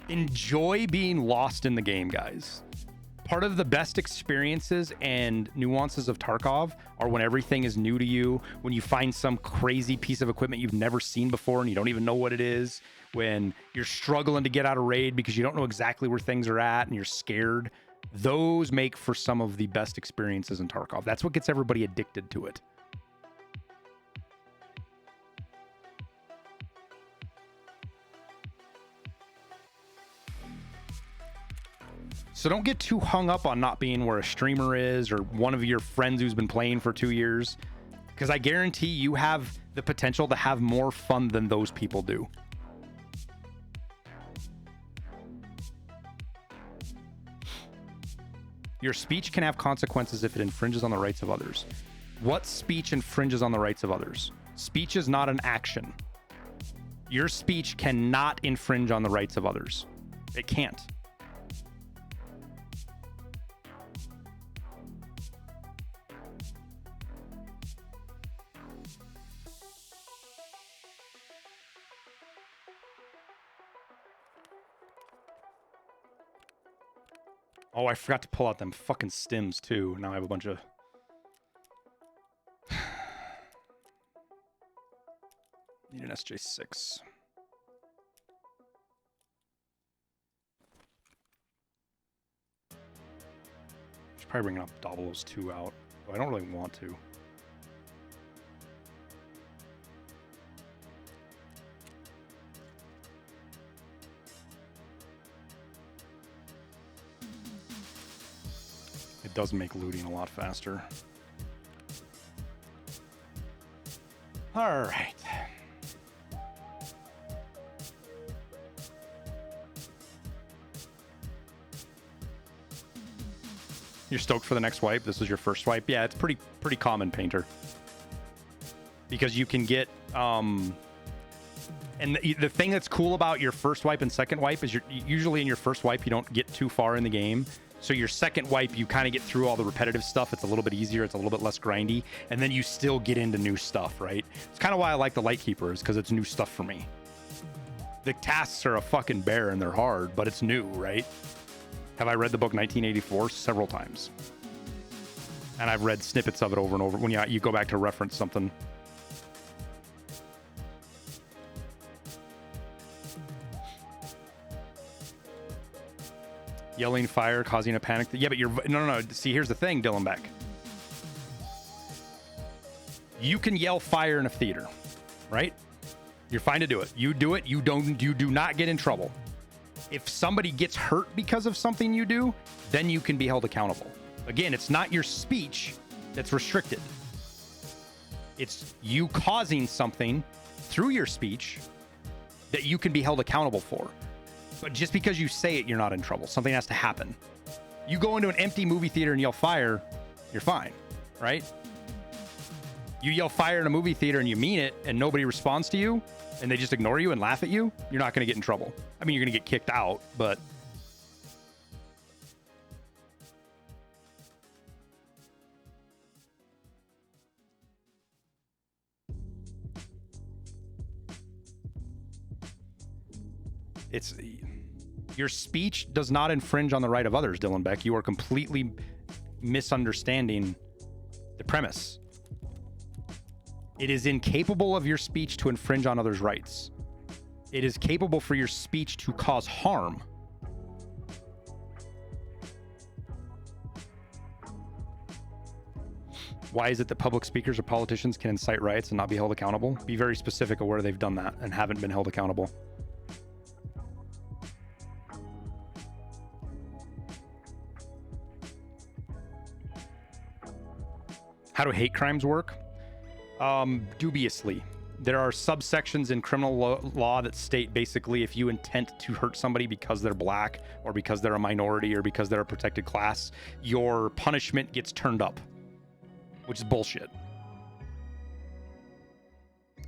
Enjoy being lost in the game, guys. Part of the best experiences and nuances of Tarkov are when everything is new to you, when you find some crazy piece of equipment you've never seen before and you don't even know what it is, when you're struggling to get out of raid because you don't know exactly where things are at and you're scared. Those make for some of the best experiences in Tarkov. That's what gets everybody addicted to it. So don't get too hung up on not being where a streamer is or one of your friends who's been playing for 2 years, because I guarantee you have the potential to have more fun than those people do. Your speech can have consequences if it infringes on the rights of others. What speech infringes on the rights of others? Speech is not an action. Your speech cannot infringe on the rights of others. It can't. Oh, I forgot to pull out them fucking stims too. Now I have a bunch of... Need an SJ6. Should probably bring up Dabolos 2 out. But I don't really want to. It does make looting a lot faster. All right. You're stoked for the next wipe? This was your first wipe? Yeah, it's pretty common, Painter. Because you can get... and the thing that's cool about your first wipe and second wipe is usually in your first wipe, you don't get too far in the game. So your second wipe, you kind of get through all the repetitive stuff. It's a little bit easier. It's a little bit less grindy. And then you still get into new stuff, right? It's kind of why I like the Lightkeeper, is because it's new stuff for me. The tasks are a fucking bear and they're hard, but it's new, right? Have I read the book 1984 several times? And I've read snippets of it over and over when you go back to reference something. Yelling fire, causing a panic. Yeah, but you're... No. See, here's the thing, Dylan Beck. You can yell fire in a theater, right? You're fine to do it. You do it. You do not get in trouble. If somebody gets hurt because of something you do, then you can be held accountable. Again, it's not your speech that's restricted. It's you causing something through your speech that you can be held accountable for. But just because you say it, you're not in trouble. Something has to happen. You go into an empty movie theater and yell fire, you're fine. right? You yell fire in a movie theater and you mean it and nobody responds to you and they just ignore you and laugh at you, you're not going to get in trouble. I mean, you're going to get kicked out, but it's your speech does not infringe on the right of others, Dylan Beck. You are completely misunderstanding the premise. It is incapable of your speech to infringe on others' rights. It is capable for your speech to cause harm. Why is it that public speakers or politicians can incite riots and not be held accountable? Be very specific of where they've done that and haven't been held accountable. How do hate crimes work? Dubiously. There are subsections in criminal law that state basically if you intend to hurt somebody because they're black or because they're a minority or because they're a protected class, your punishment gets turned up, which is bullshit.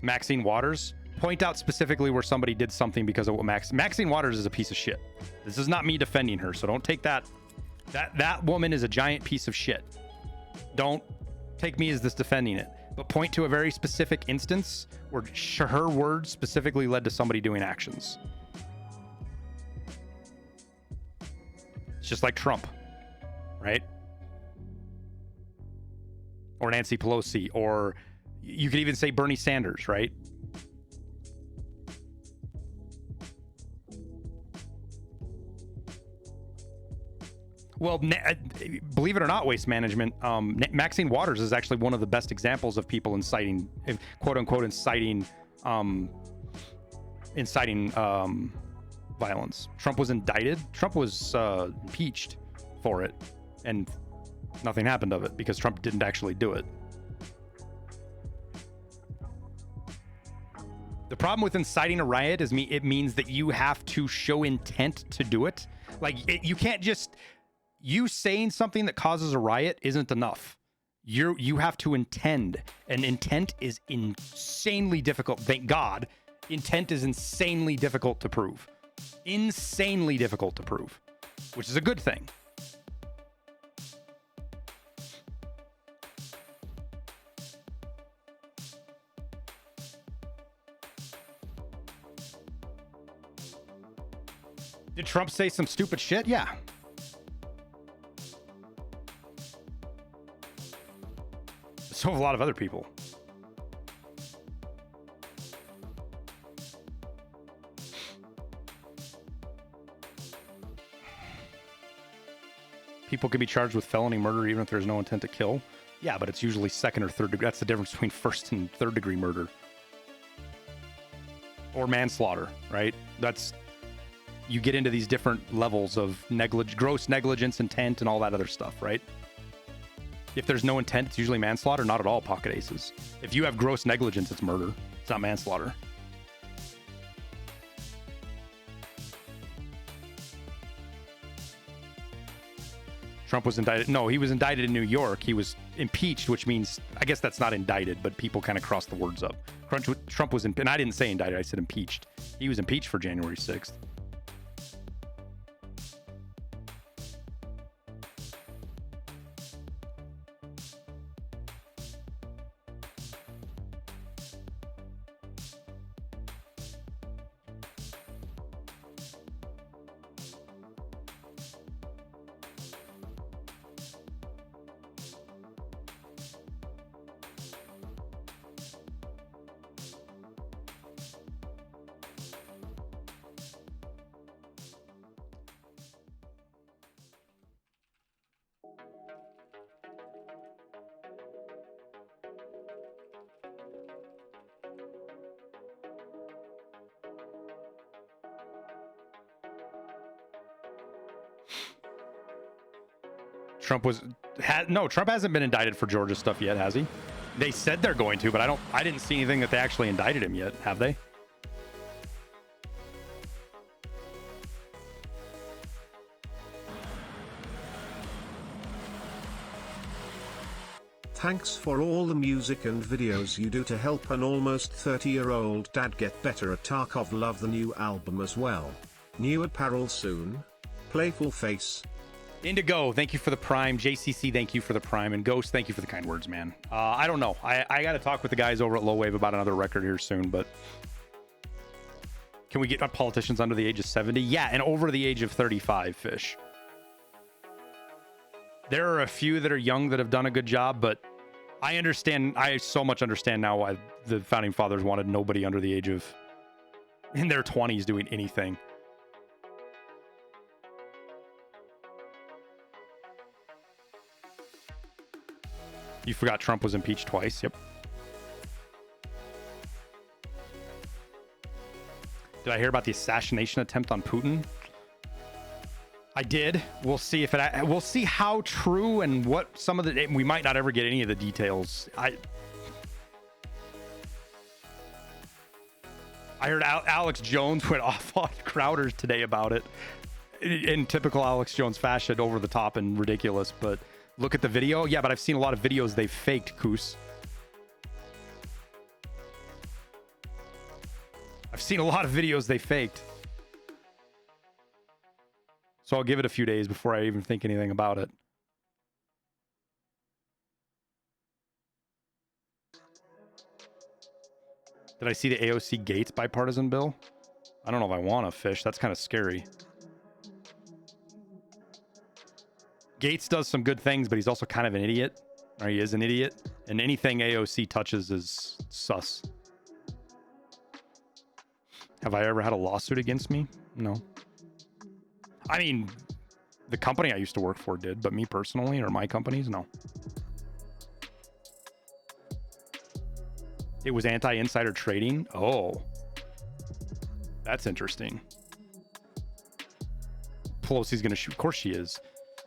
Maxine Waters, point out specifically where somebody did something because of what Maxine Waters is a piece of shit. This is not me defending her, so don't take that. That woman is a giant piece of shit. Don't take me as this defending it, but point to a very specific instance where her words specifically led to somebody doing actions. It's just like Trump, right? Or Nancy Pelosi, or you could even say Bernie Sanders, right? Well, believe it or not, Waste Management, Maxine Waters is actually one of the best examples of people inciting, quote unquote, inciting violence. Trump was indicted. Trump was impeached for it, and nothing happened of it because Trump didn't actually do it. The problem with inciting a riot is it means that you have to show intent to do it. Like you can't just. You saying something that causes a riot isn't enough. You have to intend, and intent is insanely difficult. Thank God, intent is insanely difficult to prove. Insanely difficult to prove, which is a good thing. Did Trump say some stupid shit? Yeah. So have a lot of other people. People can be charged with felony murder even if there's no intent to kill. Yeah, but it's usually second or third degree. That's the difference between first and third degree murder. Or manslaughter, right? You get into these different levels of gross negligence, intent, and all that other stuff, right? If there's no intent, it's usually manslaughter. Not at all, pocket aces. If you have gross negligence, it's murder. It's not manslaughter. Trump was indicted. No, he was indicted in New York. He was impeached, which means, I guess that's not indicted, but people kind of cross the words up. Trump was, and I didn't say indicted, I said impeached. He was impeached for January 6th. Trump hasn't been indicted for Georgia stuff yet, has he? They said they're going to, but I didn't see anything that they actually indicted him yet, have they? Thanks for all the music and videos you do to help an almost 30-year-old dad get better at Tarkov. Love the new album as well. New apparel soon. Playful face. Indigo, thank you for the Prime. JCC, thank you for the Prime. And Ghost, thank you for the kind words, man. I don't know. I got to talk with the guys over at Low Wave about another record here soon, but can we get politicians under the age of 70? Yeah, and over the age of 35, Fish. There are a few that are young that have done a good job, but I understand. I so much understand now why the founding fathers wanted nobody under the age of in their 20s doing anything. You forgot Trump was impeached twice. Yep. Did I hear about the assassination attempt on Putin? I did. We'll see if it. We'll see how true and what some of the. We might not ever get any of the details. I heard Alex Jones went off on Crowder today about it, in typical Alex Jones fashion, over the top and ridiculous. But look at the video. Yeah, but I've seen a lot of videos they faked, Koos. I've seen a lot of videos they faked. So I'll give it a few days before I even think anything about it. Did I see the AOC Gates bipartisan bill? I don't know if I want to, Fish. That's kind of scary. Gates does some good things, but he's also kind of an idiot. Or he is an idiot. And anything AOC touches is sus. Have I ever had a lawsuit against me? No. I mean, the company I used to work for did, but me personally, or my companies, no. It was anti-insider trading? Oh. That's interesting. Pelosi's going to shoot. Of course she is.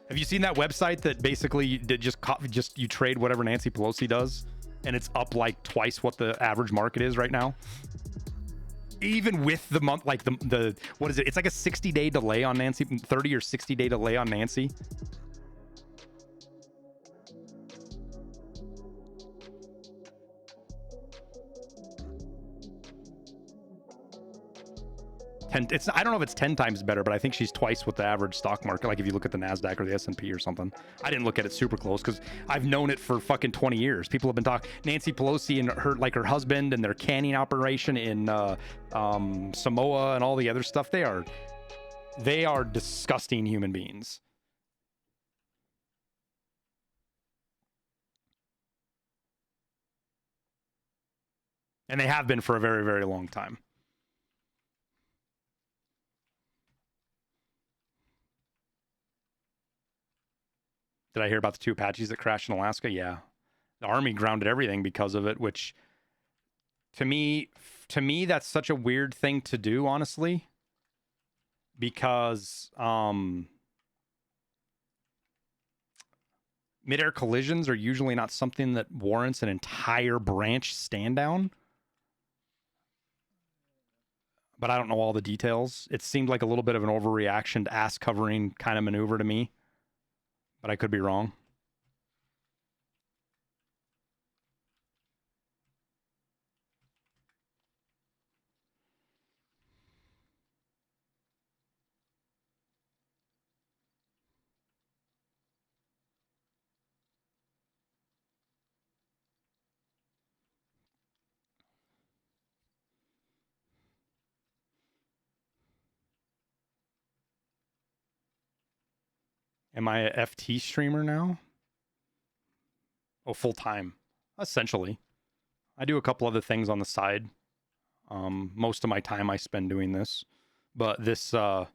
Have you seen that website that basically just you trade whatever Nancy Pelosi does, and it's up like twice what the average market is right now? Even with the month, like the what is it? It's like a 60-day delay on Nancy, 30 or 60-day delay on Nancy. I don't know if it's 10 times better, but I think she's twice what the average stock market. Like if you look at the NASDAQ or the S&P or something. I didn't look at it super close because I've known it for fucking 20 years. People have been talking. Nancy Pelosi and her husband and their canning operation in Samoa and all the other stuff. They are disgusting human beings. And they have been for a very, very long time. Did I hear about the 2 Apaches that crashed in Alaska? Yeah. The Army grounded everything because of it, which to me, that's such a weird thing to do, honestly, because mid-air collisions are usually not something that warrants an entire branch stand down. But I don't know all the details. It seemed like a little bit of an overreaction to ass covering kind of maneuver to me. But I could be wrong. Am I a FT streamer now? Oh, full time, essentially. I do a couple other things on the side. Most of my time I spend doing this, but this I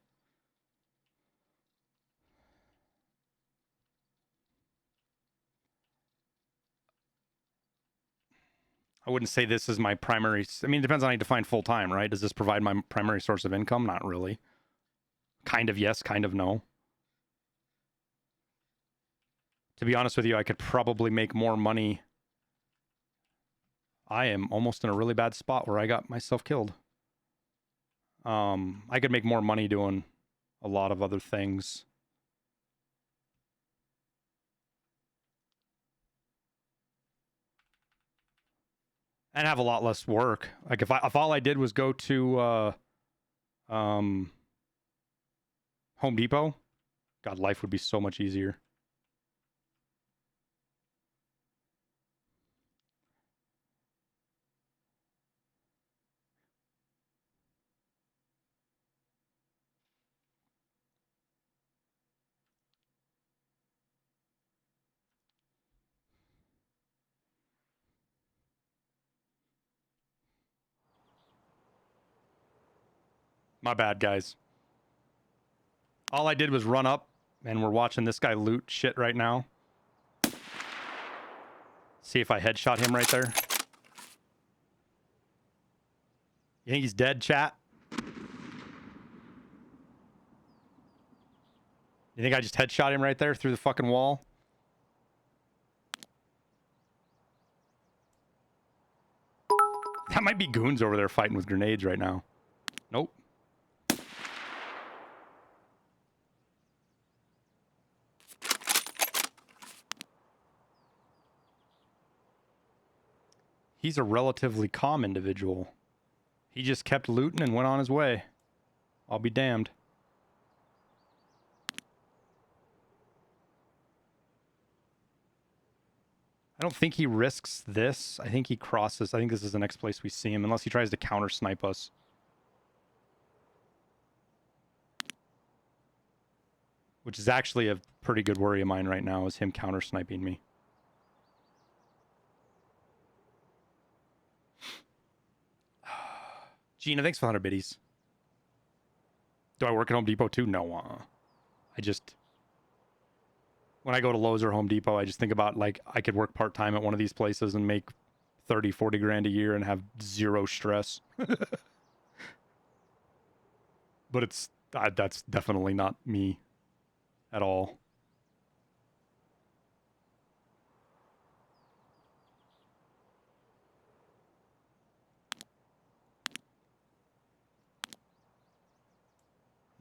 wouldn't say this is my primary. I mean, it depends on how you define full time, right? Does this provide my primary source of income? Not really. Kind of yes, kind of no. To be honest with you, I could probably make more money. I am almost in a really bad spot where I got myself killed. I could make more money doing a lot of other things. and have a lot less work. Like if all I did was go to Home Depot, God, life would be so much easier. My bad, guys. All I did was run up, and we're watching this guy loot shit right now. See if I headshot him right there. You think he's dead, chat? You think I just headshot him right there through the fucking wall? That might be goons over there fighting with grenades right now. Nope. He's a relatively calm individual. He just kept looting and went on his way. I'll be damned. I don't think he risks this. I think he crosses. I think this is the next place we see him, unless he tries to counter snipe us. Which is actually a pretty good worry of mine right now, is him counter sniping me. Gina, thanks for 100 biddies. Do I work at Home Depot too? No. I just... When I go to Lowe's or Home Depot, I just think about, like, I could work part-time at one of these places and make 30, 40 grand a year and have zero stress. But it's... that's definitely not me at all.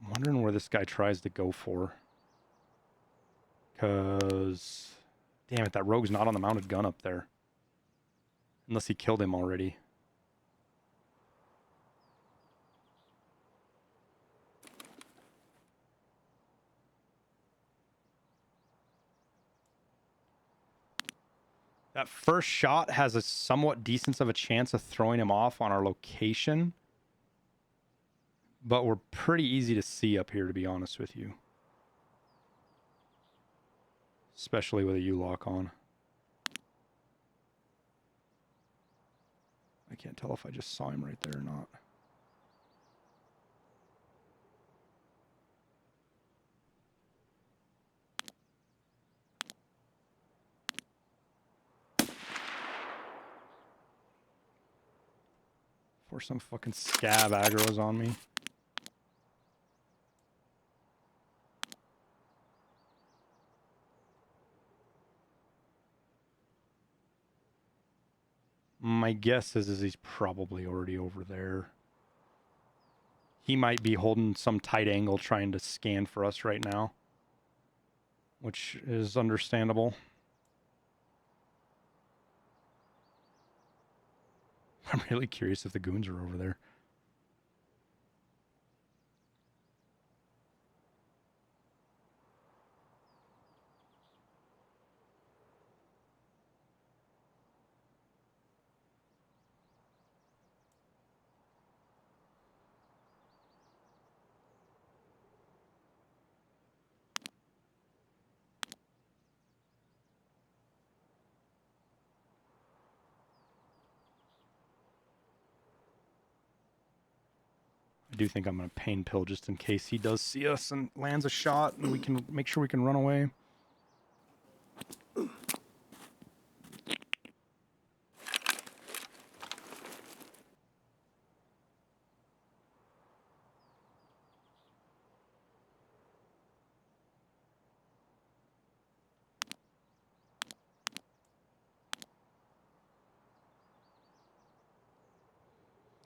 I'm wondering where this guy tries to go for. Because... Damn it, that rogue's not on the mounted gun up there. Unless he killed him already. That first shot has a somewhat decent of a chance of throwing him off on our location. But we're pretty easy to see up here, to be honest with you. Especially with a U-lock on. I can't tell if I just saw him right there or not. Before some fucking scab aggro's on me. My guess is he's probably already over there. He might be holding some tight angle trying to scan for us right now. Which is understandable. I'm really curious if the goons are over there. I do think I'm going to pain pill just in case he does see us and lands a shot and we can make sure we can run away.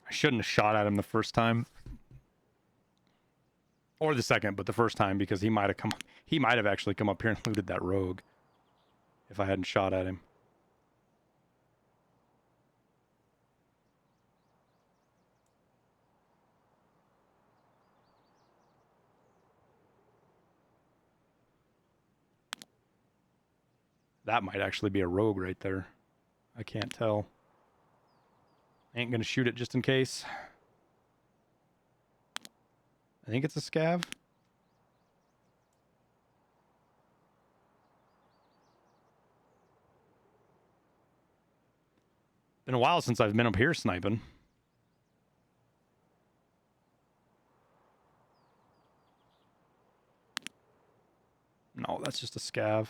I shouldn't have shot at him the first time. Or the second, but the first time, because he might have actually come up here and looted that rogue if I hadn't shot at him. That might actually be a rogue right there. I can't tell. Ain't gonna shoot it just in case. I think it's a scav. Been a while since I've been up here sniping. No, that's just a scav.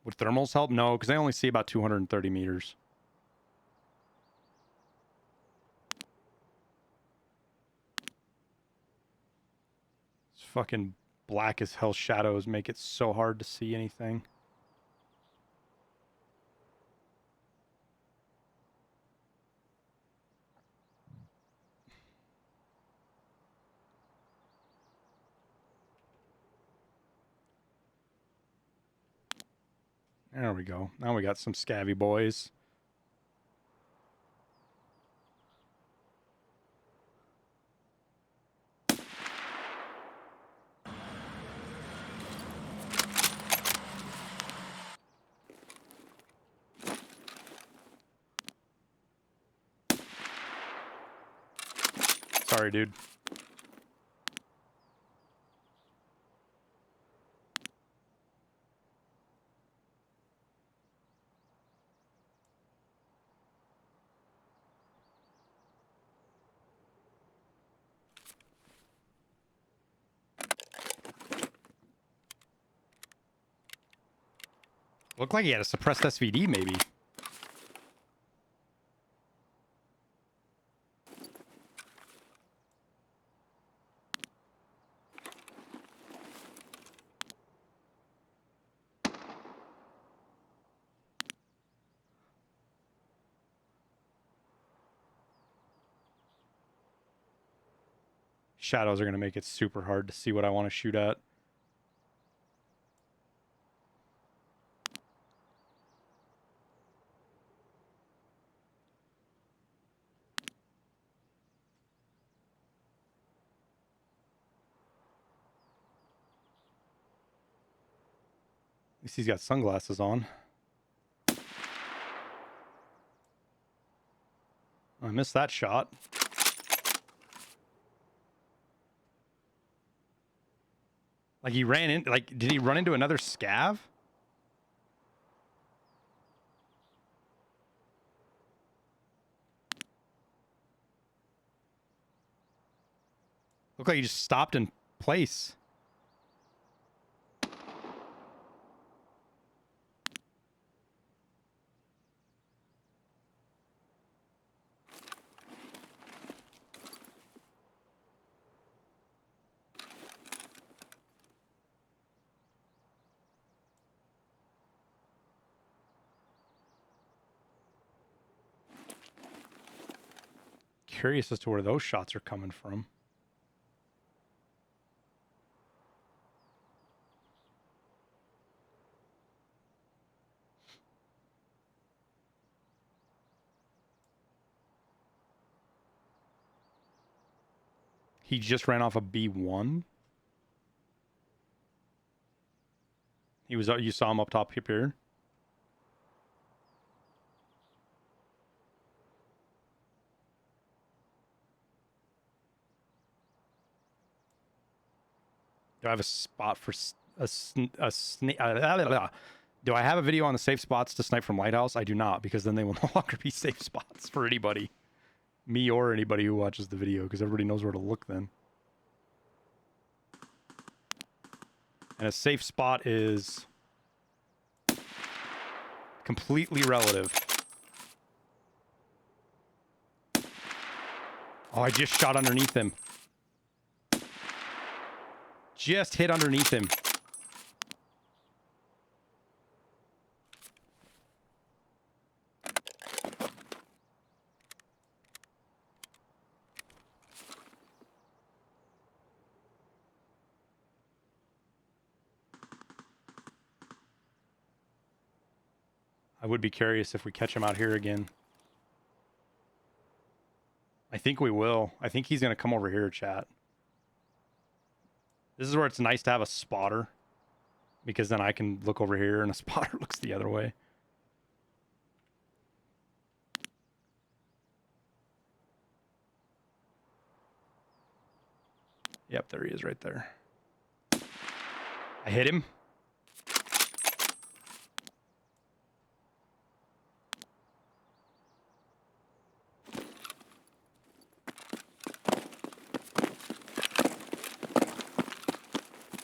Would thermals help? No, because I only see about 230 meters. It's fucking black as hell shadows make it so hard to see anything. There we go. Now we got some scabby boys. Sorry, dude. Looked like he had a suppressed SVD, maybe. Shadows are going to make it super hard to see what I want to shoot at. At least he's got sunglasses on. I missed that shot. Like he ran in, like, did he run into another scav? Looked like he just stopped in place. Curious as to where those shots are coming from. He just ran off a B1. He was, you saw him up top here. Do I have a spot for a snake? Do I have a video on the safe spots to snipe from Lighthouse? I do not, because then they will no longer be safe spots for anybody. Me or anybody who watches the video, because everybody knows where to look then. And a safe spot is completely relative. Oh, I just shot underneath him. Just hit underneath him. I would be curious if we catch him out here again. I think we will. I think he's going to come over here, chat. This is where it's nice to have a spotter, because then I can look over here and a spotter looks the other way. Yep, there he is right there. I hit him.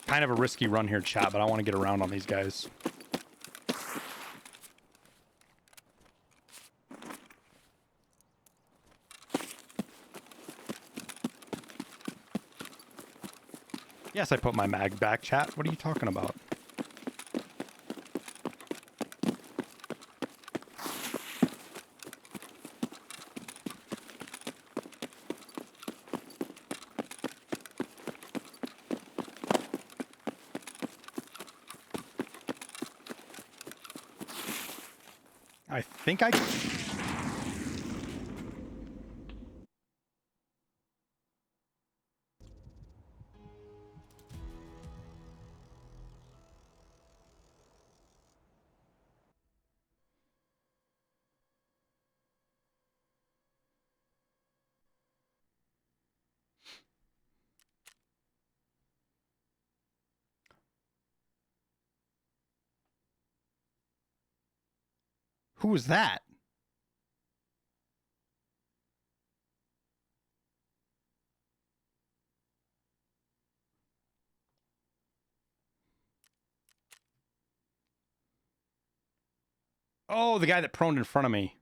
Kind of a risky run here, chat, but I want to get around on these guys. Yes, I put my mag back, chat. What are you talking about? I think I... Who was that? Oh, the guy that proned in front of me.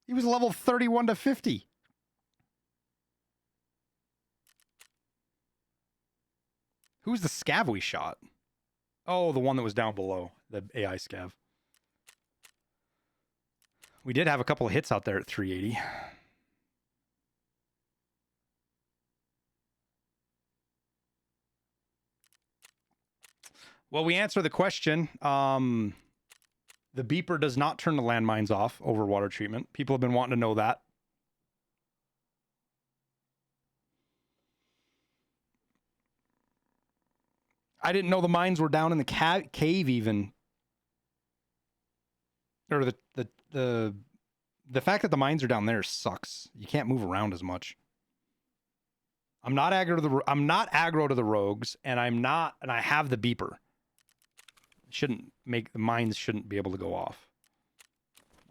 He was level 31 to 50. Who's the scav we shot? Oh, the one that was down below. The AI scav. We did have a couple of hits out there at 380. Well, we answer the question. The beeper does not turn the landmines off over water treatment. People have been wanting to know that. I didn't know the mines were down in the cave even. Or the fact that the mines are down there sucks. You can't move around as much. I'm not aggro to the rogues, and I have the beeper. The mines shouldn't be able to go off.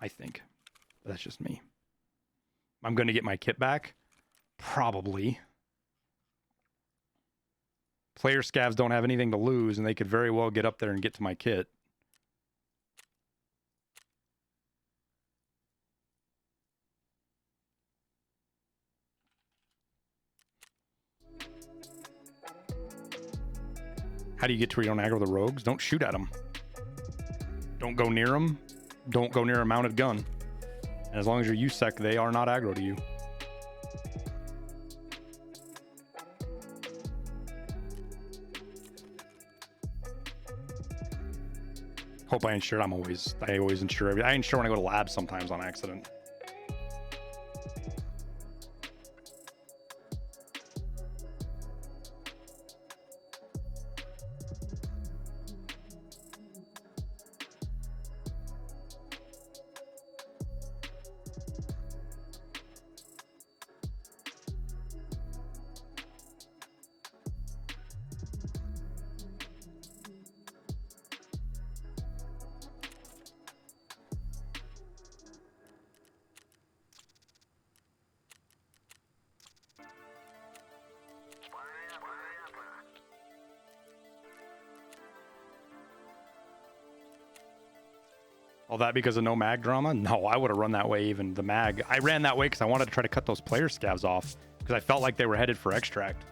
I think. But that's just me. I'm going to get my kit back. Probably. Player scavs don't have anything to lose, and they could very well get up there and get to my kit. How do you get to where you don't aggro the rogues? Don't shoot at them. Don't go near them. Don't go near a mounted gun. And as long as you're USEC, they are not aggro to you. Hope I ensure I always ensure everything. I ensure when I go to labs sometimes on accident. All that because of no mag drama? No, I would have run that way even the mag. I ran that way because I wanted to try to cut those player scavs off because I felt like they were headed for extract.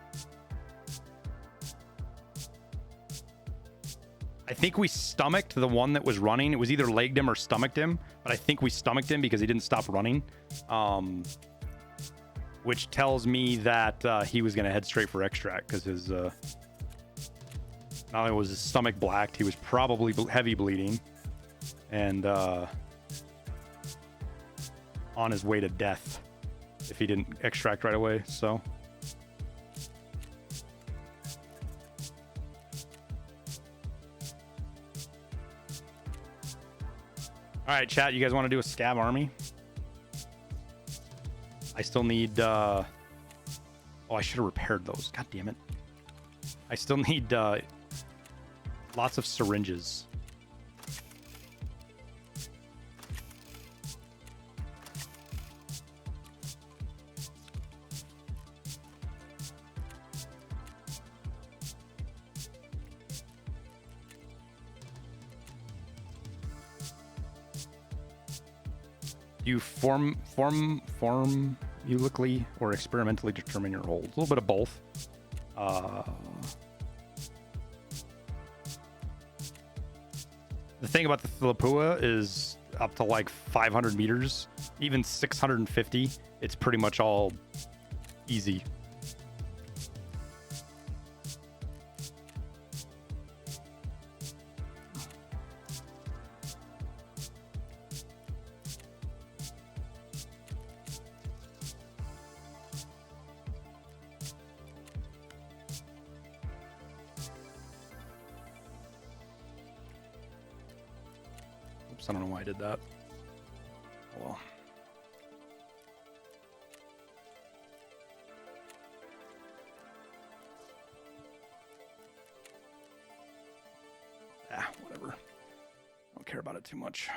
I think we stomached the one that was running. It was either legged him or stomached him, but I think we stomached him because he didn't stop running. Which tells me that he was going to head straight for extract because his not only was his stomach blacked, he was probably heavy bleeding and on his way to death if he didn't extract right away. So all right, chat, you guys want to do a scav army? I still need oh, I should have repaired those. God damn it. I still need lots of syringes. You formulically or experimentally determine your holds. A little bit of both. The thing about the Philippua is up to like 500 meters, even 650. It's pretty much all easy. I don't know why I did that. Oh, well. Whatever. Don't care about it too much.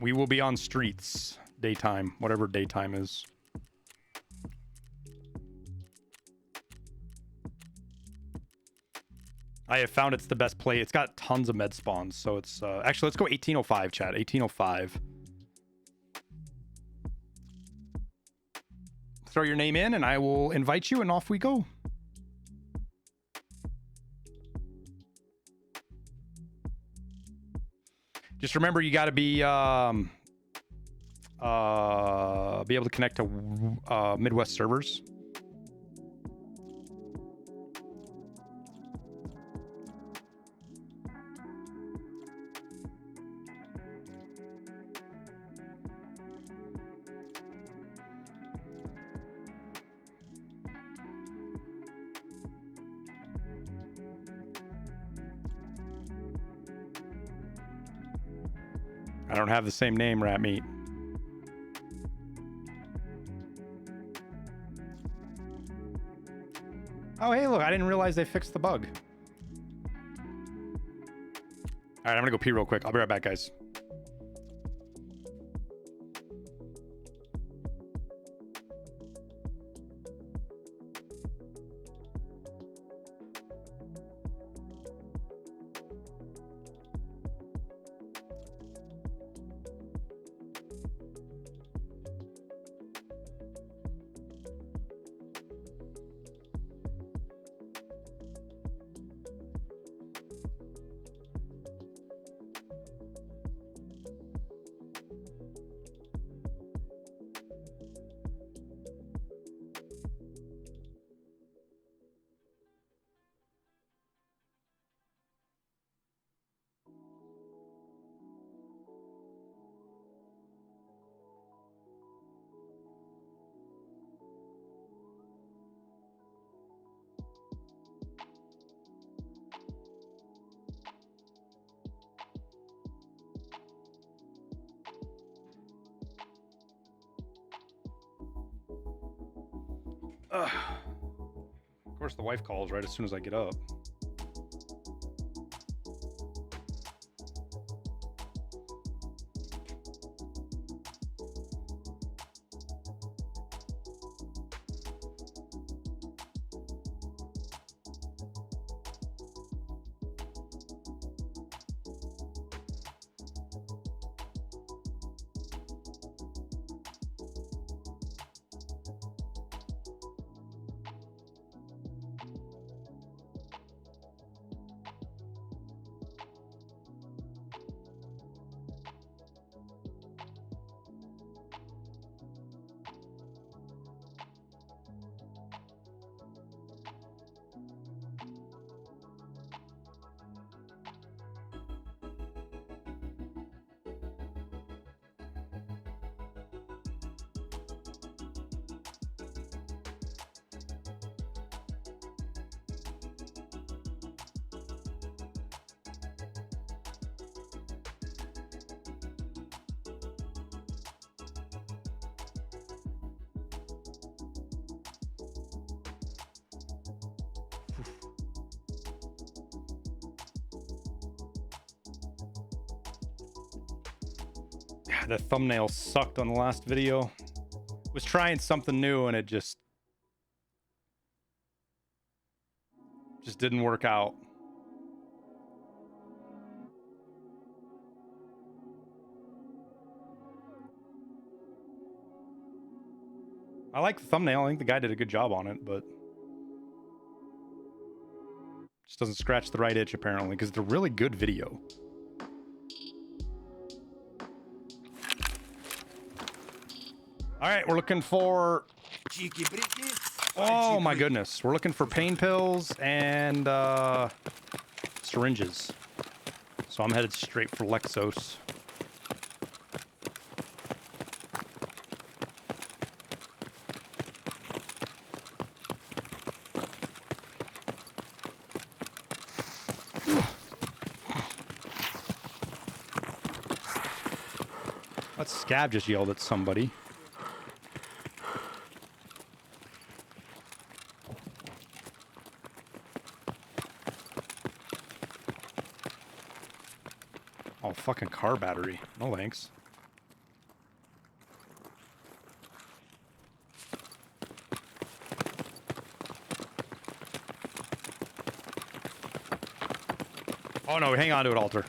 We will be on streets daytime, whatever daytime is. I have found it's the best play. It's got tons of med spawns, so it's actually let's go 1805, chat. 1805. Throw your name in, and I will invite you, and off we go. Just remember, you got to be able to connect to Midwest servers. I don't have the same name, Rat Meat. Oh, hey, look, I didn't realize they fixed the bug. All right, I'm gonna go pee real quick. I'll be right back, guys. Of course, the wife calls right as soon as I get up. The thumbnail sucked on the last video. Was trying something new and it just didn't work out. I like the thumbnail. I think the guy did a good job on it, but just doesn't scratch the right itch apparently because it's a really good video. All right, we're looking for... Oh my goodness. We're looking for pain pills and syringes. So I'm headed straight for Lexos. That scab just yelled at somebody. Oh, fucking car battery. No thanks. Oh no, hang on to it, Alter.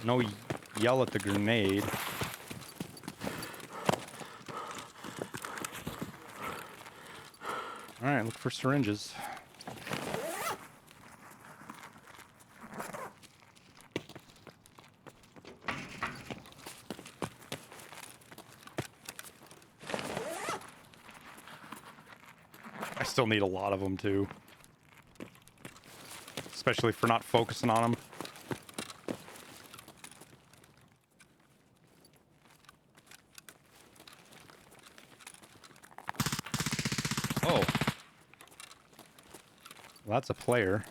No yell at the grenade. All right, look for syringes. I still need a lot of them too. Especially for not focusing on them. Oh. Well, that's a player.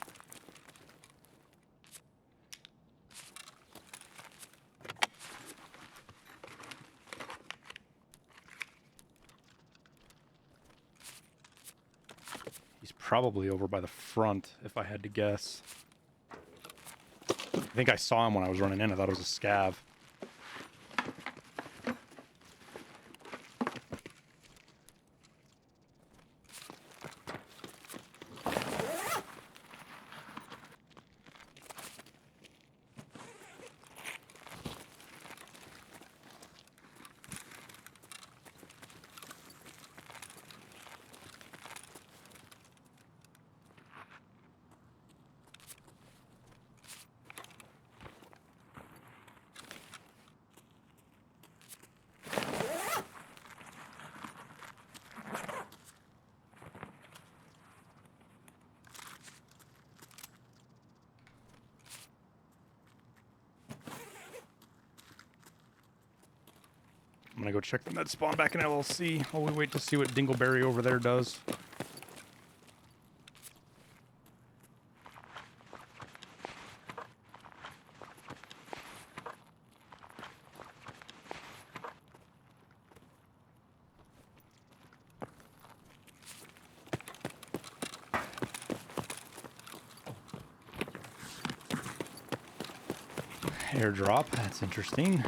He's probably over by the front, if I had to guess. I think I saw him when I was running in. I thought it was a scav. I'm gonna go check the med spawn back in LLC while we wait to see what Dingleberry over there does. Airdrop, that's interesting.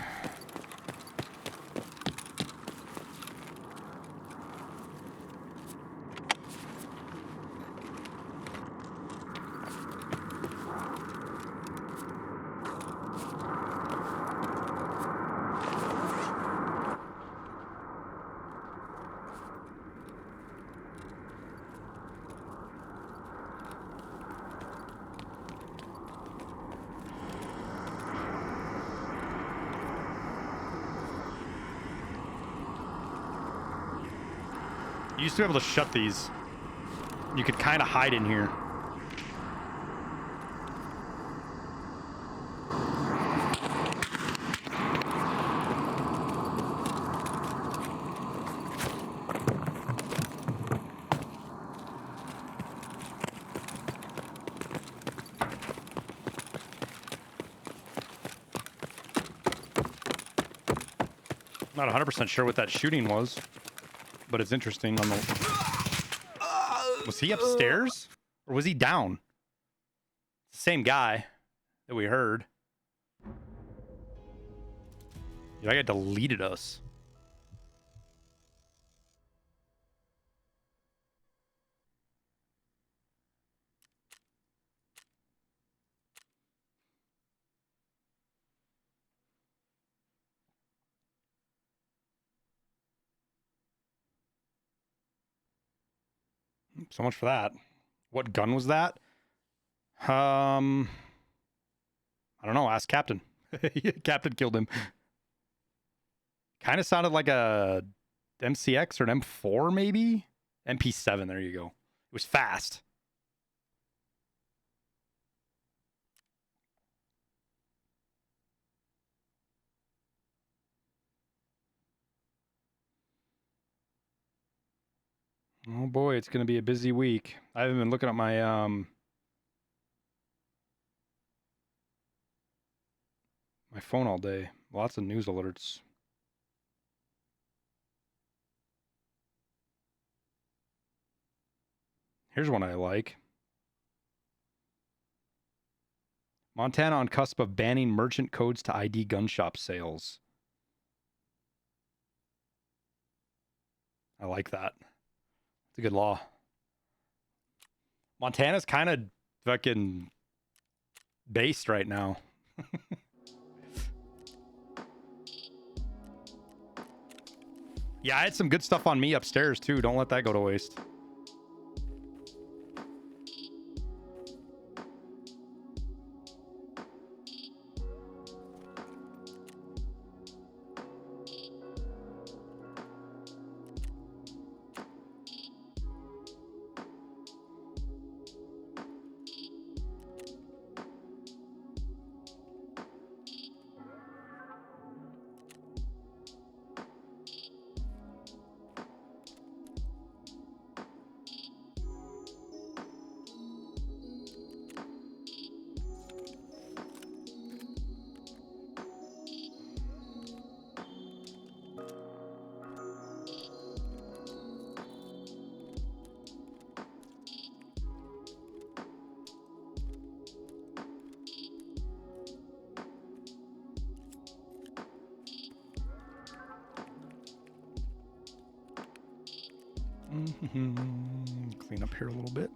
You used to be able to shut these. You could kind of hide in here. Not 100% sure what that shooting was, but it's interesting on the... Was he upstairs? Or was he down? It's the same guy that we heard. Dude, I got deleted us. So much for that. What gun was that? I don't know. Ask Captain. Captain killed him. Kind of sounded like a MCX or an M4, maybe? MP7, there you go. It was fast. Oh boy, it's going to be a busy week. I haven't been looking at my my phone all day. Lots of news alerts. Here's one I like. Montana on cusp of banning merchant codes to ID gun shop sales. I like that. It's a good law. Montana's kind of fucking based right now. Yeah, I had some good stuff on me upstairs too. Don't let that go to waste. Clean up here a little bit.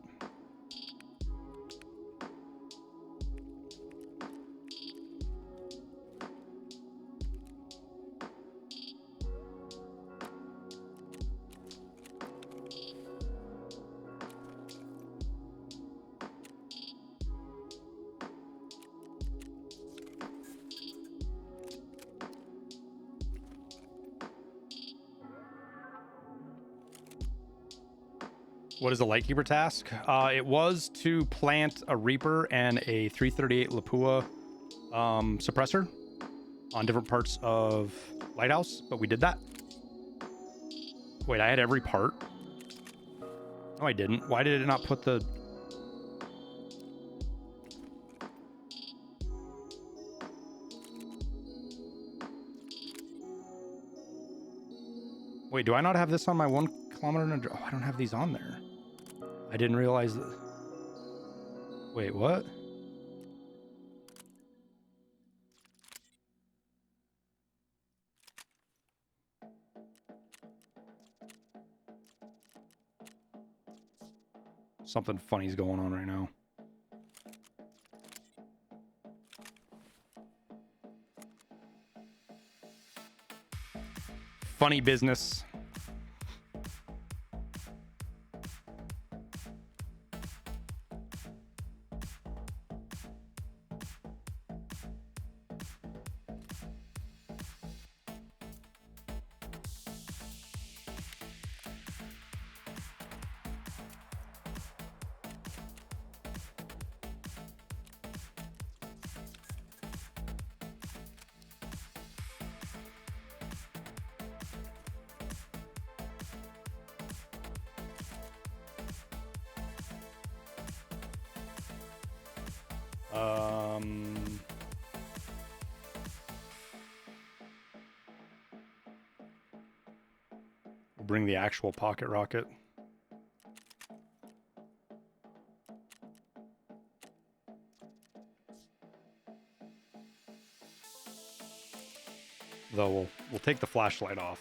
What is the Lightkeeper task? It was to plant a Reaper and a 338 Lapua suppressor on different parts of Lighthouse, but we did that. Wait, I had every part? No, I didn't. Why did it not put the... Wait, do I not have this on my 1 kilometer? Oh, I don't have these on there. I didn't realize that. Wait, what? Something funny's going on right now. Funny business. We'll bring the actual pocket rocket. Though we'll take the flashlight off.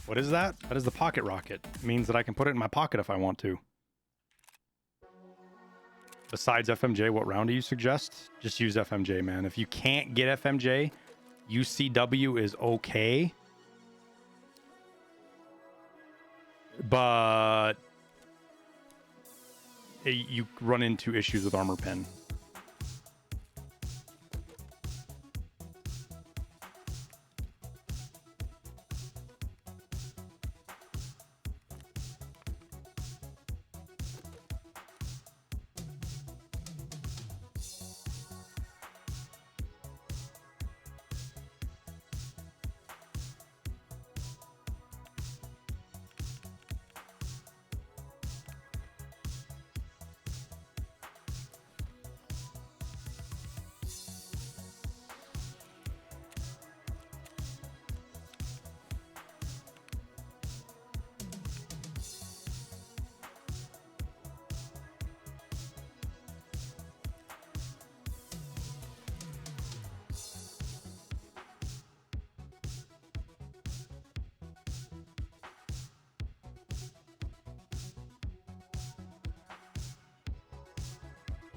What is that? That is the pocket rocket. It means that I can put it in my pocket if I want to. Besides FMJ, what round do you suggest? Just use FMJ, man. If you can't get FMJ, UCW is okay. But you run into issues with armor pen.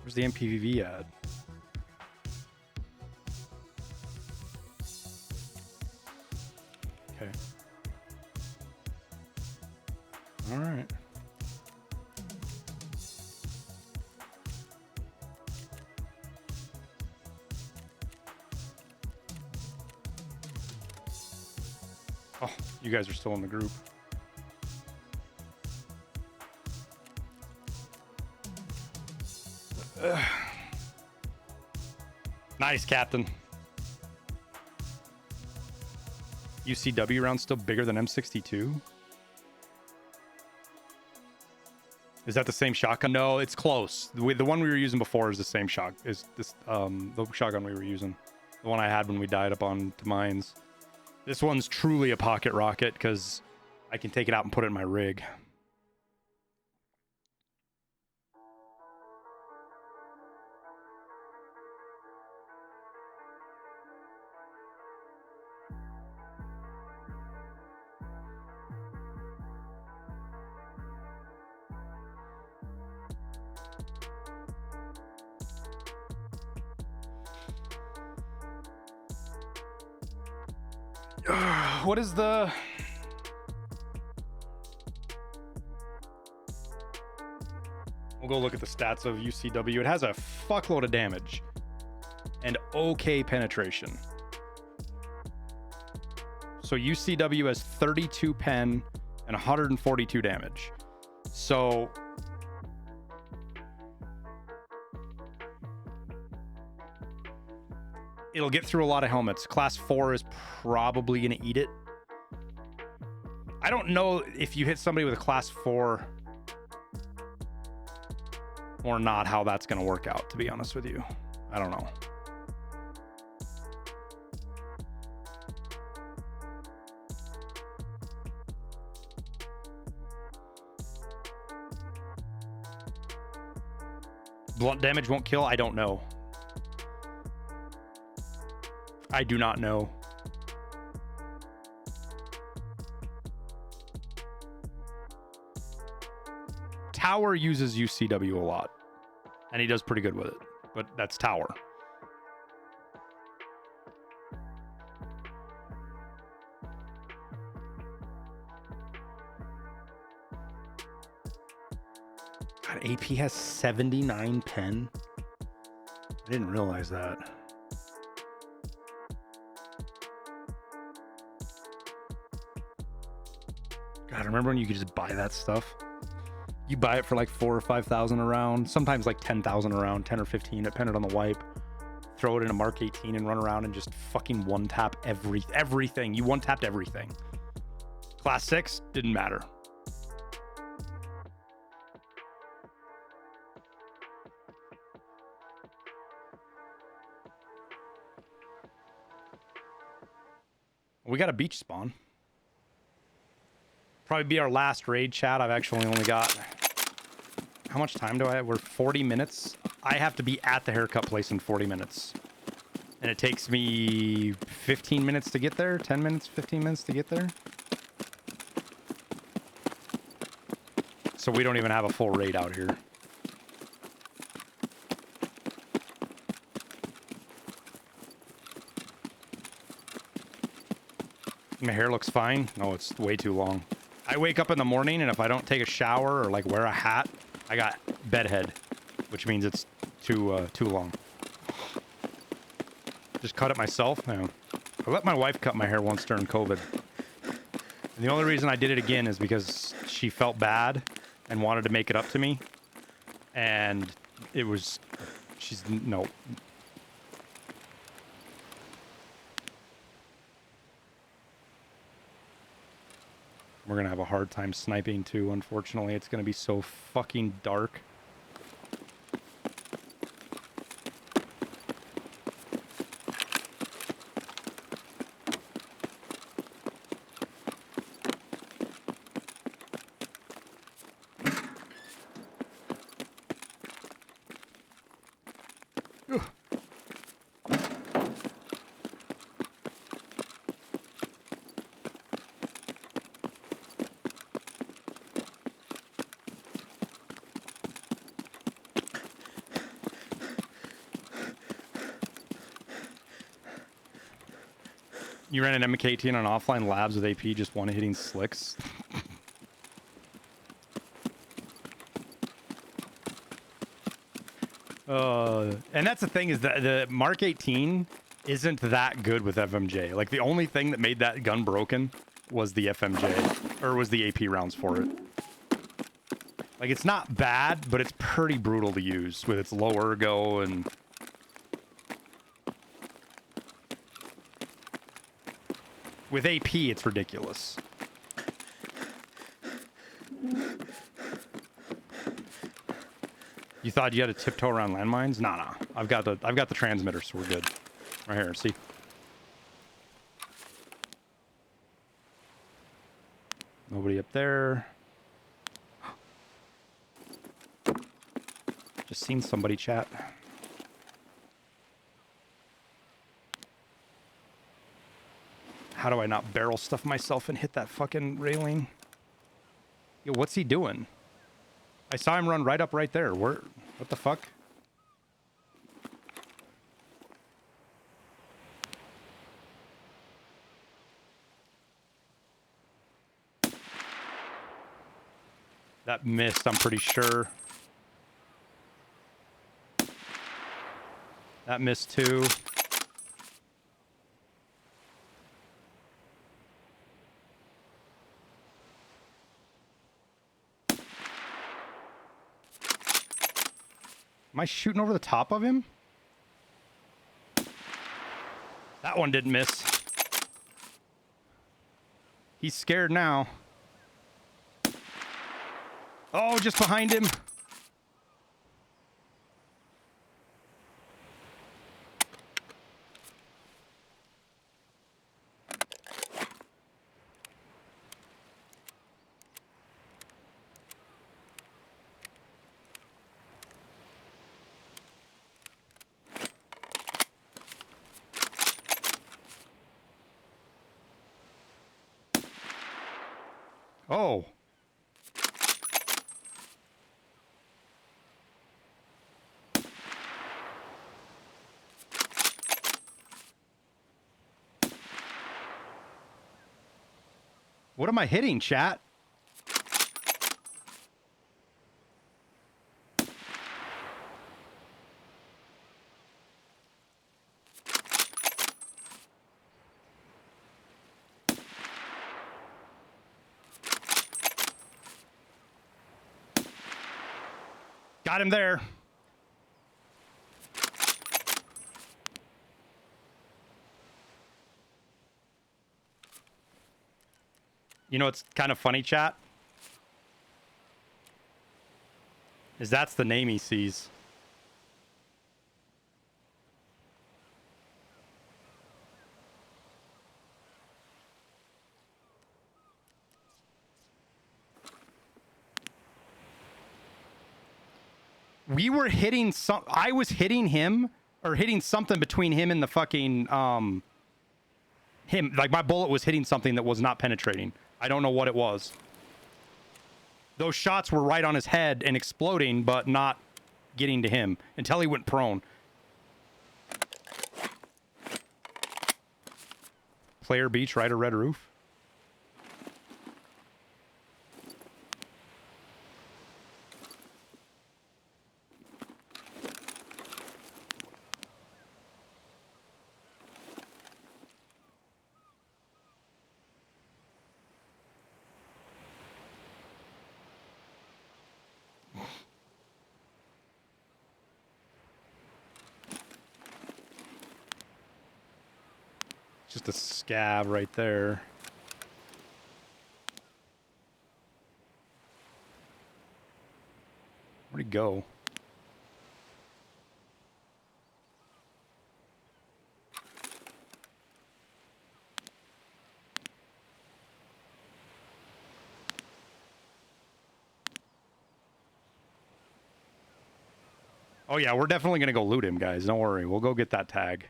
Where's the MPVV ad? Okay. All right. Oh, you guys are still in the group. Nice, Captain. UCW round still bigger than M62? Is that the same shotgun? No, it's close. The one we were using before is the same shot. Is this the shotgun we were using? The one I had when we died up on to mines. This one's truly a pocket rocket because I can take it out and put it in my rig. What is the... We'll go look at the stats of UCW. It has a fuckload of damage and okay penetration. So UCW has 32 pen and 142 damage. So it'll get through a lot of helmets. Class 4 is probably going to eat it. I don't know if you hit somebody with a class 4 or not, how that's going to work out, to be honest with you. I don't know. Blunt damage won't kill? I don't know. I do not know. Tower uses UCW a lot, and he does pretty good with it, but that's Tower. God, AP has 79 pen. I didn't realize that. God, remember when you could just buy that stuff? You buy it for like 4 or 5,000 a round, sometimes like 10,000 a round, 10 or 15, depending on the wipe. Throw it in a Mark 18 and run around and just fucking one tap everything. You one tapped everything. Class 6 didn't matter. We got a beach spawn. Probably be our last raid, chat. I've actually only got... How much time do I have? We're 40 minutes. I have to be at the haircut place in 40 minutes. And it takes me 15 minutes to get there. 10 minutes, 15 minutes to get there. So we don't even have a full raid out here. My hair looks fine. No, it's way too long. I wake up in the morning, and if I don't take a shower or like wear a hat, I got bedhead, which means it's too long. Just cut it myself. You know. I let my wife cut my hair once during COVID. And the only reason I did it again is because she felt bad and wanted to make it up to me. And it was, no. We're going to have a hard time sniping too, unfortunately. It's going to be so fucking dark. You ran an MK18 on offline labs with AP, just one hitting slicks. And that's the thing is that the Mark 18 isn't that good with FMJ. Like the only thing that made that gun broken was the FMJ, or was the AP rounds for it. Like it's not bad, but it's pretty brutal to use with its low ergo and... With AP, it's ridiculous. You thought you had to tiptoe around landmines? Nah. I've got the transmitter, so we're good. Right here, see? Nobody up there. Just seen somebody chat. How do I not barrel stuff myself and hit that fucking railing? Yo, what's he doing? I saw him run right up right there. What the fuck? That missed, I'm pretty sure. That missed too. Am I shooting over the top of him? That one didn't miss. He's scared now. Oh, just behind him. Oh. What am I hitting, chat? Got him there. You know what's kind of funny, chat? Is that's the name he sees. We were hitting some. I was hitting him or hitting something between him and the fucking him. Like my bullet was hitting something that was not penetrating. I don't know what it was. Those shots were right on his head and exploding, but not getting to him until he went prone. Player Beach, Rider Red Roof. Just a scab right there. Where'd he go? Oh yeah, we're definitely gonna go loot him, guys. Don't worry. We'll go get that tag.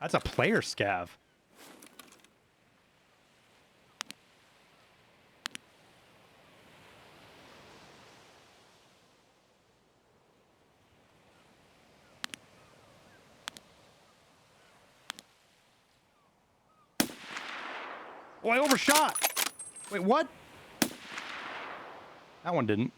That's a player scav. Oh, I overshot. Wait, what? That one didn't.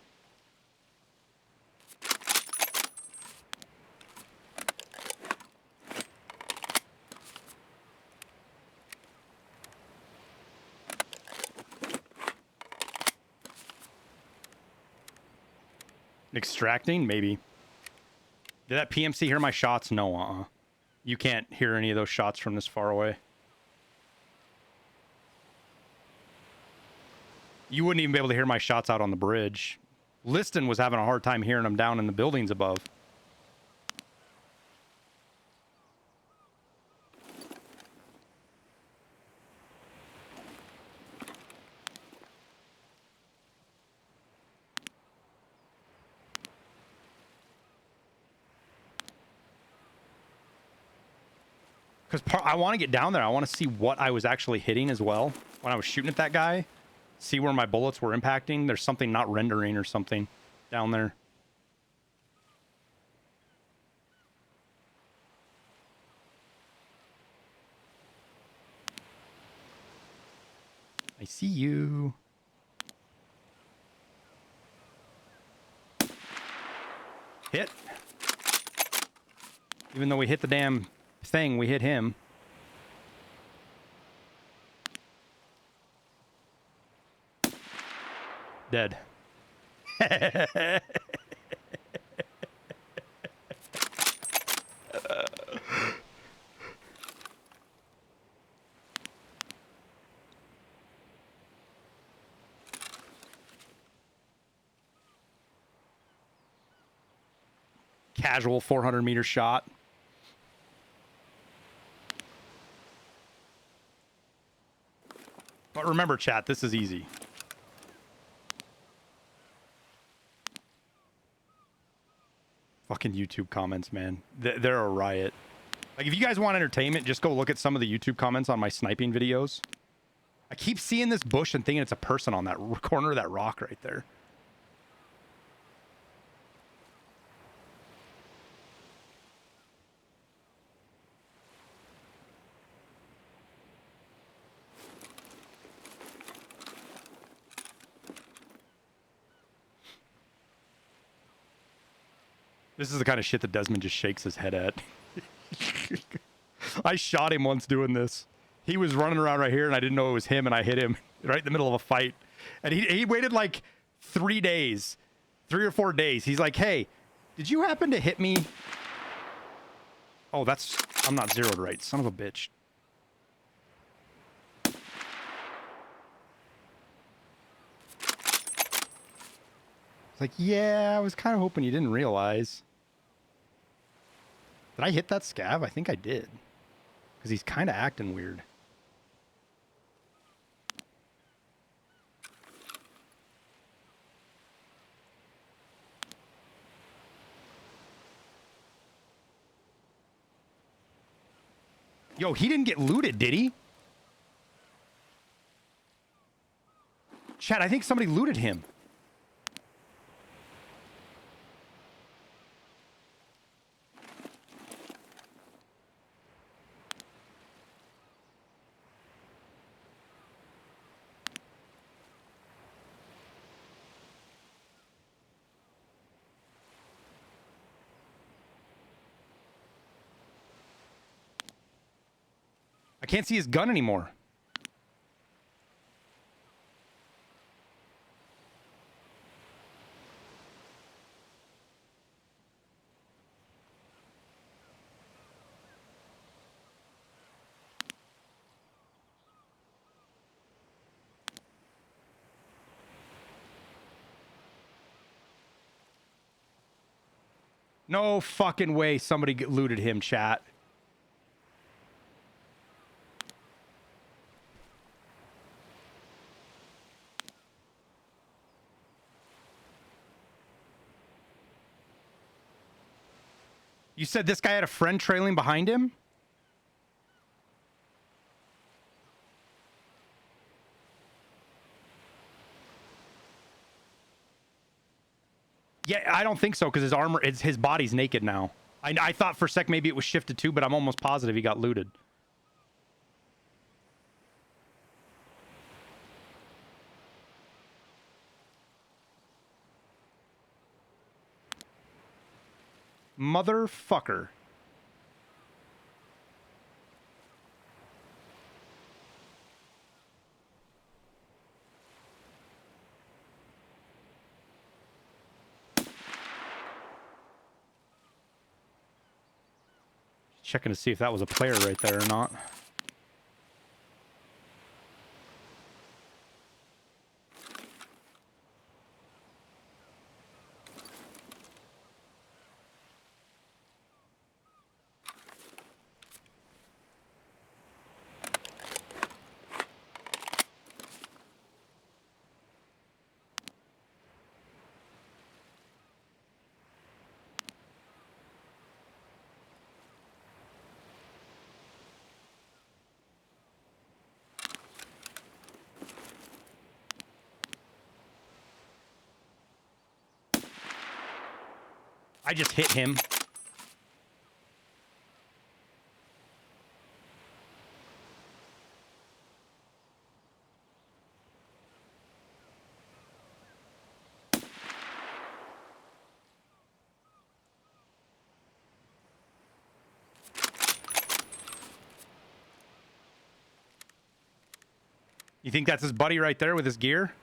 Extracting? Maybe. Did that PMC hear my shots? No, You can't hear any of those shots from this far away. You wouldn't even be able to hear my shots out on the bridge. Liston was having a hard time hearing them down in the buildings above. Because I want to get down there. I want to see what I was actually hitting as well when I was shooting at that guy. See where my bullets were impacting. There's something not rendering or something down there. I see you. Hit. Even though we hit the damn thing, we hit him. Dead. Casual 400-meter shot. But remember, chat, this is easy. Fucking YouTube comments, man. They're a riot. Like, if you guys want entertainment, just go look at some of the YouTube comments on my sniping videos. I keep seeing this bush and thinking it's a person on that corner of that rock right there. This is the kind of shit that Desmond just shakes his head at. I shot him once doing this. He was running around right here, and I didn't know it was him, and I hit him right in the middle of a fight. And he waited like 3 days, 3 or 4 days. He's like, hey, did you happen to hit me? Oh, I'm not zeroed right. Son of a bitch. It's like, yeah, I was kind of hoping you didn't realize. Did I hit that scav? I think I did. Because he's kind of acting weird. Yo, he didn't get looted, did he? Chat, I think somebody looted him. I can't see his gun anymore. No fucking way somebody looted him, chat. You said this guy had a friend trailing behind him? Yeah, I don't think so, because his armor, his body's naked now. I thought for a sec maybe it was shifted too, but I'm almost positive he got looted. Motherfucker. Checking to see if that was a player right there or not. I just hit him. You think that's his buddy right there with his gear?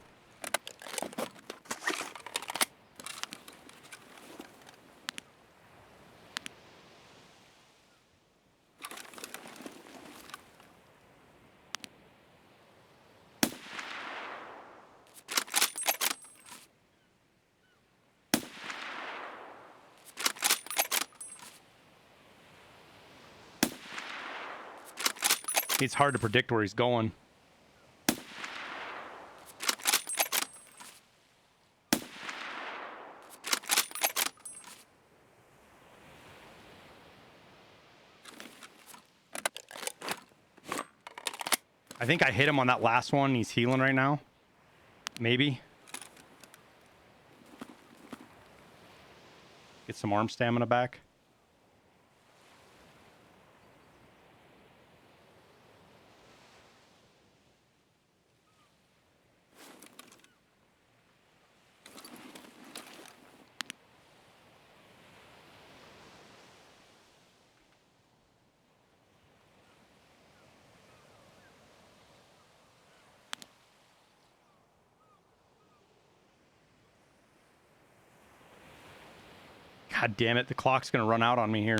It's hard to predict where he's going. I think I hit him on that last one. He's healing right now. Maybe. Get some arm stamina back. God damn it. The clock's going to run out on me here.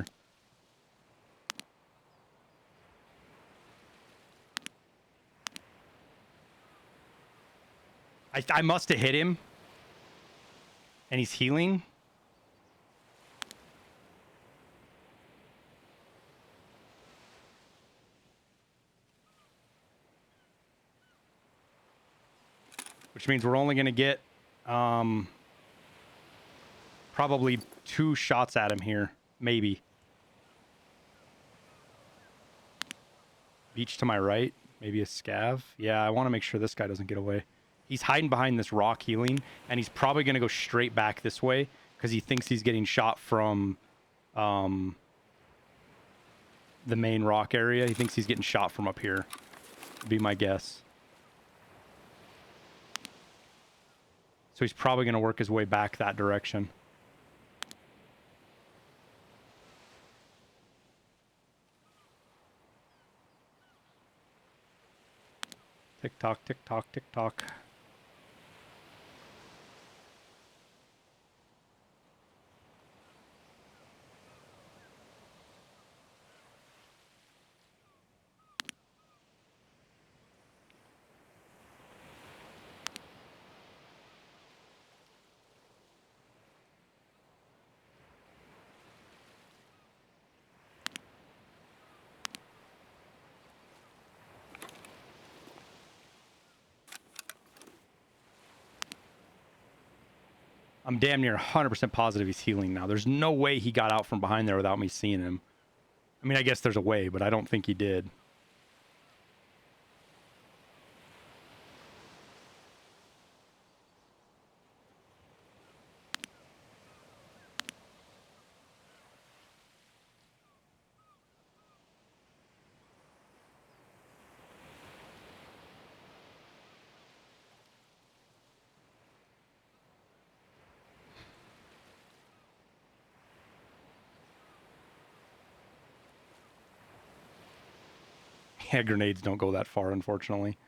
I must have hit him. And he's healing. Which means we're only going to get probably 2 shots at him here. Maybe. Beach to my right. Maybe a scav. Yeah, I want to make sure this guy doesn't get away. He's hiding behind this rock healing, and he's probably going to go straight back this way because he thinks he's getting shot from the main rock area. He thinks he's getting shot from up here. Would be my guess. So he's probably going to work his way back that direction. Tick tock, tick tock, tick tock. I'm damn near 100% positive he's healing now. There's no way he got out from behind there without me seeing him. I mean, I guess there's a way, but I don't think he did. Yeah, grenades don't go that far, unfortunately.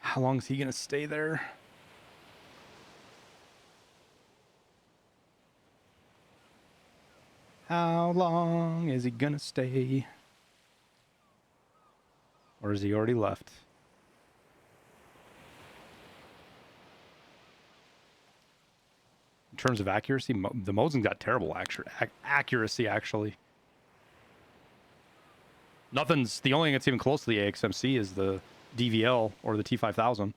How long is he going to stay there? How long is he going to stay? Or has he already left? In terms of accuracy, the Mosin got terrible accuracy, actually. Nothing's... The only thing that's even close to the AXMC is the DVL or the T5000.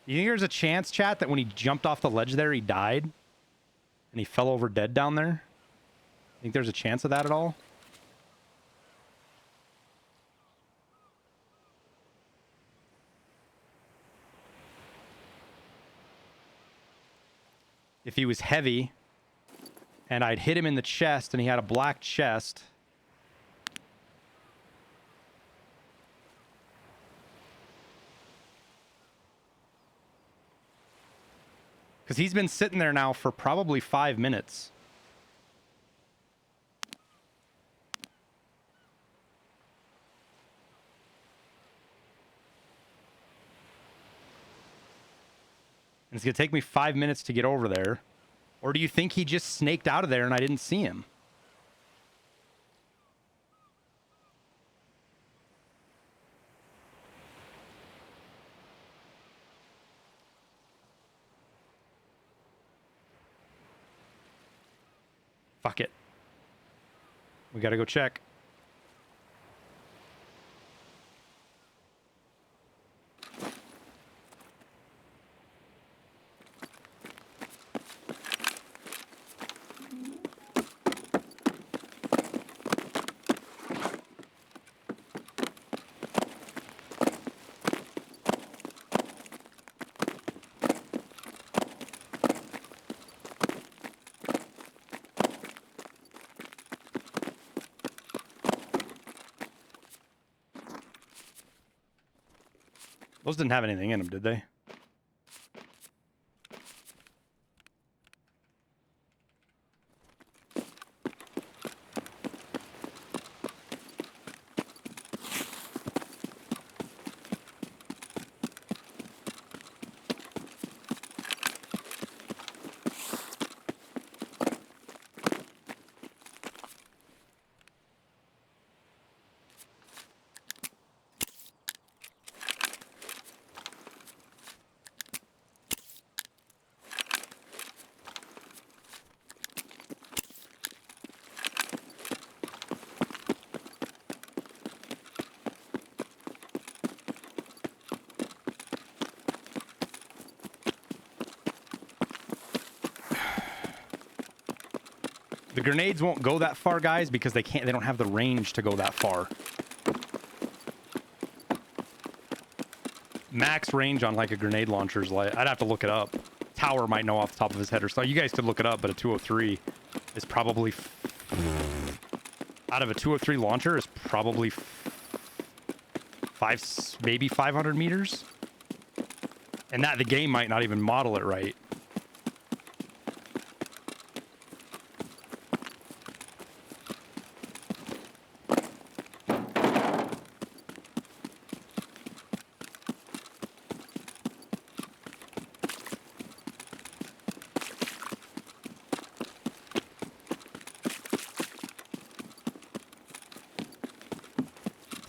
You think there's a chance, chat, that when he jumped off the ledge there, he died? And he fell over dead down there? Think there's a chance of that at all? If he was heavy and I'd hit him in the chest and he had a black chest, because he's been sitting there now for probably 5 minutes. And it's going to take me 5 minutes to get over there. Or do you think he just snaked out of there and I didn't see him? Fuck it. We got to go check. Those didn't have anything in them, did they? The grenades won't go that far, guys, because they don't have the range to go that far. Max range on like a grenade launcher is like, I'd have to look it up. Tower might know off the top of his head or so. You guys could look it up, but a 203 is probably out of a 203 launcher is probably maybe 500 meters. And that the game might not even model it right.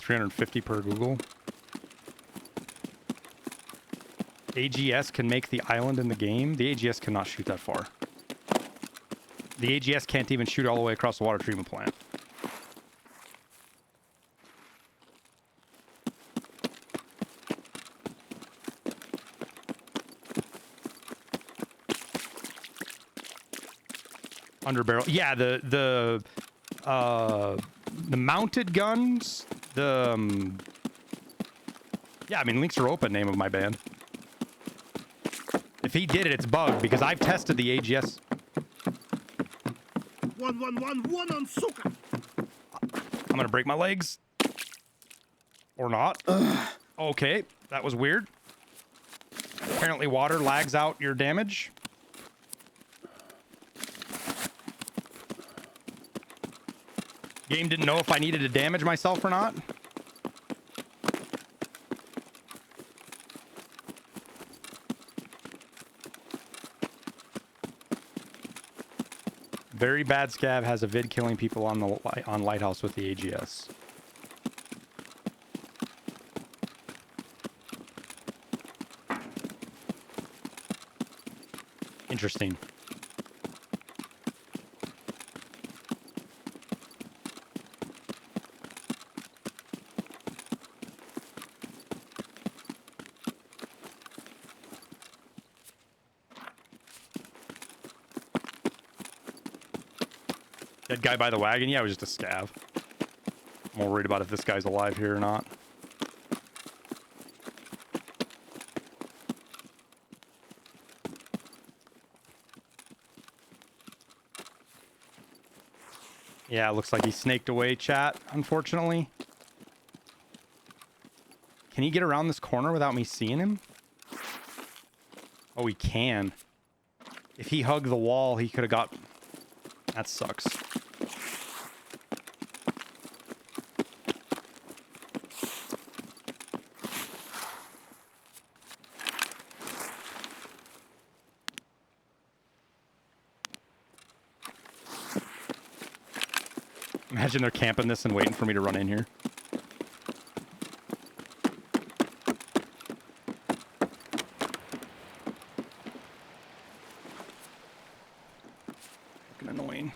$350 per Google. AGS can make the island in the game. The AGS cannot shoot that far. The AGS can't even shoot all the way across the water treatment plant. Underbarrel. Yeah, the mounted guns. Yeah, I mean, links are open, name of my band. If he did it, it's bugged because I've tested the AGS. 111 suka. I'm gonna break my legs. Or not. Okay, that was weird. Apparently water lags out your damage. Game didn't know if I needed to damage myself or not. Very Bad Scav has a vid killing people on Lighthouse with the AGS. Interesting. Dead guy by the wagon? Yeah, it was just a scav. I'm more worried about if this guy's alive here or not. Yeah, it looks like he snaked away, chat, unfortunately. Can he get around this corner without me seeing him? Oh, he can. If he hugged the wall, he could have got... That sucks. Imagine they're camping this and waiting for me to run in here. Fucking annoying.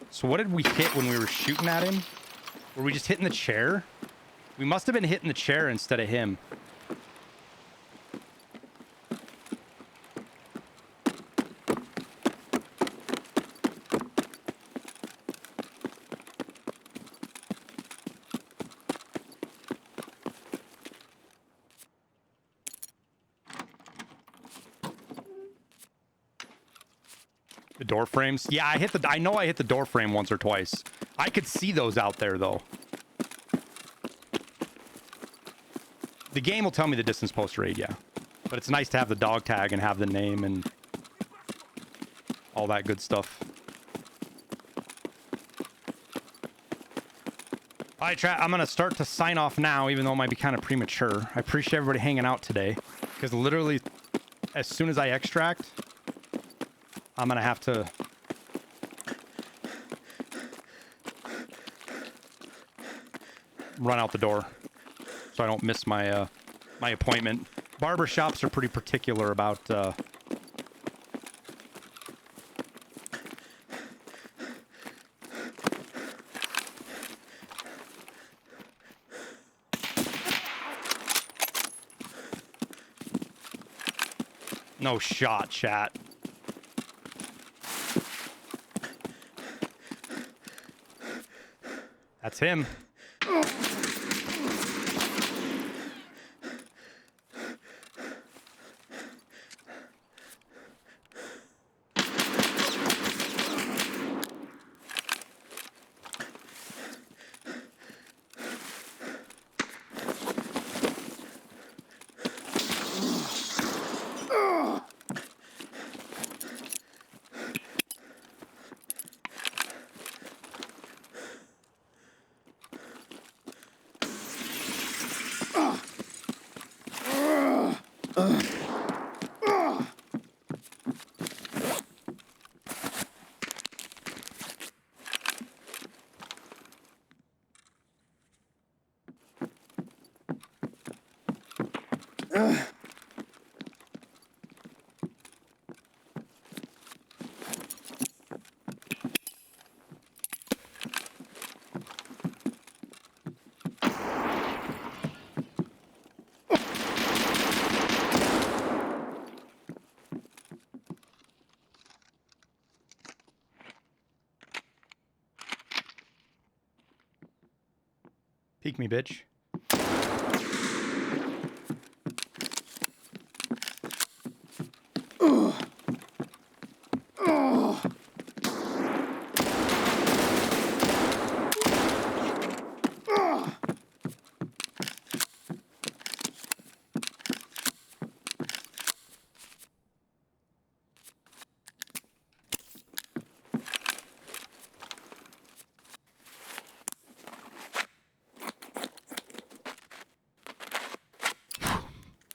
So what did we hit when we were shooting at him? Were we just hitting the chair? We must have been hitting the chair instead of him. The door frames? Yeah, I know I hit the door frame once or twice. I could see those out there though. The game will tell me the distance post raid, yeah. But it's nice to have the dog tag and have the name and all that good stuff. All right, chat, I'm going to start to sign off now, even though it might be kind of premature. I appreciate everybody hanging out today, because literally, as soon as I extract, I'm going to have to... run out the door so I don't miss my my appointment. Barber shops are pretty particular about no shot, chat. That's him. Peek me, bitch.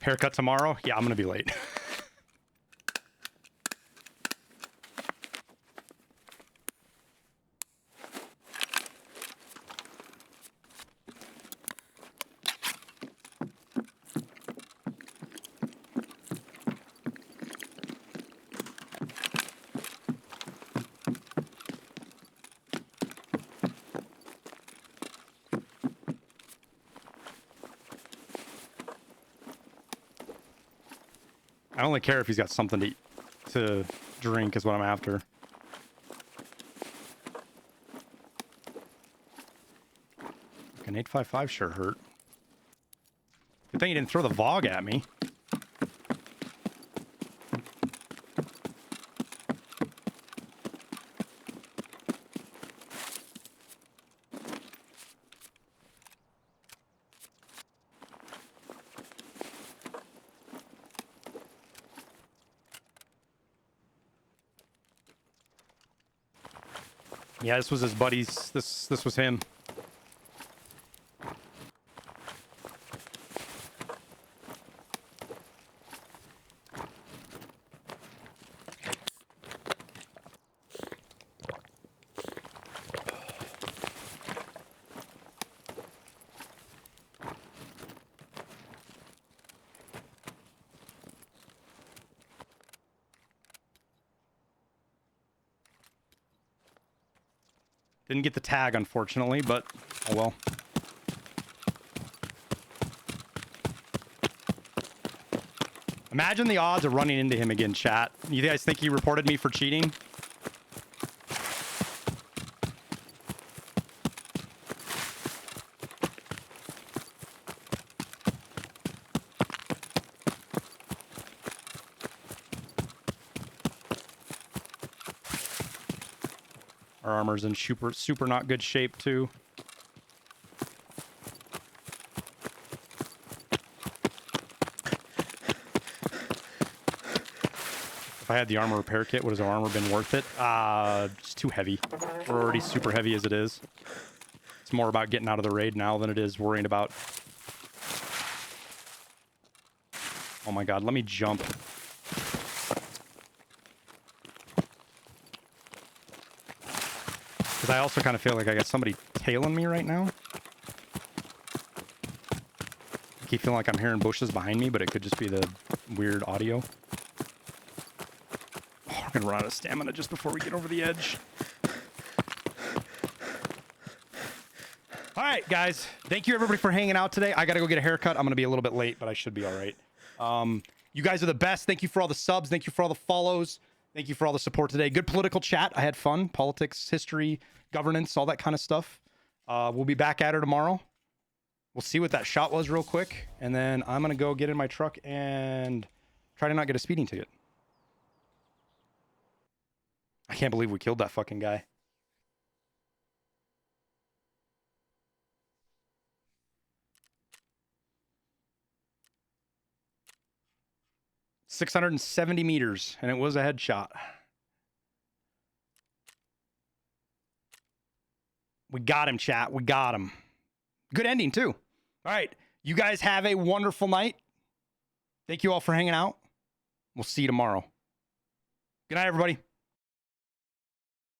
Haircut tomorrow? Yeah, I'm gonna be late. I only care if he's got something to drink is what I'm after. An 855 sure hurt. Good thing you didn't throw the VOG at me. Yeah, this was his buddies. This was him. Didn't get the tag, unfortunately, but oh well. Imagine the odds of running into him again, chat. You guys think he reported me for cheating? Our armor's in super not good shape, too. had the armor repair kit, would his armor been worth it? It's too heavy. We're already super heavy as it is. It's more about getting out of the raid now than it is worrying about... Oh my god, let me jump. Because I also kind of feel like I got somebody tailing me right now. I keep feeling like I'm hearing bushes behind me, but it could just be the weird audio. Oh, we're going to run out of stamina just before we get over the edge. All right, guys. Thank you, everybody, for hanging out today. I got to go get a haircut. I'm going to be a little bit late, but I should be all right. You guys are the best. Thank you for all the subs. Thank you for all the follows. Thank you for all the support today. Good political chat. I had fun. Politics, history, governance, all that kind of stuff. We'll be back at her tomorrow. We'll see what that shot was real quick. And then I'm going to go get in my truck and try to not get a speeding ticket. I can't believe we killed that fucking guy. $670 meters, and it was a headshot. We got him, chat. We got him. Good ending, too. All right. You guys have a wonderful night. Thank you all for hanging out. We'll see you tomorrow. Good night, everybody.